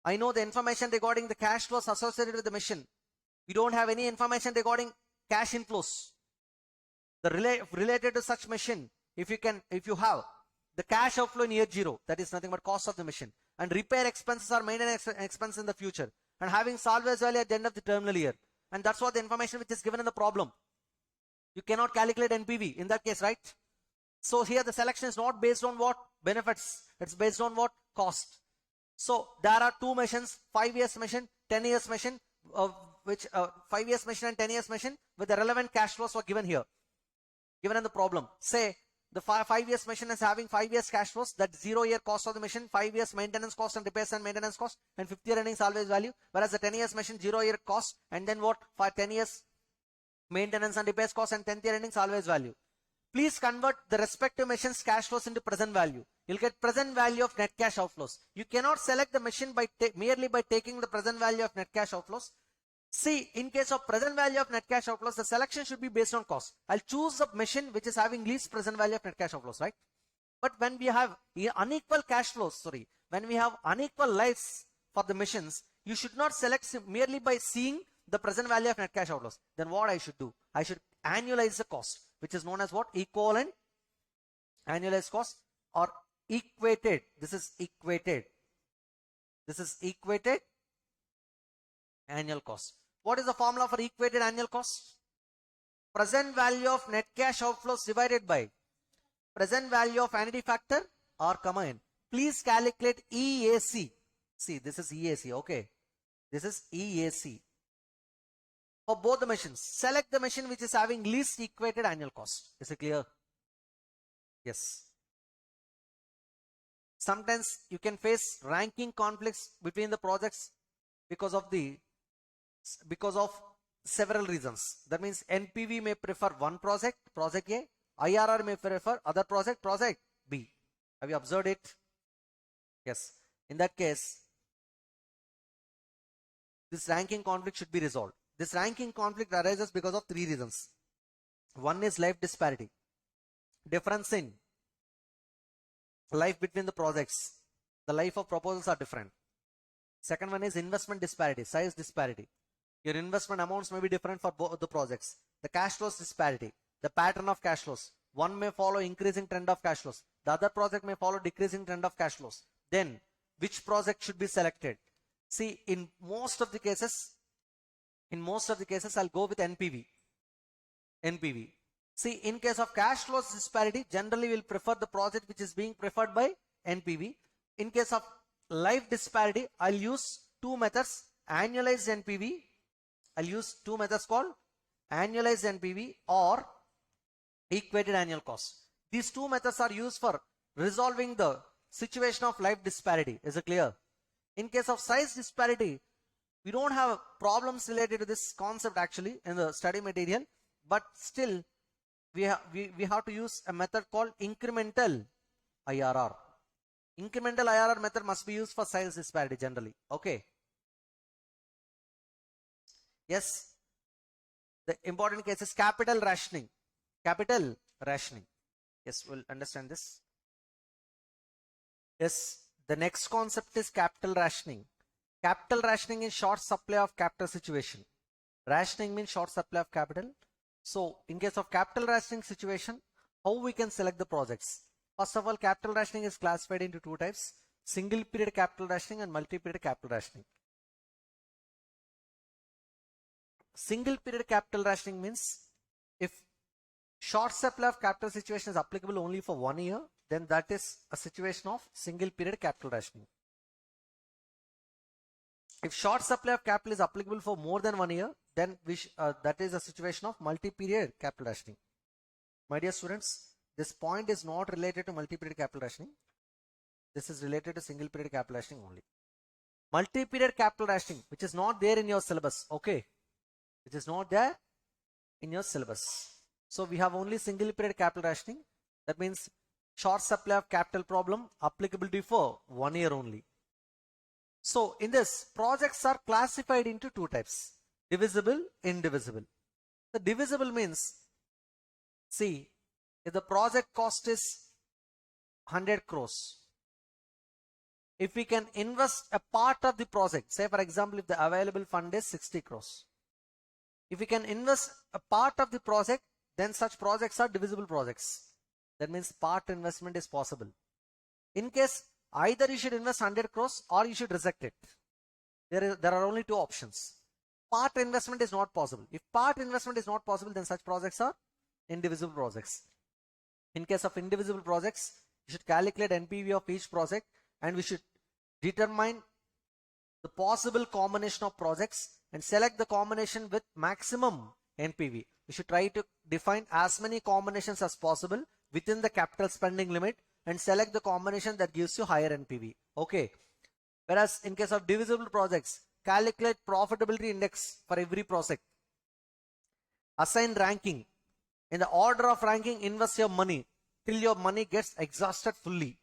I know the information regarding the cash flows associated with the mission. We don't have any information regarding cash inflows. Related to such mission, if you have the cash outflow in year 0, that is nothing but cost of the mission, and repair expenses or maintenance expense in the future, and having salvage value at the end of the terminal year. And that's what the information which is given in the problem. You cannot calculate NPV in that case, right? So here the selection is not based on what benefits, it's based on what cost. So there are two missions, 5 years mission, 10 years mission, 5 years mission and 10 years mission with the relevant cash flows were given here, given in the problem. Say the 5 years mission is having 5 years cash flows, that 0 year cost of the mission, 5 years maintenance cost and repairs and maintenance cost, and 5th year ending salvage value, whereas the 10 years mission 0 year cost, and then what, for 10 years maintenance and repairs cost, and 10th year ending salvage value. Please convert the respective missions cash flows into present value. You'll get present value of net cash outflows. You cannot select the mission by merely by taking the present value of net cash outflows. See, in case of present value of net cash outflows, the selection should be based on cost. I'll choose the mission which is having least present value of net cash outflows, right? But when we have unequal cash flows, when we have unequal lives for the missions, you should not select merely by seeing the present value of net cash outflows. Then what I should do? I should annualize the cost, which is known as what? Equivalent annualized cost or equated. This is equated. This is equated annual cost. What is the formula for equated annual cost? Present value of net cash outflows divided by present value of annuity factor or comma n. Please calculate EAC. See, this is EAC, okay. This is EAC. For both the missions, select the mission which is having least equated annual cost. Is it clear? Yes. Sometimes you can face ranking conflicts between the projects because of several reasons. That means NPV may prefer one project, project A, IRR may prefer other project B. Have you observed it? Yes. In that case, this ranking conflict should be resolved. This ranking conflict arises because of 3 reasons. One is life disparity. Difference in life between the projects. The life of proposals are different. Second one is investment disparity, size disparity. Your investment amounts may be different for both the projects. The cash flows disparity, the pattern of cash flows. One may follow increasing trend of cash flows. The other project may follow decreasing trend of cash flows. Then, which project should be selected? See, in most of the cases, I'll go with NPV. See, in case of cash flows disparity, generally we'll prefer the project which is being preferred by NPV. In case of life disparity, I'll use 2 methods, annualized NPV. I'll use 2 methods called annualized NPV or equated annual cost. These 2 methods are used for resolving the situation of life disparity. Is it clear? In case of size disparity, we don't have problems related to this concept actually in the study material, but still we have to use a method called incremental IRR. Incremental IRR method must be used for size disparity generally. Okay. Yes. The important case is capital rationing. Capital rationing. Yes, we'll understand this. Yes. The next concept is capital rationing. Capital rationing is short supply of capital situation. Rationing means short supply of capital. So in case of capital rationing situation, how we can select the projects? First of all, capital rationing is classified into 2 types: single period capital rationing and multi-period capital rationing. Single period capital rationing means if short supply of capital situation is applicable only for 1 year, then that is a situation of single period capital rationing. If short supply of capital is applicable for more than 1 year, then that is a situation of multi-period capital rationing. My dear students, this point is not related to multi-period capital rationing. This is related to single period capital rationing only. Multi-period capital rationing, which is not there in your syllabus, okay? Which is not there in your syllabus. So we have only single period capital rationing. That means short supply of capital problem applicability for 1 year only. So in this, projects are classified into 2 types: divisible, indivisible. The divisible means, see, If the project cost is 100 crores, if we can invest a part of the project, say for example, if the available fund is 60 crores, if we can invest a part of the project, then such projects are divisible projects. That means part investment is possible. In case either you should invest 100 crores or you should reject it. There are only two options. Part investment is not possible. If part investment is not possible, then such projects are indivisible projects. In case of indivisible projects, you should calculate NPV of each project, and we should determine the possible combination of projects and select the combination with maximum NPV. We should try to define as many combinations as possible within the capital spending limit and select the combination that gives you higher NPV. Okay. Whereas in case of divisible projects, calculate profitability index for every project. Assign ranking. In the order of ranking, invest your money till your money gets exhausted fully.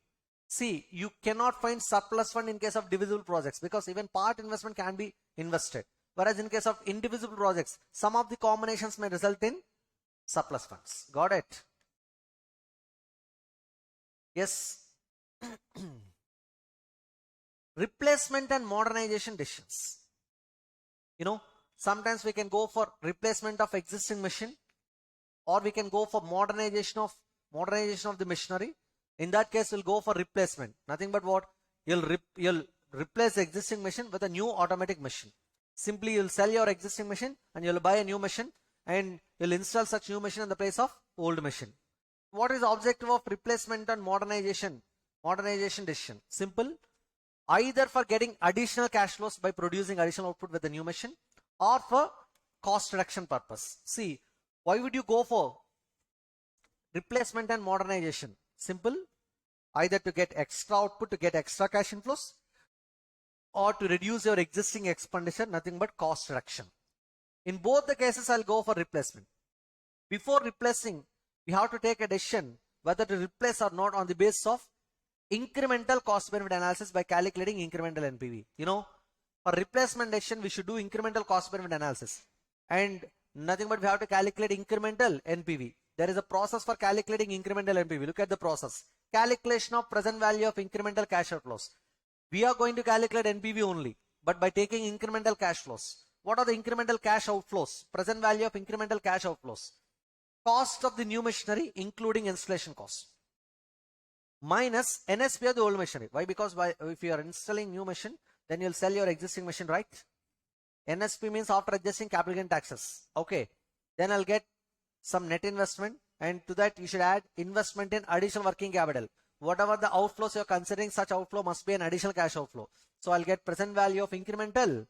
See, you cannot find surplus fund in case of divisible projects because even part investment can be invested. Whereas in case of indivisible projects, some of the combinations may result in surplus funds. Got it? Yes. Replacement and modernization decisions. Sometimes we can go for replacement of existing machine, or we can go for modernization of the machinery. In that case, we'll go for replacement. Nothing but what? You'll replace the existing machine with a new automatic machine. Simply, you'll sell your existing machine and you'll buy a new machine and you'll install such new machine in the place of old machine. What is the objective of replacement and modernization decision? Simple. Either for getting additional cash flows by producing additional output with the new machine, or for cost reduction purpose. See, why would you go for replacement and modernization? Simple. Either to get extra output, to get extra cash inflows, or to reduce your existing expenditure, nothing but cost reduction. In both the cases, I'll go for replacement. Before replacing, we have to take a decision whether to replace or not on the basis of incremental cost benefit analysis by calculating incremental NPV. For replacement decision, we should do incremental cost benefit analysis, and nothing but we have to calculate incremental NPV. There is a process for calculating incremental NPV. Look at the process. Calculation of present value of incremental cash outflows. We are going to calculate NPV only, but by taking incremental cash flows. What are the incremental cash outflows? Present value of incremental cash outflows. Cost of the new machinery, including installation costs, minus NSP of the old machinery. Why? Because if you are installing new machine, then you'll sell your existing machine, right? NSP means after adjusting capital gain taxes. Okay. Then I'll get some net investment, and to that you should add investment in additional working capital. Whatever the outflows you're considering, such outflow must be an additional cash outflow. So I'll get present value of incremental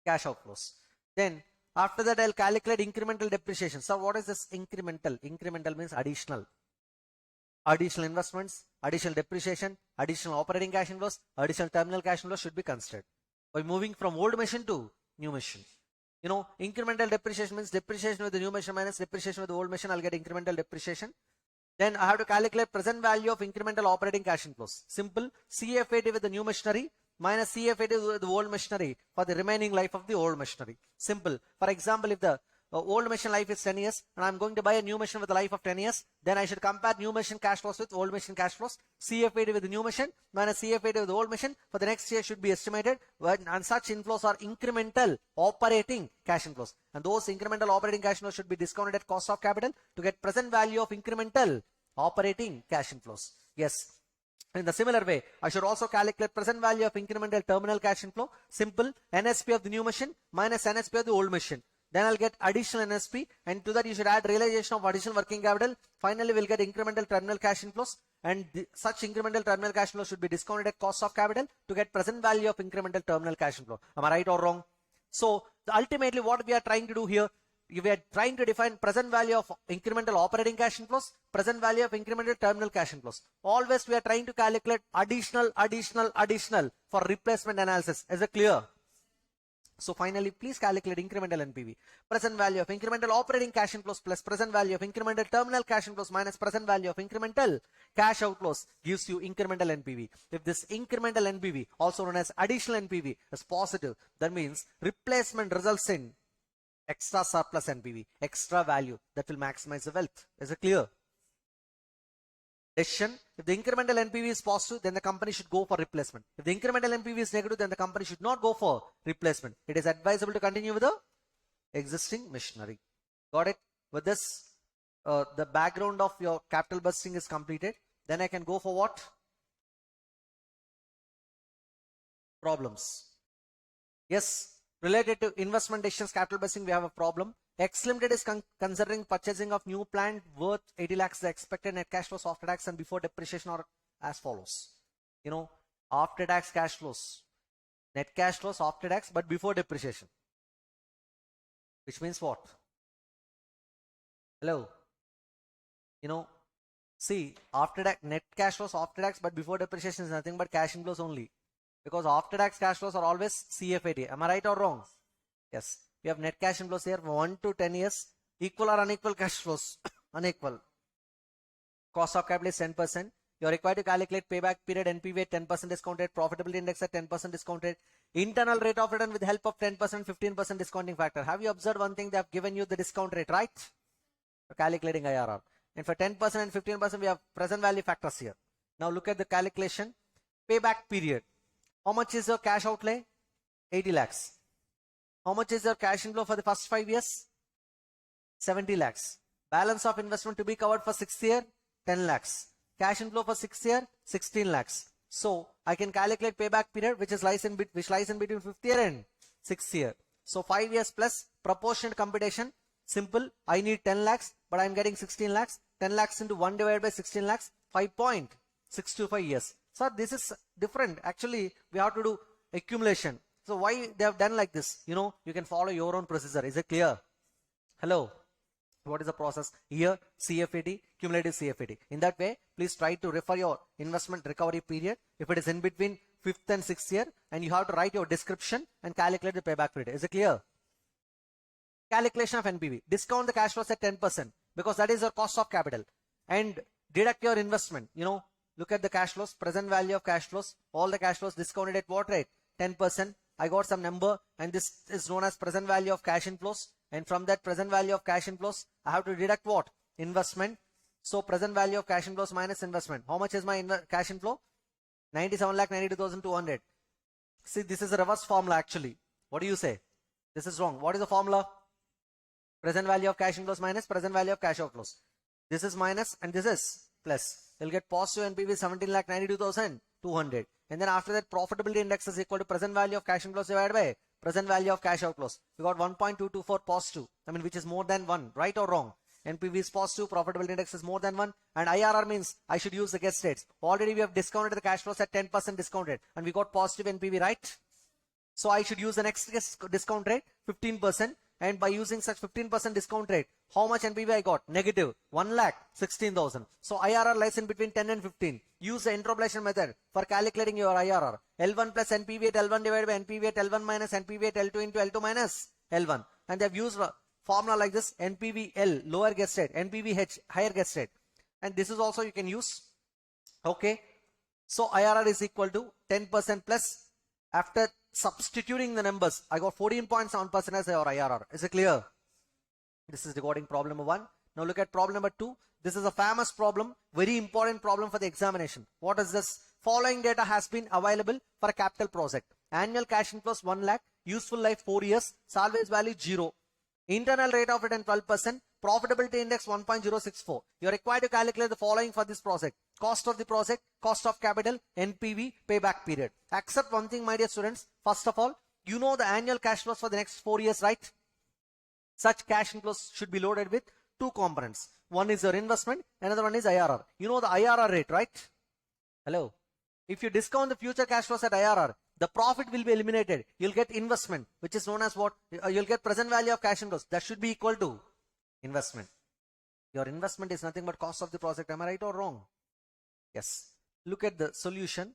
cash outflows. Then after that, I'll calculate incremental depreciation. So what is this incremental? Incremental means additional. Additional investments, additional depreciation, additional operating cash inflows, additional terminal cash inflows should be considered by moving from old machine to new machine. Incremental depreciation means depreciation with the new machine minus depreciation with the old machine. I'll get incremental depreciation. Then I have to calculate present value of incremental operating cash inflows. Simple. CFAT with the new machinery minus CFAT with the old machinery for the remaining life of the old machinery. Simple. For example, if the old machine life is 10 years and I'm going to buy a new machine with a life of 10 years, then I should compare new machine cash flows with old machine cash flows. CFAT with the new machine minus CFAT with the old machine for the next year should be estimated, and such inflows are incremental operating cash inflows, and those incremental operating cash flows should be discounted at cost of capital to get present value of incremental operating cash inflows. Yes. In the similar way, I should also calculate present value of incremental terminal cash inflow. Simple. NSP of the new machine minus NSP of the old machine. Then I'll get additional NSP, and to that you should add realization of additional working capital. Finally, we'll get incremental terminal cash inflows, and such incremental terminal cash flows should be discounted at cost of capital to get present value of incremental terminal cash inflow. Am I right or wrong? So ultimately what we are trying to do here, we are trying to define present value of incremental operating cash inflows, present value of incremental terminal cash inflows. Always we are trying to calculate additional for replacement analysis. Is it clear? So finally, please calculate incremental NPV. Present value of incremental operating cash inflows plus present value of incremental terminal cash inflows minus present value of incremental cash outflows gives you incremental NPV. If this incremental NPV, also known as additional NPV, is positive, that means replacement results in extra surplus NPV, extra value that will maximize the wealth. Is it clear? decision. If the incremental NPV is positive, then the company should go for replacement. If the incremental NPV is negative, then the company should not go for replacement. It is advisable to continue with the existing machinery. Got it? With this, the background of your capital budgeting is completed. Then I can go for what? Problems. Yes, related to investment decisions, capital budgeting, we have a problem. X Limited is considering purchasing of new plant worth 80 lakhs. The expected net cash flows after tax and before depreciation are as follows. After tax cash flows, net cash flows after tax, but before depreciation. Which means what? Hello? See, after tax, net cash flows after tax, but before depreciation is nothing but cash inflows only. Because after tax cash flows are always CFAT. Am I right or wrong? Yes. We have net cash inflows here 1 to 10 years. Equal or unequal cash flows? Unequal. Cost of capital is 10%. You are required to calculate payback period NPV at 10% discounted, profitability index at 10% discounted, internal rate of return with help of 10%, 15% discounting factor. Have you observed one thing? They have given you the discount rate, right? For calculating IRR. And for 10% and 15%, we have present value factors here. Now look at the calculation. Payback period. How much is your cash outlay? 80 lakhs. How much is your cash inflow for the first 5 years? 70 lakhs. Balance of investment to be covered for 6th year? 10 lakhs. Cash inflow for 6th year? 16 lakhs. So I can calculate payback period which lies in between 5th year and 6th year. So 5 years plus proportionate computation. Simple. I need 10 lakhs, but I am getting 16 lakhs. 10 lakhs into 1 divided by 16 lakhs, 5.625 years. So this is different. Actually, we have to do accumulation. So why they have done like this? You can follow your own procedure. Is it clear? Hello? What is the process? Here, CFAT, cumulative CFAT. In that way, please try to refer your investment recovery period. If it is in between 5th and 6th year, and you have to write your description and calculate the payback period. Is it clear? Calculation of NPV. Discount the cash flows at 10% because that is your cost of capital. And deduct your investment. Look at the cash flows, present value of cash flows. All the cash flows discounted at what rate? 10%. I got some number and this is known as present value of cash inflows. And from that present value of cash inflows, I have to deduct what? Investment. So present value of cash inflows minus investment. How much is my cash inflow? 97,92,200. See, this is a reverse formula actually. What do you say? This is wrong. What is the formula? Present value of cash inflows minus present value of cash outflows. This is minus and this is plus. You'll get positive NPV 17,92,200. And then after that, profitability index is equal to present value of cash inflows divided by present value of cash outflows. We got 1.224 positive. Which is more than 1, right or wrong? NPV is positive, profitability index is more than 1. And IRR means I should use the guess rates. Already we have discounted the cash flows at 10% discounted. And we got positive NPV, right? So I should use the next discount rate, 15%. And by using such 15% discount rate, how much NPV I got? Negative 1,16,000. So IRR lies in between 10 and 15. Use the interpolation method for calculating your IRR. L1 plus NPV at L1 divided by NPV at L1 minus NPV at L2 into L2 minus L1. And they have used a formula like this: NPV L, lower guess rate, NPV H, higher guess rate. And this is also you can use. Okay. So IRR is equal to 10% plus. After substituting the numbers, I got 14.7% as our IRR. Is it clear? This is regarding problem number 1. Now look at problem number 2. This is a famous problem, very important problem for the examination. What is this? Following data has been available for a capital project. Annual cash inflows 1 lakh, useful life 4 years, salvage value 0. Internal rate of return 12%, profitability index 1.064. You are required to calculate the following for this project: cost of the project, cost of capital, NPV, payback period. Accept one thing, my dear students. First of all, you know the annual cash flows for the next 4 years, right? Such cash inflows should be loaded with 2 components. One is your investment, another one is IRR. You know the IRR rate, right? Hello. If you discount the future cash flows at IRR, the profit will be eliminated. You'll get investment, which is known as what? You'll get present value of cash inflows. That should be equal to investment. Your investment is nothing but cost of the project. Am I right or wrong? Yes. Look at the solution.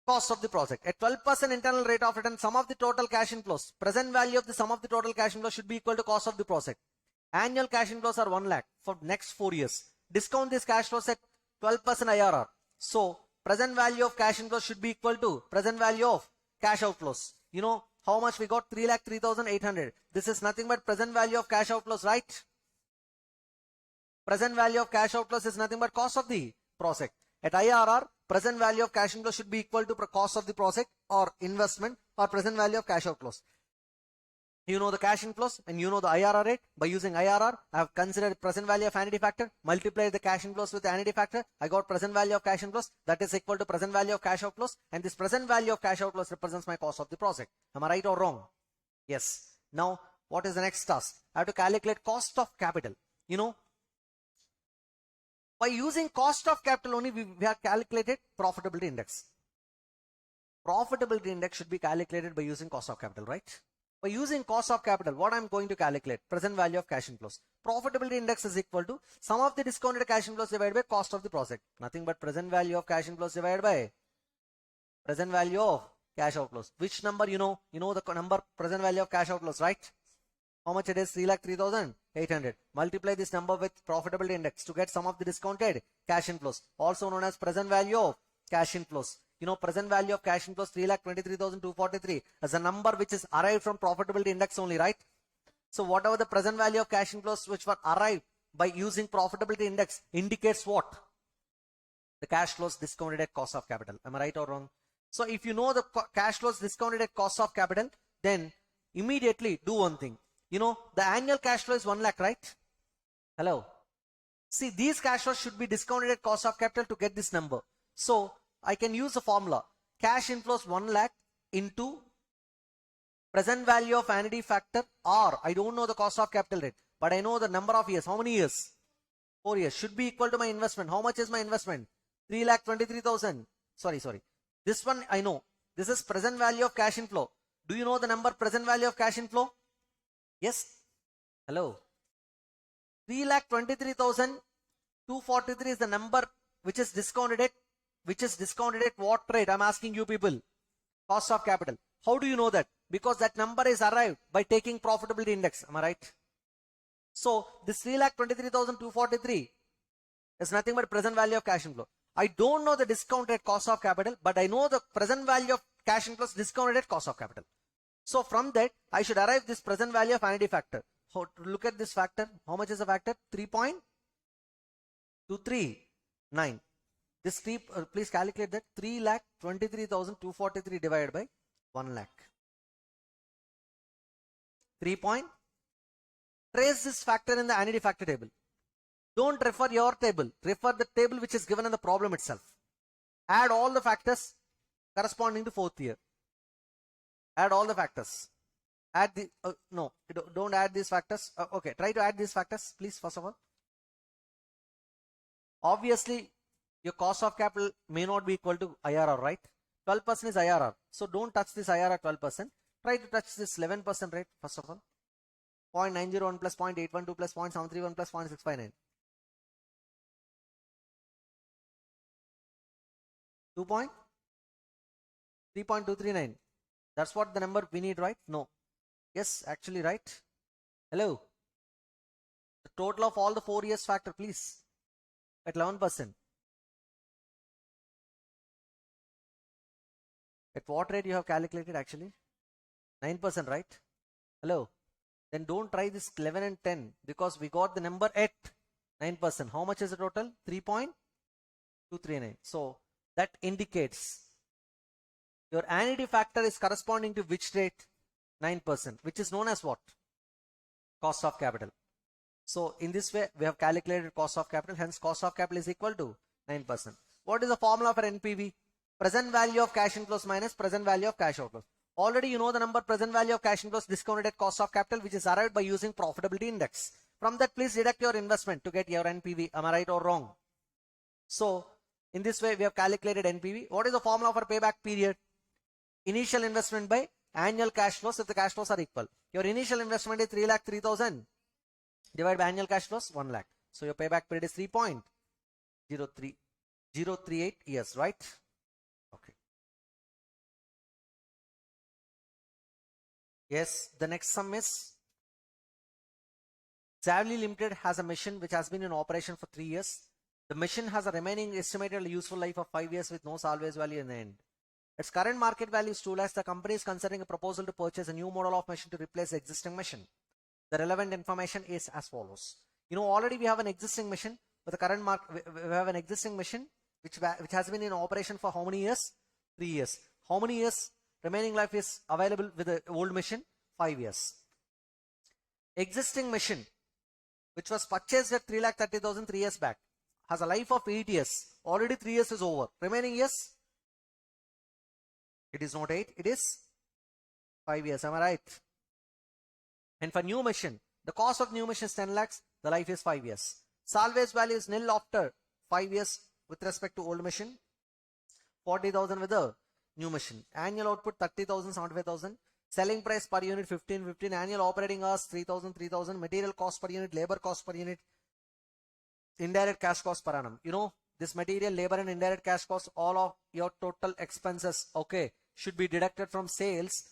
Cost of the project. At 12% internal rate of return, sum of the total cash inflows. Present value of the sum of the total cash inflows should be equal to cost of the project. Annual cash inflows are 1 lakh for next 4 years. Discount these cash flows at 12% IRR. So present value of cash inflows should be equal to present value of cash outflows. You know how much we got? 3,03,800. This is nothing but present value of cash outflows, right? Present value of cash outflows is nothing but cost of the project. At IRR, present value of cash inflow should be equal to cost of the project or investment or present value of cash outflows. You know the cash inflows and you know the IRR rate. By using IRR, I have considered present value of annuity factor, multiplied the cash inflows with the annuity factor. I got present value of cash inflows that is equal to present value of cash outflows, and this present value of cash outflows represents my cost of the project. Am I right or wrong? Yes. Now, what is the next task? I have to calculate cost of capital. You know, by using cost of capital only, we have calculated profitability index. Profitability index should be calculated by using cost of capital, right? By using cost of capital, what I'm going to calculate? Present value of cash inflows. Profitability index is equal to sum of the discounted cash inflows divided by cost of the project. Nothing but present value of cash inflows divided by present value of cash outflows. Which number you know? You know the number present value of cash outflows, right? How much it is? 3,03,800. Multiply this number with profitability index to get sum of the discounted cash inflows, also known as present value of cash inflows. You know, present value of cash inflows 3,23,243 as a number which is arrived from profitability index only, right? So whatever the present value of cash inflows which were arrived by using profitability index indicates what? The cash flows discounted at cost of capital. Am I right or wrong? So if you know the cash flows discounted at cost of capital, then immediately do one thing. You know, the annual cash flow is 1 lakh, right? Hello. See, these cash flows should be discounted at cost of capital to get this number. So I can use the formula. Cash inflows 1 lakh into present value of annuity factor, or I don't know the cost of capital rate, but I know the number of years. How many years? 4 years. Should be equal to my investment. How much is my investment? 3,23,000. Sorry. This one I know. This is present value of cash inflow. Do you know the number present value of cash inflow? Yes. Hello. 3,23,243 is the number which is discounted at what rate? I'm asking you people. Cost of capital. How do you know that? Because that number is arrived by taking profitability index. Am I right? So this 3,23,243 is nothing but present value of cash inflow. I don't know the discounted cost of capital, but I know the present value of cash inflows discounted at cost of capital. So from that, I should arrive this present value of annuity factor. So to look at this factor, how much is the factor? 3.239. This please calculate that. 3,23,243 divided by 1 lakh. 3 point. Trace this factor in the annuity factor table. Don't refer your table. Refer the table which is given in the problem itself. Add all the factors corresponding to 4th year. Add all the factors. Add the no, don't add these factors. Okay, try to add these factors, please. First of all, obviously, your cost of capital may not be equal to IRR, right? 12% is IRR, so don't touch this IRR 12%. Try to touch this 11% rate. First of all, 0.901 plus 0.812 plus 0.731 plus 0.659. 3.239. That's what the number we need, right? No. Yes, actually, right? Hello. The total of all the 4 years factor, please. At 11%. At what rate you have calculated actually? 9%, right? Hello. Then don't try this 11 and 10 because we got the number at 9%. How much is the total? 3.239. So that indicates your annuity factor is corresponding to which rate? 9%, which is known as what? Cost of capital. So in this way, we have calculated cost of capital. Hence, cost of capital is equal to 9%. What is the formula for NPV? Present value of cash inflows minus present value of cash outflows. Already you know the number present value of cash inflows discounted at cost of capital, which is arrived by using profitability index. From that, please deduct your investment to get your NPV. Am I right or wrong? So in this way, we have calculated NPV. What is the formula for payback period? Initial investment by annual cash flows if the cash flows are equal. Your initial investment is 3,03,000 divided by annual cash flows 1 lakh. So your payback period is 3.038 years, right? Okay. Yes, the next sum is Zavli Limited has a machine which has been in operation for 3 years. The machine has a remaining estimated useful life of 5 years with no salvage value in the end. Its current market value is 2 lakhs. The company is considering a proposal to purchase a new model of machine to replace the existing machine. The relevant information is as follows. You know, already we have an existing machine. But the current we have an existing machine which has been in operation for how many years? 3 years. How many years remaining life is available with the old machine? 5 years. Existing machine which was purchased at 3,30,000 3 years back has a life of 8 years. Already 3 years is over. Remaining years? It is not 8, it is 5 years. Am I right? And for new machine, the cost of new machine is 10 lakhs. The life is 5 years. Salvage value is nil after 5 years with respect to old machine. 40,000 with the new machine. Annual output 30,000, 75,000. Selling price per unit 15. Annual operating hours 3,000. Material cost per unit, labor cost per unit, indirect cash cost per annum. You know, this material, labor and indirect cash cost, all of your total expenses, okay, should be deducted from sales.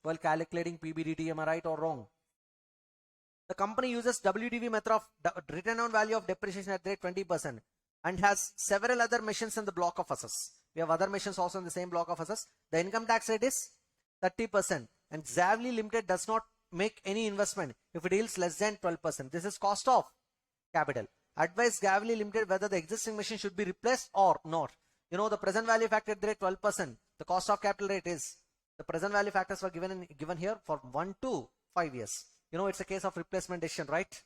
While calculating PBDT. Am I right or wrong? The company uses WDV method of return on value of depreciation at rate 20% and has several other machines in the block of assets. We have other machines also in the same block of assets. The income tax rate is 30%, and Zavli Limited does not make any investment if it yields less than 12%. This is cost of capital. Advise Zavli Limited whether the existing machine should be replaced or not. You know, the present value factor at the rate 12%. The cost of capital rate is, the present value factors were given here for 1 to 5 years. You know, it's a case of replacement decision, right?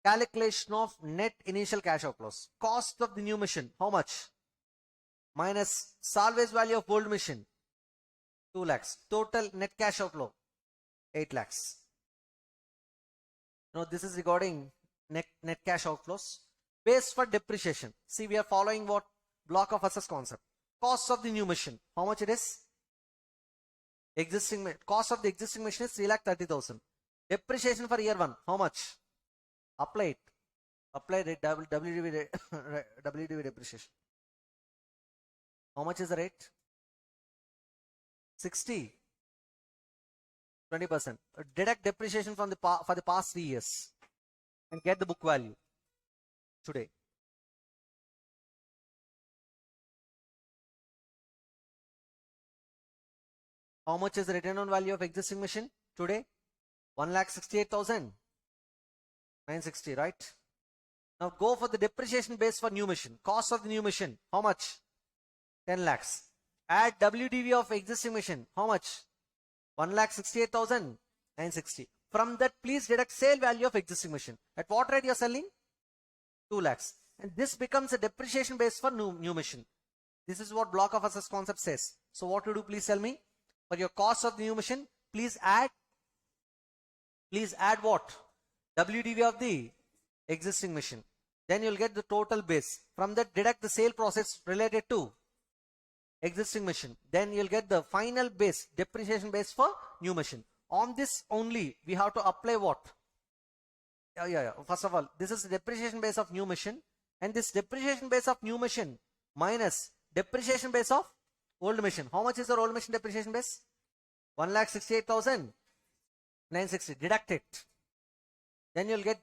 Calculation of net initial cash outflows. Cost of the new machine, how much? Minus salvage value of old machine, 2 lakhs. Total net cash outflow, 8 lakhs. Now this is regarding net cash outflows. Base for depreciation. See, we are following what? Block of assets concept. Cost of the new machine, how much it is? Cost of the existing machine is 3,30,000. Depreciation for year 1, how much? Apply rate, WDV depreciation. How much is the rate? 60. 20%. Deduct depreciation from for the past 3 years and get the book value today. How much is the return on value of existing machine today? 1,68,960, right? Now go for the depreciation base for new machine. Cost of the new machine, how much? 10 lakhs. Add WDV of existing machine, how much? 1,68,960. From that, please deduct sale value of existing machine. At what rate you are selling? 2 lakhs. And this becomes a depreciation base for new machine. This is what block of assets concept says. So what to do, please tell me? For your cost of the new machine, please add what? WDV of the existing machine. Then you'll get the total base. From that, deduct the sale process related to existing machine. Then you'll get the final base, depreciation base for new machine. On this only, we have to apply what? First of all, this is the depreciation base of new machine, and this depreciation base of new machine minus depreciation base of old machine. How much is the old machine depreciation base? 1,68,960. Deduct it. Then you'll get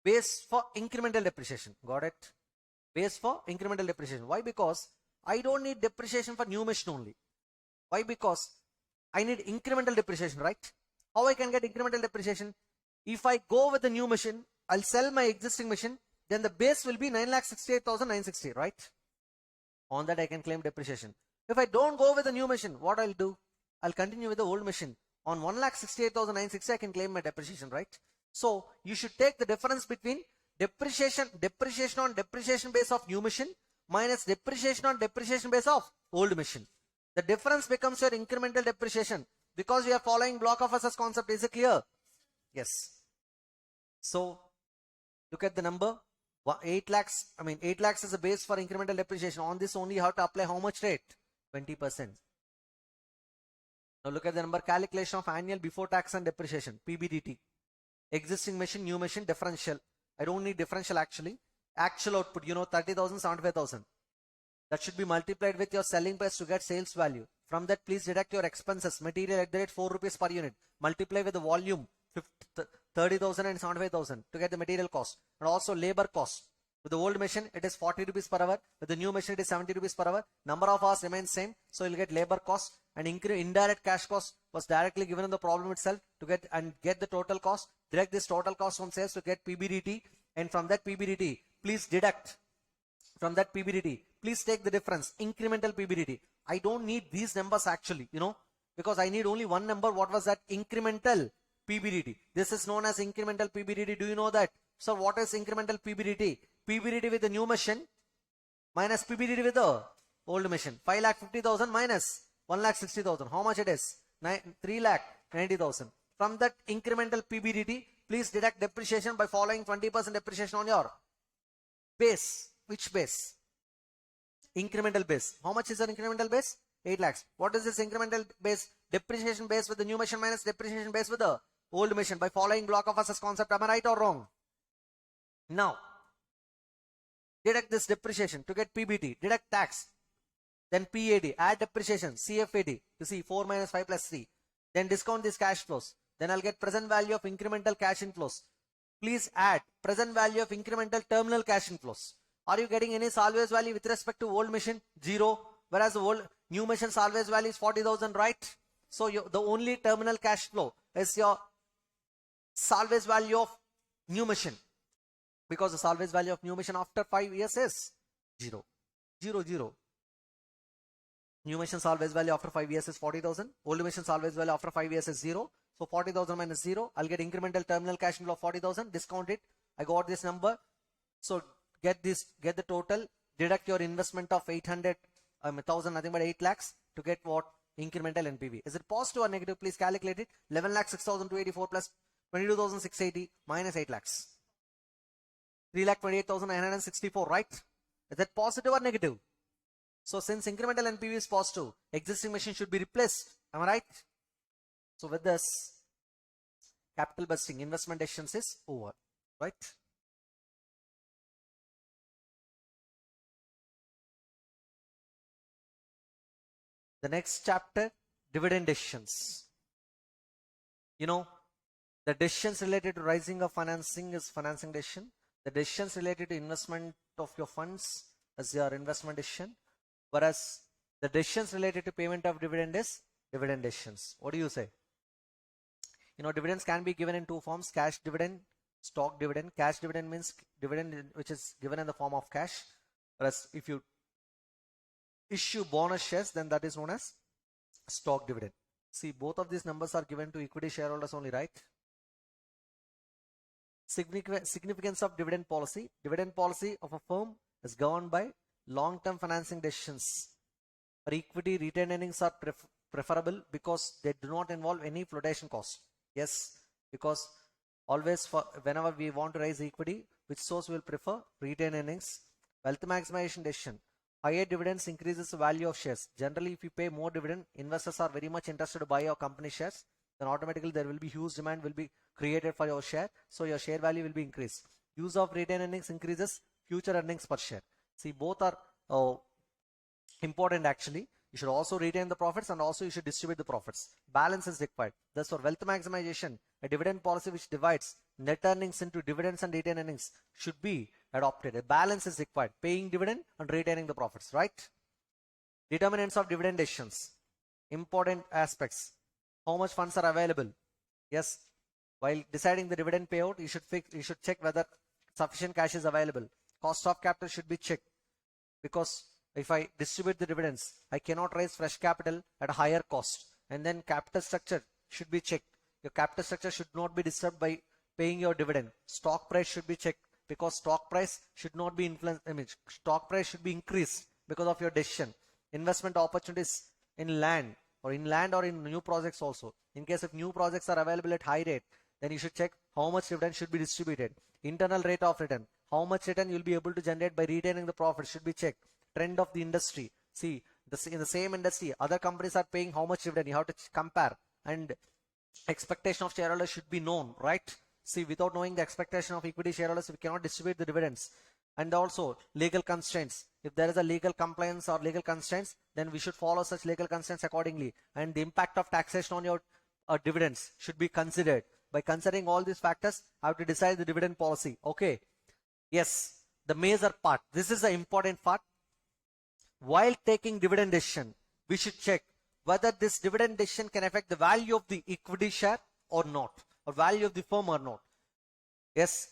base for incremental depreciation. Got it? Base for incremental depreciation. Why? Because I don't need depreciation for new machine only. Why? Because I need incremental depreciation, right? How I can get incremental depreciation? If I go with the new machine, I'll sell my existing machine, then the base will be 9,68,960, right? On that I can claim depreciation. If I don't go with the new machine, what I'll do? I'll continue with the old machine. On 1,68,960 I can claim my depreciation, right? So you should take the difference between depreciation on depreciation base of new machine minus depreciation on depreciation base of old machine. The difference becomes your incremental depreciation because we are following block of assets concept. Is it clear? Yes. So look at the number. 8 lakhs. 8 lakhs is the base for incremental depreciation. On this only you have to apply how much rate? 20%. Now look at the number. Calculation of annual before tax and depreciation, PBDT. Existing machine, new machine, differential. I don't need differential actually. Actual output, 30,000, 75,000. That should be multiplied with your selling price to get sales value. From that, please deduct your expenses. Material at the rate 4 rupees per unit. Multiply with the volume 30,000 and 75,000 to get the material cost. And also labor cost. With the old machine, it is 40 rupees per hour. With the new machine, it is 70 rupees per hour. Number of hours remains same. So you'll get labor cost and indirect cash cost was directly given in the problem itself to get the total cost. Direct this total cost from sales to get PBDT. And from that PBDT, please deduct. From that PBDT, please take the difference. Incremental PBDT. I don't need these numbers actually, because I need only one number. What was that? Incremental PBDT. This is known as incremental PBDT. Do you know that? So what is incremental PBDT? PBDT with the new machine minus PBDT with the old machine. 5,50,000 minus 1,60,000. How much it is? 3,90,000. From that incremental PBDT, please deduct depreciation by following 20% depreciation on your base. Which base? Incremental base. How much is an incremental base? 8 lakhs. What is this incremental base? Depreciation base with the new machine minus depreciation base with the old machine by following block of assets concept. Am I right or wrong? Now, deduct this depreciation to get PBT. Deduct tax. Then PAD. Add depreciation. CFAD. You see 4 minus 5 plus 3. Then discount these cash flows. Then I'll get present value of incremental cash inflows. Please add present value of incremental terminal cash inflows. Are you getting any salvage value with respect to old machine? 0. Whereas the new machine salvage value is 40,000, right? So the only terminal cash flow is your salvage value of new machine. Because the salvage value of new machine after 5 years is 0. 0, 0. New machine salvage value after 5 years is 40,000. Old machine salvage value after 5 years is 0. So 40,000 minus 0. I'll get incremental terminal cash inflow of 40,000. Discount it. I got this number. So get the total. Deduct your investment of 1,000, nothing but 8 lakhs to get what? Incremental NPV. Is it positive or negative? Please calculate it. 11,06,284 plus 22,680 minus 8 lakhs. 3,28,964, right? Is that positive or negative? So since incremental NPV is positive, existing machine should be replaced. Am I right? So with this, capital budgeting investment decisions is over, right? The next chapter, dividend decisions. The decisions related to raising of financing is financing decision. The decisions related to investment of your funds is your investment decision. Whereas the decisions related to payment of dividend is dividend decisions. What do you say? Dividends can be given in two forms: cash dividend, stock dividend. Cash dividend means dividend which is given in the form of cash. Whereas if you issue bonus shares, then that is known as stock dividend. See, both of these numbers are given to equity shareholders only, right? Significance of dividend policy. Dividend policy of a firm is governed by long-term financing decisions. For equity, retained earnings are preferable because they do not involve any flotation cost. Yes, because always whenever we want to raise equity, which source will prefer? Retained earnings. Wealth maximization decision. Higher dividends increases the value of shares. Generally, if you pay more dividend, investors are very much interested to buy your company shares. Then automatically there will be huge demand will be created for your share. So your share value will be increased. Use of retained earnings increases future earnings per share. See, both are important actually. You should also retain the profits and also you should distribute the profits. Balance is required. Thus for wealth maximization, a dividend policy which divides net earnings into dividends and retained earnings should be adopted. A balance is required. Paying dividend and retaining the profits, right? Determinants of dividend decisions. Important aspects. How much funds are available? Yes. While deciding the dividend payout, you should check whether sufficient cash is available. Cost of capital should be checked, because if I distribute the dividends, I cannot raise fresh capital at a higher cost. And then capital structure should be checked. Your capital structure should not be disturbed by paying your dividend. Stock price should be checked, because stock price should not be influenced. Stock price should be increased because of your decision. Investment opportunities in land or in new projects also. In case if new projects are available at high rate, then you should check how much dividend should be distributed. Internal rate of return. How much return you'll be able to generate by retaining the profit should be checked. Trend of the industry. See, in the same industry, other companies are paying how much dividend. You have to compare, and expectation of shareholders should be known, right? See, without knowing the expectation of equity shareholders, we cannot distribute the dividends. And also legal constraints. If there is a legal compliance or legal constraints, then we should follow such legal constraints accordingly. And the impact of taxation on your dividends should be considered. By considering all these factors, I have to decide the dividend policy. Okay. Yes. the major part. This is the important part. While taking dividend decision, we should check whether this dividend decision can affect the value of the equity share or not, or value of the firm or not. Yes,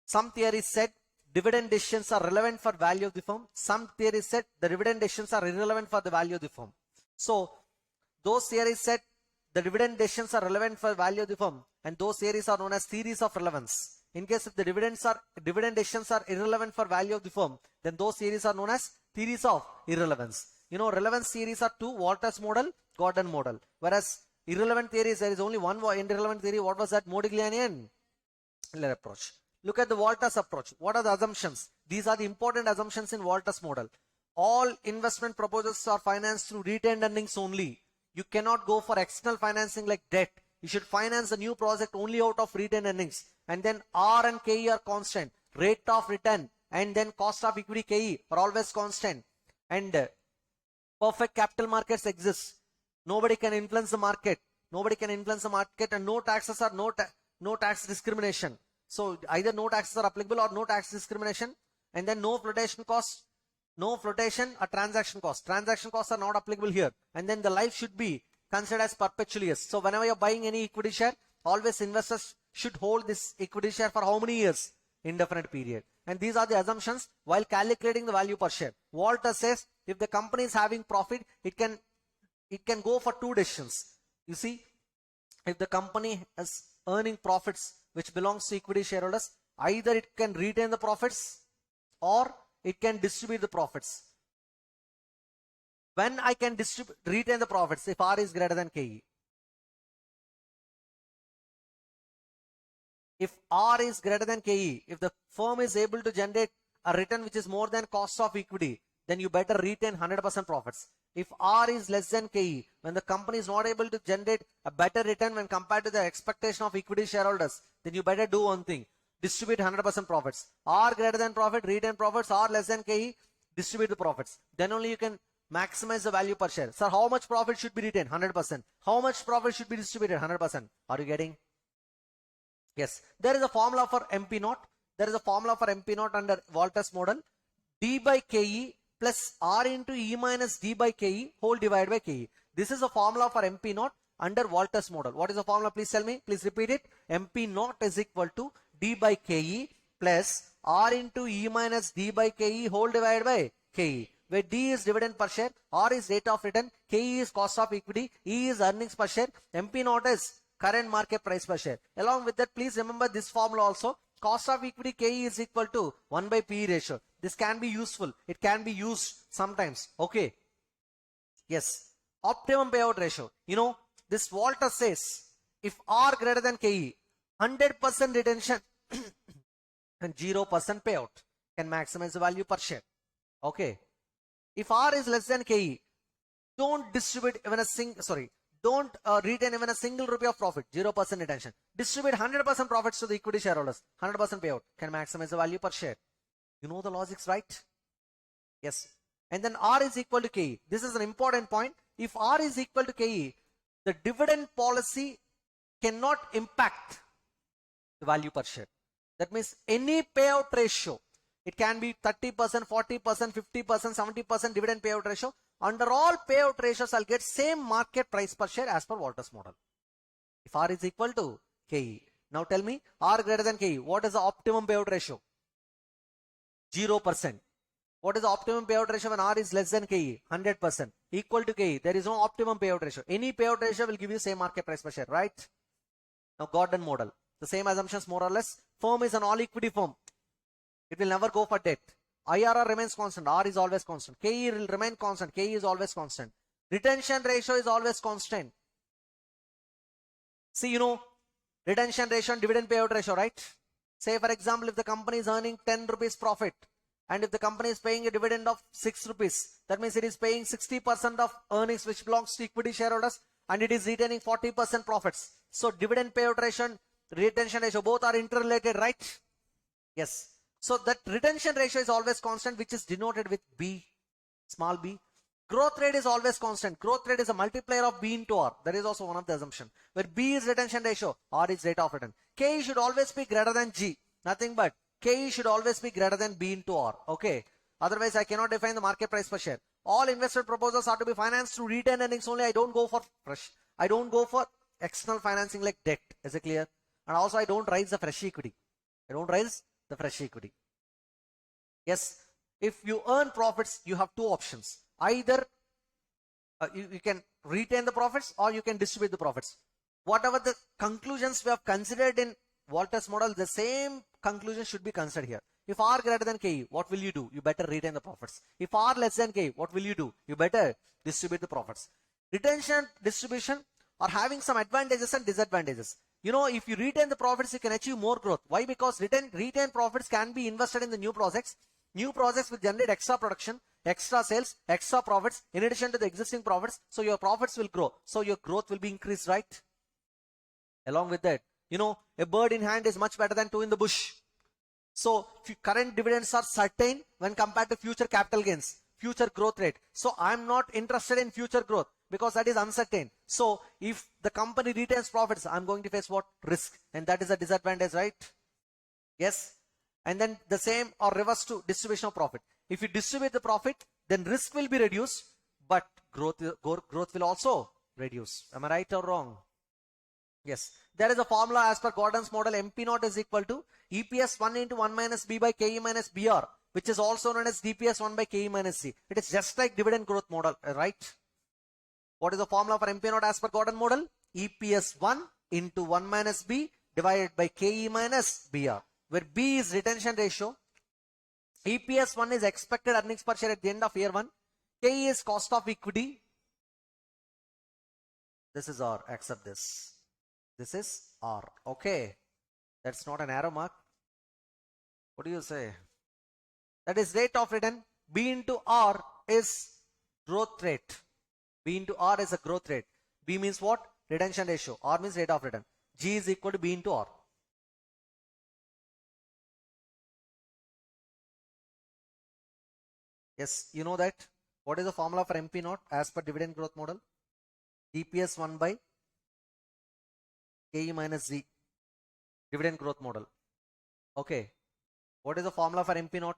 some theories said dividend decisions are relevant for value of the firm. Some theories said the dividend decisions are irrelevant for the value of the firm. So those theories said the dividend decisions are relevant for value of the firm, and those theories are known as theories of relevance. In case if the dividend decisions are irrelevant for value of the firm, then those theories are known as theories of irrelevance. You know, relevance theories are two: Walters model, Gordon model. Whereas irrelevant theories, there is only one irrelevant theory. What was that? Modigliani and Miller approach. Look at the Walters approach. What are the assumptions? These are the important assumptions in Walters model. All investment proposals are financed through retained earnings only. You cannot go for external financing like debt. You should finance a new project only out of retained earnings. And then R and KE are constant. Rate of return and then cost of equity KE are always constant. And perfect capital markets exist. Nobody can influence the market. Nobody can influence the market, and no taxes are no tax discrimination. So either no taxes are applicable or no tax discrimination, and then no flotation costs, no flotation or transaction costs. Transaction costs are not applicable here. And then the life should be considered as perpetual years. So whenever you're buying any equity share, always investors should hold this equity share for how many years? Indefinite period. And these are the assumptions while calculating the value per share. Walter says if the company is having profit, it can go for two decisions. You see, if the company is earning profits which belongs to equity shareholders, either it can retain the profits or it can distribute the profits. When I can retain the profits, if R is greater than KE. If R is greater than KE, if the firm is able to generate a return which is more than cost of equity, then you better retain 100% profits. If R is less than KE, when the company is not able to generate a better return when compared to the expectation of equity shareholders, then you better do one thing: distribute 100% profits. R greater than profit, retain profits. R less than KE, distribute the profits. Then only you can maximize the value per share. Sir, how much profit should be retained? 100%. How much profit should be distributed? 100%. Are you getting? Yes. There is a formula for MP naught. There is a formula for MP naught under Walters model. D by KE plus R into E minus D by KE whole divided by KE. This is a formula for MP naught under Walters model. What is the formula? Please tell me. Please repeat it. MP naught is equal to D by KE plus R into E minus D by KE whole divided by KE, where D is dividend per share, R is rate of return, KE is cost of equity, E is earnings per share, MP naught is current market price per share. Along with that, please remember this formula also. Cost of equity KE is equal to 1 by PE ratio. This can be useful. It can be used sometimes. Okay. Yes. Optimum payout ratio. You know, this Walter says if R greater than KE, 100% retention and 0% payout can maximize the value per share. Okay. If R is less than KE, don't distribute even a don't retain even a single rupee of profit, 0% retention. Distribute 100% profits to the equity shareholders, 100% payout can maximize the value per share. You know the logics, right? Yes. And then R is equal to KE. This is an important point. If R is equal to KE, the dividend policy cannot impact the value per share. That means any payout ratio, it can be 30%, 40%, 50%, 70% dividend payout ratio. Under all payout ratios, I'll get same market price per share as per Walters model. If R is equal to KE. Now tell me, R greater than KE, what is the optimum payout ratio? 0%. What is the optimum payout ratio when R is less than KE? 100%. Equal to KE. There is no optimum payout ratio. Any payout ratio will give you same market price per share, right? Now Gordon model. The same assumptions more or less. Firm is an all equity firm. It will never go for debt. IRR remains constant. R is always constant. KE will remain constant. KE is always constant. Retention ratio is always constant. See, you know, retention ratio and dividend payout ratio, right? Say for example, if the company is earning 10 rupees profit, and if the company is paying a dividend of 6 rupees, that means it is paying 60% of earnings which belongs to equity shareholders, and it is retaining 40% profits. So dividend payout ratio and retention ratio both are interrelated, right? Yes. So that retention ratio is always constant, which is denoted with B, small b. Growth rate is always constant. Growth rate is a multiplier of B into R. That is also one of the assumptions. Where B is retention ratio, R is rate of return. K should always be greater than G. Nothing but KE should always be greater than B into R. Okay. Otherwise, I cannot define the market price per share. All invested proposals are to be financed through retained earnings only. I don't go for fresh. I don't go for external financing like debt. Is it clear? And also, I don't raise the fresh equity. I don't raise the fresh equity. Yes. If you earn profits, you have two options. Either you can retain the profits or you can distribute the profits. Whatever the conclusions we have considered in Walter's model, the same conclusion should be considered here. If R greater than KE, what will you do? You better retain the profits. If R less than KE, what will you do? You better distribute the profits. Retention, distribution are having some advantages and disadvantages. You know, if you retain the profits, you can achieve more growth. Why? Because retained profits can be invested in the new projects. New projects will generate extra production, extra sales, extra profits in addition to the existing profits. So your profits will grow. So your growth will be increased, right? Along with that, you know, a bird in hand is much better than two in the bush. So current dividends are certain when compared to future capital gains, future growth rate. So I'm not interested in future growth because that is uncertain. So if the company retains profits, I'm going to face what? Risk. And that is a disadvantage, right? Yes. And then the same or reverse to distribution of profit. If you distribute the profit, then risk will be reduced, but growth will also reduce. Am I right or wrong? Yes. There is a formula as per Gordon's model. MP0 is equal to EPS 1 into 1 minus B by KE minus BR, which is also known as DPS 1 by KE minus C. It is just like dividend growth model, right? What is the formula for MP0 as per Gordon model? EPS 1 into 1 minus B divided by KE minus BR, where B is retention ratio. EPS 1 is expected earnings per share at the end of year 1. KE is cost of equity. This is R. Accept this. This is R. Okay. That's not an arrow mark. What do you say? That is rate of return. B into R is growth rate. B into R is a growth rate. B means what? Retention ratio. R means rate of return. G is equal to B into R. Yes, you know that. What is the formula for MP0 as per dividend growth model? DPS 1 by KE minus Z. Dividend growth model. Okay. What is the formula for MP0?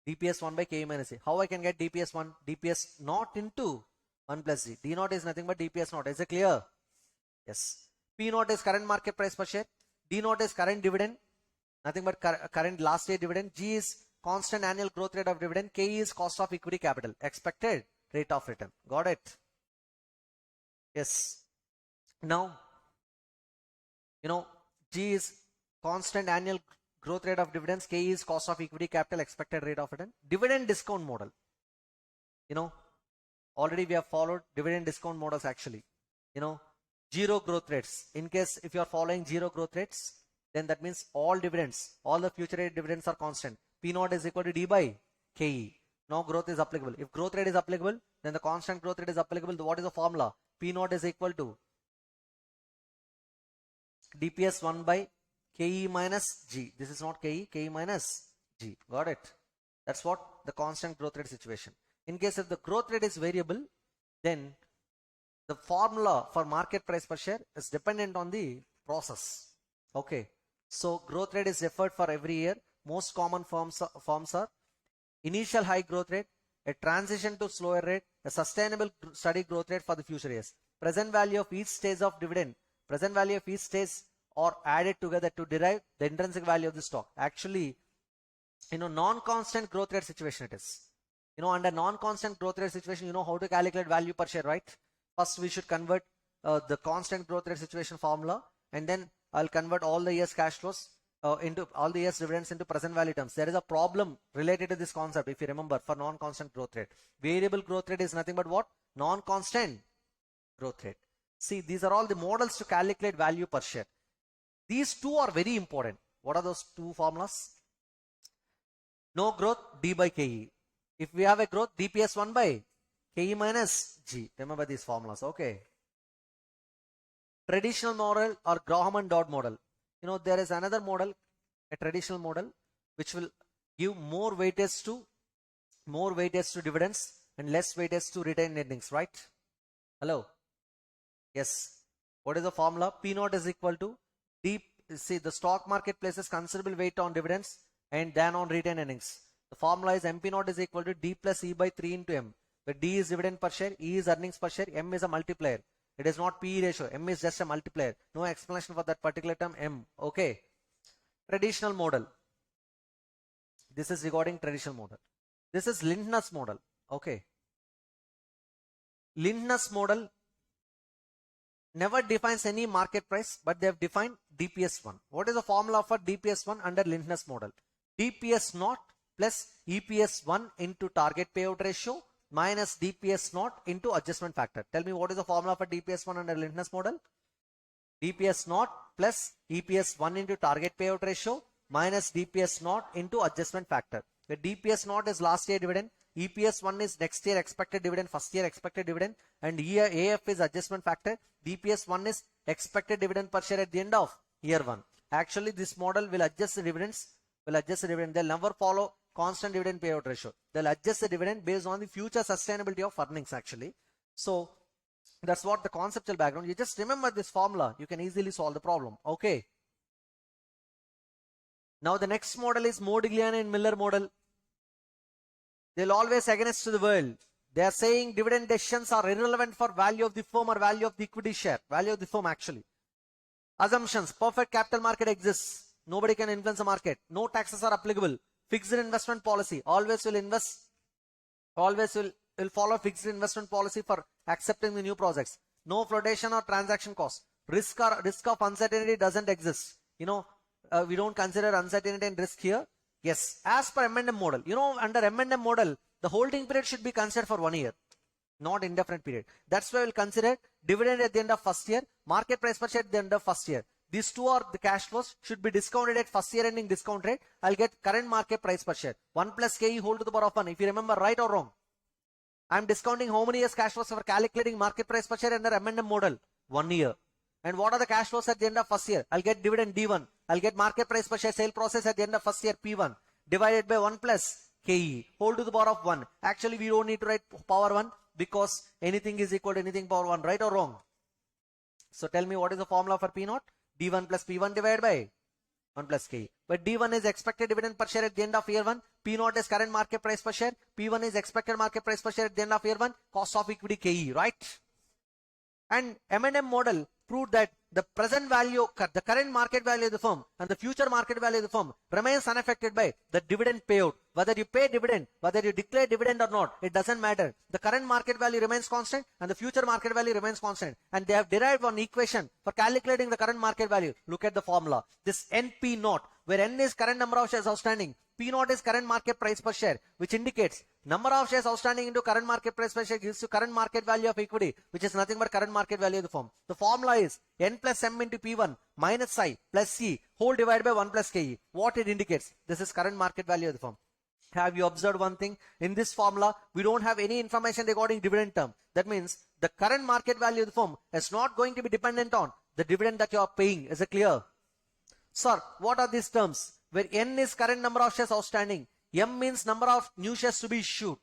DPS 1 by KE minus Z. How I can get DPS 1? DPS not into 1 plus Z. D0 is nothing but DPS not. Is it clear? Yes. P0 is current market price per share. D0 is current dividend. Nothing but current last year dividend. G is constant annual growth rate of dividend. KE is cost of equity capital. Expected rate of return. Got it? Yes. Now, you know, G is constant annual growth rate of dividends. KE is cost of equity capital. Expected rate of return. Dividend discount model. You know, already we have followed dividend discount models actually. You know, zero growth rates. In case if you are following zero growth rates, then that means all dividends, all the future rate dividends are constant. P0 is equal to D by KE. No growth is applicable. If growth rate is applicable, then the constant growth rate is applicable. What is the formula? P0 is equal to DPS 1 by KE minus G. This is not KE, KE minus G. Got it? That's what the constant growth rate situation. In case if the growth rate is variable, then the formula for market price per share is dependent on the process. Okay. So growth rate is deferred for every year. Most common forms are initial high growth rate, a transition to slower rate, a sustainable steady growth rate for the future years. Present value of each stage of dividend, present value of each stage are added together to derive the intrinsic value of the stock. Actually, you know, non-constant growth rate situation it is. You know, under non-constant growth rate situation, you know how to calculate value per share, right? First, we should convert the constant growth rate situation formula, and then I'll convert all the years cash flows into all the years dividends into present value terms. There is a problem related to this concept, if you remember, for non-constant growth rate. Variable growth rate is nothing but what? Non-constant growth rate. See, these are all the models to calculate value per share. These two are very important. What are those two formulas? No growth, D by KE. If we have a growth, DPS 1 by KE minus G. Remember these formulas, okay? Traditional model or Graham and Dodd model. You know, there is another model, a traditional model, which will give more weightage to dividends and less weightage to retained earnings, right? Hello? Yes. What is the formula? P0 is equal to see, the stock market places considerable weight on dividends and than on retained earnings. The formula is MP naught is equal to D plus E by 3 into M. The D is dividend per share, E is earnings per share, M is a multiplier. It is not PE ratio. M is just a multiplier. No explanation for that particular term M. Okay. Traditional model. This is regarding traditional model. This is Lindner's model. Okay. Lindner's model never defines any market price, but they have defined DPS1. What is the formula for DPS1 under Lindner's model? DPS naught plus EPS1 into target payout ratio minus DPS naught into adjustment factor. Tell me, what is the formula for DPS1 under Lindner's model? DPS naught plus EPS1 into target payout ratio minus DPS naught into adjustment factor. The DPS naught is last year dividend, EPS1 is next year expected dividend, first year expected dividend, and here AF is adjustment factor. DPS1 is expected dividend per share at the end of year 1. Actually, this model will adjust the dividends, they'll never follow constant dividend payout ratio. They'll adjust the dividend based on the future sustainability of earnings actually. So that's what the conceptual background. You just remember this formula, you can easily solve the problem. Okay. Now the next model is Modigliani and Miller model. They'll always against to the world. They are saying dividend decisions are irrelevant for value of the firm or value of the equity share. Value of the firm actually. Assumptions. Perfect capital market exists. Nobody can influence the market. No taxes are applicable. Fixed investment policy. Always will invest. Always will follow fixed investment policy for accepting the new projects. No flotation or transaction cost. Risk of uncertainty doesn't exist. You know, we don't consider uncertainty and risk here. Yes, as per M&M model, you know, under M&M model, the holding period should be considered for 1 year, not indefinite period. That's why we'll consider dividend at the end of first year, market price per share at the end of first year. These two are the cash flows, should be discounted at first year ending discount rate. I'll get current market price per share. 1 plus KE whole to the power of 1. If you remember, right or wrong? I'm discounting how many years cash flows for calculating market price per share under M&M model? 1 year. And what are the cash flows at the end of first year? I'll get dividend D1. I'll get market price per share sale process at the end of first year P1 divided by 1 plus KE whole to the power of 1. Actually, we don't need to write power 1 because anything is equal to anything power 1, right or wrong? So tell me, what is the formula for P0? D1 plus P1 divided by 1 plus KE. But D1 is expected dividend per share at the end of year 1. P0 is current market price per share. P1 is expected market price per share at the end of year 1. Cost of equity KE, right? And M&M model proved that the present value, the current market value of the firm and the future market value of the firm remains unaffected by the dividend payout. Whether you pay dividend, whether you declare dividend or not, it doesn't matter. The current market value remains constant and the future market value remains constant. And they have derived one equation for calculating the current market value. Look at the formula. This NP naught, where N is current number of shares outstanding, P naught is current market price per share, which indicates number of shares outstanding into current market price per share gives you current market value of equity, which is nothing but current market value of the firm. The formula is N plus M into P1 minus I plus C whole divided by 1 plus KE. What it indicates? This is current market value of the firm. Have you observed one thing? In this formula, we don't have any information regarding dividend term. That means the current market value of the firm is not going to be dependent on the dividend that you are paying. Is it clear? Sir, what are these terms? Where N is current number of shares outstanding, M means number of new shares to be issued,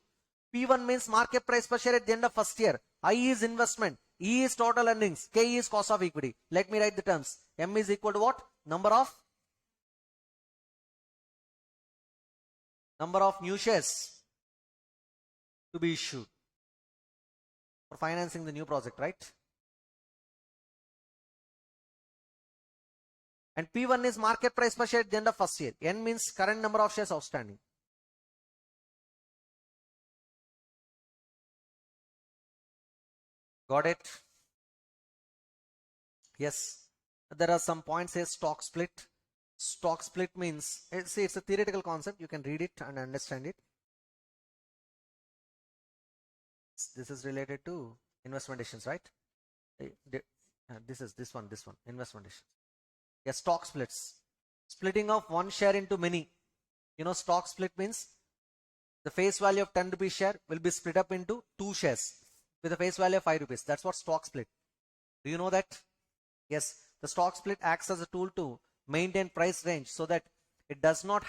P1 means market price per share at the end of first year, I is investment, E is total earnings, K is cost of equity. Let me write the terms. M is equal to what? Number of new shares to be issued for financing the new project, right? And P1 is market price per share at the end of first year. N means current number of shares outstanding. Got it? Yes. There are some points here. Stock split. Stock split means, see, it's a theoretical concept. You can read it and understand it. This is related to investment decisions, right? This one, investment decisions. Yeah, stock splits. Splitting of one share into many. You know, stock split means the face value of 10 rupees share will be split up into 2 shares with a face value of 5 rupees. That's what stock split. Do you know that? Yes, the stock split acts as a tool to maintain price range so that it does not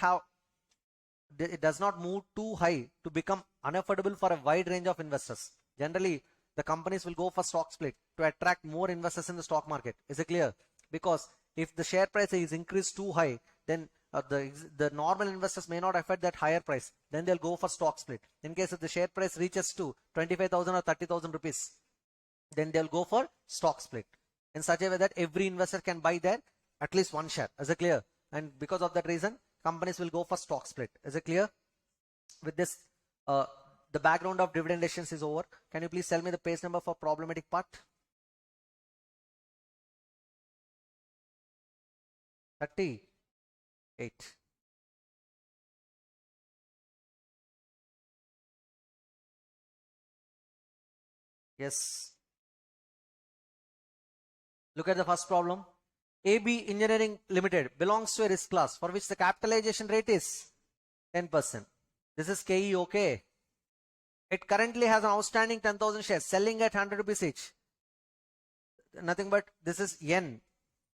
move too high to become unaffordable for a wide range of investors. Generally, the companies will go for stock split to attract more investors in the stock market. Is it clear? Because if the share price is increased too high, then the normal investors may not afford that higher price. Then they'll go for stock split. In case if the share price reaches to 25,000 or 30,000 rupees, then they'll go for stock split in such a way that every investor can buy there at least one share. Is it clear? And because of that reason, companies will go for stock split. Is it clear? With this, the background of dividend decisions is over. Can you please tell me the page number for problematic part? 38. Yes. Look at the first problem. AB Engineering Limited belongs to a risk class for which the capitalization rate is 10%. This is KE, okay. It currently has an outstanding 10,000 shares selling at 100 rupees each. Nothing but this is N.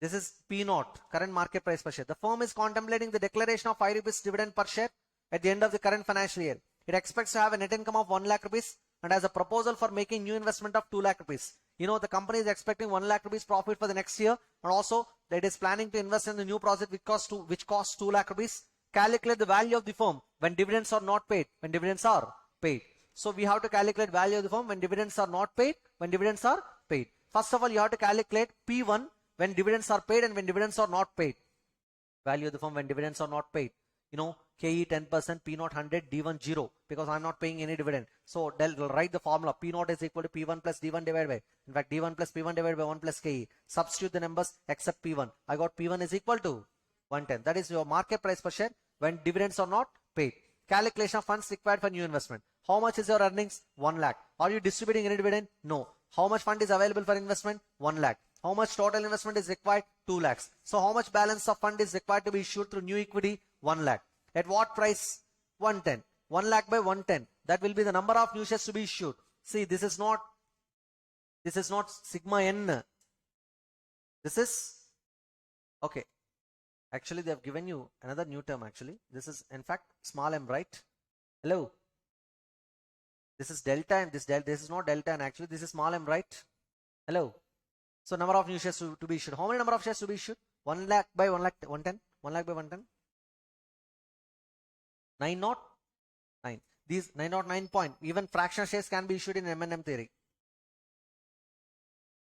This is P naught, current market price per share. The firm is contemplating the declaration of 5 rupees dividend per share at the end of the current financial year. It expects to have a net income of 1 lakh rupees and has a proposal for making new investment of 2 lakh rupees. You know, the company is expecting 1 lakh rupees profit for the next year, and also it is planning to invest in the new project which costs 2 lakh rupees. Calculate the value of the firm when dividends are not paid, when dividends are paid. So we have to calculate value of the firm when dividends are not paid, when dividends are paid. First of all, you have to calculate P1 when dividends are paid and when dividends are not paid. Value of the firm when dividends are not paid. You know, KE 10%, P naught 100, D1 0, because I'm not paying any dividend. So they'll write the formula. P naught is equal to P1 plus D1 divided by, in fact, D1 plus P1 divided by 1 plus KE. Substitute the numbers except P1. I got P1 is equal to 110. That is your market price per share when dividends are not paid. Calculation of funds required for new investment. How much is your earnings? 1 lakh. Are you distributing any dividend? No. How much fund is available for investment? 1 lakh. How much total investment is required? 2 lakhs. So how much balance of fund is required to be issued through new equity? 1 lakh. At what price? 110. 1 lakh by 110. That will be the number of new shares to be issued. See, this is not sigma n. This is, okay. Actually, they have given you another new term actually. This is in fact small m, right? Hello. This is delta and this is not delta and actually this is small m, right? Hello. So number of new shares to be issued. How many number of shares to be issued? 1 lakh by 1 lakh 110. 1 lakh by 110. 909. These 909 point. Even fractional shares can be issued in M&M theory.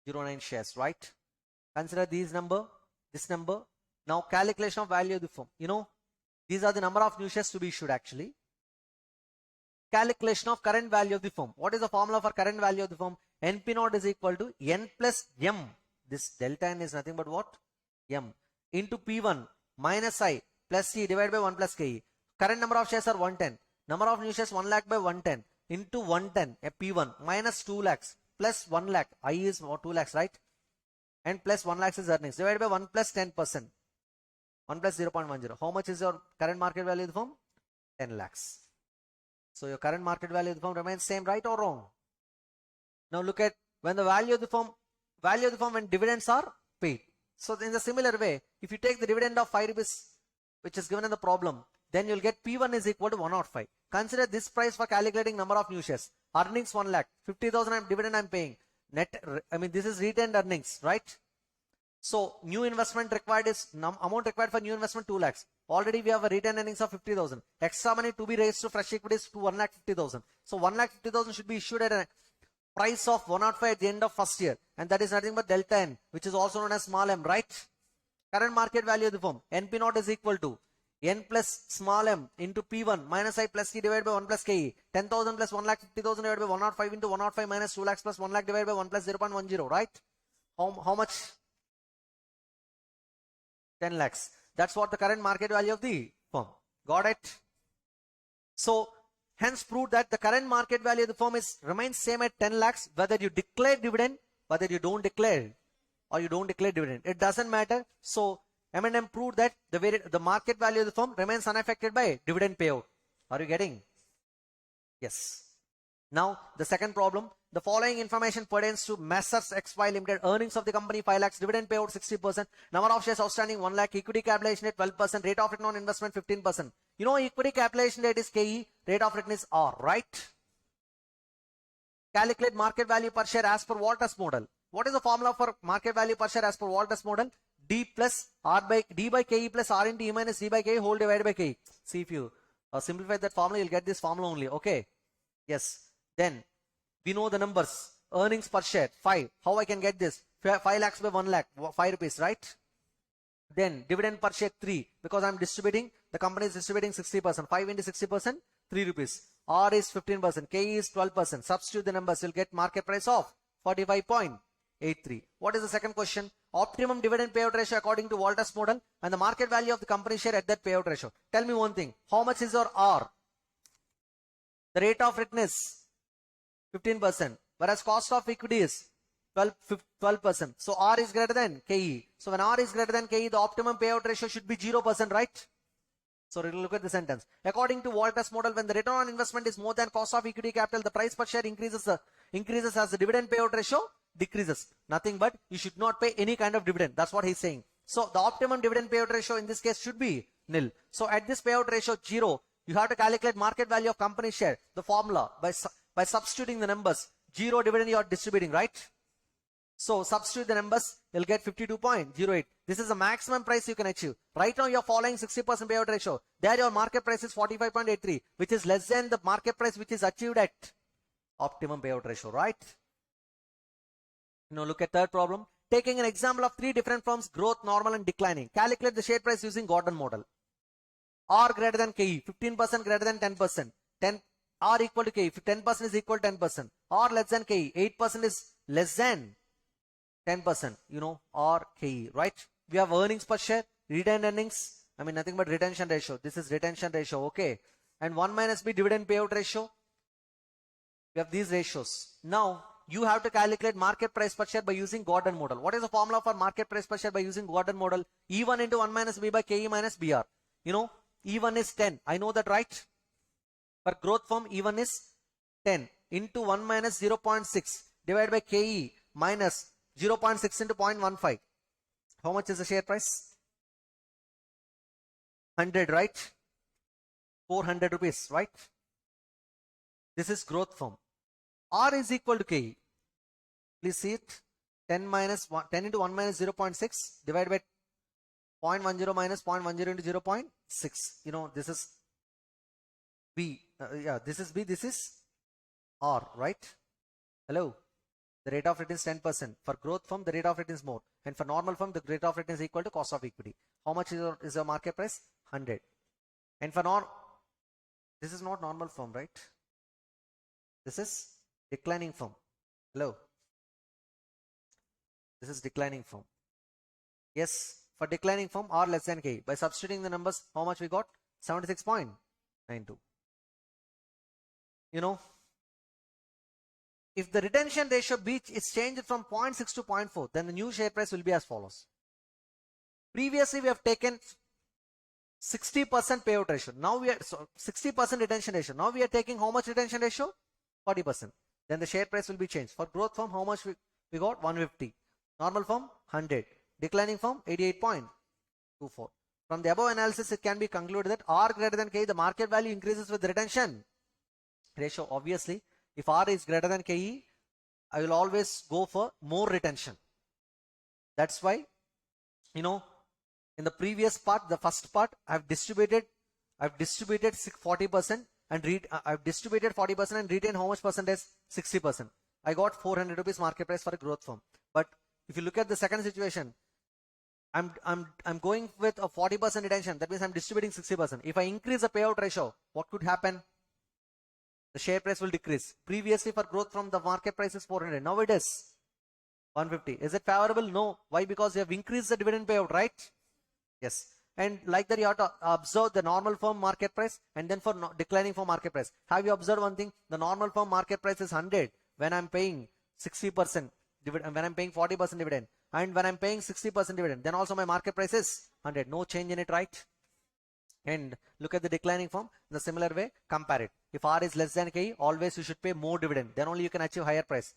09 shares, right? Consider this number. Now calculation of value of the firm. You know, these are the number of new shares to be issued actually. Calculation of current value of the firm. What is the formula for current value of the firm? NP naught is equal to N plus M. This delta N is nothing but what? M. Into P1 minus I plus C divided by 1 plus KE. Current number of shares are 110. Number of new shares 1 lakh by 110 into 110 a P1 minus 2 lakhs plus 1 lakh. I is 2 lakhs, right? And plus 1 lakhs is earnings divided by 1 plus 10%. 1 plus 0.10. How much is your current market value of the firm? 10 lakhs. So your current market value of the firm remains same, right or wrong? Now look at when the value of the firm when dividends are paid. So in the similar way, if you take the dividend of 5 rupees, which is given in the problem, then you'll get P1 is equal to 105. Consider this price for calculating number of new shares. Earnings 1 lakh, 50,000 dividend I'm paying. Net, this is retained earnings, right? So new investment required is amount required for new investment 2 lakhs. Already we have a retained earnings of 50,000. Extra money to be raised to fresh equities to 1,50,000. So 1,50,000 should be issued at a price of 105 at the end of first year. And that is nothing but delta N, which is also known as small m, right? Current market value of the firm. NP naught is equal to N plus small m into P1 minus I plus C divided by 1 plus KE. 10,000 plus 1,50,000 divided by 105 into 105 minus 2 lakhs plus 1 lakh divided by 1 plus 0.10, right? How much? 10 lakhs. That's what the current market value of the firm. Got it? So hence prove that the current market value of the firm remains same at 10 lakhs whether you declare dividend, whether you don't declare or you don't declare dividend. It doesn't matter. So M&M proved that the market value of the firm remains unaffected by dividend payout. Are you getting? Yes. Now the second problem. The following information pertains to Messrs XY Limited. Earnings of the company 5 lakhs, dividend payout 60%, number of shares outstanding 1 lakh, equity capitalization rate 12%, rate of return on investment 15%. You know equity capitalization rate is KE, rate of return is R, right? Calculate market value per share as per Walters model. What is the formula for market value per share as per Walters model? D plus R by D by KE plus R into E minus D by KE whole divided by KE. See, if you simplify that formula, you'll get this formula only. Okay. Yes. Then we know the numbers. Earnings per share 5. How I can get this? 5 lakhs by 1 lakh, 5 rupees, right? Then dividend per share 3, because I'm distributing, the company is distributing 60%. 5 into 60%, 3 rupees. R is 15%, KE is 12%. Substitute the numbers, you'll get market price of 45.83. What is the second question? Optimum dividend payout ratio according to Walter's model and the market value of the company share at that payout ratio. Tell me one thing. How much is your R? The rate of return is 15%, whereas cost of equity is 12%. So R is greater than KE. So when R is greater than KE, the optimum payout ratio should be 0%, right? So look at the sentence. According to Walter's model, when the return on investment is more than cost of equity capital, the price per share increases as the dividend payout ratio decreases. Nothing but you should not pay any kind of dividend. That's what he's saying. So the optimum dividend payout ratio in this case should be nil. So at this payout ratio 0, you have to calculate market value of company share. The formula by substituting the numbers. 0 dividend you are distributing, right? So substitute the numbers, you'll get 52.08. This is the maximum price you can achieve. Right now you're following 60% payout ratio. There your market price is 45.83, which is less than the market price which is achieved at optimum payout ratio, right? Now look at third problem. Taking an example of 3 different firms, growth, normal and declining. Calculate the share price using Gordon model. R greater than KE, 15% greater than 10%. 10 R equal to KE, 10% is equal to 10%. R less than KE, 8% is less than 10%, or KE, right? We have earnings per share, retained earnings, nothing but retention ratio. This is retention ratio, okay? And 1 minus B dividend payout ratio. We have these ratios. Now, you have to calculate market price per share by using Gordon model. What is the formula for market price per share by using Gordon model? E1 into 1 minus B by KE minus BR. E1 is 10. I know that, right? For growth firm, E1 is 10 into 1 minus 0.6 divided by KE minus 0.6 into 0.15. How much is the share price? 100, right? 400 rupees, right? This is growth firm. R is equal to KE. Please see it. 10 into 1 minus 0.6 divided by 0.10 minus 0.10 into 0.6. This is B. This is B. This is R, right? Hello. The rate of return is 10%. For growth firm, the rate of return is more. And for normal firm, the rate of return is equal to cost of equity. How much is your market price? 100. And for this is not normal firm, right? This is declining firm. Hello. This is declining firm. Yes, for declining firm, R less than K. By substituting the numbers, how much we got? 76.92. If the retention ratio B is changed from 0.6 to 0.4, then the new share price will be as follows. Previously, we have taken 60% payout ratio. Now we are 60% retention ratio. Now we are taking how much retention ratio? 40%. Then the share price will be changed. For growth firm, how much we got? 150. Normal firm, 100. Declining firm, 88.24. From the above analysis, it can be concluded that R greater than K, the market value increases with retention ratio. Obviously, if R is greater than KE, I will always go for more retention. That's why, in the previous part, the first part, I've distributed 40% and I've distributed 40% and retained how much percentage? 60%. I got 400 rupees market price for a growth firm. But if you look at the second situation, I'm going with a 40% retention. That means I'm distributing 60%. If I increase the payout ratio, what could happen? The share price will decrease. Previously for growth from the market price is 400. Now it is 150. Is it favorable? No. Why? Because you have increased the dividend payout, right? Yes. And like that, you have to observe the normal firm market price and then for declining firm market price. Have you observed one thing? The normal firm market price is 100 when I'm paying 60% dividend, when I'm paying 40% dividend, and when I'm paying 60% dividend, then also my market price is 100. No change in it, right? And look at the declining firm. In the similar way, compare it. If R is less than K, always you should pay more dividend. Then only you can achieve higher price.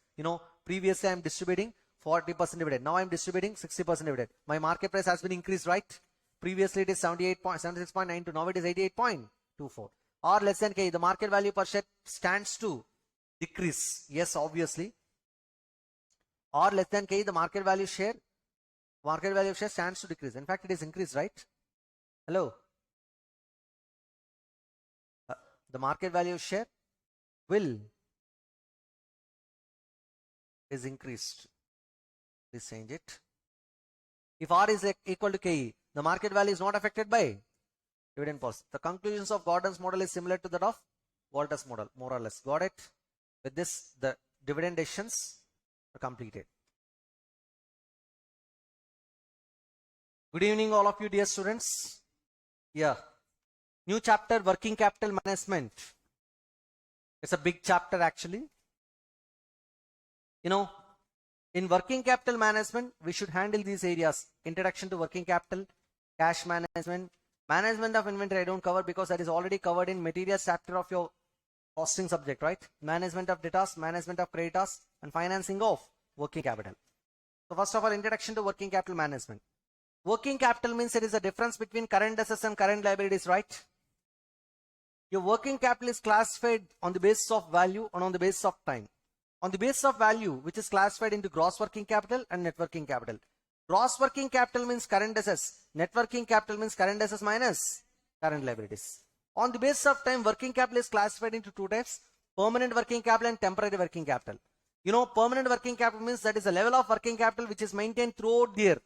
Previously I'm distributing 40% dividend. Now I'm distributing 60% dividend. My market price has been increased, right? Previously it is 76.92. Now it is 88.24. R less than K, the market value per share stands to decrease. Yes, obviously. R less than K, the market value share Market value of share stands to decrease. In fact, it is increased, right? Hello. The market value of share is increased. Please change it. If R is equal to KE, the market value is not affected by dividend policy. The conclusions of Gordon's model is similar to that of Walter's model, more or less. Got it? With this, the dividend decisions are completed. Good evening, all of you, dear students. Yeah. New chapter, working capital management. It's a big chapter actually. You know, in working capital management, we should handle these areas. Introduction to working capital, cash management, management of inventory I don't cover because that is already covered in materials chapter of your costing subject, right? Management of debtors, management of creditors, and financing of working capital. So first of all, introduction to working capital management. Working capital means it is a difference between current assets and current liabilities, right? Your working capital is classified on the basis of value and on the basis of time. On the basis of value, which is classified into gross working capital and net working capital. Gross working capital means current assets. Net working capital means current assets minus current liabilities. On the basis of time, working capital is classified into two types: permanent working capital and temporary working capital. You know, permanent working capital means that is a level of working capital which is maintained throughout the year.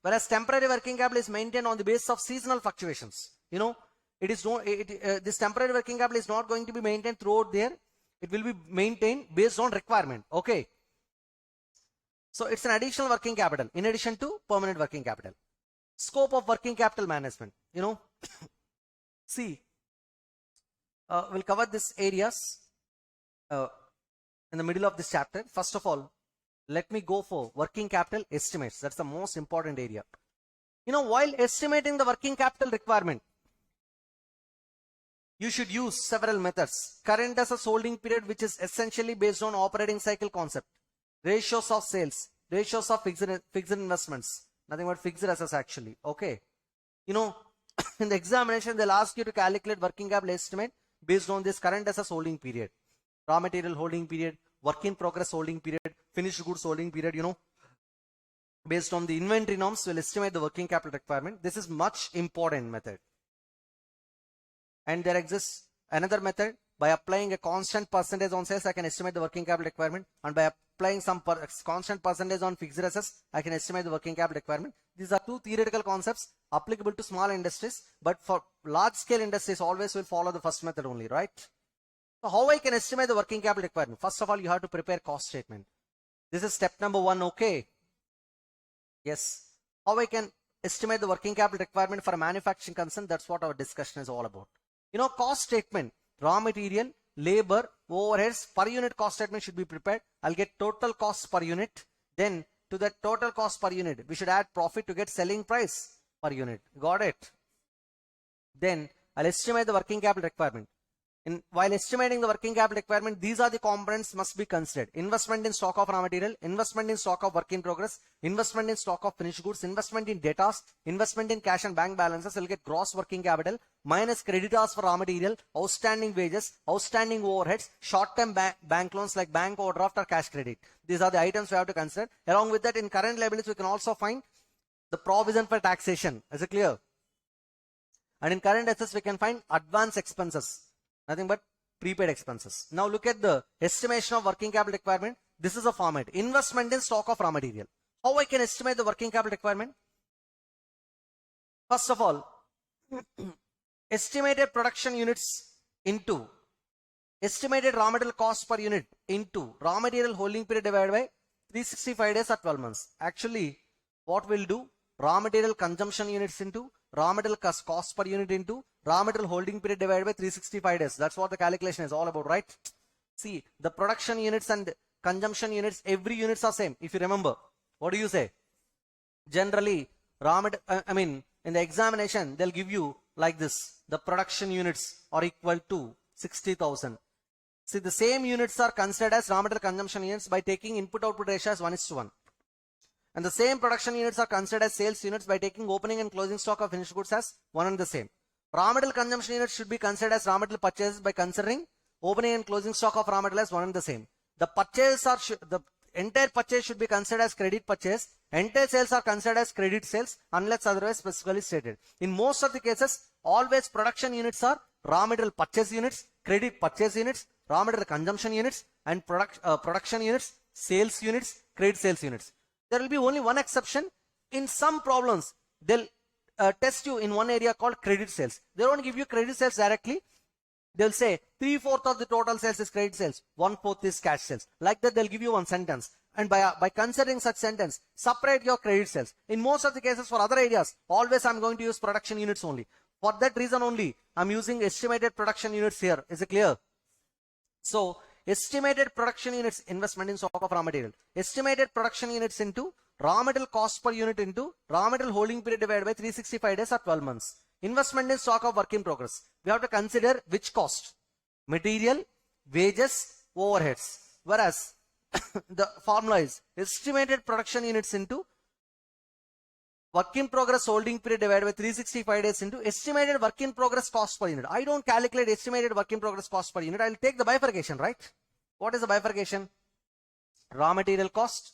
Whereas temporary working capital is maintained on the basis of seasonal fluctuations. You know, it is no, this temporary working capital is not going to be maintained throughout the year. It will be maintained based on requirement. Okay. So it's an additional working capital in addition to permanent working capital. Scope of working capital management. You know, see, we'll cover these areas in the middle of this chapter. First of all, let me go for working capital estimates. That's the most important area. You know, while estimating the working capital requirement, you should use several methods. Current assets holding period, which is essentially based on operating cycle concept. Ratios of sales, ratios of fixed investments, nothing but fixed assets actually. Okay. You know, in the examination, they'll ask you to calculate working capital estimate based on this current assets holding period, raw material holding period, work in progress holding period, finished goods holding period. You know, based on the inventory norms, we'll estimate the working capital requirement. This is much important method. And there exists another method. By applying a constant percentage on sales, I can estimate the working capital requirement. And by applying some constant percentage on fixed assets, I can estimate the working capital requirement. These are two theoretical concepts applicable to small industries. But for large scale industries, always will follow the first method only, right? So how I can estimate the working capital requirement? First of all, you have to prepare cost statement. This is step number 1, okay? Yes. How I can estimate the working capital requirement for a manufacturing concern? That's what our discussion is all about. You know, cost statement, raw material, labor, overheads, per unit cost statement should be prepared. I'll get total cost per unit. Then to that total cost per unit, we should add profit to get selling price per unit. Got it? Then I'll estimate the working capital requirement. While estimating the working capital requirement, these are the components must be considered. Investment in stock of raw material, investment in stock of work in progress, investment in stock of finished goods, investment in debtors, investment in cash and bank balances. Will get gross working capital minus creditors for raw material, outstanding wages, outstanding overheads, short-term bank loans like bank overdraft or cash credit. These are the items we have to consider. Along with that, in current liabilities, we can also find the provision for taxation. Is it clear? And in current assets, we can find advance expenses. Nothing but prepaid expenses. Now look at the estimation of working capital requirement. This is a format. Investment in stock of raw material. How I can estimate the working capital requirement? First of all, estimated production units into estimated raw material cost per unit into raw material holding period divided by 365 days or 12 months. Actually, what we'll do? Raw material consumption units into raw material cost per unit into raw material holding period divided by 365 days. That's what the calculation is all about, right? See, the production units and consumption units, every units are same. If you remember, what do you say? Generally, in the examination, they'll give you like this. The production units are equal to 60,000. See, the same units are considered as raw material consumption units by taking input-output ratio as 1:1. And the same production units are considered as sales units by taking opening and closing stock of finished goods as one and the same. Raw material consumption units should be considered as raw material purchases by considering opening and closing stock of raw material as one and the same. The purchases are entire purchase should be considered as credit purchase. Entire sales are considered as credit sales unless otherwise specifically stated. In most of the cases, always production units are raw material purchase units, credit purchase units, raw material consumption units, and production units, sales units, credit sales units. There will be only one exception. In some problems, they'll test you in one area called credit sales. They won't give you credit sales directly. They'll say 3/4 of the total sales is credit sales, 1/4 is cash sales. Like that, they'll give you one sentence. And by considering such sentence, separate your credit sales. In most of the cases for other areas, always I'm going to use production units only. For that reason only, I'm using estimated production units here. Is it clear? So, estimated production units, investment in stock of raw material. Estimated production units into raw material cost per unit into raw material holding period divided by 365 days or 12 months. Investment in stock of work in progress. We have to consider which cost? Material, wages, overheads. Whereas the formula is estimated production units into work in progress holding period divided by 365 days into estimated work in progress cost per unit. I don't calculate estimated work in progress cost per unit. I'll take the bifurcation, right? What is the bifurcation? Raw material cost,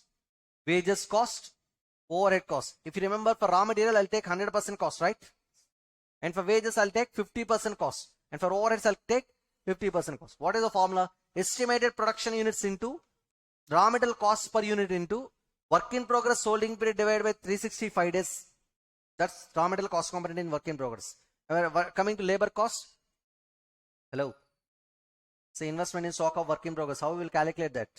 wages cost, overhead cost. If you remember, for raw material, I'll take 100% cost, right? And for wages, I'll take 50% cost. And for overheads, I'll take 50% cost. What is the formula? Estimated production units into raw material cost per unit into work in progress holding period divided by 365 days. That's raw material cost component in work in progress. Coming to labor cost. Hello. Say investment in stock of work in progress. How we will calculate that?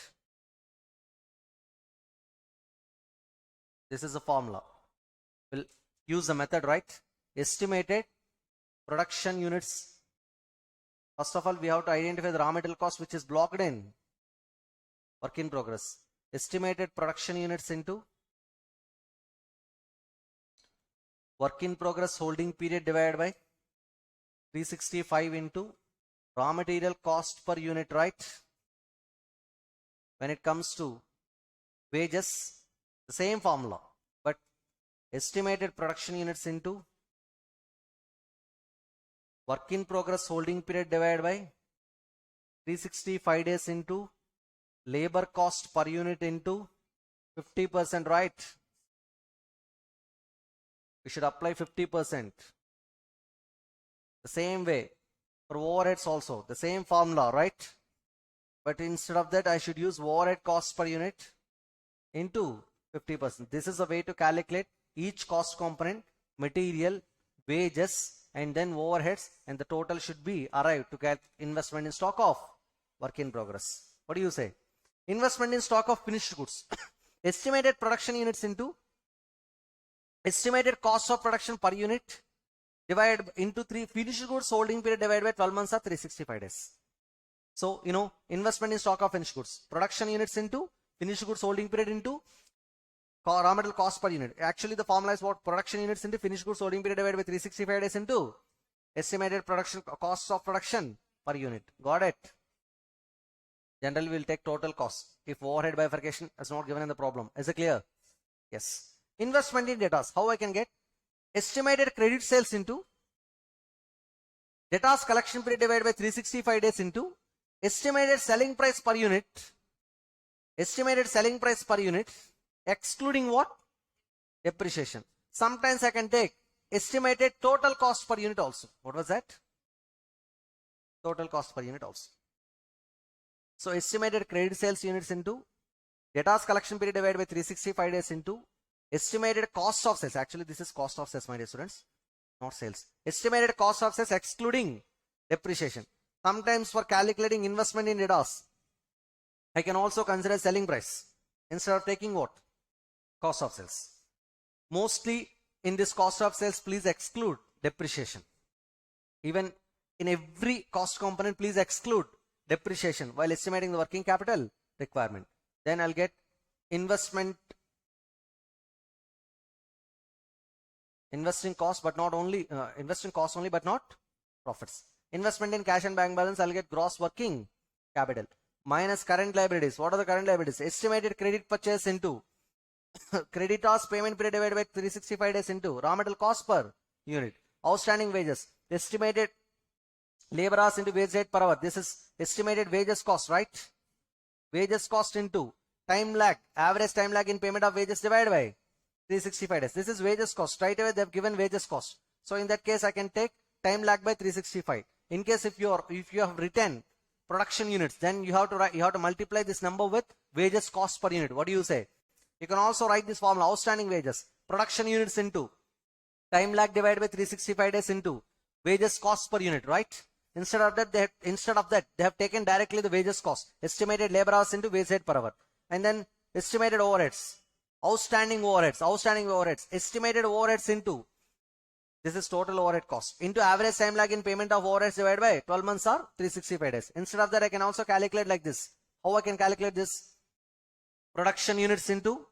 This is the formula. We'll use the method, right? Estimated production units. First of all, we have to identify the raw material cost which is blocked in work in progress. Estimated production units into work in progress holding period divided by 365 into raw material cost per unit, right? When it comes to wages, the same formula, but estimated production units into work in progress holding period divided by 365 days into labor cost per unit into 50%, right? We should apply 50%. The same way for overheads also, the same formula, right? But instead of that, I should use overhead cost per unit into 50%. This is a way to calculate each cost component, material, wages, and then overheads, and the total should be arrived to get investment in stock of work in progress. What do you say? Investment in stock of finished goods. Estimated production units into estimated cost of production per unit divided into 3 finished goods holding period divided by 12 months or 365 days. So, investment in stock of finished goods. Production units into finished goods holding period into raw material cost per unit. Actually, the formula is what? Production units into finished goods holding period divided by 365 days into estimated production costs of production per unit. Got it? Generally, we'll take total cost if overhead bifurcation is not given in the problem. Is it clear? Yes. Investment in debtors. How I can get? Estimated credit sales into debtors collection period divided by 365 days into estimated selling price per unit. Estimated selling price per unit excluding what? Depreciation. Sometimes I can take estimated total cost per unit also. What was that? Total cost per unit also. So estimated credit sales units into debtors collection period divided by 365 days into estimated cost of sales. Actually, this is cost of sales, my dear students, not sales. Estimated cost of sales excluding depreciation. Sometimes for calculating investment in debtors, I can also consider selling price instead of taking what? Cost of sales. Mostly in this cost of sales, please exclude depreciation. Even in every cost component, please exclude depreciation while estimating the working capital requirement. Then I'll get investing cost, but not only investing cost only, but not profits. Investment in cash and bank balance, I'll get gross working capital minus current liabilities. What are the current liabilities? Estimated credit purchase into creditors payment period divided by 365 days into raw material cost per unit. Outstanding wages. Estimated labor hours into wage rate per hour. This is estimated wages cost, right? Wages cost into time lag, average time lag in payment of wages divided by 365 days. This is wages cost. Right away they have given wages cost. So in that case I can take time lag by 365. In case if you have written production units, then you have to multiply this number with wages cost per unit. What do you say? You can also write this formula: outstanding wages, production units into time lag divided by 365 days into wages cost per unit, right? Instead of that, they have taken directly the wages cost, estimated labor hours into wage rate per hour, and then estimated overheads, outstanding overheads, estimated overheads into, this is total overhead cost, into average time lag in payment of overheads divided by 12 months or 365 days. Instead of that, I can also calculate like this. How I can calculate this? Production units into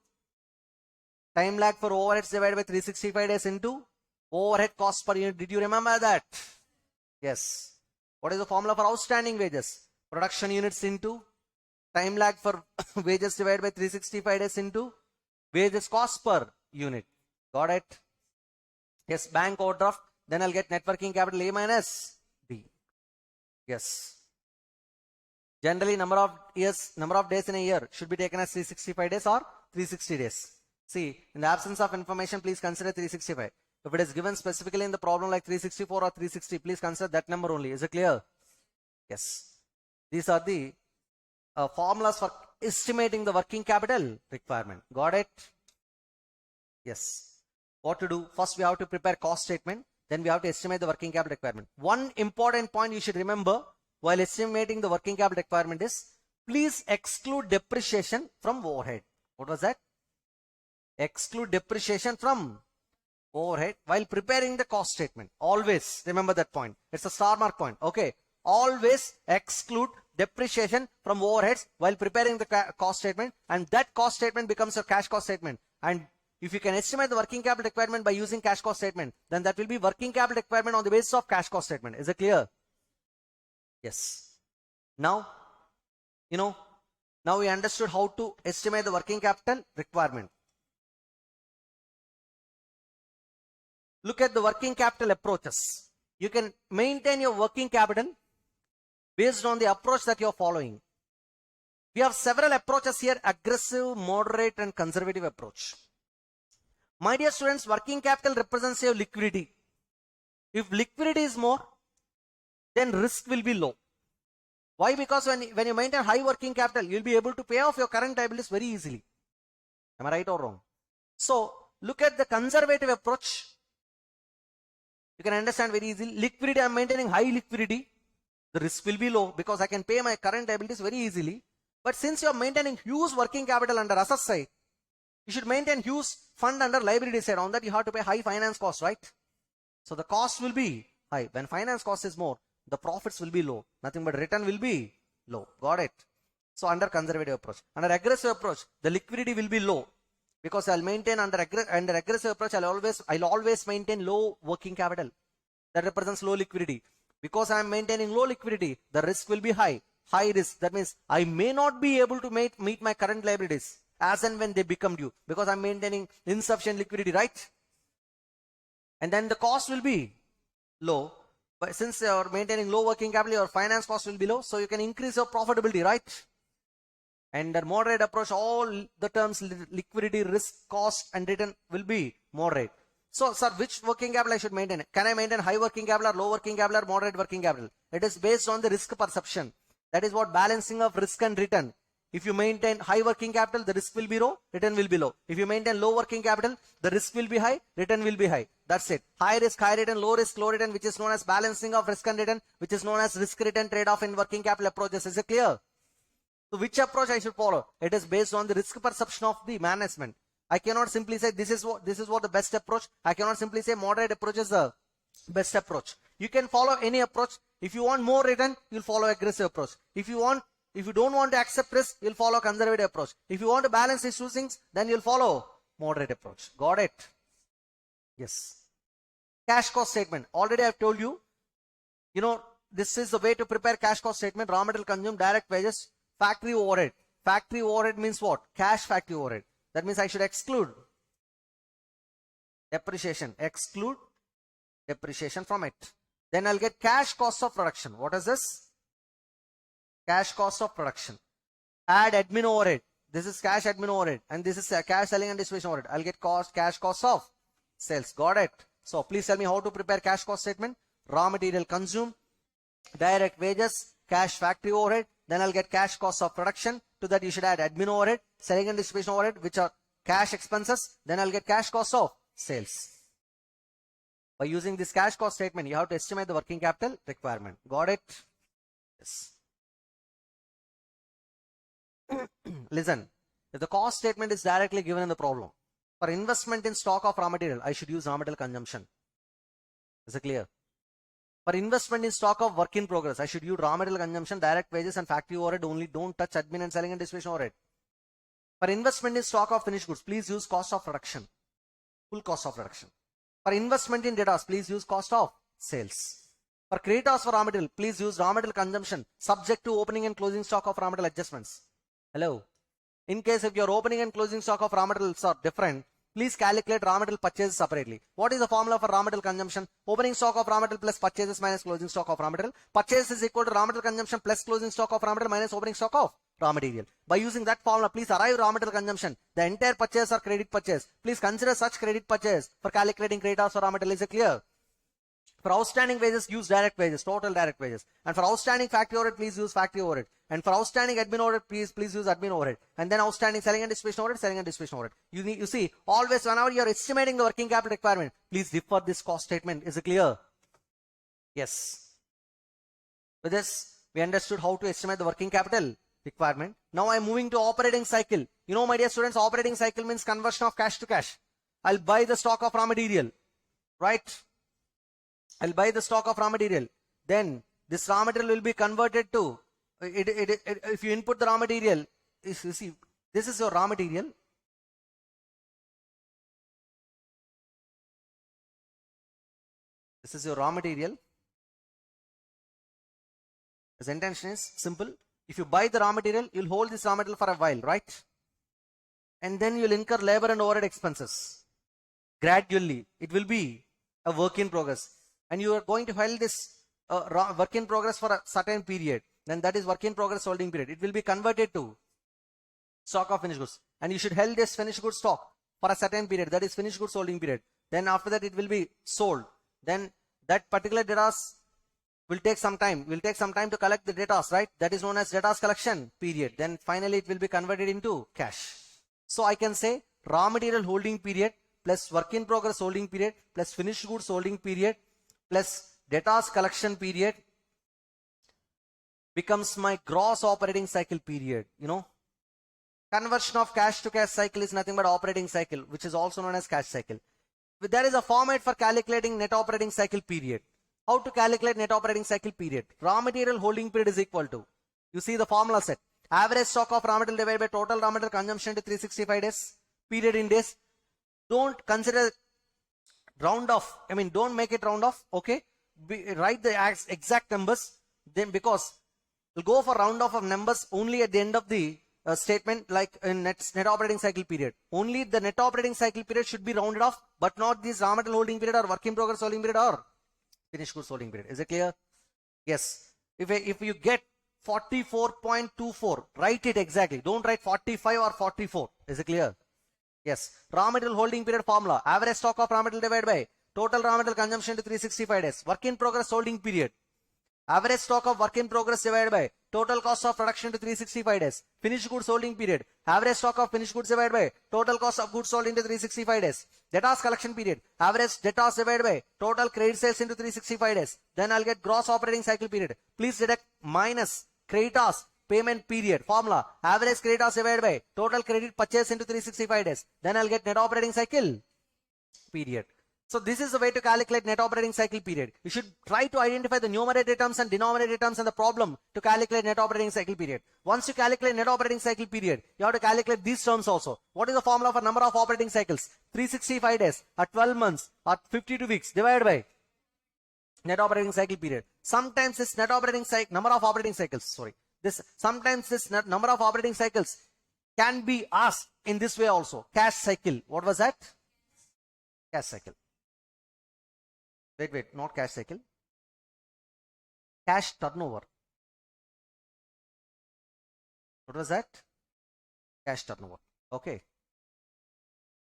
time lag for overheads divided by 365 days into overhead cost per unit. Did you remember that? Yes. What is the formula for outstanding wages? Production units into time lag for wages divided by 365 days into wages cost per unit. Got it? Yes, bank overdraft. Then I'll get net working capital A minus B. Yes. Generally, number of days in a year should be taken as 365 days or 360 days. See, in the absence of information, please consider 365. If it is given specifically in the problem like 364 or 360, please consider that number only. Is it clear? Yes. These are the formulas for estimating the working capital requirement. Got it? Yes. What to do? First, we have to prepare cost statement. Then we have to estimate the working capital requirement. One important point you should remember while estimating the working capital requirement is, please exclude depreciation from overhead. What was that? Exclude depreciation from overhead while preparing the cost statement. Always remember that point. It's a star mark point. Okay. Always exclude depreciation from overheads while preparing the cost statement, and that cost statement becomes your cash cost statement. And if you can estimate the working capital requirement by using cash cost statement, then that will be working capital requirement on the basis of cash cost statement. Is it clear? Yes. Now we understood how to estimate the working capital requirement. Look at the working capital approaches. You can maintain your working capital based on the approach that you are following. We have several approaches here: aggressive, moderate, and conservative approach. My dear students, working capital represents your liquidity. If liquidity is more, then risk will be low. Why? Because when you maintain high working capital, you'll be able to pay off your current liabilities very easily. Am I right or wrong? So look at the conservative approach. You can understand very easily. Liquidity, I'm maintaining high liquidity. The risk will be low because I can pay my current liabilities very easily. But since you're maintaining huge working capital under asset side, you should maintain huge fund under liability side. On that, you have to pay high finance cost, right? So the cost will be high. When finance cost is more, the profits will be low. Nothing but return will be low. Got it? So under conservative approach. Under aggressive approach, the liquidity will be low. Because I'll maintain under aggressive approach, I'll always maintain low working capital. That represents low liquidity. Because I'm maintaining low liquidity, the risk will be high. High risk. That means I may not be able to meet my current liabilities as and when they become due, because I'm maintaining insufficient liquidity, right? And then the cost will be low. But since you're maintaining low working capital, your finance cost will be low, so you can increase your profitability, right? And the moderate approach, all the terms liquidity, risk, cost, and return will be moderate. So, sir, which working capital I should maintain? Can I maintain high working capital or low working capital or moderate working capital? It is based on the risk perception. That is what balancing of risk and return. If you maintain high working capital, the risk will be low, return will be low. If you maintain low working capital, the risk will be high, return will be high. That's it. High risk, high return, low risk, low return, which is known as balancing of risk and return, which is known as risk return trade-off in working capital approaches. Is it clear? So which approach I should follow? It is based on the risk perception of the management. I cannot simply say this is what the best approach. I cannot simply say moderate approach is the best approach. You can follow any approach. If you want more return, you'll follow aggressive approach. If you don't want to accept risk, you'll follow conservative approach. If you want to balance these two things, then you'll follow moderate approach. Got it? Yes. Cash cost statement. Already I've told you, this is the way to prepare cash cost statement: raw material consumed, direct wages, factory overhead. Factory overhead means what? Cash factory overhead. That means I should exclude depreciation. Exclude depreciation from it. Then I'll get cash cost of production. What is this? Cash cost of production. Add admin overhead. this is cash admin overhead, and this is cash selling and distribution overhead. I'll get cash cost of sales. Got it? So please tell me how to prepare cash cost statement. Raw material consumed, direct wages, cash factory overhead. Then I'll get cash cost of production. To that you should add admin overhead, selling and distribution overhead, which are cash expenses. Then I'll get cash cost of sales. By using this cash cost statement, you have to estimate the working capital requirement. Got it? Yes. Listen, if the cost statement is directly given in the problem, for investment in stock of raw material, I should use raw material consumption. Is it clear? For investment in stock of work in progress, I should use raw material consumption, direct wages and factory overhead only. Don't touch admin and selling and distribution overhead. For investment in stock of finished goods, please use cost of production. Full cost of production. For investment in debtors, please use cost of sales. For creditors for raw material, please use raw material consumption subject to opening and closing stock of raw material adjustments. Hello. In case if your opening and closing stock of raw materials are different, please calculate raw material purchases separately. What is the formula for raw material consumption? Opening stock of raw material plus purchases minus closing stock of raw material. Purchase is equal to raw material consumption plus closing stock of raw material minus opening stock of raw material. By using that formula, please arrive raw material consumption. The entire purchase or credit purchase. Please consider such credit purchase for calculating creditors for raw material. Is it clear? For outstanding wages, use direct wages, total direct wages. And for outstanding factory overhead, please use factory overhead. And for outstanding admin overhead, please use admin overhead. And then outstanding selling and distribution overhead, selling and distribution overhead. You see, always whenever you are estimating the working capital requirement, please refer this cost statement. Is it clear? Yes. With this, we understood how to estimate the working capital requirement. Now I am moving to operating cycle. You know, my dear students, operating cycle means conversion of cash to cash. I'll buy the stock of raw material, right? I'll buy the stock of raw material. Then this raw material will be converted to, if you input the raw material, you see, this is your raw material. This is your raw material. The intention is simple. If you buy the raw material, you'll hold this raw material for a while, right? And then you'll incur labor and overhead expenses. Gradually, it will be a work in progress. And you are going to hold this work in progress for a certain period. Then that is work in progress holding period. It will be converted to stock of finished goods. And you should hold this finished goods stock for a certain period. That is finished goods holding period. Then after that it will be sold. Then that particular debtors will take some time. Will take some time to collect the debtors, right? That is known as debtors collection period. Then finally it will be converted into cash. So I can say raw material holding period plus work in progress holding period plus finished goods holding period plus debtors collection period becomes my gross operating cycle period. You know, conversion of cash to cash cycle is nothing but operating cycle, which is also known as cash cycle. But there is a format for calculating net operating cycle period. How to calculate net operating cycle period? Raw material holding period is equal to, you see the formula set, average stock of raw material divided by total raw material consumption to 365 days, period in days. Don't consider round off. I mean, don't make it round off. Okay. Write the exact numbers. Then because we'll go for round off of numbers only at the end of the statement, like in net operating cycle period. Only the net operating cycle period should be rounded off, but not this raw material holding period or work in progress holding period or finished goods holding period. Is it clear? Yes. If you get 44.24, write it exactly. Don't write 45 or 44. Is it clear? Yes. Raw material holding period formula. Average stock of raw material divided by total raw material consumption to 365 days. Work in progress holding period. Average stock of work in progress divided by total cost of production to 365 days. Finished goods holding period. Average stock of finished goods divided by total cost of goods sold into 365 days. Debtors collection period. Average debtors divided by total credit sales into 365 days. Then I'll get gross operating cycle period. Please deduct minus creditors payment period formula. Average creditors divided by total credit purchase into 365 days. Then I'll get net operating cycle period. So this is the way to calculate net operating cycle period. You should try to identify the numerator terms and denominator terms in the problem to calculate net operating cycle period. Once you calculate net operating cycle period, you have to calculate these terms also. What is the formula for number of operating cycles? 365 days or 12 months or 52 weeks divided by net operating cycle period. Sometimes this net operating cycle, number of operating cycles, sometimes this number of operating cycles can be asked in this way also. Cash cycle. What was that? Cash cycle. Wait, not cash cycle. Cash turnover. What was that? cash turnover. Okay.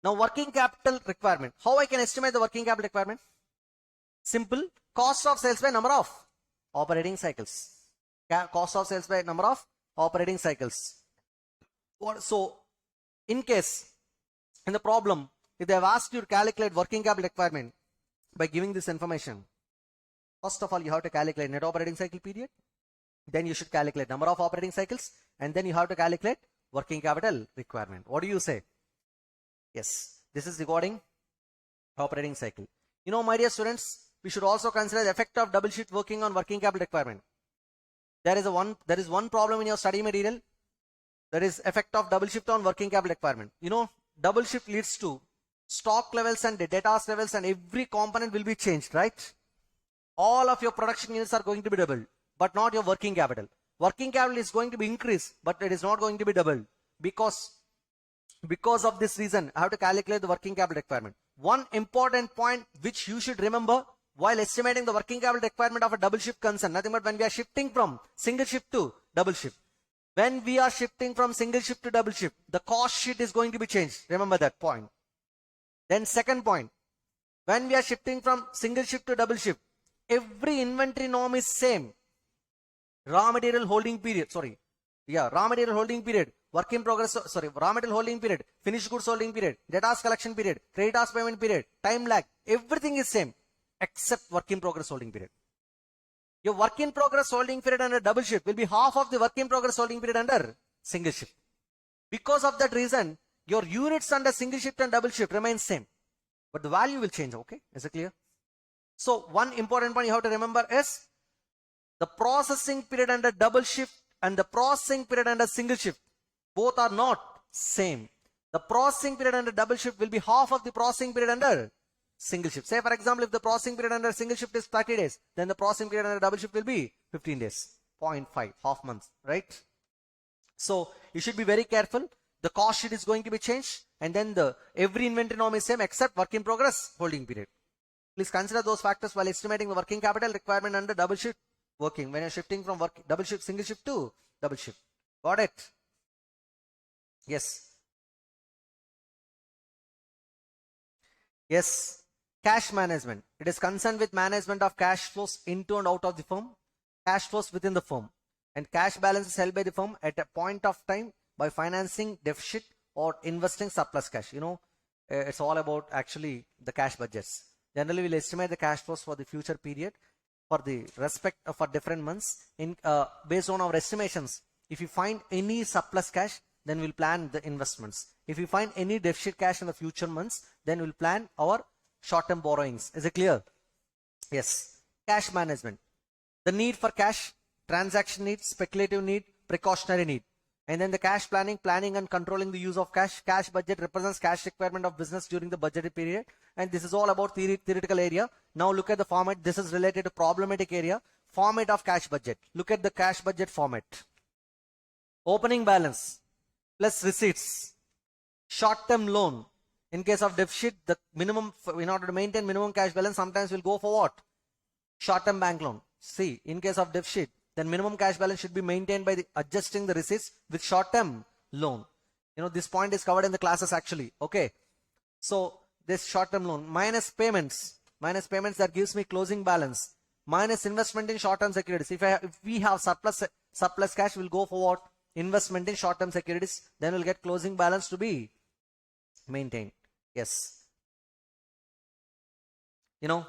Now working capital requirement. How I can estimate the working capital requirement? Simple. Cost of sales by number of operating cycles. Cost of sales by number of operating cycles. So in case in the problem, if they have asked you to calculate working capital requirement by giving this information, first of all, you have to calculate net operating cycle period. Then you should calculate number of operating cycles, and then you have to calculate working capital requirement. What do you say? Yes, this is regarding operating cycle. You know, my dear students, we should also consider the effect of double shift working on working capital requirement. There is one problem in your study material. There is effect of double shift on working capital requirement. You know, double shift leads to stock levels and debtors levels, and every component will be changed, right? All of your production units are going to be doubled, but not your working capital. Working capital is going to be increased, but it is not going to be doubled because of this reason, I have to calculate the working capital requirement. One important point which you should remember while estimating the working capital requirement of a double shift concern, nothing but when we are shifting from single shift to double shift. When we are shifting from single shift to double shift, the cost sheet is going to be changed. Remember that point. Then second point, when we are shifting from single shift to double shift, every inventory norm is same. Raw material holding period, raw material holding period, work in progress, raw material holding period, finished goods holding period, debtors collection period, creditors payment period, time lag, everything is same except work in progress holding period. Your work in progress holding period under double shift will be half of the work in progress holding period under single shift. Because of that reason, your units under single shift and double shift remain same, but the value will change. Okay, is it clear? So one important point you have to remember is the processing period under double shift and the processing period under single shift, both are not same. The processing period under double shift will be half of the processing period under single shift. Say for example, if the processing period under single shift is 30 days, then the processing period under double shift will be 15 days, 0.5, half months, right? So you should be very careful. The cost sheet is going to be changed, and then every inventory norm is same except work in progress holding period. Please consider those factors while estimating the working capital requirement under double shift working when you're shifting from double shift, single shift to double shift. Got it? Yes. Yes. Cash management. It is concerned with management of cash flows into and out of the firm, cash flows within the firm, and cash balance is held by the firm at a point of time by financing deficit or investing surplus cash. You know, it's all about actually the cash budgets. Generally, we'll estimate the cash flows for the future period for the respect for different months in based on our estimations. If you find any surplus cash, then we'll plan the investments. If we find any deficit cash in the future months, then we'll plan our short-term borrowings. Is it clear? Yes. Cash management. The need for cash, transaction need, speculative need, precautionary need. And then the cash planning and controlling the use of cash. Cash budget represents cash requirement of business during the budgeted period. And this is all about theoretical area. Now look at the format. This is related to problematic area. Format of cash budget. Look at the cash budget format. Opening balance plus receipts. Short-term loan. In case of deficit, the minimum, in order to maintain minimum cash balance, sometimes we'll go for what? Short-term bank loan. See, in case of deficit, then minimum cash balance should be maintained by adjusting the receipts with short-term loan. You know, this point is covered in the classes actually. Okay. So this short-term loan minus payments that gives me closing balance minus investment in short-term securities. If we have surplus cash, we'll go for what? Investment in short-term securities. Then we'll get closing balance to be maintained. Yes. You know,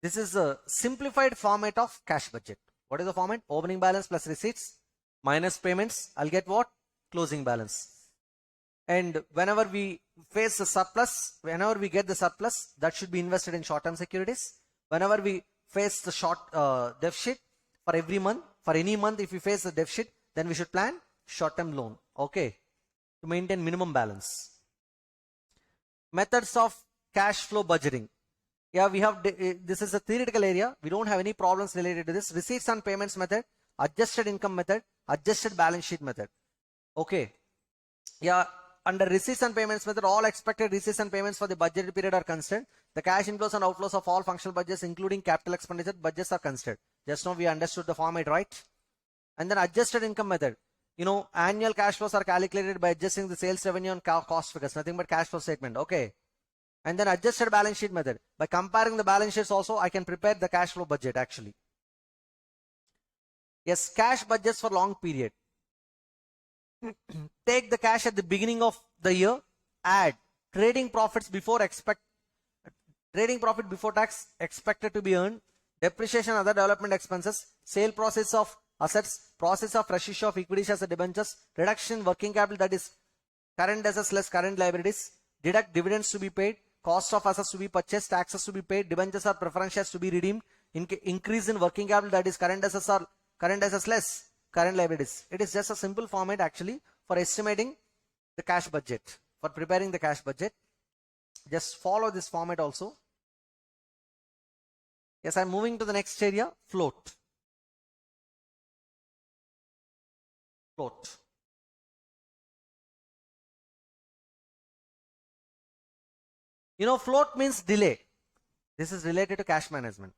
this is a simplified format of cash budget. What is the format? Opening balance plus receipts minus payments. I'll get what? Closing balance. And whenever we face the surplus, whenever we get the surplus, that should be invested in short-term securities. Whenever we face the deficit for every month, for any month, if we face the deficit, then we should plan short-term loan. Okay. To maintain minimum balance. Methods of cash flow budgeting. Yeah, we have, this is a theoretical area. We don't have any problems related to this. Receipts and payments method, adjusted income method, adjusted balance sheet method. Okay. Yeah, under receipts and payments method, all expected receipts and payments for the budgeted period are considered. The cash inflows and outflows of all functional budgets, including capital expenditure budgets, are considered. Just now we understood the format, right? And then adjusted income method. annual cash flows are calculated by adjusting the sales revenue and cost figures, nothing but cash flow statement. Okay. And then adjusted balance sheet method. By comparing the balance sheets also, I can prepare the cash flow budget actually. Yes, cash budgets for long period. Take the cash at the beginning of the year, add trading profits trading profit before tax expected to be earned, depreciation and other development expenses, sale process of assets, process of fresh issue of equity shares and debentures, reduction in working capital, that is current assets less current liabilities, deduct dividends to be paid, cost of assets to be purchased, taxes to be paid, debentures or preference shares to be redeemed, increase in working capital, that is current assets less current liabilities. It is just a simple format actually for estimating the cash budget, for preparing the cash budget. Just follow this format also. Yes, I'm moving to the next area, float. Float. Float means delay. This is related to cash management.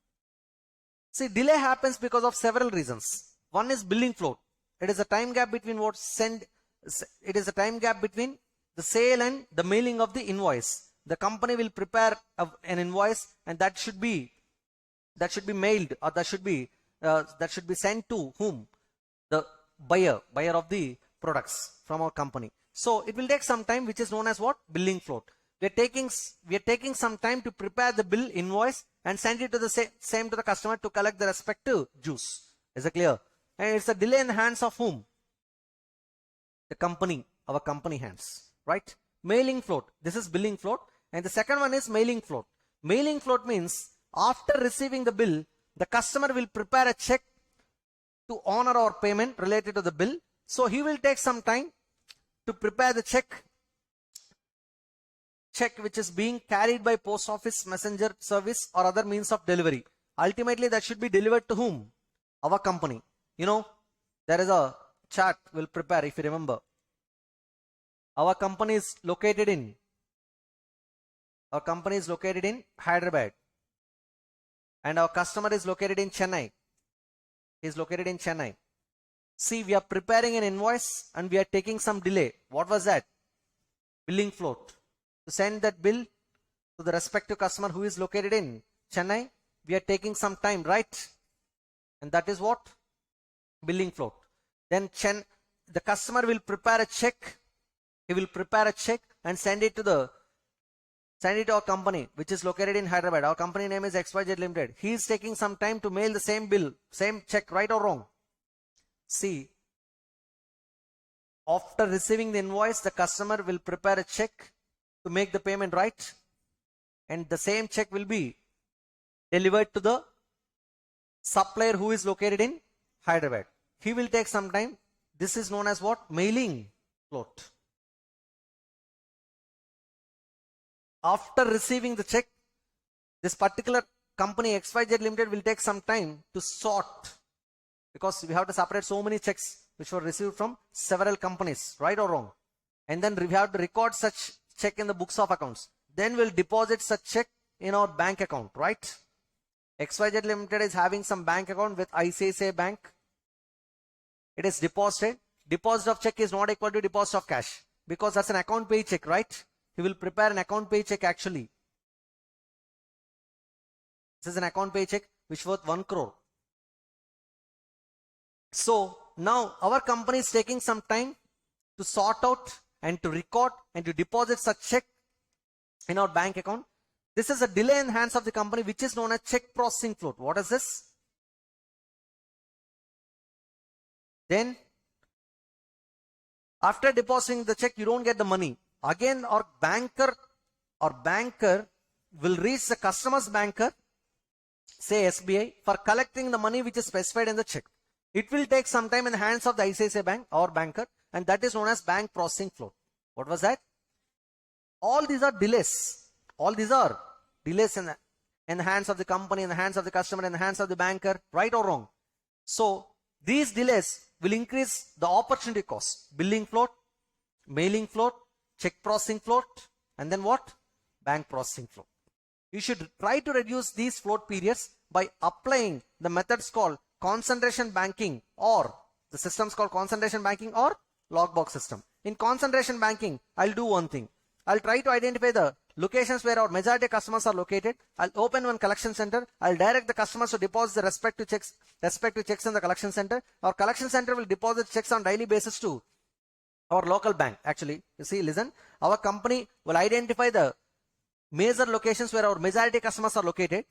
See, delay happens because of several reasons. One is billing float. It is a time gap between it is a time gap between the sale and the mailing of the invoice. The company will prepare an invoice, and that should be mailed, or that should be sent to whom? The buyer of the products from our company. So it will take some time, which is known as what? Billing float. We are taking some time to prepare the bill invoice and send it to the same to the customer to collect the respective dues. Is it clear? And it's a delay in the hands of whom? The company, our company hands, right? Mailing float. This is billing float. And the second one is mailing float. Mailing float means after receiving the bill, the customer will prepare a check to honor our payment related to the bill. So he will take some time to prepare the check which is being carried by post office, messenger service or other means of delivery. Ultimately, that should be delivered to whom? Our company. There is a chart we'll prepare if you remember. Our company is located in Hyderabad, and our customer is located in Chennai. He is located in Chennai. See, we are preparing an invoice and we are taking some delay. What was that? Billing float. To send that bill to the respective customer who is located in Chennai, we are taking some time, right? And that is what? Billing float. Then the customer will prepare a check. He will prepare a check and send it to our company, which is located in Hyderabad. Our company name is XYZ Limited. He is taking some time to mail the same bill, same check, right or wrong? See, after receiving the invoice, the customer will prepare a check to make the payment, right? And the same check will be delivered to the supplier who is located in Hyderabad. He will take some time. This is known as what? Mailing float. After receiving the check, this particular company XYZ Limited will take some time to sort, because we have to separate so many checks which were received from several companies, right or wrong? And then we have to record such check in the books of accounts. Then we'll deposit such check in our bank account, right? XYZ Limited is having some bank account with ICICI Bank. It is deposited. Deposit of check is not equal to deposit of cash, because that's an account pay check, right? He will prepare an account pay check actually. This is an account pay check which worth 1 crore. So now our company is taking some time to sort out and to record and to deposit such check in our bank account. This is a delay in hands of the company, which is known as check processing float. What is this? Then after depositing the check, you don't get the money. Again, our banker will reach the customer's banker, say SBI, for collecting the money which is specified in the check. It will take some time in the hands of the ICICI Bank, our banker, and that is known as bank processing float. What was that? All these are delays. All these are delays in the hands of the company, in the hands of the customer, in the hands of the banker, right or wrong? So these delays will increase the opportunity cost. Billing float, mailing float, check processing float, and then what? Bank processing float. You should try to reduce these float periods by applying the methods called concentration banking or The system is called concentration banking or logbox system. In concentration banking, I'll do one thing. I'll try to identify the locations where our majority customers are located. I'll open one collection center. I'll direct the customers to deposit the respective checks in the collection center. Our collection center will deposit checks on daily basis to our local bank. Actually, you see, listen, our company will identify the major locations where our majority customers are located.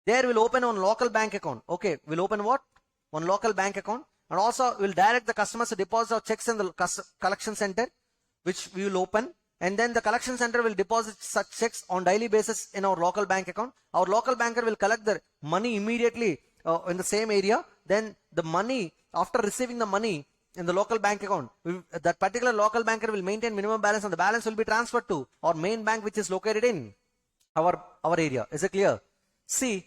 There we'll open one local bank account. Okay, we'll open what? One local bank account. And also we'll direct the customers to deposit our checks in the collection center, which we will open. And then the collection center will deposit such checks on daily basis in our local bank account. Our local banker will collect the money immediately in the same area. Then the money, after receiving the money in the local bank account, that particular local banker will maintain minimum balance and the balance will be transferred to our main bank, which is located in our area. Is it clear? See,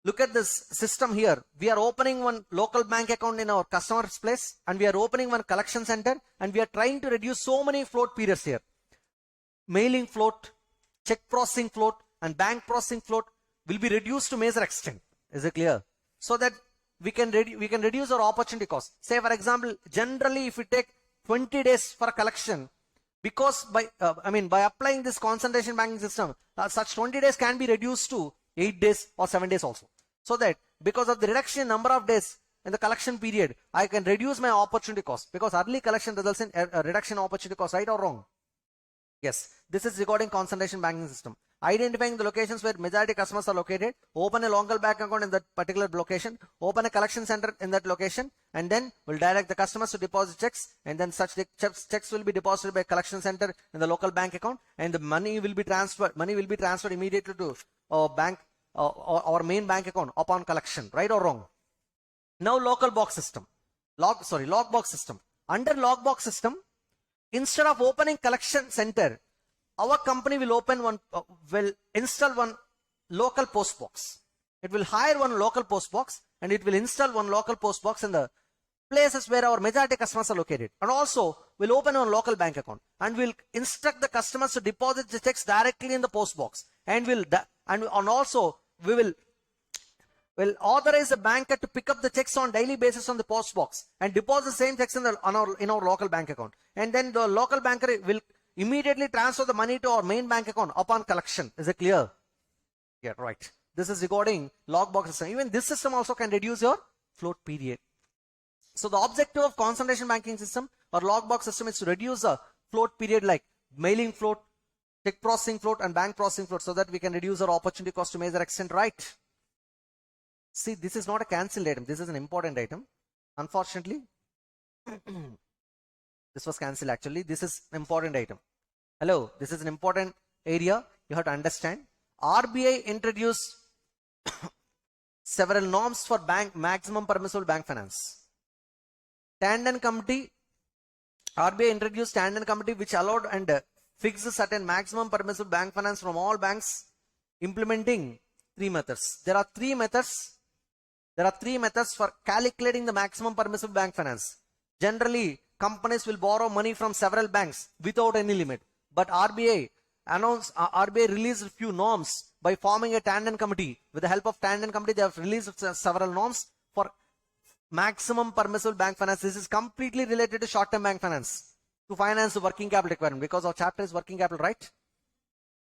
look at this system here. We are opening one local bank account in our customer's place and we are opening one collection center and we are trying to reduce so many float periods here. Mailing float, check processing float and bank processing float will be reduced to major extent. Is it clear? So that we can reduce our opportunity cost. Say for example, generally if we take 20 days for a collection, because by applying this concentration banking system, such 20 days can be reduced to 8 days or 7 days also. So that because of the reduction in number of days in the collection period, I can reduce my opportunity cost, because early collection results in a reduction in opportunity cost, right or wrong? Yes, this is regarding concentration banking system. Identifying the locations where majority customers are located, open a local bank account in that particular location, open a collection center in that location, and then we'll direct the customers to deposit checks, and then such checks will be deposited by a collection center in the local bank account, and the money will be transferred immediately to our bank, our main bank account upon collection, right or wrong? Now logbox system. Logbox system. Under logbox system, instead of opening collection center, our company will install one local post box. It will hire one local post box and it will install one local post box in the places where our majority customers are located. And also we'll open one local bank account and we'll instruct the customers to deposit the checks directly in the post box. And we will authorize the banker to pick up the checks on daily basis on the post box and deposit the same checks in our local bank account. And then the local banker will immediately transfer the money to our main bank account upon collection. Is it clear? Yeah, right. This is regarding logbox system. Even this system also can reduce your float period. So the objective of concentration banking system or logbox system is to reduce the float period, like mailing float, check processing float and bank processing float, so that we can reduce our opportunity cost to major extent, right? See, this is not a cancelled item. This is an important item. Unfortunately, this was cancelled actually. This is an important item. Hello, this is an important area you have to understand. RBI introduced several norms for maximum permissible bank finance. Tandon Committee, RBI introduced Tandon Committee, which allowed and fixed certain maximum permissible bank finance from all banks, implementing 3 methods. There are three methods for calculating the maximum permissible bank finance. Generally, companies will borrow money from several banks without any limit. But RBI released a few norms by forming a Tandon Committee. With the help of Tandon Committee, they have released several norms for maximum permissible bank finance. This is completely related to short-term bank finance, to finance the working capital requirement, because our chapter is working capital, right?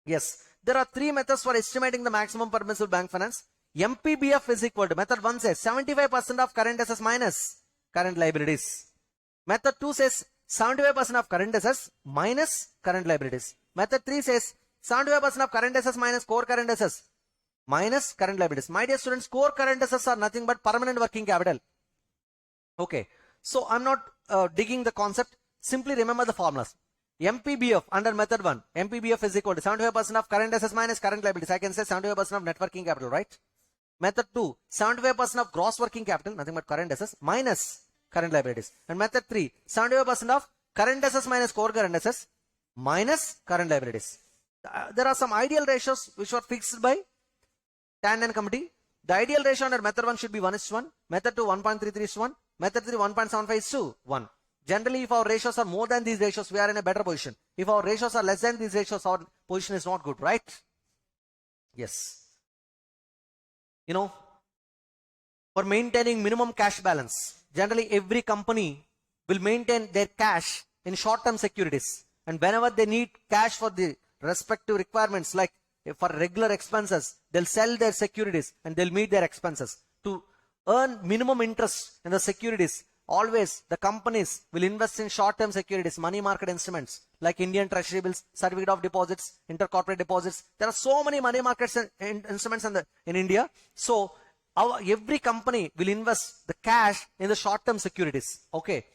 Yes. There are 3 methods for estimating the maximum permissible bank finance. MPBF is equal to, method 1 says 75% of current assets minus current liabilities. Method 2 says 75% of current assets minus current liabilities. Method 3 says 75% of current assets minus core current assets minus current liabilities. My dear students, core current assets are nothing but permanent working capital. Okay. So I'm not digging the concept. Simply remember the formulas. MPBF under method 1. MPBF is equal to 75% of current assets minus current liabilities. I can say 75% of net working capital, right? Method 2. 75% of gross working capital, nothing but current assets minus current liabilities. And method 3. 75% of current assets minus core current assets minus current liabilities. There are some ideal ratios which were fixed by Tandon Committee. The ideal ratio under method 1 should be 1:1. Method 2 1.33:1. Method 3 1.75:1. Generally, if our ratios are more than these ratios, we are in a better position. If our ratios are less than these ratios, our position is not good, right? Yes. for maintaining minimum cash balance. Generally, every company will maintain their cash in short-term securities. And whenever they need cash for the respective requirements, like for regular expenses, they'll sell their securities and they'll meet their expenses. To earn minimum interest in the securities, always the companies will invest in short-term securities, money market instruments like Indian treasury bills, certificate of deposits, intercorporate deposits. There are so many money market instruments in India. So every company will invest the cash in the short-term securities, okay,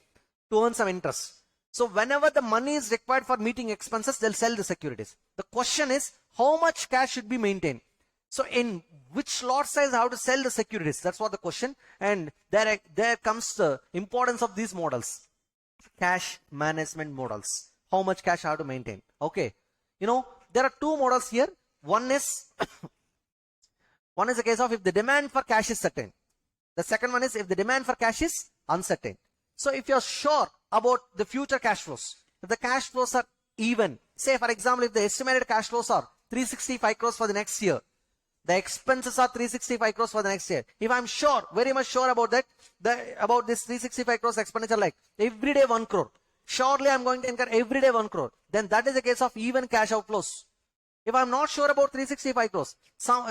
to earn some interest. So whenever the money is required for meeting expenses, they'll sell the securities. The question is, how much cash should be maintained? So in which lot size how to sell the securities? That's what the question. And there comes the importance of these models. Cash management models. How much cash how to maintain? Okay. There are two models here. One is a case of if the demand for cash is certain. The second one is if the demand for cash is uncertain. So if you're sure about the future cash flows, if the cash flows are even, say for example, if the estimated cash flows are 365 crores for the next year, the expenses are 365 crores for the next year. If I'm sure, very much sure about that, about this 365 crores expenditure, like every day 1 crore, surely I'm going to incur every day 1 crore, then that is a case of even cash outflows. If I'm not sure about 365 crores,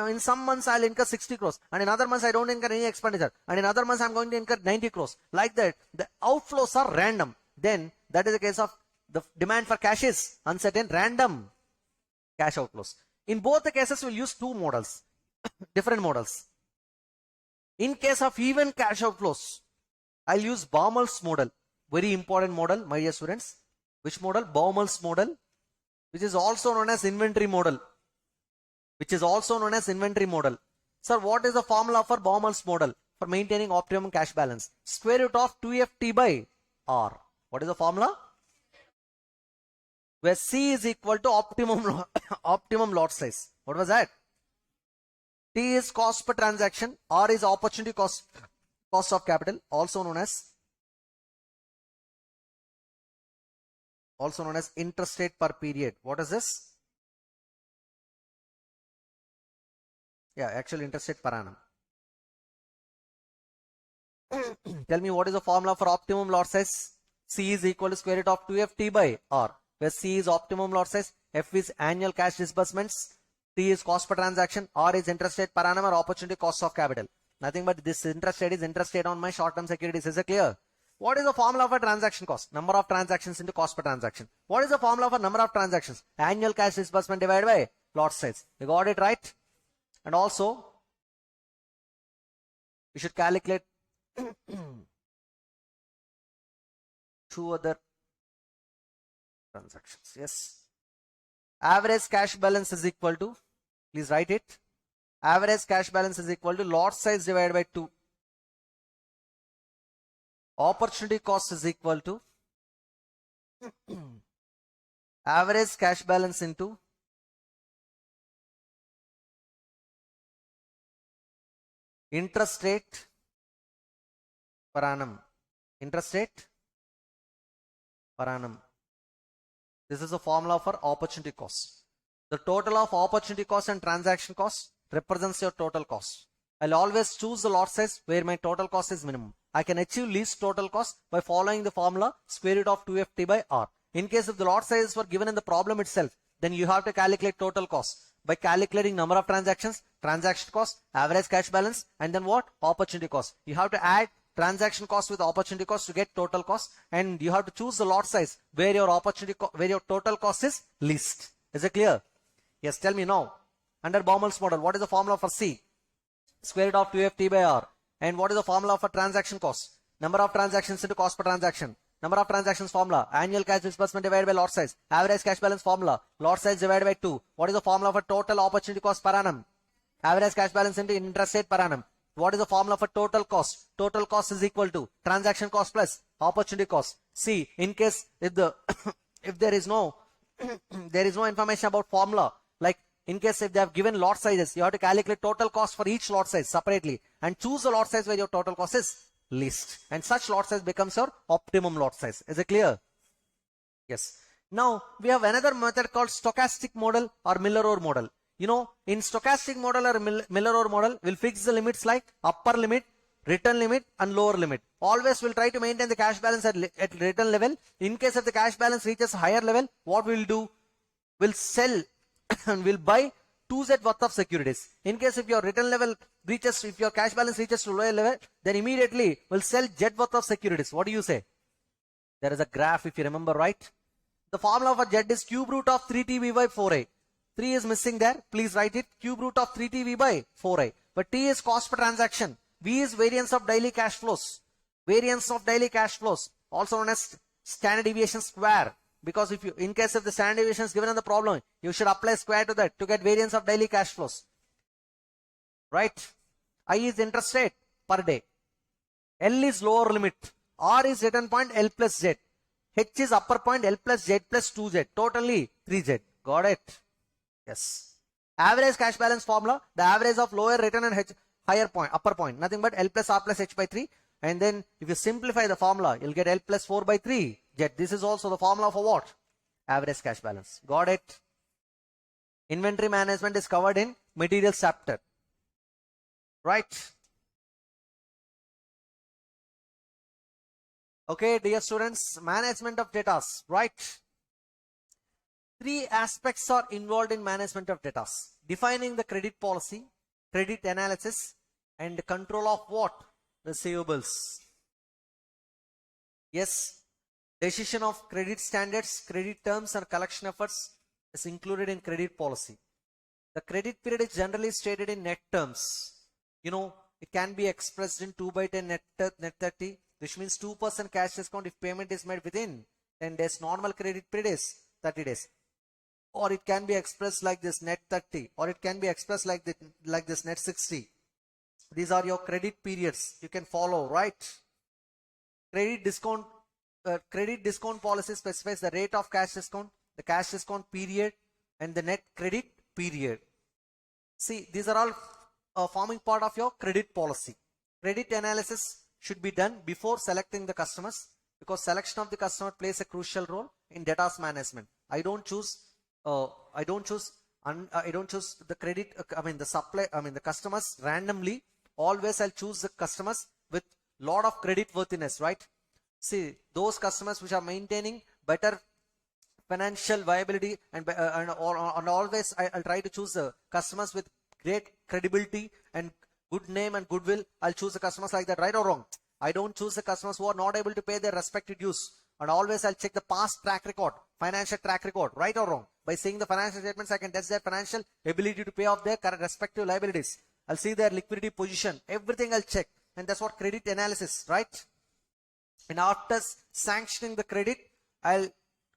in some months I'll incur 60 crores, and in other months I don't incur any expenditure, and in other months I'm going to incur 90 crores. Like that, the outflows are random. Then that is a case of the demand for cash is uncertain, random cash outflows. In both the cases, we'll use two models, different models. In case of even cash outflows, I'll use Baumel's model. Very important model, my dear students. Which model? Baumel's model, which is also known as inventory model. Sir, what is the formula for Baumel's model for maintaining optimum cash balance? Square root of 2FT by R. What is the formula? Where C is equal to optimum lot size. What was that? T is cost per transaction. R is opportunity cost of capital, also known as interest rate per period. What is this? Yeah, actual interest rate per annum. Tell me, what is the formula for optimum lot size? C is equal to square root of 2FT by R, where C is optimum lot size, F is annual cash disbursements, T is cost per transaction, R is interest rate per annum or opportunity cost of capital. Nothing but this interest rate is interest rate on my short-term securities. Is it clear? What is the formula for transaction cost? Number of transactions into cost per transaction. What is the formula for number of transactions? Annual cash disbursement divided by lot size. You got it right? And also, we should calculate two other transactions. Yes. Average cash balance is equal to, please write it. Average cash balance is equal to lot size divided by 2. Opportunity cost is equal to average cash balance into interest rate per annum. Interest rate per annum. This is the formula for opportunity cost. The total of opportunity cost and transaction cost represents your total cost. I'll always choose the lot size where my total cost is minimum. I can achieve least total cost by following the formula square root of 2FT by R. In case if the lot sizes were given in the problem itself, then you have to calculate total cost by calculating number of transactions, transaction cost, average cash balance, and then what? Opportunity cost. You have to add transaction cost with opportunity cost to get total cost, and you have to choose the lot size where your total cost is least. Is it clear? Yes, tell me now. Under Baumel's model, what is the formula for C? Square root of 2FT by R. And what is the formula for transaction cost? Number of transactions into cost per transaction. Number of transactions formula. Annual cash disbursement divided by lot size. Average cash balance formula. Lot size divided by 2. What is the formula for total opportunity cost per annum? Average cash balance into interest rate per annum. What is the formula for total cost? Total cost is equal to transaction cost plus opportunity cost. See, in case if the if there is no information about formula, like in case if they have given lot sizes, you have to calculate total cost for each lot size separately and choose the lot size where your total cost is least. And such lot size becomes your optimum lot size. Is it clear? Yes. Now we have another method called stochastic model or Miller-Orr model. In stochastic model or Miller-Orr model, we'll fix the limits like upper limit, return limit and lower limit. Always we'll try to maintain the cash balance at return level. In case if the cash balance reaches higher level, what we'll do? We'll sell and we'll buy 2Z worth of securities. In case if your return level reaches, if your cash balance reaches to lower level, then immediately we'll sell Z worth of securities. What do you say? There is a graph if you remember, right? The formula for Z is cube root of 3TB by 4A. 3 is missing there. Please write it. Cube root of 3TB by 4A. But T is cost per transaction. V is variance of daily cash flows. Variance of daily cash flows, also known as standard deviation square. Because if you, in case of the standard deviation is given in the problem, you should apply square to that to get variance of daily cash flows. Right? I is interest rate per day. L is lower limit. R is return point L plus Z. H is upper point L plus Z plus 2Z. Totally 3Z. Got it? Yes. Average cash balance formula. The average of lower return and H, higher point, upper point. Nothing but L plus R plus H by 3. And then if you simplify the formula, you'll get L plus 4 by 3. Z. This is also the formula for what? Average cash balance. Got it? Inventory management is covered in materials chapter. Right? Okay, dear students, management of data, right? 3 aspects are involved in management of data. Defining the credit policy, credit analysis, and control of what? Receivables. Yes, decision of credit standards, credit terms, and collection efforts is included in credit policy. The credit period is generally stated in net terms. You know, it can be expressed in 2 by 10 net 30, which means 2% cash discount if payment is made within 10 days. Normal credit period is 30 days. Or it can be expressed like this, net 30, or it can be expressed like this, net 60. These are your credit periods. You can follow, right? Credit discount policy specifies the rate of cash discount, the cash discount period, and the net credit period. See, these are all forming part of your credit policy. Credit analysis should be done before selecting the customers, because selection of the customer plays a crucial role in data management. I don't choose the credit, the customers randomly. Always I'll choose the customers with lot of credit worthiness, right? See, those customers which are maintaining better financial viability and always I'll try to choose the customers with great credibility and good name and goodwill. I'll choose the customers like that, right or wrong? I don't choose the customers who are not able to pay their respected dues. And always I'll check the past track record, financial track record, right or wrong? By seeing the financial statements, I can test their financial ability to pay off their respective liabilities. I'll see their liquidity position, everything I'll check. And that's what credit analysis, right? And after sanctioning the credit, I'll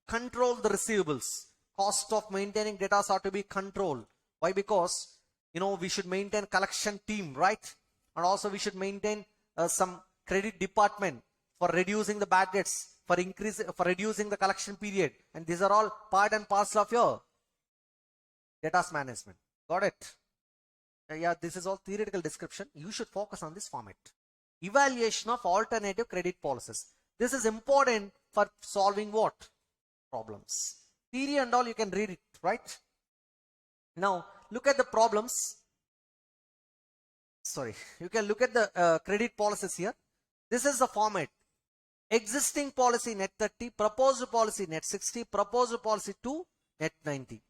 control the receivables. Cost of maintaining data are to be controlled. Why? Because, you know, we should maintain collection team, right? And also we should maintain some credit department for reducing the bad debts, for reducing the collection period. And these are all part and parcel of your data management. Got it? Yeah, this is all theoretical description. You should focus on this format. Evaluation of alternative credit policies. This is important for solving what? Problems. Theory and all you can read it, right? Now, look at the problems. Sorry, you can look at the credit policies here. This is the format. Existing policy net 30, proposed policy net 60, proposed policy 2 net 90.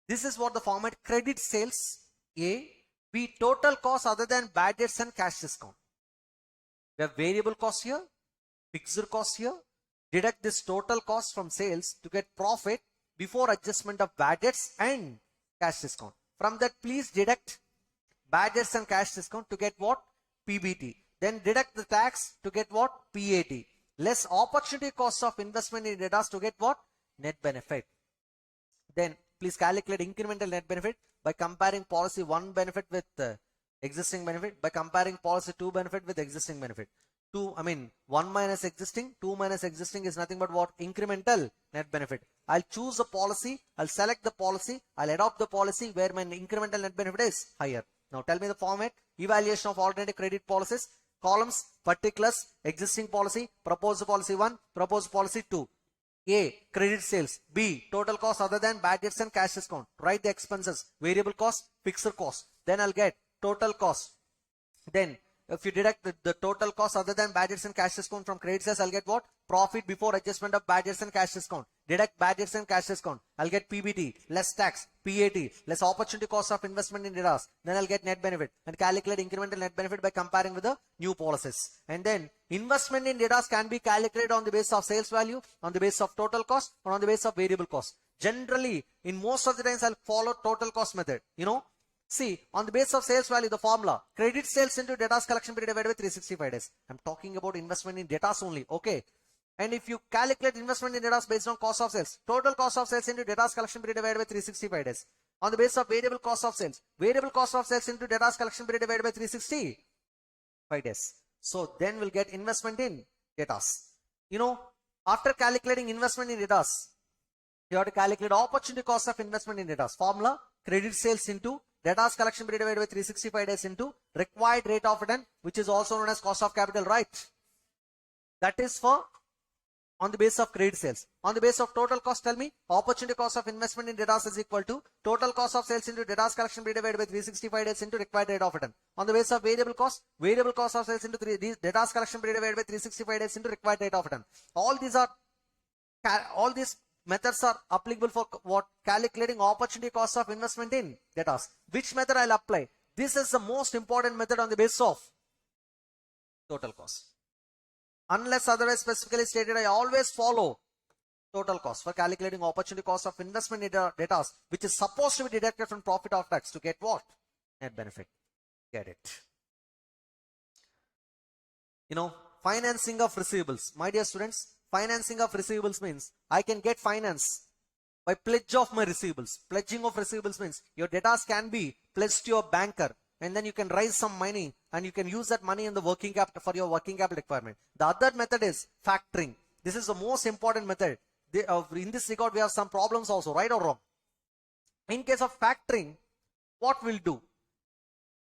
This is what the format. Credit sales A, B, total cost other than bad debts and cash discount. We have variable cost here, fixed cost here. Deduct this total cost from sales to get profit before adjustment of bad debts and cash discount. From that, please deduct bad debts and cash discount to get what? PBT. Then deduct the tax to get what? PAT. Less opportunity cost of investment in data to get what? Net benefit. Then please calculate incremental net benefit by comparing policy 1 benefit with existing benefit, by comparing policy 2 benefit with existing benefit. 1 minus existing, 2 minus existing is nothing but what? Incremental net benefit. I'll choose a policy, I'll select the policy, I'll adopt the policy where my incremental net benefit is higher. Now tell me the format. Evaluation of alternative credit policies. Columns, particulars, existing policy, proposed policy 1, proposed policy 2. A, credit sales. B, total cost other than bad debts and cash discount. Write the expenses, variable cost, fixed cost. Then I'll get total cost. Then If you deduct the total cost other than bad debts and cash discount from credit sales, I'll get what? Profit before adjustment of bad debts and cash discount. Deduct bad debts and cash discount. I'll get PBT, less tax, PAT, less opportunity cost of investment in debtors. Then I'll get net benefit and calculate incremental net benefit by comparing with the new policies. And then investment in debtors can be calculated on the basis of sales value, on the basis of total cost, or on the basis of variable cost. Generally, in most of the times, I'll follow total cost method. See, on the basis of sales value, the formula, credit sales into debtors collection period divided by 365 days. I'm talking about investment in debtors only, okay? And if you calculate investment in debtors based on cost of sales, total cost of sales into debtors collection period divided by 365 days. On the basis of variable cost of sales into debtors collection period divided by 365 days. So then we'll get investment in debtors. After calculating investment in debtors, you have to calculate opportunity cost of investment in debtors. Formula, credit sales into debtors collection period divided by 365 days into required rate of return, which is also known as cost of capital, right? That is for on the basis of credit sales. On the basis of total cost, tell me, opportunity cost of investment in debtors is equal to total cost of sales into debtors collection period divided by 365 days into required rate of return. On the basis of variable cost of sales into debtors collection period divided by 365 days into required rate of return. All these methods are applicable for what? Calculating opportunity cost of investment in debtors. Which method I'll apply? This is the most important method on the basis of total cost. Unless otherwise specifically stated, I always follow total cost for calculating opportunity cost of investment in debtors, which is supposed to be deducted from profit after tax to get what? Net benefit. Get it? Financing of receivables. My dear students, financing of receivables means I can get finance by pledge of my receivables. Pledging of receivables means your debtors can be pledged to your banker, and then you can raise some money and you can use that money in the working capital for your working capital requirement. The other method is factoring. This is the most important method. In this regard, we have some problems also, right or wrong. In case of factoring, what we'll do?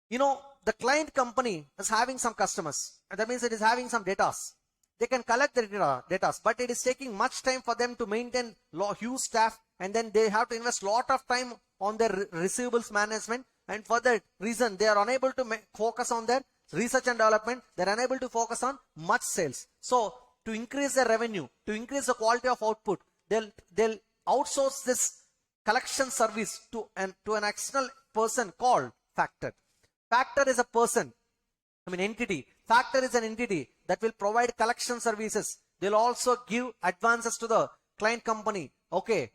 The client company is having some customers, and that means it is having some debtors. They can collect the data, but it is taking much time for them to maintain huge staff, and then they have to invest lot of time on their receivables management, and for that reason they are unable to focus on their research and development. They are unable to focus on much sales. So to increase their revenue, to increase the quality of output, they'll outsource this collection service to an external person called factor. Factor is a person, entity. Factor is an entity that will provide collection services. They'll also give advances to the client company, okay,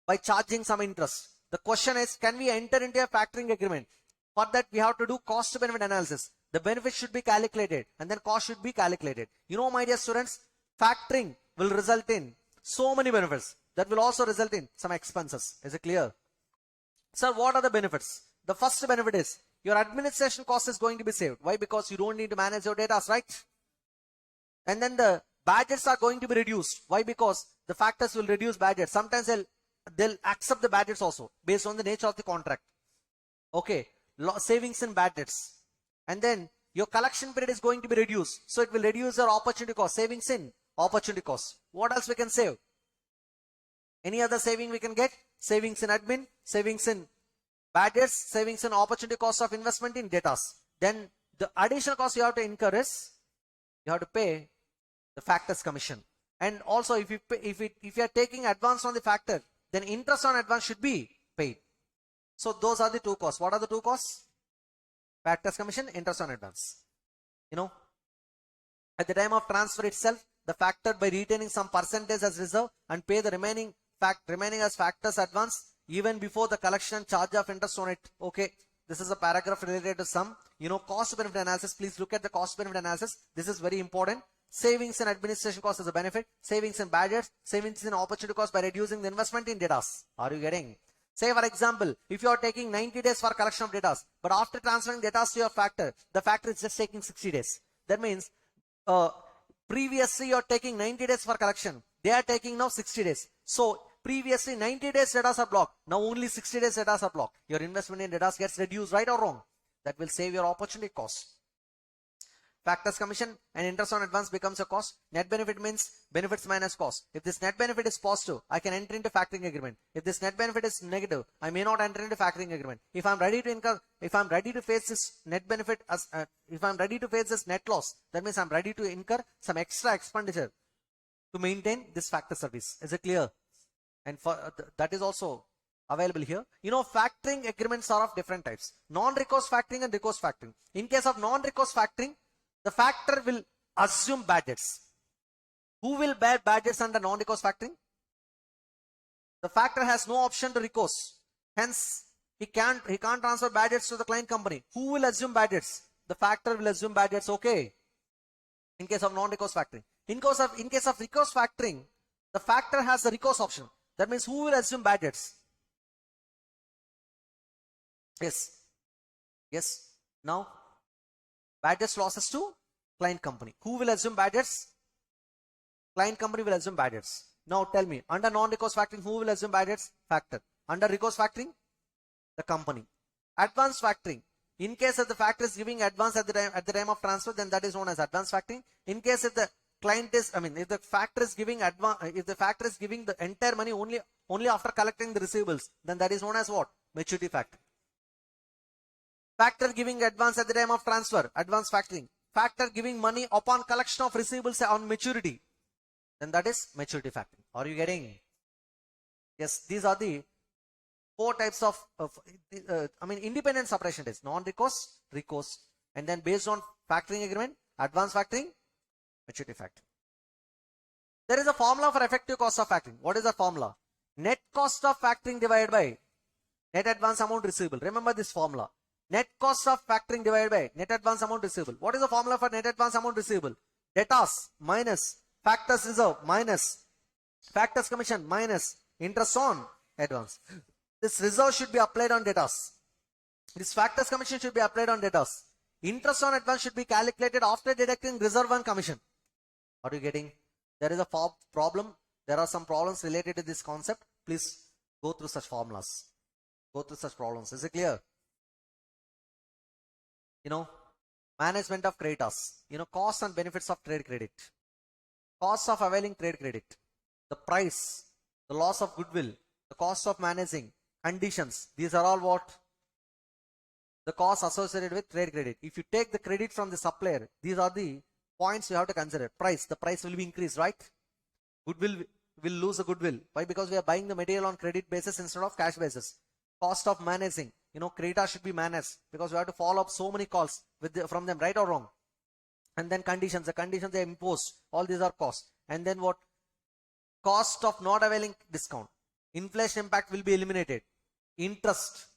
by charging some interest. The question is, can we enter into a factoring agreement? For that, we have to do cost benefit analysis. The benefit should be calculated and then cost should be calculated. My dear students, factoring will result in so many benefits. That will also result in some expenses. Is it clear? Sir, what are the benefits? The first benefit is your administration cost is going to be saved. Why? Because you don't need to manage your data, right? And then the budgets are going to be reduced. Why? Because the factors will reduce budgets. Sometimes they'll accept the budgets also based on the nature of the contract. Okay, savings in budgets. And then your collection period is going to be reduced. So it will reduce your opportunity cost. Savings in opportunity cost. What else we can save? Any other saving we can get? Savings in admin, savings in budgets, savings in opportunity cost of investment in debtors. Then the additional cost you have to incur is you have to pay the factor's commission. And also if you are taking advance on the factor, then interest on advance should be paid. So those are the two costs. What are the two costs? Factor's commission, interest on advance. At the time of transfer itself, the factor by retaining some percentage as reserve and pay the remaining as factor's advance even before the collection charge of interest on it. Okay, this is a paragraph related to some cost benefit analysis. Please look at the cost benefit analysis. This is very important. Savings in administration cost is a benefit. Savings in budgets, savings in opportunity cost by reducing the investment in debtors. Are you getting? Say for example, if you are taking 90 days for collection of debtors, but after transferring debtors to your factor, the factor is just taking 60 days. That means previously you are taking 90 days for collection. They are taking now 60 days. So previously 90 days debtors are blocked. Now only 60 days debtors are blocked. Your investment in debtors gets reduced, right or wrong? That will save your opportunity cost. factors commission and interest on advance becomes a cost. Net benefit means benefits minus cost. If this net benefit is positive, I can enter into factoring agreement. If this net benefit is negative, I may not enter into factoring agreement. If I'm ready to face this net benefit as, if I'm ready to face this net loss, that means I'm ready to incur some extra expenditure to maintain this factor service. Is it clear? And for that is also available here. Factoring agreements are of different types. Non-recourse factoring and recourse factoring. In case of non-recourse factoring, the factor will assume bad debts. Who will bear bad debts under non-recourse factoring? The factor has no option to recourse. Hence, he can't transfer bad debts to the client company. Who will assume bad debts? The factor will assume bad debts. Okay. In case of non-recourse factoring. In case of recourse factoring, the factor has the recourse option. That means who will assume bad debts? Yes. Now, bad debts losses to client company. Who will assume bad debts? Client company will assume bad debts. Now tell me, under non-recourse factoring, who will assume bad debts? Factor. Under recourse factoring, the company. Advance factoring. In case if the factor is giving advance at the time of transfer, then that is known as advance factoring. In case if the client is, if the factor is giving the entire money only after collecting the receivables, then that is known as what? Maturity factoring. Factor giving advance at the time of transfer, advance factoring. Factor giving money upon collection of receivables on maturity, then that is maturity factoring. Are you getting? Yes, these are the 4 types of independent separation days. Non-recourse, recourse, and then based on factoring agreement, advance factoring, maturity factoring. There is a formula for effective cost of factoring. What is the formula? Net cost of factoring divided by net advance amount receivable. Remember this formula. Net cost of factoring divided by net advance amount receivable. What is the formula for net advance amount receivable? Debtors minus factors reserve minus factors commission minus interest on advance. This reserve should be applied on debtors. This factors commission should be applied on debtors. Interest on advance should be calculated after deducting reserve and commission. Are you getting? There is a problem. There are some problems related to this concept. Please go through such formulas. Go through such problems. Is it clear? Management of creditors. Costs and benefits of trade credit. Costs of availing trade credit. The price. The loss of goodwill. The cost of managing. Conditions. These are all what? The costs associated with trade credit. If you take the credit from the supplier, these are the points you have to consider. Price. The price will be increased, right? Goodwill will lose the goodwill. Why? Because we are buying the material on credit basis instead of cash basis. Cost of managing. Creditors should be managed because we have to follow up so many calls from them, right or wrong. And then conditions. The conditions they impose. All these are costs. And then what? Cost of not availing discount. Inflation impact will be eliminated. Interest.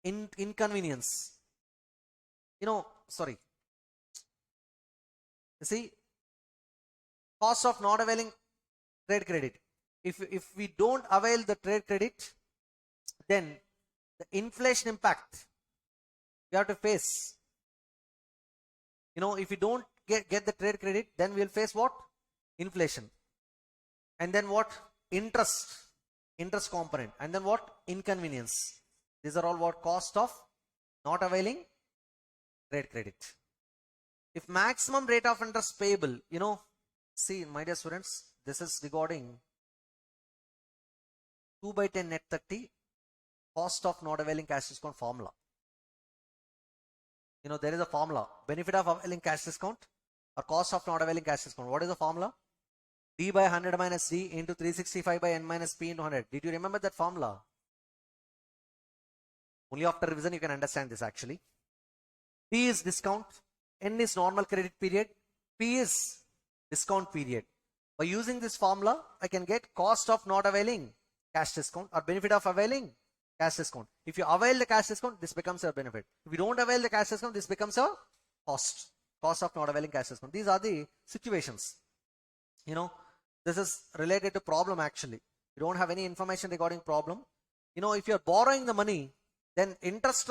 Inconvenience. Sorry. You see, cost of not availing trade credit. If we don't avail the trade credit, then the inflation impact we have to face. If we don't get the trade credit, then we'll face what? Inflation. And then what? Interest component. And then what? Inconvenience. These are all what? Cost of not availing trade credit. If maximum rate of interest payable, see, my dear students, this is regarding 2/10 net 30 cost of not availing cash discount formula. There is a formula. Benefit of availing cash discount or cost of not availing cash discount. What is the formula? D by 100 minus D into 365 by N minus P into 100. Did you remember that formula? Only after revision you can understand this actually. D is discount. N is normal credit period. P is discount period. By using this formula, I can get cost of not availing cash discount or benefit of availing cash discount. If you avail the cash discount, this becomes a benefit. If you don't avail the cash discount, this becomes a cost. Cost of not availing cash discount. These are the situations. This is related to problem actually. You don't have any information regarding problem. If you're borrowing the money, then interest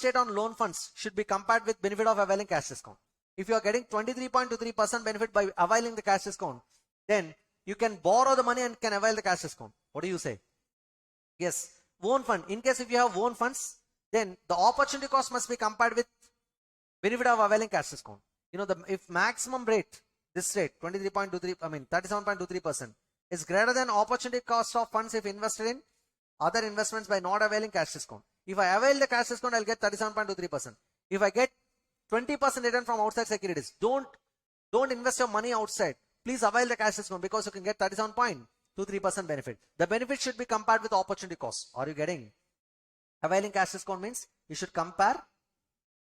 rate on loan funds should be compared with benefit of availing cash discount. If you are getting 23.23% benefit by availing the cash discount, then you can borrow the money and can avail the cash discount. What do you say? Yes. Own fund. In case if you have own funds, then the opportunity cost must be compared with benefit of availing cash discount. if maximum rate, this rate 23.23, 37.23% is greater than opportunity cost of funds if invested in other investments by not availing cash discount. If I avail the cash discount, I'll get 37.23%. If I get 20% return from outside securities, don't invest your money outside. Please avail the cash discount because you can get 37.23% benefit. The benefit should be compared with opportunity cost. Are you getting? Availing cash discount means you should compare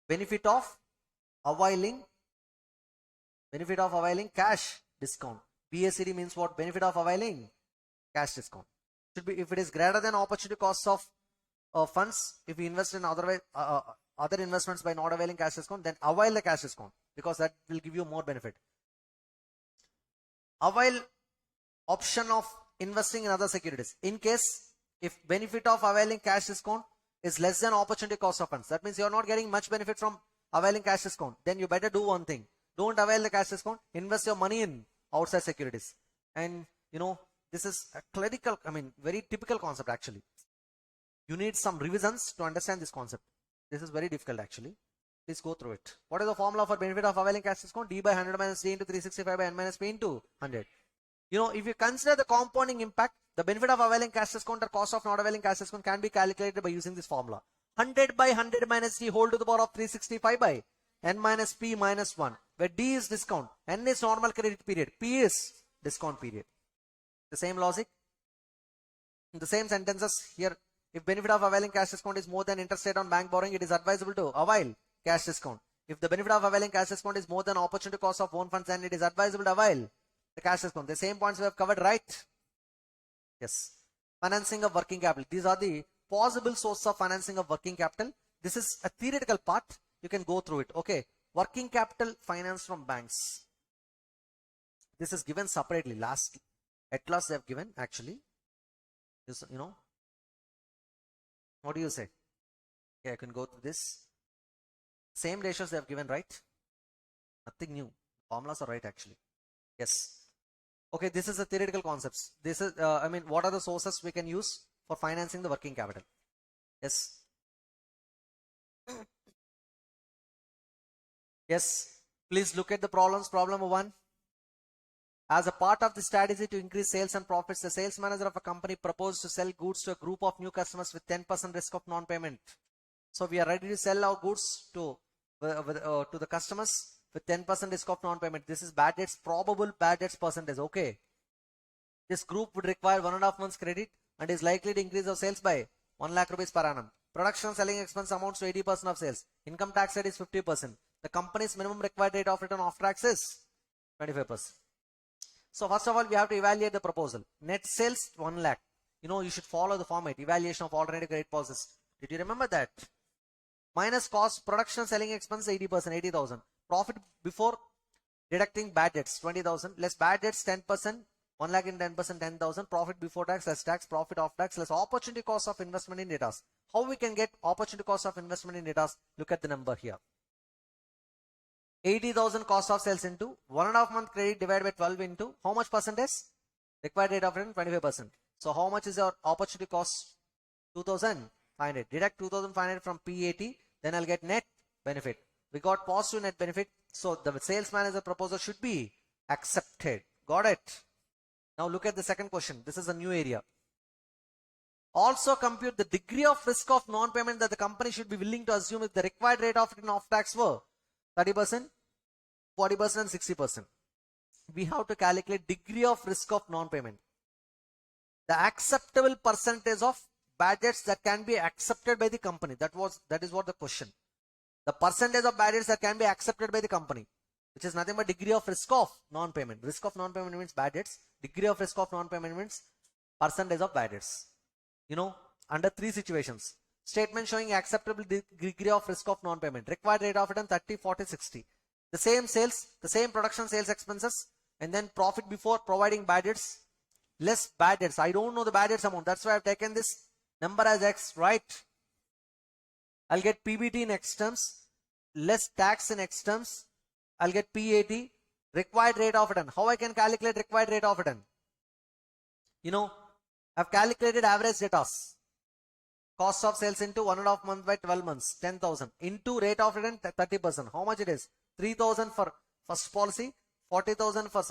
benefit of availing cash discount. BACD means what? Benefit of availing cash discount. Should be, if it is greater than opportunity cost of funds, if we invest in other investments by not availing cash discount, then avail the cash discount because that will give you more benefit. Avail option of investing in other securities. In case if benefit of availing cash discount is less than opportunity cost of funds, that means you are not getting much benefit from availing cash discount, then you better do one thing. Don't avail the cash discount, invest your money in outside securities. And this is a very typical concept actually. You need some revisions to understand this concept. This is very difficult actually. Please go through it. What is the formula for benefit of availing cash discount? D by 100 minus D into 365 by N minus P into 100. If you consider the compounding impact, the benefit of availing cash discount or cost of not availing cash discount can be calculated by using this formula. 100 by 100 minus D whole to the power of 365 by N minus P minus 1, where D is discount, N is normal credit period, P is discount period. The same logic. In the same sentences here, if benefit of availing cash discount is more than interest rate on bank borrowing, it is advisable to avail cash discount. If the benefit of availing cash discount is more than opportunity cost of own funds, then it is advisable to avail the cash discount. The same points we have covered, right? Yes. Financing of working capital. These are the possible sources of financing of working capital. This is a theoretical part. You can go through it. Okay. Working capital finance from banks. This is given separately. At last they have given actually. This, what do you say? Okay, I can go through this. Same ratios they have given, right? Nothing new. Formulas are right actually. Yes. Okay, this is the theoretical concepts. This is, what are the sources we can use for financing the working capital? Yes. Yes. Please look at the problems. Problem number 1. As a part of the strategy to increase sales and profits, the sales manager of a company proposed to sell goods to a group of new customers with 10% risk of non-payment. So we are ready to sell our goods to the customers with 10% risk of non-payment. This is bad debts, probable bad debts percentage. Okay. This group would require 1.5 months credit and is likely to increase our sales by 1 lakh rupees per annum. Production selling expense amounts to 80% of sales. Income tax rate is 50%. The company's minimum required rate of return after tax is 25%. So first of all, we have to evaluate the proposal. Net sales 1 lakh. You should follow the format. Evaluation of alternative credit policies. Did you remember that? Minus cost, production selling expense 80%, 80,000. Profit before deducting bad debts 20,000. Less bad debts 10%. 1 lakh in 10%, 10,000. Profit before tax, less tax, profit after tax, less opportunity cost of investment in data. How we can get opportunity cost of investment in data? Look at the number here. 80,000 cost of sales into 1.5 month credit divided by 12 into how much percentage? Required rate of return 25%. So how much is your opportunity cost? 2,500. Deduct 2,500 from PAT, then I'll get net benefit. We got positive net benefit. So the sales manager proposal should be accepted. Got it? Now look at the second question. This is a new area. Also compute the degree of risk of non-payment that the company should be willing to assume if the required rate of return of tax were 30%, 40% and 60%. We have to calculate degree of risk of non-payment. The acceptable percentage of bad debts that can be accepted by the company. That is what the question. The percentage of bad debts that can be accepted by the company, which is nothing but degree of risk of non-payment. Risk of non-payment means bad debts. Degree of risk of non-payment means percentage of bad debts. Under 3 situations. Statement showing acceptable degree of risk of non-payment. Required rate of return 30, 40, 60. The same sales, the same production sales expenses, and then profit before providing bad debts, less bad debts. I don't know the bad debts amount. That's why I've taken this number as X, right? I'll get PBT in X terms, less tax in X terms. I'll get PAT, required rate of return. How I can calculate required rate of return? I've calculated average debtors. Cost of sales into 1.5 months by 12 months, 10,000. Into rate of return 30%. How much it is? 3,000 for first policy, 40,000 for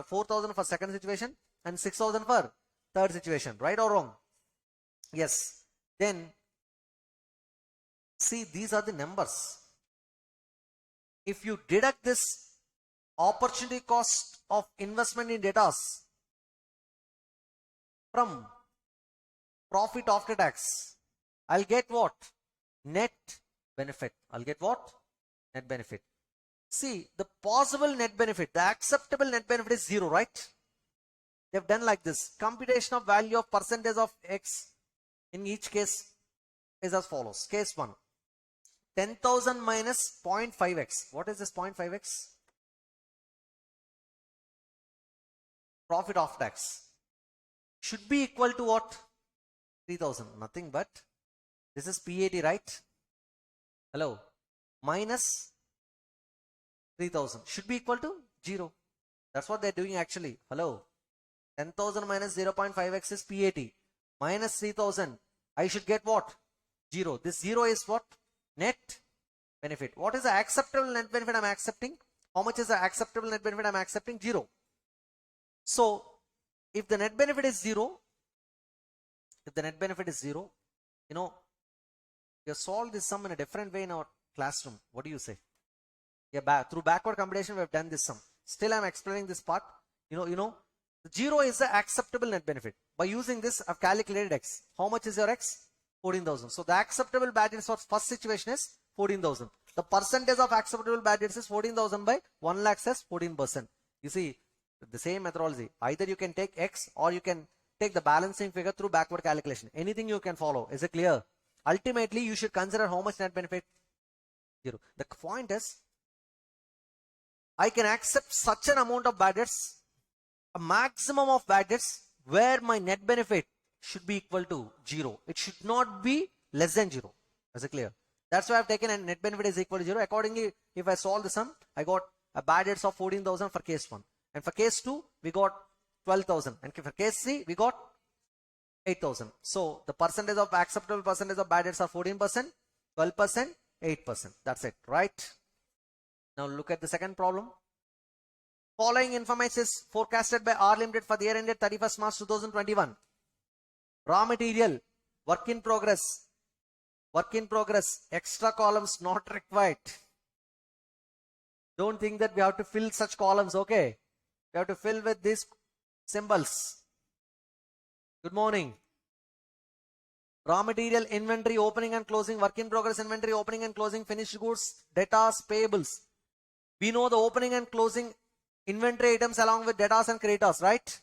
4,000 for second situation, and 6,000 for third situation. Right or wrong? Yes. Then see, these are the numbers. If you deduct this opportunity cost of investment in data from profit after tax, I'll get what? Net benefit. I'll get what? Net benefit. See, the possible net benefit, the acceptable net benefit is 0, right? They've done like this. Computation of value of percentage of X in each case is as follows. Case 1. 10,000 minus 0.5x. What is this 0.5x? Profit after tax. Should be equal to what? 3,000. Nothing but this is PAT, right? Hello. Minus 3,000. Should be equal to 0. That's what they're doing actually. Hello. 10,000 minus 0.5x is PAT. Minus 3,000. I should get what? 0. This 0 is what? Net benefit. What is the acceptable net benefit I'm accepting? How much is the acceptable net benefit I'm accepting? 0. So, if the net benefit is 0, you know, you solve this sum in a different way in our classroom. What do you say? Yeah, through backward computation we have done this sum. Still I'm explaining this part. You know, the 0 is the acceptable net benefit. By using this, I've calculated X. How much is your X? 14,000. So the acceptable bad debts for first situation is 14,000. The percentage of acceptable bad debts is 14,000 by 1 lakh says 14%. You see, the same methodology. Either you can take X or you can take the balancing figure through backward calculation. Anything you can follow. Is it clear? Ultimately, you should consider how much net benefit? 0. The point is, I can accept such an amount of bad debts, a maximum of bad debts, where my net benefit should be equal to 0. It should not be less than 0. Is it clear? That's why I've taken a net benefit is equal to 0. Accordingly, if I solve the sum, I got a bad debts of 14,000 for case 1. And for case 2, we got 12,000. And for case 3, we got 8,000. So the percentage of acceptable percentage of bad debts are 14%, 12%, 8%. That's it, right? Now look at the second problem. Following information is forecasted by R Limited for the year ended 31st March 2021. Raw material, work in progress, extra columns not required. Don't think that we have to fill such columns, okay? We have to fill with these symbols. Good morning. Raw material, inventory, opening and closing, work in progress, inventory, opening and closing, finished goods, debtors, payables. We know the opening and closing inventory items along with debtors and creditors, right?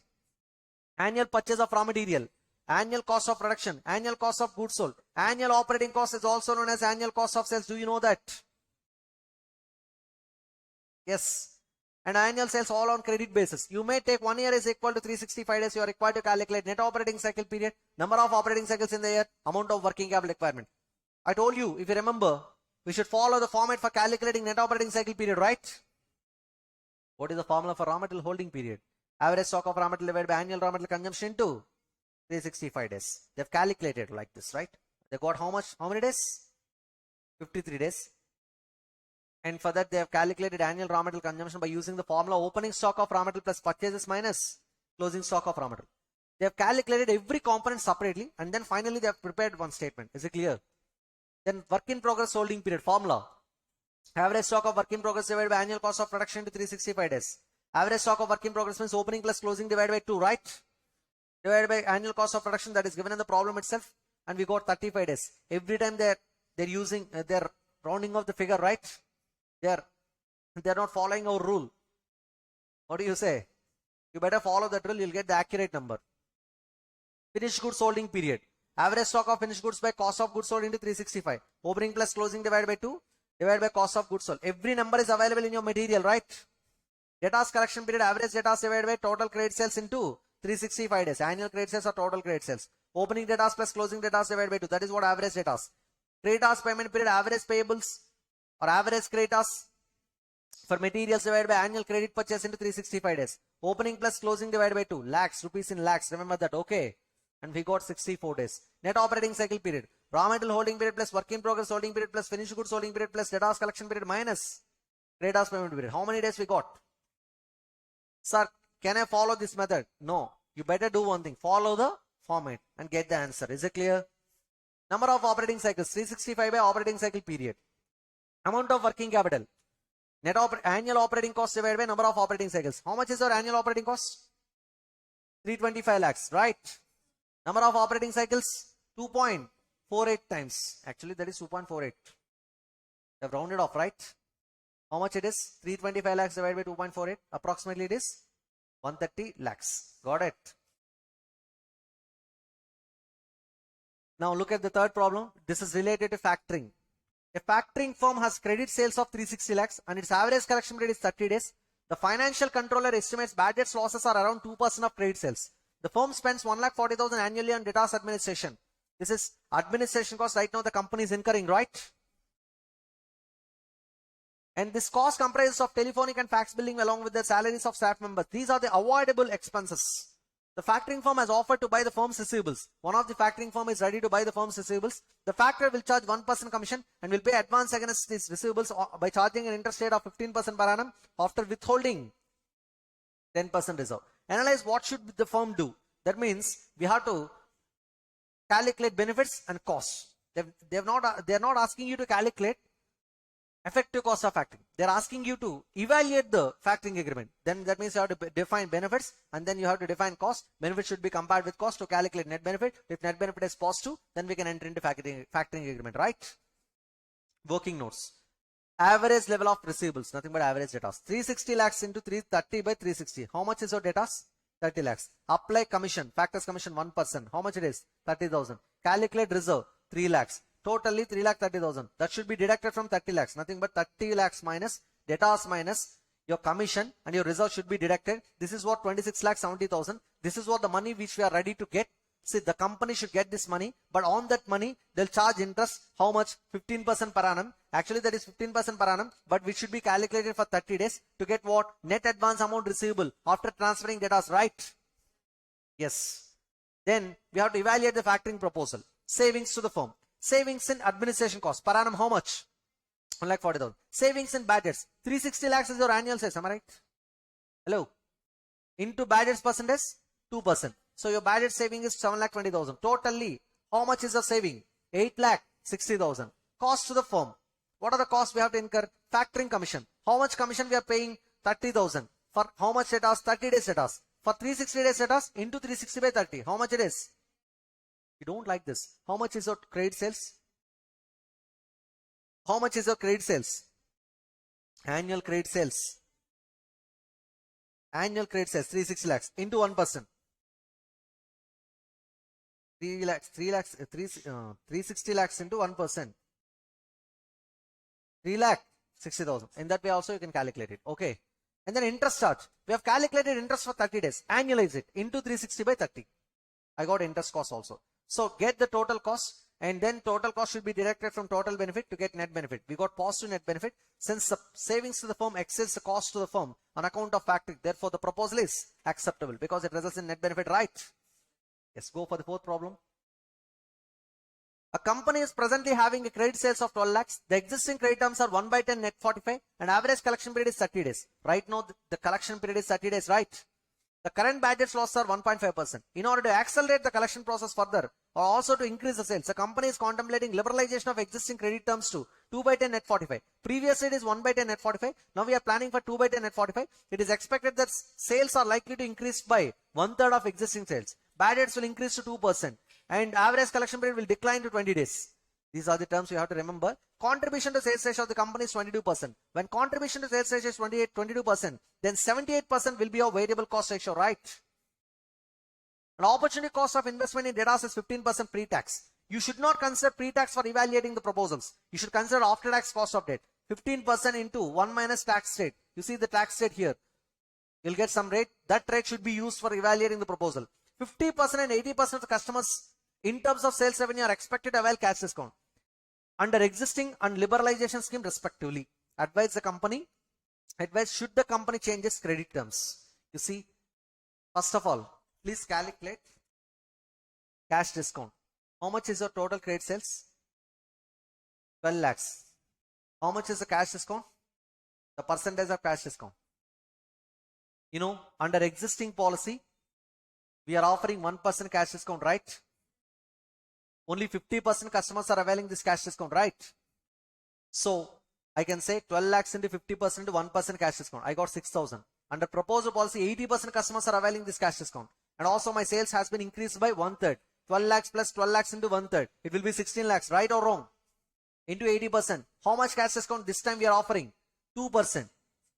Annual purchase of raw material, annual cost of production, annual cost of goods sold, annual operating cost is also known as annual cost of sales. Do you know that? Yes. And annual sales all on credit basis. You may take 1 year is equal to 365 days. You are required to calculate net operating cycle period, number of operating cycles in the year, amount of working capital requirement. I told you, if you remember, we should follow the format for calculating net operating cycle period, right? What is the formula for raw material holding period? Average stock of raw material divided by annual raw material consumption into 365 days. They've calculated like this, right? They got how much? How many days? 53 days. And for that, they have calculated annual raw material consumption by using the formula opening stock of raw material plus purchases minus closing stock of raw material. They have calculated every component separately, and then finally they have prepared one statement. Is it clear? Then work in progress holding period formula. Average stock of work in progress divided by annual cost of production into 365 days. Average stock of work in progress means opening plus closing divided by 2, right? Divided by annual cost of production, that is given in the problem itself, and we got 35 days. Every time they're using, they're rounding off the figure, right? They're not following our rule. What do you say? You better follow that rule, you'll get the accurate number. Finished goods holding period. Average stock of finished goods by cost of goods sold into 365. Opening plus closing divided by 2, divided by cost of goods sold. Every number is available in your material, right? Debtors collection period, average debtors divided by total credit sales into 365 days. Annual credit sales or total credit sales. Opening debtors plus closing debtors divided by 2. That is what average debtors. Creditors payment period, average payables or average creditors for materials divided by annual credit purchase into 365 days. Opening plus closing divided by 2. Lakhs, rupees in lakhs. Remember that, okay? And we got 64 days. Net operating cycle period. Raw material holding period plus work in progress holding period plus finished goods holding period plus debtors collection period minus Creditors payment period. How many days we got? Sir, can I follow this method? No. You better do one thing. Follow the format and get the answer. Is it clear? Number of operating cycles, 365 by operating cycle period. Amount of working capital. Annual operating cost divided by number of operating cycles. How much is your annual operating cost? 325 lakhs, right? Number of operating cycles, 2.48 times. Actually, that is 2.48. They have rounded off, right? How much it is? 325 lakhs divided by 2.48. Approximately it is 130 lakhs. Got it? Now look at the third problem. This is related to factoring. A factoring firm has credit sales of 360 lakhs and its average collection period is 30 days. The financial controller estimates bad debts losses are around 2% of credit sales. The firm spends 1,40,000 annually on debtors administration. This is administration cost right now the company is incurring, right? And this cost comprises of telephonic and fax billing along with the salaries of staff members. These are the avoidable expenses. The factoring firm has offered to buy the firm's receivables. One of the factoring firm is ready to buy the firm's receivables. The factor will charge 1% commission and will pay advance against these receivables by charging an interest rate of 15% per annum after withholding 10% reserve. Analyze what should the firm do. That means we have to calculate benefits and costs. They're not asking you to calculate effective cost of factoring. They're asking you to evaluate the factoring agreement. Then that means you have to define benefits and then you have to define cost. Benefits should be compared with cost to calculate net benefit. If net benefit is positive, then we can enter into factoring agreement, right? Working notes. Average level of receivables, nothing but average debtors. 360 lakhs into 330 by 360. How much is your debtors? 30 lakhs. Apply commission, factors commission 1%. How much it is? 30,000. Calculate reserve, 3 lakhs. Totally 3,30,000. That should be deducted from 30 lakhs. Nothing but 30 lakhs minus debtors minus your commission and your reserve should be deducted. This is what 26 lakhs 70,000. This is what the money which we are ready to get. See, the company should get this money, but on that money they'll charge interest. How much? 15% per annum. Actually, that is 15% per annum, but which should be calculated for 30 days to get what? Net advance amount receivable after transferring debtors, right? Yes. Then we have to evaluate the factoring proposal. Savings to the firm. Savings in administration cost. Per annum, how much? 1,40,000. Savings in bad debts. 360 lakhs is your annual sales. Am I right? Hello? Into bad debts percentage? 2%. So your bad debt saving is 7,20,000. Totally, how much is the saving? 8,60,000. Cost to the firm. What are the costs we have to incur? Factoring commission. How much commission we are paying? 30,000. For how much debtors? 30 days debtors. For 360 days debtors into 360 by 30. How much it is? You don't like this. How much is your credit sales? How much is your credit sales? Annual credit sales. Annual credit sales 360 lakhs into 1%. 360 lakhs into 1%. 3,60,000. In that way also you can calculate it. Okay. And then interest charge. We have calculated interest for 30 days. Annualize it into 360 by 30. I got interest cost also. So get the total cost and then total cost should be deducted from total benefit to get net benefit. We got positive net benefit since the savings to the firm exceeds the cost to the firm on account of factoring. Therefore, the proposal is acceptable because it results in net benefit, right? Yes, go for the fourth problem. A company is presently having a credit sales of 12 lakhs. The existing credit terms are 1/10 net 45 and average collection period is 30 days. Right now, the collection period is 30 days, right? The current bad debts loss are 1.5%. In order to accelerate the collection process further or also to increase the sales, the company is contemplating liberalization of existing credit terms to 2/10 net 45. Previously, it is 1/10 net 45. Now we are planning for 2/10 net 45. It is expected that sales are likely to increase by 1/3 of existing sales. Bad debts will increase to 2% and average collection period will decline to 20 days. These are the terms you have to remember. Contribution to sales ratio of the company is 22%. When contribution to sales ratio is 22%, then 78% will be your variable cost ratio, right? An opportunity cost of investment in debtors is 15% pre-tax. You should not consider pre-tax for evaluating the proposals. You should consider after-tax cost of debt. 15% into 1 minus tax rate. You see the tax rate here. You'll get some rate. That rate should be used for evaluating the proposal. 50% and 80% of the customers in terms of sales revenue are expected to avail cash discount under existing and liberalization scheme respectively. Advise should the company change its credit terms. You see, first of all, please calculate cash discount. How much is your total credit sales? 12 lakhs. How much is the cash discount? the percentage of cash discount. Under existing policy, we are offering 1% cash discount, right? Only 50% customers are availing this cash discount, right? So I can say 12 lakhs into 50% 1% cash discount. I got 6,000. Under proposal policy, 80% customers are availing this cash discount. And also my sales has been increased by 1/3. 12 lakhs plus 12 lakhs into 1/3. It will be 16 lakhs, right or wrong? Into 80%. How much cash discount this time we are offering? 2%.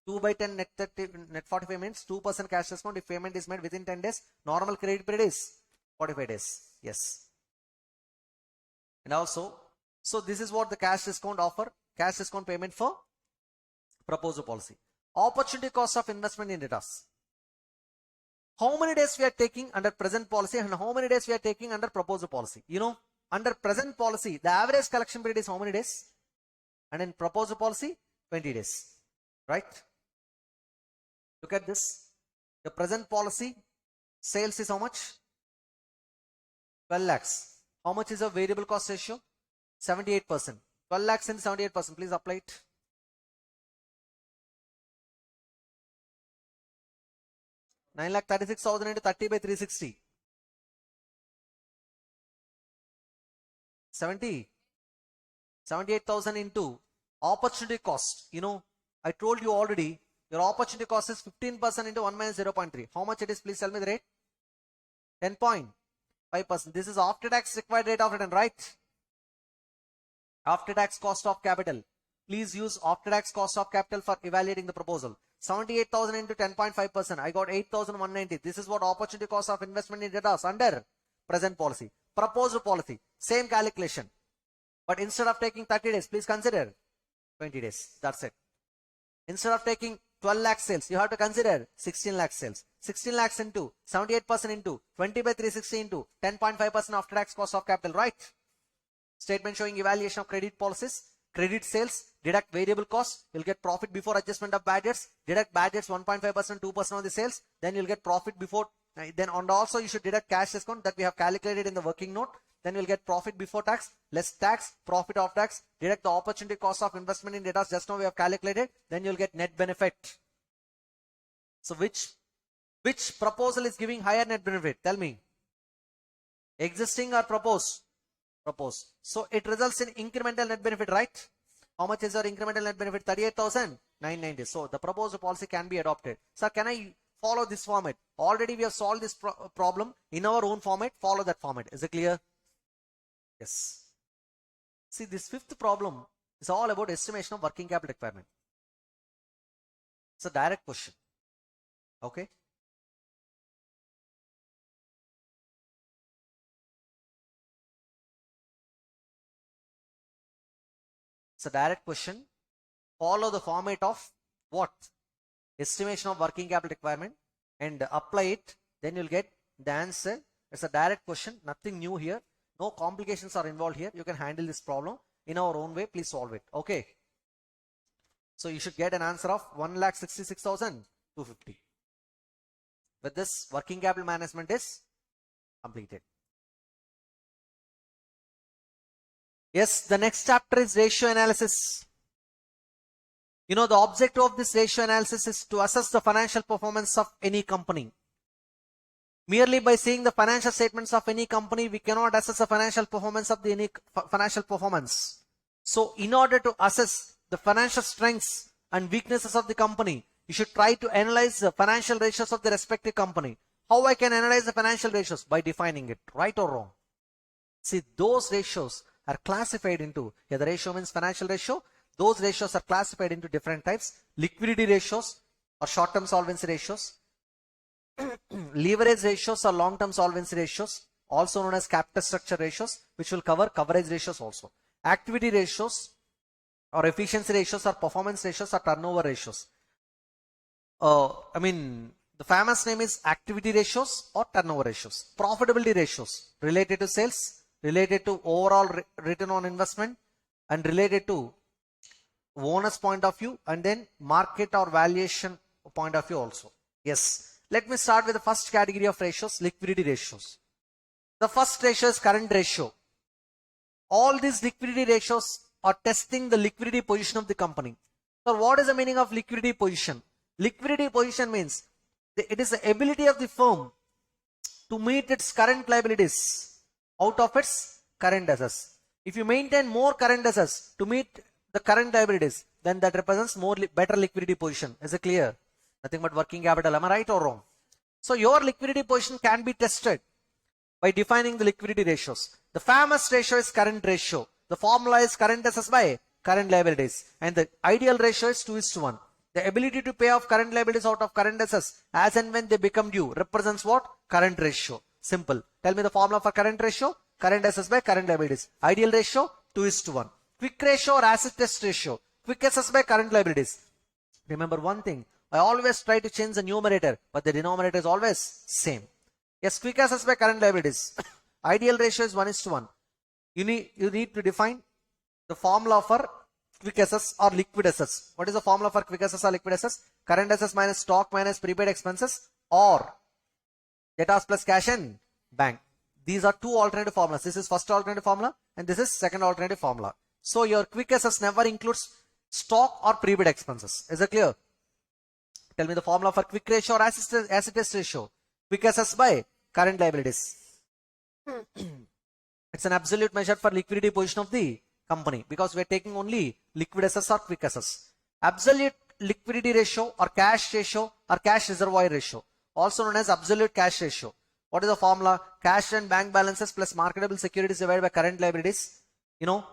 2 by 10 net 45 means 2% cash discount if payment is made within 10 days. Normal credit period is 45 days. Yes. And also, so this is what the cash discount offer. Cash discount payment for proposal policy. Opportunity cost of investment in data. How many days we are taking under present policy and how many days we are taking under proposal policy? Under present policy, the average collection period is how many days? And in proposal policy, 20 days. Right? Look at this. The present policy, sales is how much? 12 lakhs. How much is a variable cost ratio? 78%. 12 lakhs and 78%. Please apply it. Nine lakh 36,000 into 30 by 360. 78,000 into opportunity cost. I told you already, your opportunity cost is 15% into 1 minus 0.3. How much it is? Please tell me the rate. 10.5%. This is after tax required rate of return, right? After tax cost of capital. Please use after tax cost of capital for evaluating the proposal. 78,000 into 10.5%. I got 8,190. This is what opportunity cost of investment in data under present policy. Proposal policy. Same calculation. But instead of taking 30 days, please consider 20 days. That's it. Instead of taking 12 lakh sales, you have to consider 16 lakh sales. 16 lakhs into 78% into 20 by 360 into 10.5% after tax cost of capital, right? Statement showing evaluation of credit policies. Credit sales, deduct variable cost, you'll get profit before adjustment of bad debts. Deduct bad debts 1.5%, 2% of the sales, then you'll get profit before, then and also you should deduct cash discount that we have calculated in the working note. Then you'll get profit before tax, less tax, profit of tax, deduct the opportunity cost of investment in data just now we have calculated, then you'll get net benefit. So which proposal is giving higher net benefit? Tell me. Existing or proposed? Proposed. So it results in incremental net benefit, right? How much is your incremental net benefit? 38,990. So the proposed policy can be adopted. Sir, can I follow this format? Already we have solved this problem in our own format. Follow that format. Is it clear? Yes. See, this fifth problem is all about estimation of working capital requirement. It's a direct question. Okay. It's a direct question. Follow the format of what? Estimation of working capital requirement and apply it. Then you'll get the answer. It's a direct question. Nothing new here. No complications are involved here. You can handle this problem in our own way. Please solve it. Okay. So you should get an answer of 1,66,250. With this, working capital management is completed. Yes, the next chapter is ratio analysis. The objective of this ratio analysis is to assess the financial performance of any company. Merely by seeing the financial statements of any company, we cannot assess the financial performance of any financial performance. So in order to assess the financial strengths and weaknesses of the company, you should try to analyze the financial ratios of the respective company. How I can analyze the financial ratios? By defining it, right or wrong? See, those ratios are classified into, here the ratio means financial ratio. Those ratios are classified into different types. Liquidity ratios or short-term solvency ratios. Leverage ratios or long-term solvency ratios, also known as capital structure ratios, which will cover coverage ratios also. Activity ratios or efficiency ratios or performance ratios or turnover ratios. The famous name is activity ratios or turnover ratios. Profitability ratios related to sales, related to overall return on investment, and related to owner's point of view, and then market or valuation point of view also. Yes. Let me start with the first category of ratios, liquidity ratios. The first ratio is current ratio. All these liquidity ratios are testing the liquidity position of the company. So what is the meaning of liquidity position? Liquidity position means it is the ability of the firm to meet its current liabilities out of its current assets. If you maintain more current assets to meet the current liabilities, then that represents better liquidity position. Is it clear? Nothing but working capital. Am I right or wrong? So your liquidity position can be tested by defining the liquidity ratios. The famous ratio is current ratio. The formula is current assets by current liabilities. And the ideal ratio is 2:1. The ability to pay off current liabilities out of current assets as and when they become due represents what? Current ratio. Simple. Tell me the formula for current ratio. Current assets by current liabilities. Ideal ratio 2:1. Quick ratio or asset test ratio. Quick assets by current liabilities. Remember one thing. I always try to change the numerator, but the denominator is always same. Yes, quick assets by current liabilities. Ideal ratio is 1:1. You need to define the formula for quick assets or liquid assets. What is the formula for quick assets or liquid assets? Current assets minus stock minus prepaid expenses or debtors plus cash and bank. These are two alternative formulas. This is first alternative formula and this is second alternative formula. So your quick assets never includes stock or prepaid expenses. Is it clear? Tell me the formula for quick ratio or asset test ratio. Quick assets by current liabilities. It's an absolute measure for liquidity position of the company because we are taking only liquid assets or quick assets. Absolute liquidity ratio or cash reservoir ratio, also known as absolute cash ratio. What is the formula? Cash and bank balances plus marketable securities divided by current liabilities. You know,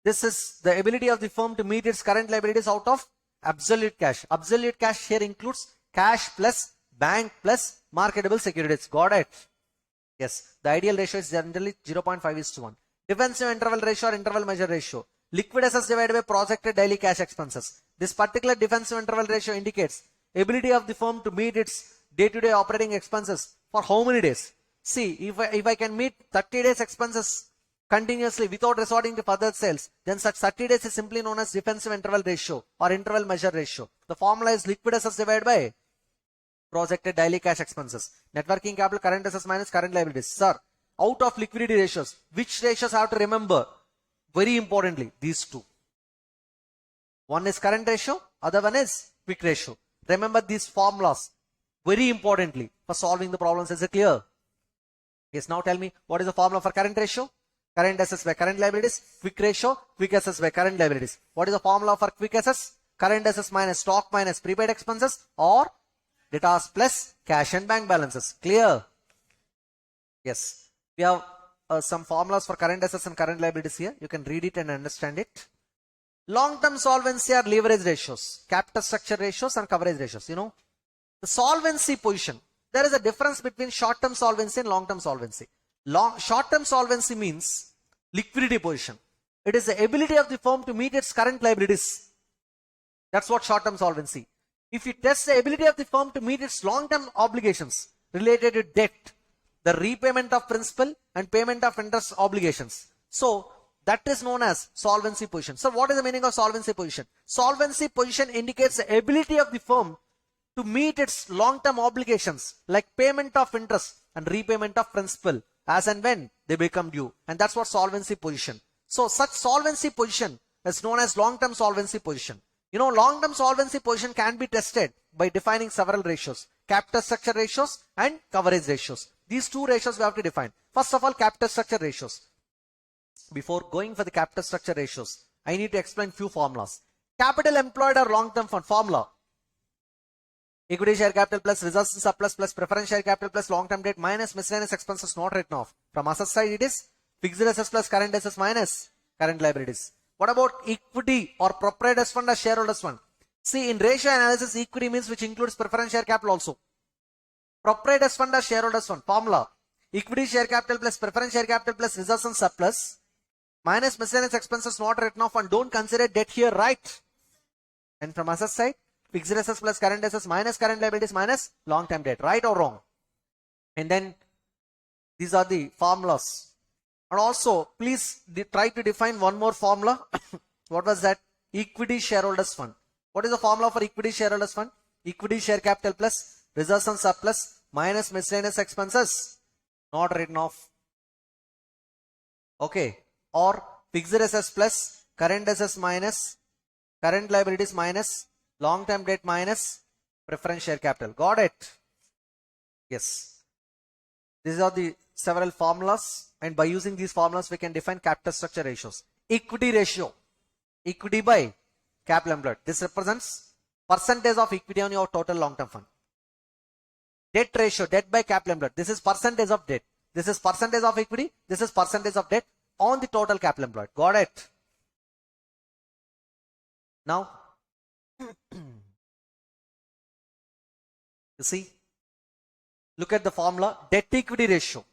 this is the ability of the firm to meet its current liabilities out of absolute cash. Absolute cash here includes cash plus bank plus marketable securities. Got it? Yes. The ideal ratio is generally 0.5:1. Defensive interval ratio or interval measure ratio. Liquid assets divided by projected daily cash expenses. This particular defensive interval ratio indicates ability of the firm to meet its day-to-day operating expenses for how many days? See, if I can meet 30 days expenses continuously without resorting to further sales, then such 30 days is simply known as defensive interval ratio or interval measure ratio. The formula is liquid assets divided by projected daily cash expenses. Net working capital, current assets minus current liabilities. Sir, out of liquidity ratios, which ratios have to remember? Very importantly, these two. One is current ratio, other one is quick ratio. Remember these formulas very importantly for solving the problems. Is it clear? Yes, now tell me what is the formula for current ratio? Current assets by current liabilities. Quick ratio, quick assets by current liabilities. What is the formula for quick assets? Current assets minus stock minus prepaid expenses or debtors plus cash and bank balances. Clear? Yes. We have some formulas for current assets and current liabilities here. You can read it and understand it. Long-term solvency or leverage ratios, capital structure ratios and coverage ratios. You know, the solvency position. There is a difference between short-term solvency and long-term solvency. Short-term solvency means liquidity position. It is the ability of the firm to meet its current liabilities. That's what short-term solvency. If you test the ability of the firm to meet its long-term obligations related to debt, the repayment of principal and payment of interest obligations. So that is known as solvency position. So what is the meaning of solvency position? Solvency position indicates the ability of the firm to meet its long-term obligations like payment of interest and repayment of principal as and when they become due. And that's what solvency position. So such solvency position is known as long-term solvency position. You know, long-term solvency position can be tested by defining several ratios, capital structure ratios and coverage ratios. These two ratios we have to define. First of all, capital structure ratios. Before going for the capital structure ratios, I need to explain few formulas. Capital employed or long-term fund formula. Equity share capital plus reserves and surplus plus preference share capital plus long-term debt minus miscellaneous expenses not written off. From asset side it is fixed assets plus current assets minus current liabilities. What about equity or proprietors fund or shareholders fund? See, in ratio analysis, equity means which includes preference share capital also. Proprietors fund or shareholders fund formula. Equity share capital plus preference share capital plus reserves and surplus minus miscellaneous expenses not written off, and don't consider debt here, right? And from asset side, fixed assets plus current assets minus current liabilities minus long-term debt, right or wrong? And then these are the formulas. And also, please try to define one more formula. What was that? Equity shareholders fund. What is the formula for equity shareholders fund? Equity share capital plus reserves and surplus minus miscellaneous expenses not written off. Okay. Or fixed assets plus current assets minus current liabilities minus long-term debt minus preference share capital. Got it? Yes. These are the several formulas, and by using these formulas we can define capital structure ratios. Equity ratio, equity by capital employed. This represents percentage of equity on your total long-term fund. Debt ratio, debt by capital employed. This is percentage of debt. This is percentage of equity. This is percentage of debt on the total capital employed. Got it? Now, you see, look at the formula, debt equity ratio.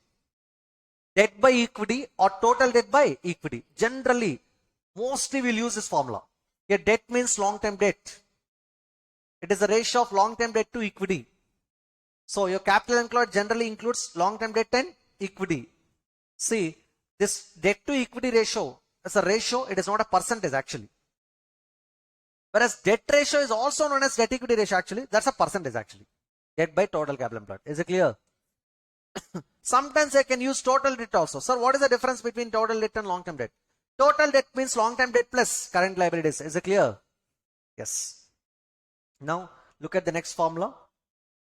Debt by equity or total debt by equity. Generally, mostly we'll use this formula. Here, debt means long-term debt. It is the ratio of long-term debt to equity. So your capital employed generally includes long-term debt and equity. See, this debt to equity ratio is a ratio, it is not a percentage actually. Whereas debt ratio is also known as debt equity ratio actually, that's a percentage actually. Debt by total capital employed. Is it clear? Sometimes I can use total debt also. Sir, what is the difference between total debt and long-term debt? Total debt means long-term debt plus current liabilities. Is it clear? Yes. Now, look at the next formula.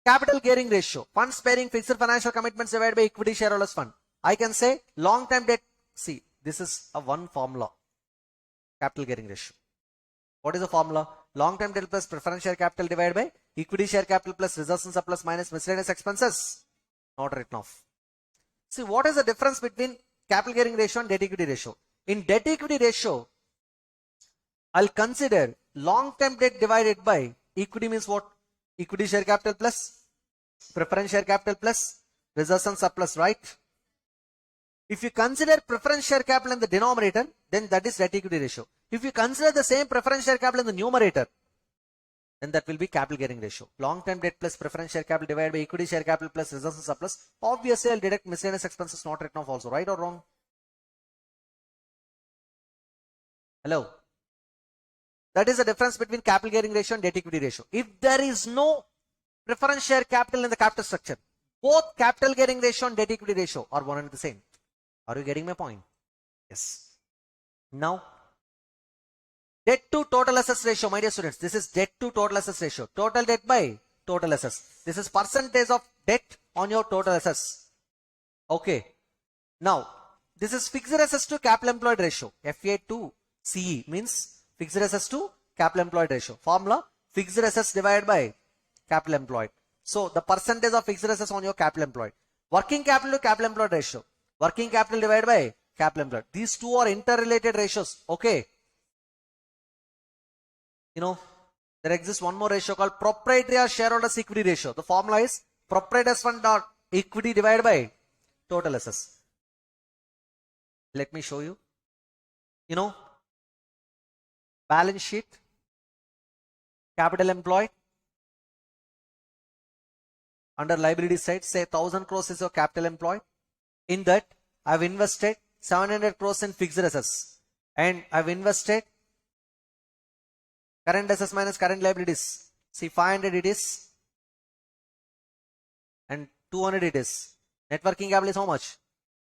Capital gearing ratio. Funds bearing fixed financial commitments divided by equity shareholders fund. I can say long-term debt. See, this is a one formula. Capital gearing ratio. What is the formula? Long-term debt plus preference share capital divided by equity share capital plus reserves and surplus minus miscellaneous expenses. Not written off. See, what is the difference between capital gearing ratio and debt equity ratio? In debt equity ratio, I'll consider long-term debt divided by equity means what? Equity share capital plus preference share capital plus reserves and surplus, right? If you consider preference share capital in the denominator, then that is debt equity ratio. If you consider the same preference share capital in the numerator, then that will be capital gearing ratio. Long-term debt plus preference share capital divided by equity share capital plus reserves and surplus. Obviously, I'll deduct miscellaneous expenses not written off also, right or wrong? Hello? That is the difference between capital gearing ratio and debt equity ratio. If there is no preference share capital in the capital structure, both capital gearing ratio and debt equity ratio are one and the same. Are you getting my point? Yes. Now, debt to total assets ratio, my dear students. This is debt to total assets ratio. Total debt by total assets. This is percentage of debt on your total assets. Okay. Now, this is fixed assets to capital employed ratio. FA to CE means fixed assets to capital employed ratio. Formula, fixed assets divided by capital employed. So, the percentage of fixed assets on your capital employed. Working capital to capital employed ratio. Working capital divided by capital employed. These two are interrelated ratios. Okay. You know, there exists one more ratio called proprietary or shareholders equity ratio. The formula is proprietors fund or equity divided by total assets. Let me show you. You know, balance sheet, capital employed. Under liability side, say 1000 crores is your capital employed. In that, I've invested 700 crores in fixed assets. And I've invested current assets minus current liabilities. See, 500 it is. And 200 it is. Net working capital is how much?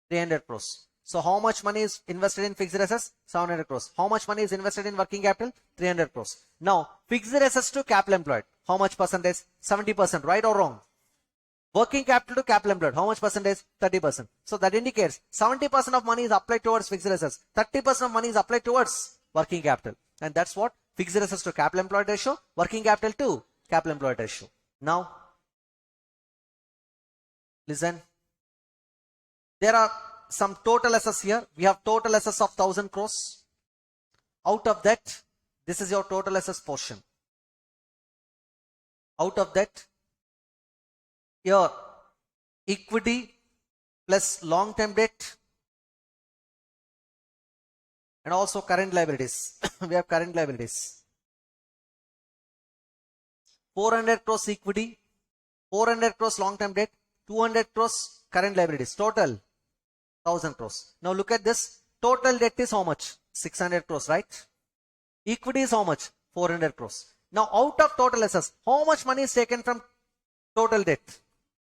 300 crores. So how much money is invested in fixed assets? 700 crores. How much money is invested in working capital? 300 crores. Now, fixed assets to capital employed. How much percentage? 70%, right or wrong? Working capital to capital employed. How much percentage? 30%. So that indicates 70% of money is applied towards fixed assets. 30% of money is applied towards working capital. And that's what? Fixed assets to capital employed ratio, working capital to capital employed ratio. Now, listen. There are some total assets here. We have total assets of 1000 crores. Out of that, this is your total assets portion. Out of that, your equity plus long-term debt and also current liabilities. We have current liabilities. 400 crores equity, 400 crores long-term debt, 200 crores current liabilities. Total 1000 crores. Now look at this. Total debt is how much? 600 crores, right? Equity is how much? 400 crores. Now out of total assets, how much money is taken from total debt?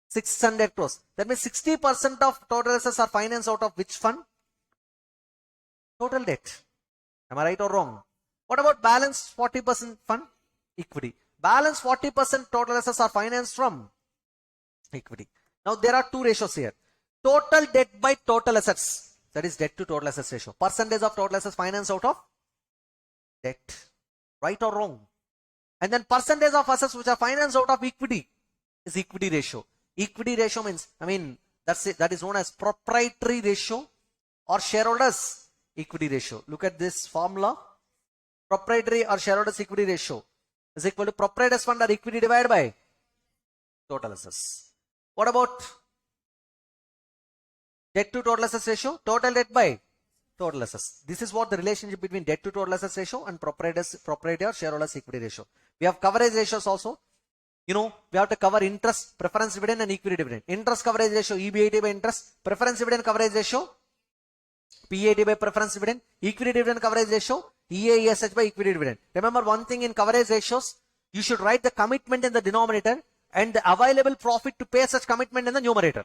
600 crores. That means 60% of total assets are financed out of which fund? Total debt. Am I right or wrong? What about balance 40% fund? Equity. Balance 40% total assets are financed from equity. Now there are two ratios here. Total debt by total assets. That is debt to total assets ratio. Percentage of total assets financed out of debt. Right or wrong? And then percentage of assets which are financed out of equity is equity ratio. Equity ratio means, that's it. That is known as proprietary ratio or shareholders equity ratio. Look at this formula. Proprietary or shareholders equity ratio is equal to proprietors fund or equity divided by total assets. What about debt to total assets ratio? Total debt by total assets. This is what the relationship between debt to total assets ratio and proprietary or shareholders equity ratio. We have coverage ratios also. We have to cover interest, preference dividend and equity dividend. Interest coverage ratio, EBIT by interest. Preference dividend coverage ratio, PAT by preference dividend. Equity dividend coverage ratio, EAESH by equity dividend. Remember one thing in coverage ratios, you should write the commitment in the denominator and the available profit to pay such commitment in the numerator.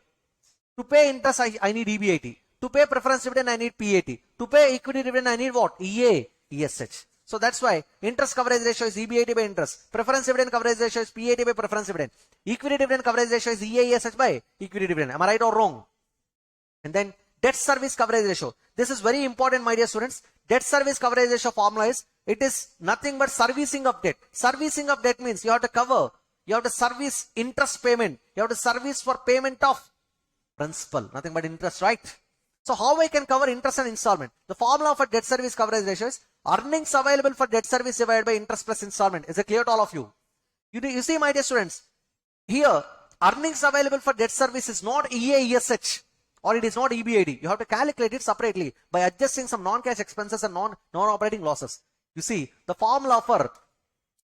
To pay interest, I need EBIT. To pay preference dividend, I need PAT. To pay equity dividend, I need what? EAESH. So that's why interest coverage ratio is EBIT by interest. Preference dividend coverage ratio is PAT by preference dividend. Equity dividend coverage ratio is EAESH by equity dividend. Am I right or wrong? And then debt service coverage ratio. This is very important, my dear students. Debt service coverage ratio formula is, it is nothing but servicing of debt. Servicing of debt means you have to cover, you have to service interest payment. You have to service for payment of principal. Nothing but interest, right? So how I can cover interest and installment? The formula for debt service coverage ratio is earnings available for debt service divided by interest plus installment. Is it clear to all of you? You see, my dear students, here earnings available for debt service is not EAESH or it is not EBIT. You have to calculate it separately by adjusting some non-cash expenses and non-operating losses. You see, the formula for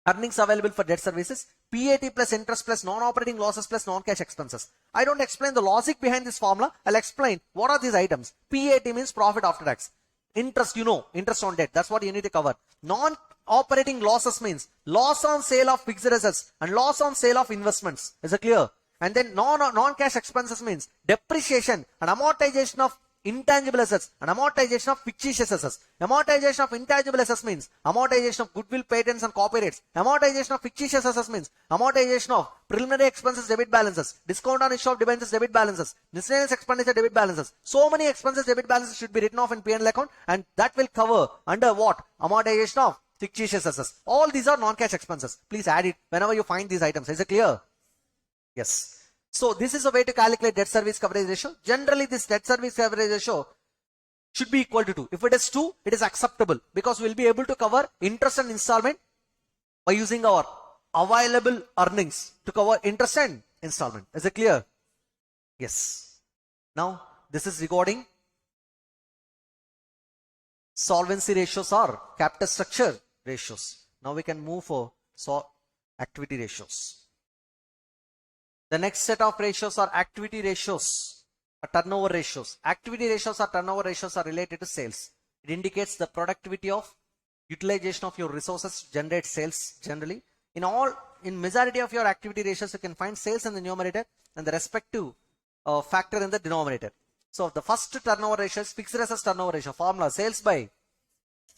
earnings available for debt services, PAT plus interest plus non-operating losses plus non-cash expenses. I don't explain the logic behind this formula. I'll explain what are these items. PAT means profit after tax. Interest, interest on debt. That's what you need to cover. Non-operating losses means loss on sale of fixed assets and loss on sale of investments. Is it clear? And then non-cash expenses means depreciation and amortization of intangible assets and amortization of fictitious assets. Amortization of intangible assets means amortization of goodwill, patents and copyrights. Amortization of fictitious assets means amortization of preliminary expenses debit balances, discount on issue of debentures debit balances, miscellaneous expenditure debit balances. So many expenses debit balances should be written off in P&L account, and that will cover under what? Amortization of fictitious assets. All these are non-cash expenses. Please add it whenever you find these items. Is it clear? Yes. So this is a way to calculate debt service coverage ratio. Generally, this debt service coverage ratio should be equal to 2. If it is 2, it is acceptable because we'll be able to cover interest and installment by using our available earnings to cover interest and installment. Is it clear? Yes. Now, this is regarding solvency ratios or capital structure ratios. Now we can move for activity ratios. The next set of ratios are activity ratios or turnover ratios. Activity ratios or turnover ratios are related to sales. It indicates the productivity of utilization of your resources generate sales generally. In majority of your activity ratios, you can find sales in the numerator and the respective factor in the denominator. So the first turnover ratio is fixed assets turnover ratio formula, sales by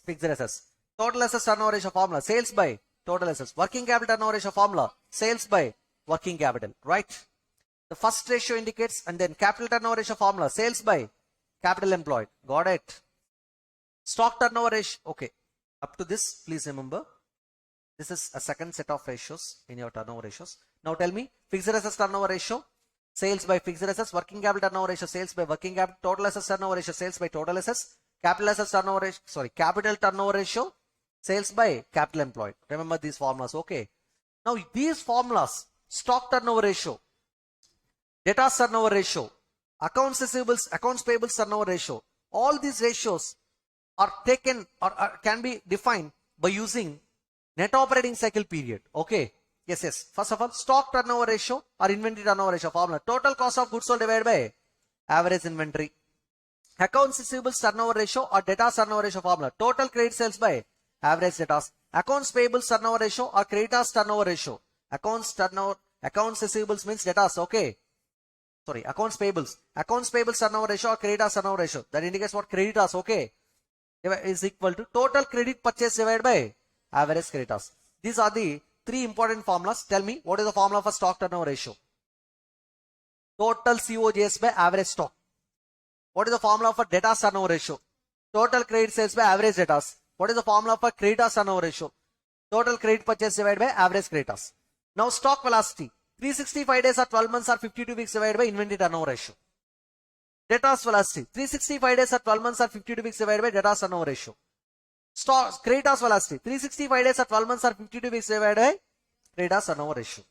fixed assets. Total assets turnover ratio formula, sales by total assets. Working capital turnover ratio formula, sales by working capital, right? The first ratio indicates, and then capital turnover ratio formula, sales by capital employed. Got it? Stock turnover ratio. Okay. Up to this, please remember, this is a second set of ratios in your turnover ratios. Now tell me, fixed assets turnover ratio, sales by fixed assets. Working capital turnover ratio, sales by working capital. Total assets turnover ratio, sales by total assets. Capital assets turnover ratio, capital turnover ratio, sales by capital employed. Remember these formulas, okay? Now these formulas, stock turnover ratio, debtors turnover ratio, accounts receivables, accounts payables turnover ratio, all these ratios are taken or can be defined by using net operating cycle period. Okay. Yes. First of all, stock turnover ratio or inventory turnover ratio formula, total cost of goods sold divided by average inventory. Accounts receivables turnover ratio or debtors turnover ratio formula, total credit sales by average debtors. Accounts payables turnover ratio or creditors turnover ratio. Accounts receivables means debtors, okay. Accounts payables. Accounts payables turnover ratio or creditors turnover ratio. That indicates what? Creditors, okay. is equal to total credit purchase divided by average creditors. These are the three important formulas. Tell me, what is the formula for stock turnover ratio? Total COGS by average stock. What is the formula for debtors turnover ratio? Total credit sales by average debtors. What is the formula for creditors turnover ratio? Total credit purchase divided by average creditors. Now stock velocity. 365 days or 12 months or 52 weeks divided by inventory turnover ratio. Debtors velocity. 365 days or 12 months or 52 weeks divided by debtors turnover ratio. Stock creditors velocity. 365 days or 12 months or 52 weeks divided by creditors turnover ratio.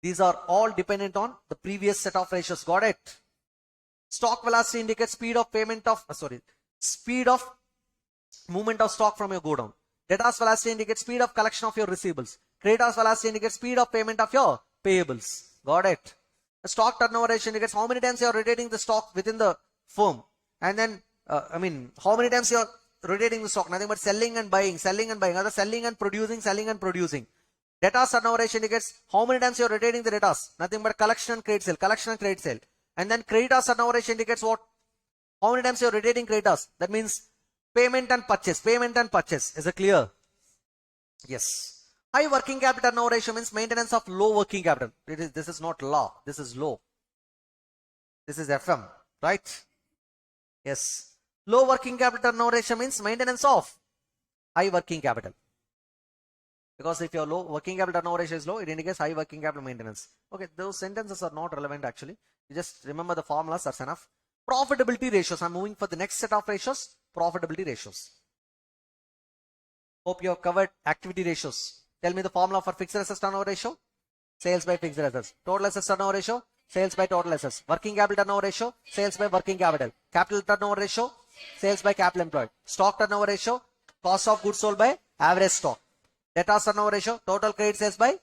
These are all dependent on the previous set of ratios. Got it? Stock velocity indicates speed of payment of, speed of movement of stock from your godown. Debtors velocity indicates speed of collection of your receivables. Creditors velocity indicates speed of payment of your payables. Got it? The stock turnover ratio indicates how many times you are rotating the stock within the firm. And then, how many times you are rotating the stock. Nothing but selling and buying, other selling and producing. Debtors turnover ratio indicates how many times you are rotating the debtors. Nothing but collection and credit sale. And then creditors turnover ratio indicates what? How many times you are rotating creditors. That means payment and purchase. Is it clear? Yes. High working capital turnover ratio means maintenance of low working capital. This is not law. This is low. This is FM. Right? Yes. Low working capital turnover ratio means maintenance of high working capital. Because if your low working capital turnover ratio is low, it indicates high working capital maintenance. Okay, those sentences are not relevant actually. You just remember the formulas, that's enough. Profitability ratios. I'm moving for the next set of ratios. Profitability ratios. Hope you have covered activity ratios. Tell me the formula for fixed assets turnover ratio. Sales by fixed assets. Total assets turnover ratio. Sales by total assets. Working capital turnover ratio. Sales by working capital. Capital turnover ratio. Sales by capital employed. Stock turnover ratio. Cost of goods sold by average stock. Debtors turnover ratio. Total credit sales by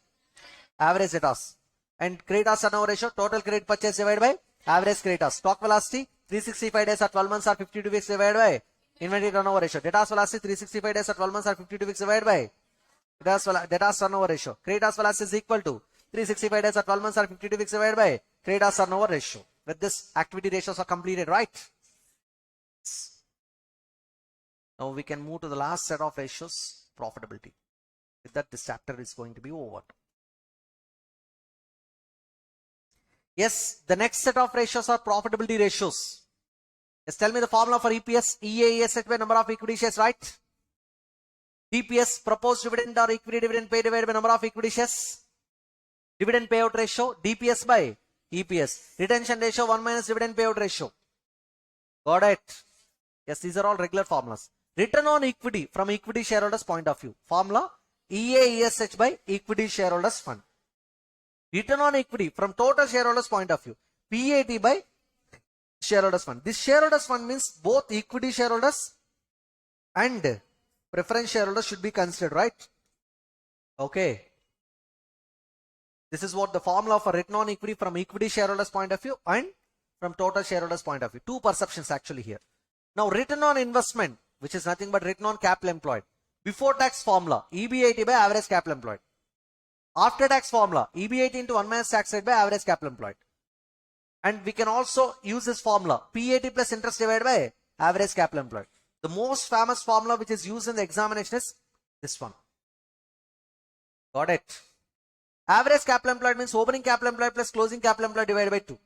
average debtors. And creditors turnover ratio. Total credit purchase divided by average creditors. Stock velocity. 365 days or 12 months or 52 weeks divided by inventory turnover ratio. Debtors velocity. 365 days or 12 months or 52 weeks divided by debtors turnover ratio. Creditors velocity is equal to 365 days or 12 months or 52 weeks divided by creditors turnover ratio. With this, activity ratios are completed, right? Now we can move to the last set of ratios, profitability. With that, this chapter is going to be over. Yes, the next set of ratios are profitability ratios. Yes, tell me the formula for EPS. EAES by number of equity shares, right? DPS, proposed dividend or equity dividend paid divided by number of equity shares. Dividend payout ratio, DPS by EPS. Retention ratio, 1 minus dividend payout ratio. Got it? Yes, these are all regular formulas. Return on equity from equity shareholders point of view. Formula, EAESH by equity shareholders fund. Return on equity from total shareholders point of view. PAT by shareholders fund. This shareholders fund means both equity shareholders and preference shareholders should be considered, right? Okay. This is what the formula for return on equity from equity shareholders point of view and from total shareholders point of view. Two perceptions actually here. Now return on investment, which is nothing but return on capital employed. Before tax formula, EBIT by average capital employed. After tax formula, EBIT into 1 minus tax rate by average capital employed. And we can also use this formula, PAT plus interest divided by average capital employed. The most famous formula which is used in the examination is this one. Got it? Average capital employed means opening capital employed plus closing capital employed divided by 2.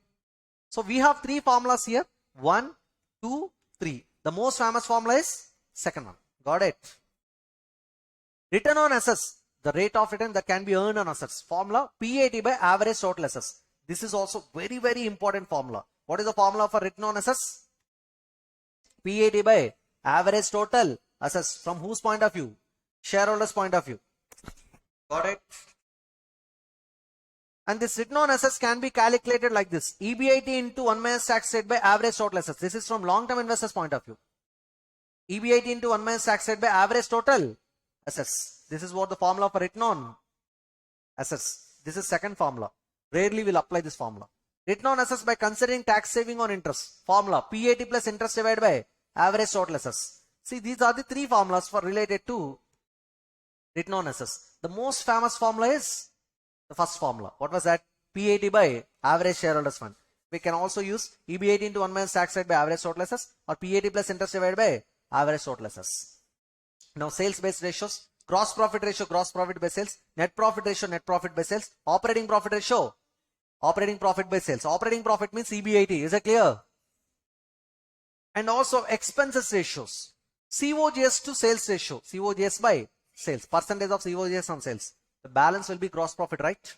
So we have three formulas here. 1, 2, 3. The most famous formula is second one. Got it? Return on assets. The rate of return that can be earned on assets. Formula PAT by average total assets. This is also very, very important formula. What is the formula for return on assets? PAT by average total assets. From whose point of view? Shareholders point of view. Got it? And this return on assets can be calculated like this. EBIT into 1 minus tax rate by average total assets. This is from long-term investors point of view. EBIT into 1 minus tax rate by average total assets. This is what the formula for return on assets. This is second formula. Rarely will apply this formula. Return on assets by considering tax saving on interest. Formula PAT plus interest divided by average total assets. See, these are the three formulas for related to return on assets. The most famous formula is the first formula. What was that? PAT by average shareholders fund. We can also use EBIT into 1 minus tax rate by average total assets or PAT plus interest divided by average total assets. Now sales based ratios, gross profit ratio, gross profit by sales, net profit ratio, net profit by sales, operating profit ratio, operating profit by sales. Operating profit means EBIT. Is it clear? And also expenses ratios, COGS to sales ratio, COGS by sales, percentage of COGS on sales. The balance will be gross profit, right?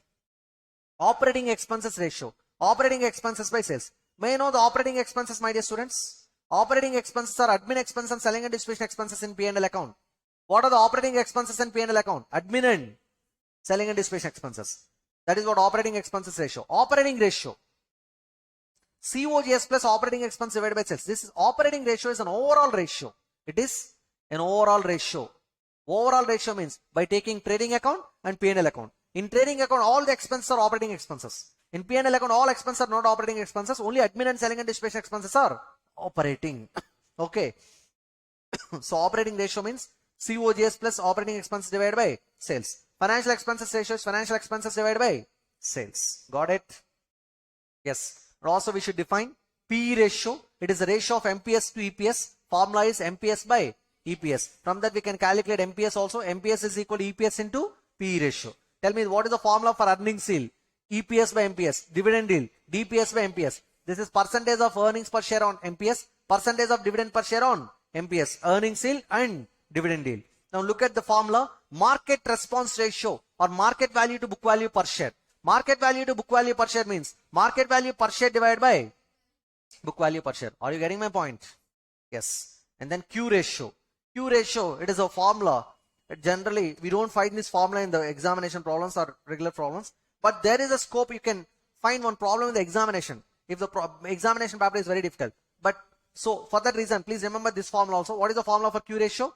Operating expenses ratio, operating expenses by sales. May you know the operating expenses, my dear students? Operating expenses are admin expenses and selling and distribution expenses in P&L account. What are the operating expenses in P&L account? Admin and selling and distribution expenses. That is what operating expenses ratio. Operating ratio, COGS plus operating expense divided by sales. This is operating ratio is an overall ratio. It is an overall ratio. Overall ratio means by taking trading account and P&L account. In trading account, all the expenses are operating expenses. In P&L account, all expenses are not operating expenses. Only admin and selling and distribution expenses are operating. Okay. So operating ratio means COGS plus operating expenses divided by sales. Financial expenses ratio is financial expenses divided by sales. Got it? Yes. And also we should define P ratio. It is the ratio of MPS to EPS. Formula is MPS by EPS. From that we can calculate MPS also. MPS is equal to EPS into P ratio. Tell me what is the formula for earnings yield? EPS by MPS. Dividend yield. DPS by MPS. This is percentage of earnings per share on MPS. Percentage of dividend per share on MPS. Earnings yield and dividend yield. Now look at the formula. Market response ratio or market value to book value per share. Market value to book value per share means market value per share divided by book value per share. Are you getting my point? Yes. And then Q ratio. Q ratio, it is a formula. Generally, we don't find this formula in the examination problems or regular problems. But there is a scope you can find one problem in the examination. If the examination paper is very difficult. But so for that reason, please remember this formula also. What is the formula for Q ratio?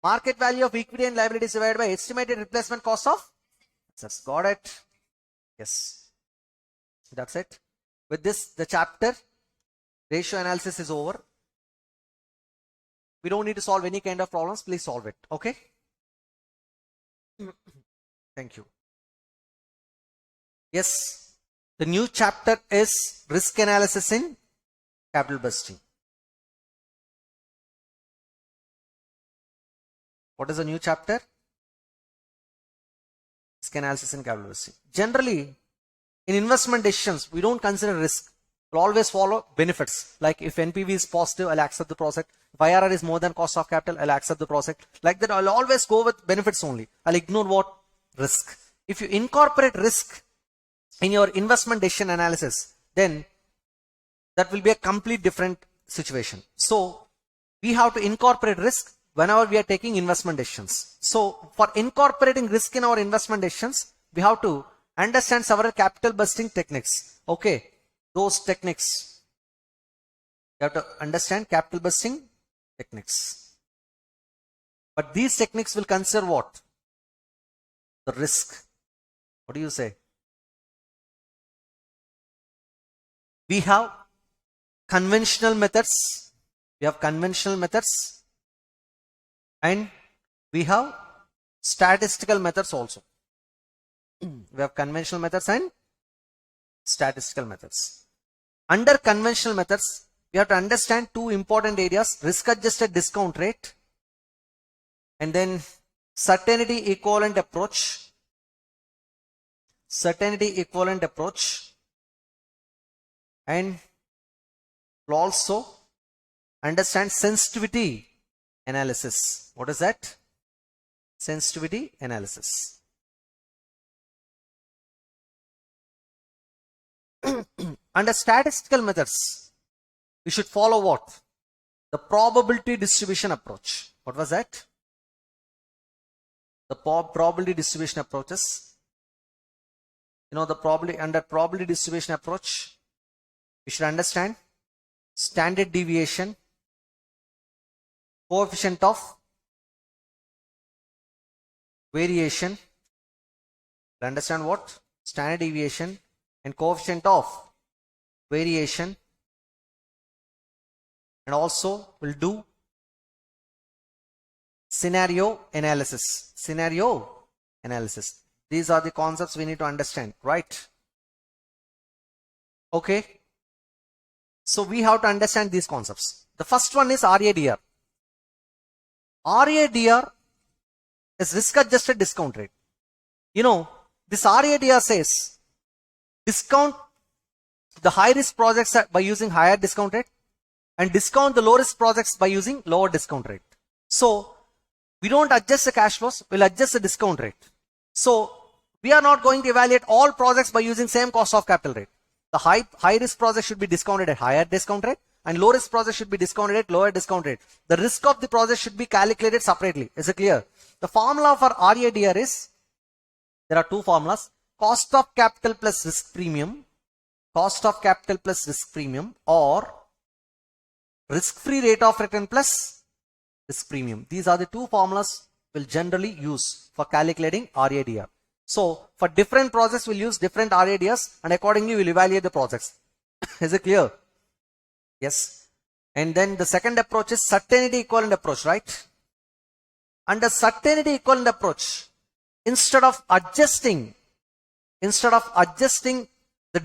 Market value of equity and liabilities divided by estimated replacement cost of assets. Got it? Yes. That's it. With this, the chapter ratio analysis is over. We don't need to solve any kind of problems. Please solve it. Okay. Thank you. Yes. The new chapter is risk analysis in capital budgeting. What is the new chapter? Risk analysis in capital budgeting. Generally, in investment decisions, we don't consider risk. We'll always follow benefits. Like if NPV is positive, I'll accept the project. If IRR is more than cost of capital, I'll accept the project. Like that, I'll always go with benefits only. I'll ignore what? Risk. If you incorporate risk in your investment decision analysis, then that will be a complete different situation. So we have to incorporate risk whenever we are taking investment decisions. So for incorporating risk in our investment decisions, we have to understand several capital budgeting techniques. Okay. Those techniques. You have to understand capital budgeting techniques. But these techniques will consider what? The risk. What do you say? We have conventional methods. We have conventional methods. And we have statistical methods also. We have conventional methods and statistical methods. Under conventional methods, we have to understand two important areas: risk adjusted discount rate and then certainty equivalent approach. Certainty equivalent approach. And we'll also understand sensitivity analysis. What is that? Sensitivity analysis. Under statistical methods, we should follow what? The probability distribution approach. What was that? The probability distribution approaches. You know, under probability distribution approach, we should understand standard deviation, coefficient of variation. Understand what? Standard deviation and coefficient of variation. And also we'll do scenario analysis. Scenario analysis. These are the concepts we need to understand, right? Okay. So we have to understand these concepts. The first one is RADR. RADR is risk adjusted discount rate. You know, this RADR says discount the high risk projects by using higher discount rate and discount the low risk projects by using lower discount rate. So we don't adjust the cash flows, we'll adjust the discount rate. So we are not going to evaluate all projects by using same cost of capital rate. The high risk project should be discounted at higher discount rate and low risk project should be discounted at lower discount rate. The risk of the project should be calculated separately. Is it clear? The formula for RADR is, there are two formulas: cost of capital plus risk premium, cost of capital plus risk premium, or risk-free rate of return plus risk premium. These are the two formulas we'll generally use for calculating RADR. So for different projects, we'll use different RADRs and accordingly we'll evaluate the projects. Is it clear? Yes. And then the second approach is certainty equivalent approach, right? Under certainty equivalent approach, instead of adjusting the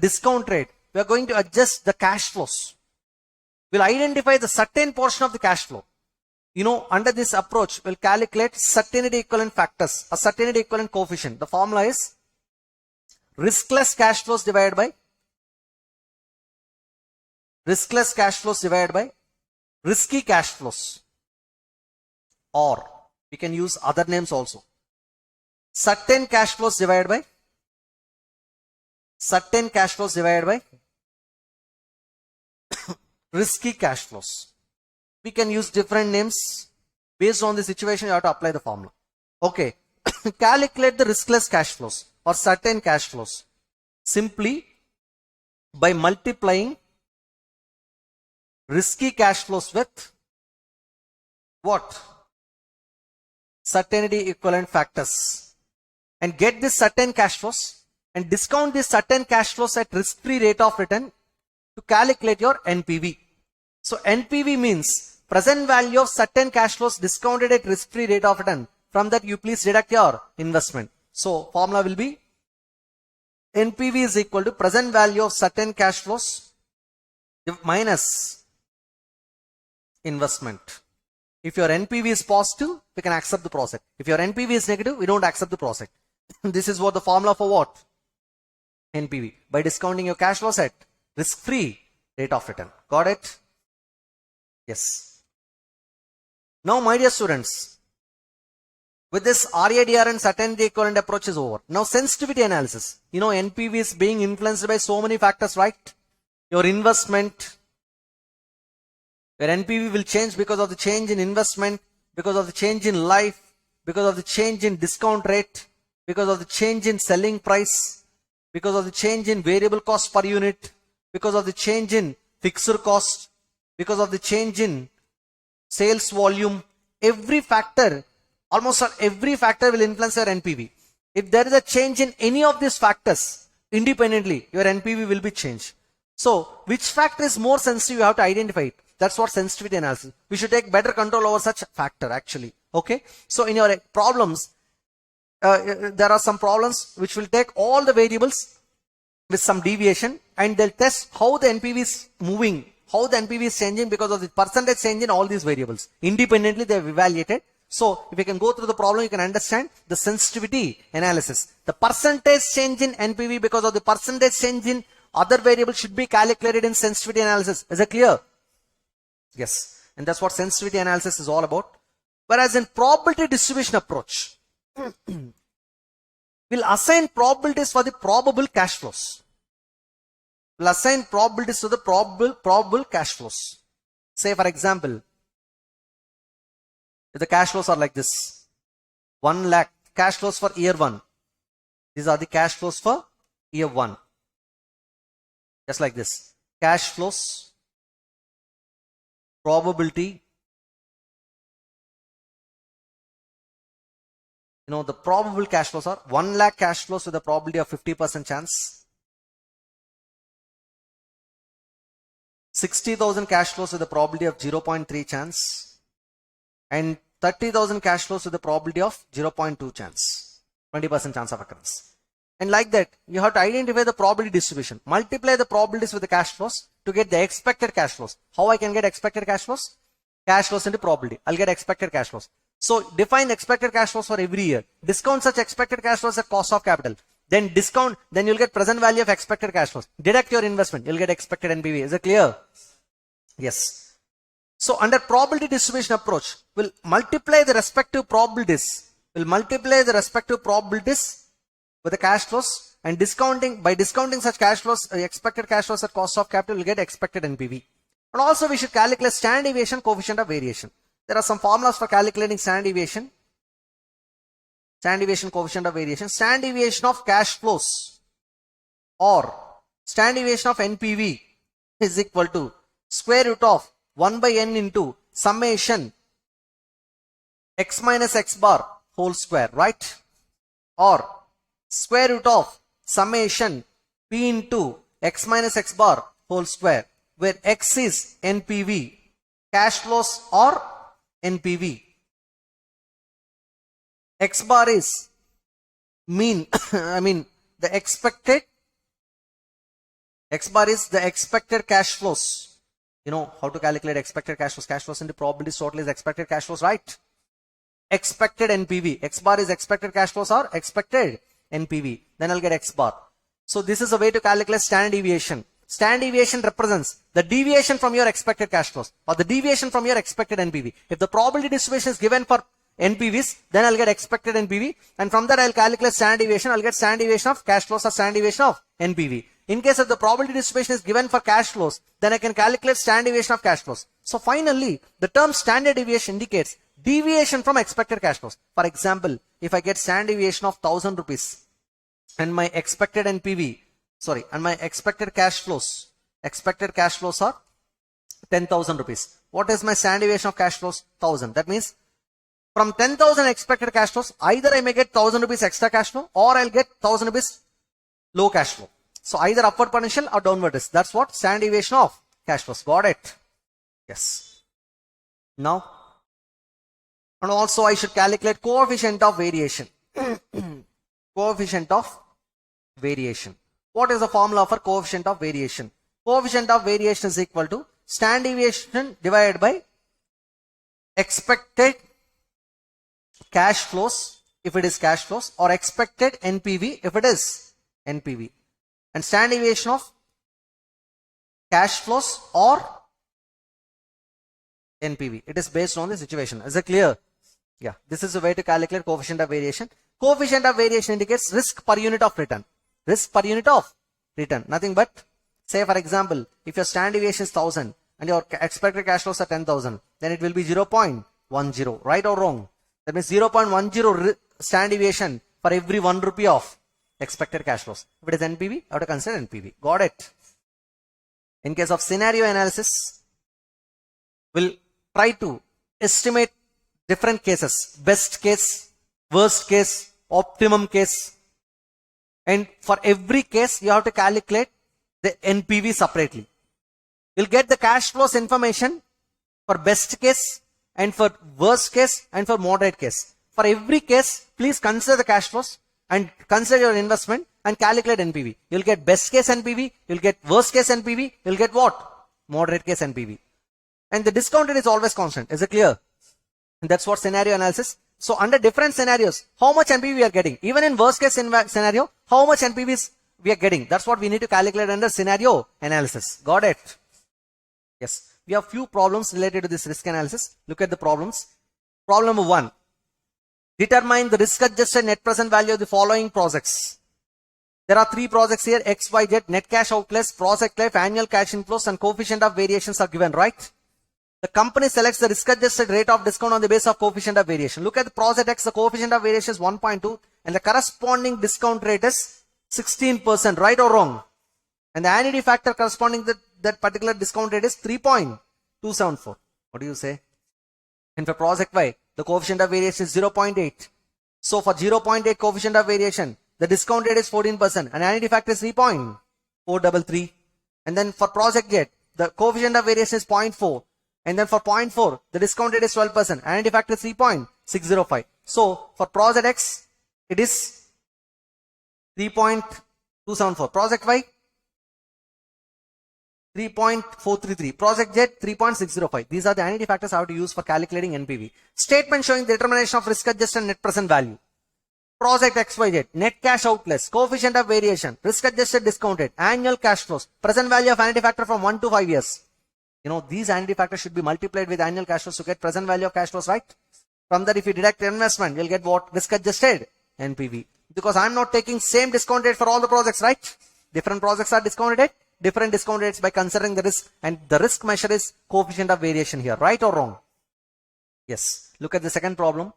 discount rate, we are going to adjust the cash flows. We'll identify the certain portion of the cash flow. You know, under this approach, we'll calculate certainty equivalent factors, a certainty equivalent coefficient. The formula is riskless cash flows divided by risky cash flows, or we can use other names also. Certain cash flows divided by risky cash flows. We can use different names based on the situation. You have to apply the formula. Okay. Calculate the riskless cash flows or certain cash flows simply by multiplying risky cash flows with what? Certainty equivalent factors, and get this certain cash flows and discount this certain cash flows at risk-free rate of return to calculate your NPV. So NPV means present value of certain cash flows discounted at risk-free rate of return. From that you please deduct your investment. So formula will be NPV is equal to present value of certain cash flows minus investment. If your NPV is positive, we can accept the project. If your NPV is negative, we don't accept the project. This is what the formula for what? NPV. By discounting your cash flows at risk-free rate of return. Got it? Yes. Now, my dear students, with this RADR and certainty equivalent approach is over. Now, sensitivity analysis. You know, NPV is being influenced by so many factors, right? Your investment. Your NPV will change because of the change in investment, because of the change in life, because of the change in discount rate, because of the change in selling price, because of the change in variable cost per unit, because of the change in fixed cost, because of the change in sales volume. Every factor, almost every factor will influence your NPV. If there is a change in any of these factors, independently, your NPV will be changed. So, which factor is more sensitive, you have to identify it. That's what sensitivity analysis. We should take better control over such factor actually. Okay. So, in your problems, there are some problems which will take all the variables with some deviation and they'll test how the NPV is moving, how the NPV is changing because of the percentage change in all these variables. Independently, they have evaluated. So, if you can go through the problem, you can understand the sensitivity analysis. The percentage change in NPV because of the percentage change in other variables should be calculated in sensitivity analysis. Is it clear? Yes. And that's what sensitivity analysis is all about. Whereas in probability distribution approach, we'll assign probabilities for the probable cash flows. We'll assign probabilities to the probable cash flows. Say for example, if the cash flows are like this, 1 lakh cash flows for year 1. These are the cash flows for year 1. Just like this. Cash flows, probability. You know, the probable cash flows are 1 lakh cash flows with a probability of 50% chance. 60,000 cash flows with a probability of 0.3 chance. And 30,000 cash flows with a probability of 0.2 chance. 20% chance of occurrence. And like that, you have to identify the probability distribution. Multiply the probabilities with the cash flows to get the expected cash flows. How I can get expected cash flows? cash flows into probability. I'll get expected cash flows. So define expected cash flows for every year. Discount such expected cash flows at cost of capital. Then discount, then you'll get present value of expected cash flows. Deduct your investment, you'll get expected NPV. Is it clear? Yes. So under probability distribution approach, we'll multiply the respective probabilities. We'll multiply the respective probabilities with the cash flows, and by discounting such cash flows, expected cash flows at cost of capital, we'll get expected NPV. And also we should calculate standard deviation, coefficient of variation. There are some formulas for calculating standard deviation. Standard deviation, coefficient of variation. Standard deviation of cash flows or standard deviation of NPV is equal to square root of 1 by n into summation x minus x bar whole square, right? Or square root of summation p into x minus x bar whole square, where x is NPV, cash flows or NPV. X bar is mean, the expected, X bar is the expected cash flows. You know how to calculate expected cash flows. Cash flows into probabilities total is expected cash flows, right? Expected NPV. X bar is expected cash flows or expected NPV. Then I'll get X bar. So this is a way to calculate standard deviation. Standard deviation represents the deviation from your expected cash flows or the deviation from your expected NPV. If the probability distribution is given for NPVs, then I'll get expected NPV, and from that I'll calculate standard deviation. I'll get standard deviation of cash flows or standard deviation of NPV. In case of the probability distribution is given for cash flows, then I can calculate standard deviation of cash flows. So finally, the term standard deviation indicates deviation from expected cash flows. For example, if I get standard deviation of 1000 rupees and my expected NPV, and my expected cash flows are 10,000 rupees. What is my standard deviation of cash flows? 1000. That means from 10,000 expected cash flows, either I may get 1000 rupees extra cash flow or I'll get 1000 rupees low cash flow. So either upward potential or downward risk. That's what standard deviation of cash flows. Got it? Yes. Now, and also I should calculate coefficient of variation. Coefficient of variation. What is the formula for coefficient of variation? Coefficient of variation is equal to standard deviation divided by expected cash flows if it is cash flows, or expected NPV if it is NPV. And standard deviation of cash flows or NPV. It is based on the situation. Is it clear? Yeah. This is a way to calculate coefficient of variation. Coefficient of variation indicates risk per unit of return. Risk per unit of return. Nothing but, say for example, if your standard deviation is 1000 and your expected cash flows are 10,000, then it will be 0.10. Right or wrong? That means 0.10 standard deviation for every 1 rupee of expected cash flows. If it is NPV, I have to consider NPV. Got it? In case of scenario analysis, we'll try to estimate different cases. Best case, worst case, optimum case. And for every case, you have to calculate the NPV separately. You'll get the cash flows information for best case and for worst case and for moderate case. For every case, please consider the cash flows and consider your investment and calculate NPV. You'll get best case NPV, you'll get worst case NPV, you'll get what? Moderate case NPV. And the discount rate is always constant. Is it clear? And that's what scenario analysis. So under different scenarios, how much NPV we are getting? Even in worst case scenario, how much NPVs we are getting? That's what we need to calculate under scenario analysis. Got it? Yes. We have few problems related to this risk analysis. Look at the problems. Problem number 1. Determine the risk adjusted net present value of the following projects. There are 3 projects here, X, Y, Z, net cash outlays, project life, annual cash inflows, and coefficient of variations are given, right? The company selects the risk adjusted rate of discount on the basis of coefficient of variation. Look at the project X, the coefficient of variation is 1.2 and the corresponding discount rate is 16%, right or wrong? And the annuity factor corresponding to that particular discount rate is 3.274. What do you say? And for project Y, the coefficient of variation is 0.8. So for 0.8 coefficient of variation, the discount rate is 14% and annuity factor is 3.433. And then for project Z, the coefficient of variation is 0.4. And then for 0.4, the discount rate is 12%. Annuity factor is 3.605. So for project X, it is 3.274. Project Y, 3.433. Project Z 3.605. These are the identity factors I have to use for calculating NPV. Statement showing the determination of risk adjusted net present value. Project XYZ, net cash outlets, coefficient of variation, risk adjusted discounted, annual cash flows, present value of identity factor from 1 to 5 years. You know, these identity factors should be multiplied with annual cash flows to get present value of cash flows, right? From that, if you deduct investment, you'll get what? Risk adjusted NPV. Because I'm not taking same discount rate for all the projects, right? Different projects are discounted at different discount rates by considering the risk, and the risk measure is coefficient of variation here, right or wrong? Yes. Look at the second problem.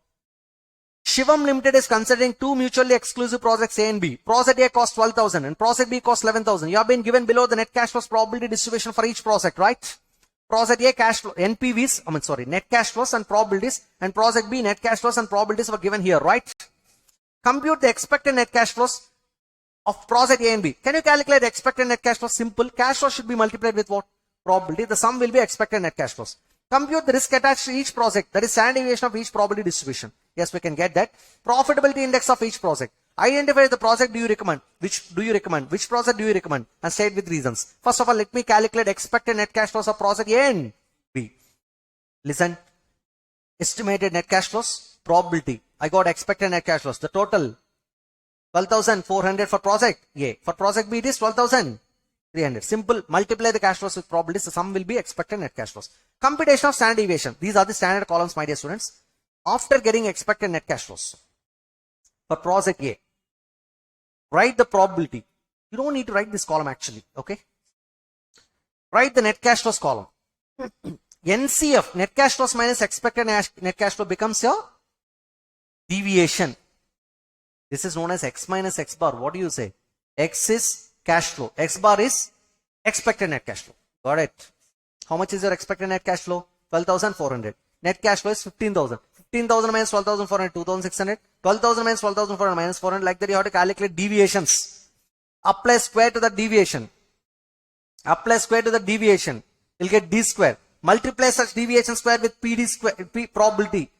Shivam Limited is considering two mutually exclusive projects A and B. Project A costs 12,000 and project B costs 11,000. You have been given below the net cash flows probability distribution for each project, right? Project A cash flow, NPVs, net cash flows and probabilities, and project B net cash flows and probabilities were given here, right? Compute the expected net cash flows of project A and B. Can you calculate expected net cash flows? Simple. Cash flows should be multiplied with what? Probability. The sum will be expected net cash flows. Compute the risk attached to each project, that is standard deviation of each probability distribution. Yes, we can get that. Profitability index of each project. Identify the project do you recommend, which project do you recommend, and state with reasons. First of all, let me calculate expected net cash flows of project A and B. Listen, estimated net cash flows, probability. I got expected net cash flows. The total 12,400 for project A. For project B, it is 12,300. Simple. Multiply the cash flows with probabilities. The sum will be expected net cash flows. Computation of standard deviation. These are the standard columns, my dear students. After getting expected net cash flows for project A, write the probability. You don't need to write this column actually. Okay. Write the net cash flows column. NCF, net cash flows minus expected net cash flow, becomes your deviation. This is known as X minus X bar. What do you say? X is cash flow. X bar is expected net cash flow. Got it. How much is your expected net cash flow? 12,400. Net cash flow is 15,000. 15,000 minus 12,400, 2,600. 12,000 minus 12,400 minus 400. Like that, you have to calculate deviations. Apply square to the deviation. Apply square to the deviation. You'll get D square. Multiply such deviation square with PD square, P probability.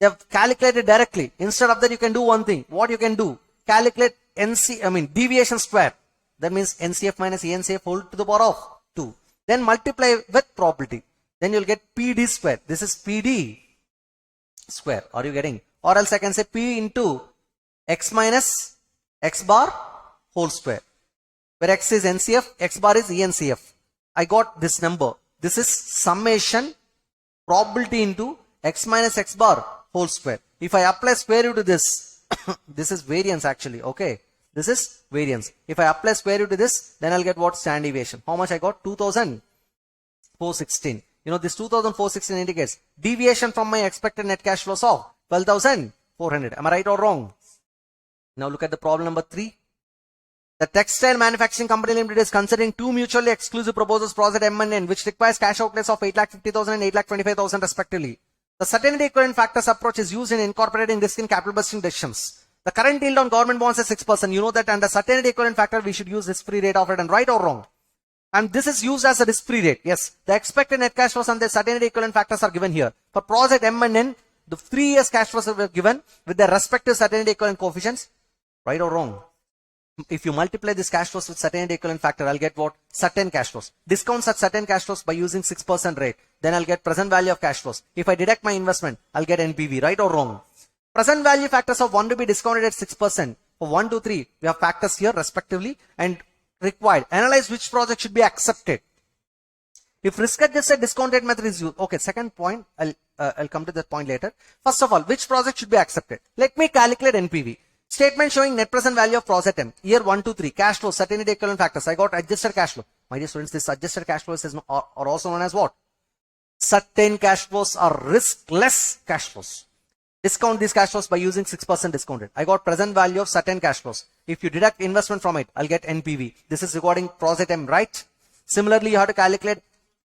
You have calculated directly. Instead of that, you can do one thing. What you can do? Calculate deviation square. That means NCF minus ENCF whole to the power of 2. Then multiply with probability. Then you'll get PD square. This is PD square. Are you getting? Or else I can say P into X minus X bar whole square. Where X is NCF, X bar is ENCF. I got this number. This is summation probability into X minus X bar whole square. If I apply square root to this, this is variance actually. Okay. This is variance. If I apply square root to this, then I'll get what? Standard deviation. How much I got? 2,416. You know, this 2,416 indicates deviation from my expected net cash flows of 12,400. Am I right or wrong? Now look at the problem number 3. The textile manufacturing company limited is considering two mutually exclusive proposals, project M and N, which requires cash outlays of 8,50,000 and 8,25,000 respectively. The certainty equivalent factors approach is used in incorporating risk in capital budgeting decisions. The current yield on government bonds is 6%. You know that under certainty equivalent factor, we should use risk-free rate of return, right or wrong? And this is used as a risk-free rate. Yes, the expected net cash flows and the certainty equivalent factors are given here. For project M and N, the 3 years cash flows were given with their respective certainty equivalent coefficients, right or wrong? If you multiply this cash flows with certainty equivalent factor, I'll get what? Certain cash flows. Discount such certain cash flows by using 6% rate. Then I'll get present value of cash flows. If I deduct my investment, I'll get NPV, right or wrong? Present value factors of 1 to be discounted at 6%. For 1, 2, 3, we have factors here respectively and required. Analyze which project should be accepted. If risk adjusted discounted method is used. Okay, second point, I'll come to that point later. First of all, which project should be accepted? Let me calculate NPV. Statement showing net present value of project M. Year 1, 2, 3. Cash flow, certainty equivalent factors. I got adjusted cash flow. My dear students, this adjusted cash flows are also known as what? Certain cash flows are riskless cash flows. Discount these cash flows by using 6% discounted. I got present value of certain cash flows. If you deduct investment from it, I'll get NPV. This is regarding project M, right? Similarly, you have to calculate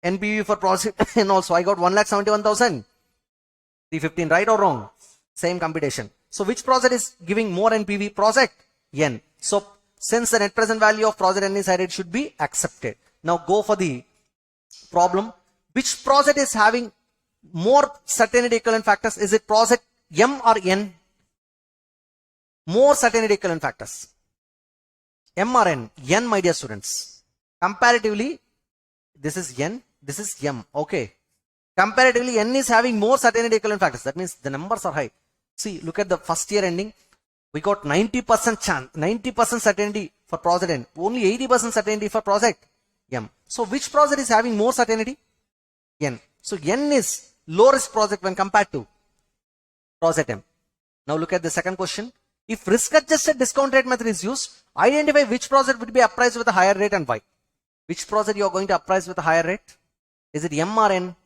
NPV for project N also. I got 1,71,315, right or wrong? Same computation. So which project is giving more NPV? Project N. So since the net present value of project N is higher, it should be accepted. Now go for the problem. Which project is having more certainty equivalent factors? Is it project M or N? More certainty equivalent factors. M or N? N, my dear students. Comparatively, this is N, this is M. Okay. Comparatively, N is having more certainty equivalent factors. That means the numbers are high. See, look at the first year ending. We got 90% chance, 90% certainty for project N. Only 80% certainty for project M. So which project is having more certainty? N. So N is low risk project when compared to project M. Now look at the second question. If risk adjusted discount rate method is used, identify which project would be appraised with a higher rate and why. Which project you are going to appraise with a higher rate? Is it M or N?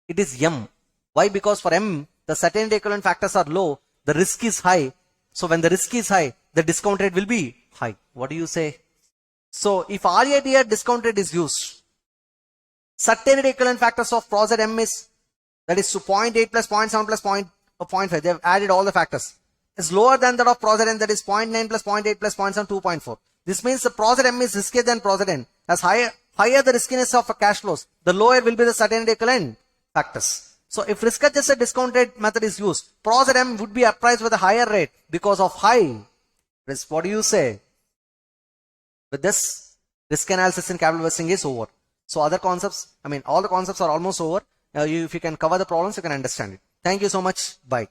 It is M. Why? Because for M, the certainty equivalent factors are low, the risk is high. So when the risk is high, the discount rate will be high. What do you say? So if RATR discount rate is used, certainty equivalent factors of project M is, that is 0.8 plus 0.7 plus 0.5. They have added all the factors. Is lower than that of project N, that is 0.9 plus 0.8 plus 0.7, 2.4. This means the project M is riskier than project N. As higher the riskiness of cash flows, the lower will be the certainty equivalent factors. So if risk adjusted discount rate method is used, project M would be appraised with a higher rate because of high risk. What do you say? With this, risk analysis in capital investing is over. So other concepts, all the concepts are almost over. If you can cover the problems, you can understand it. Thank you so much. Bye.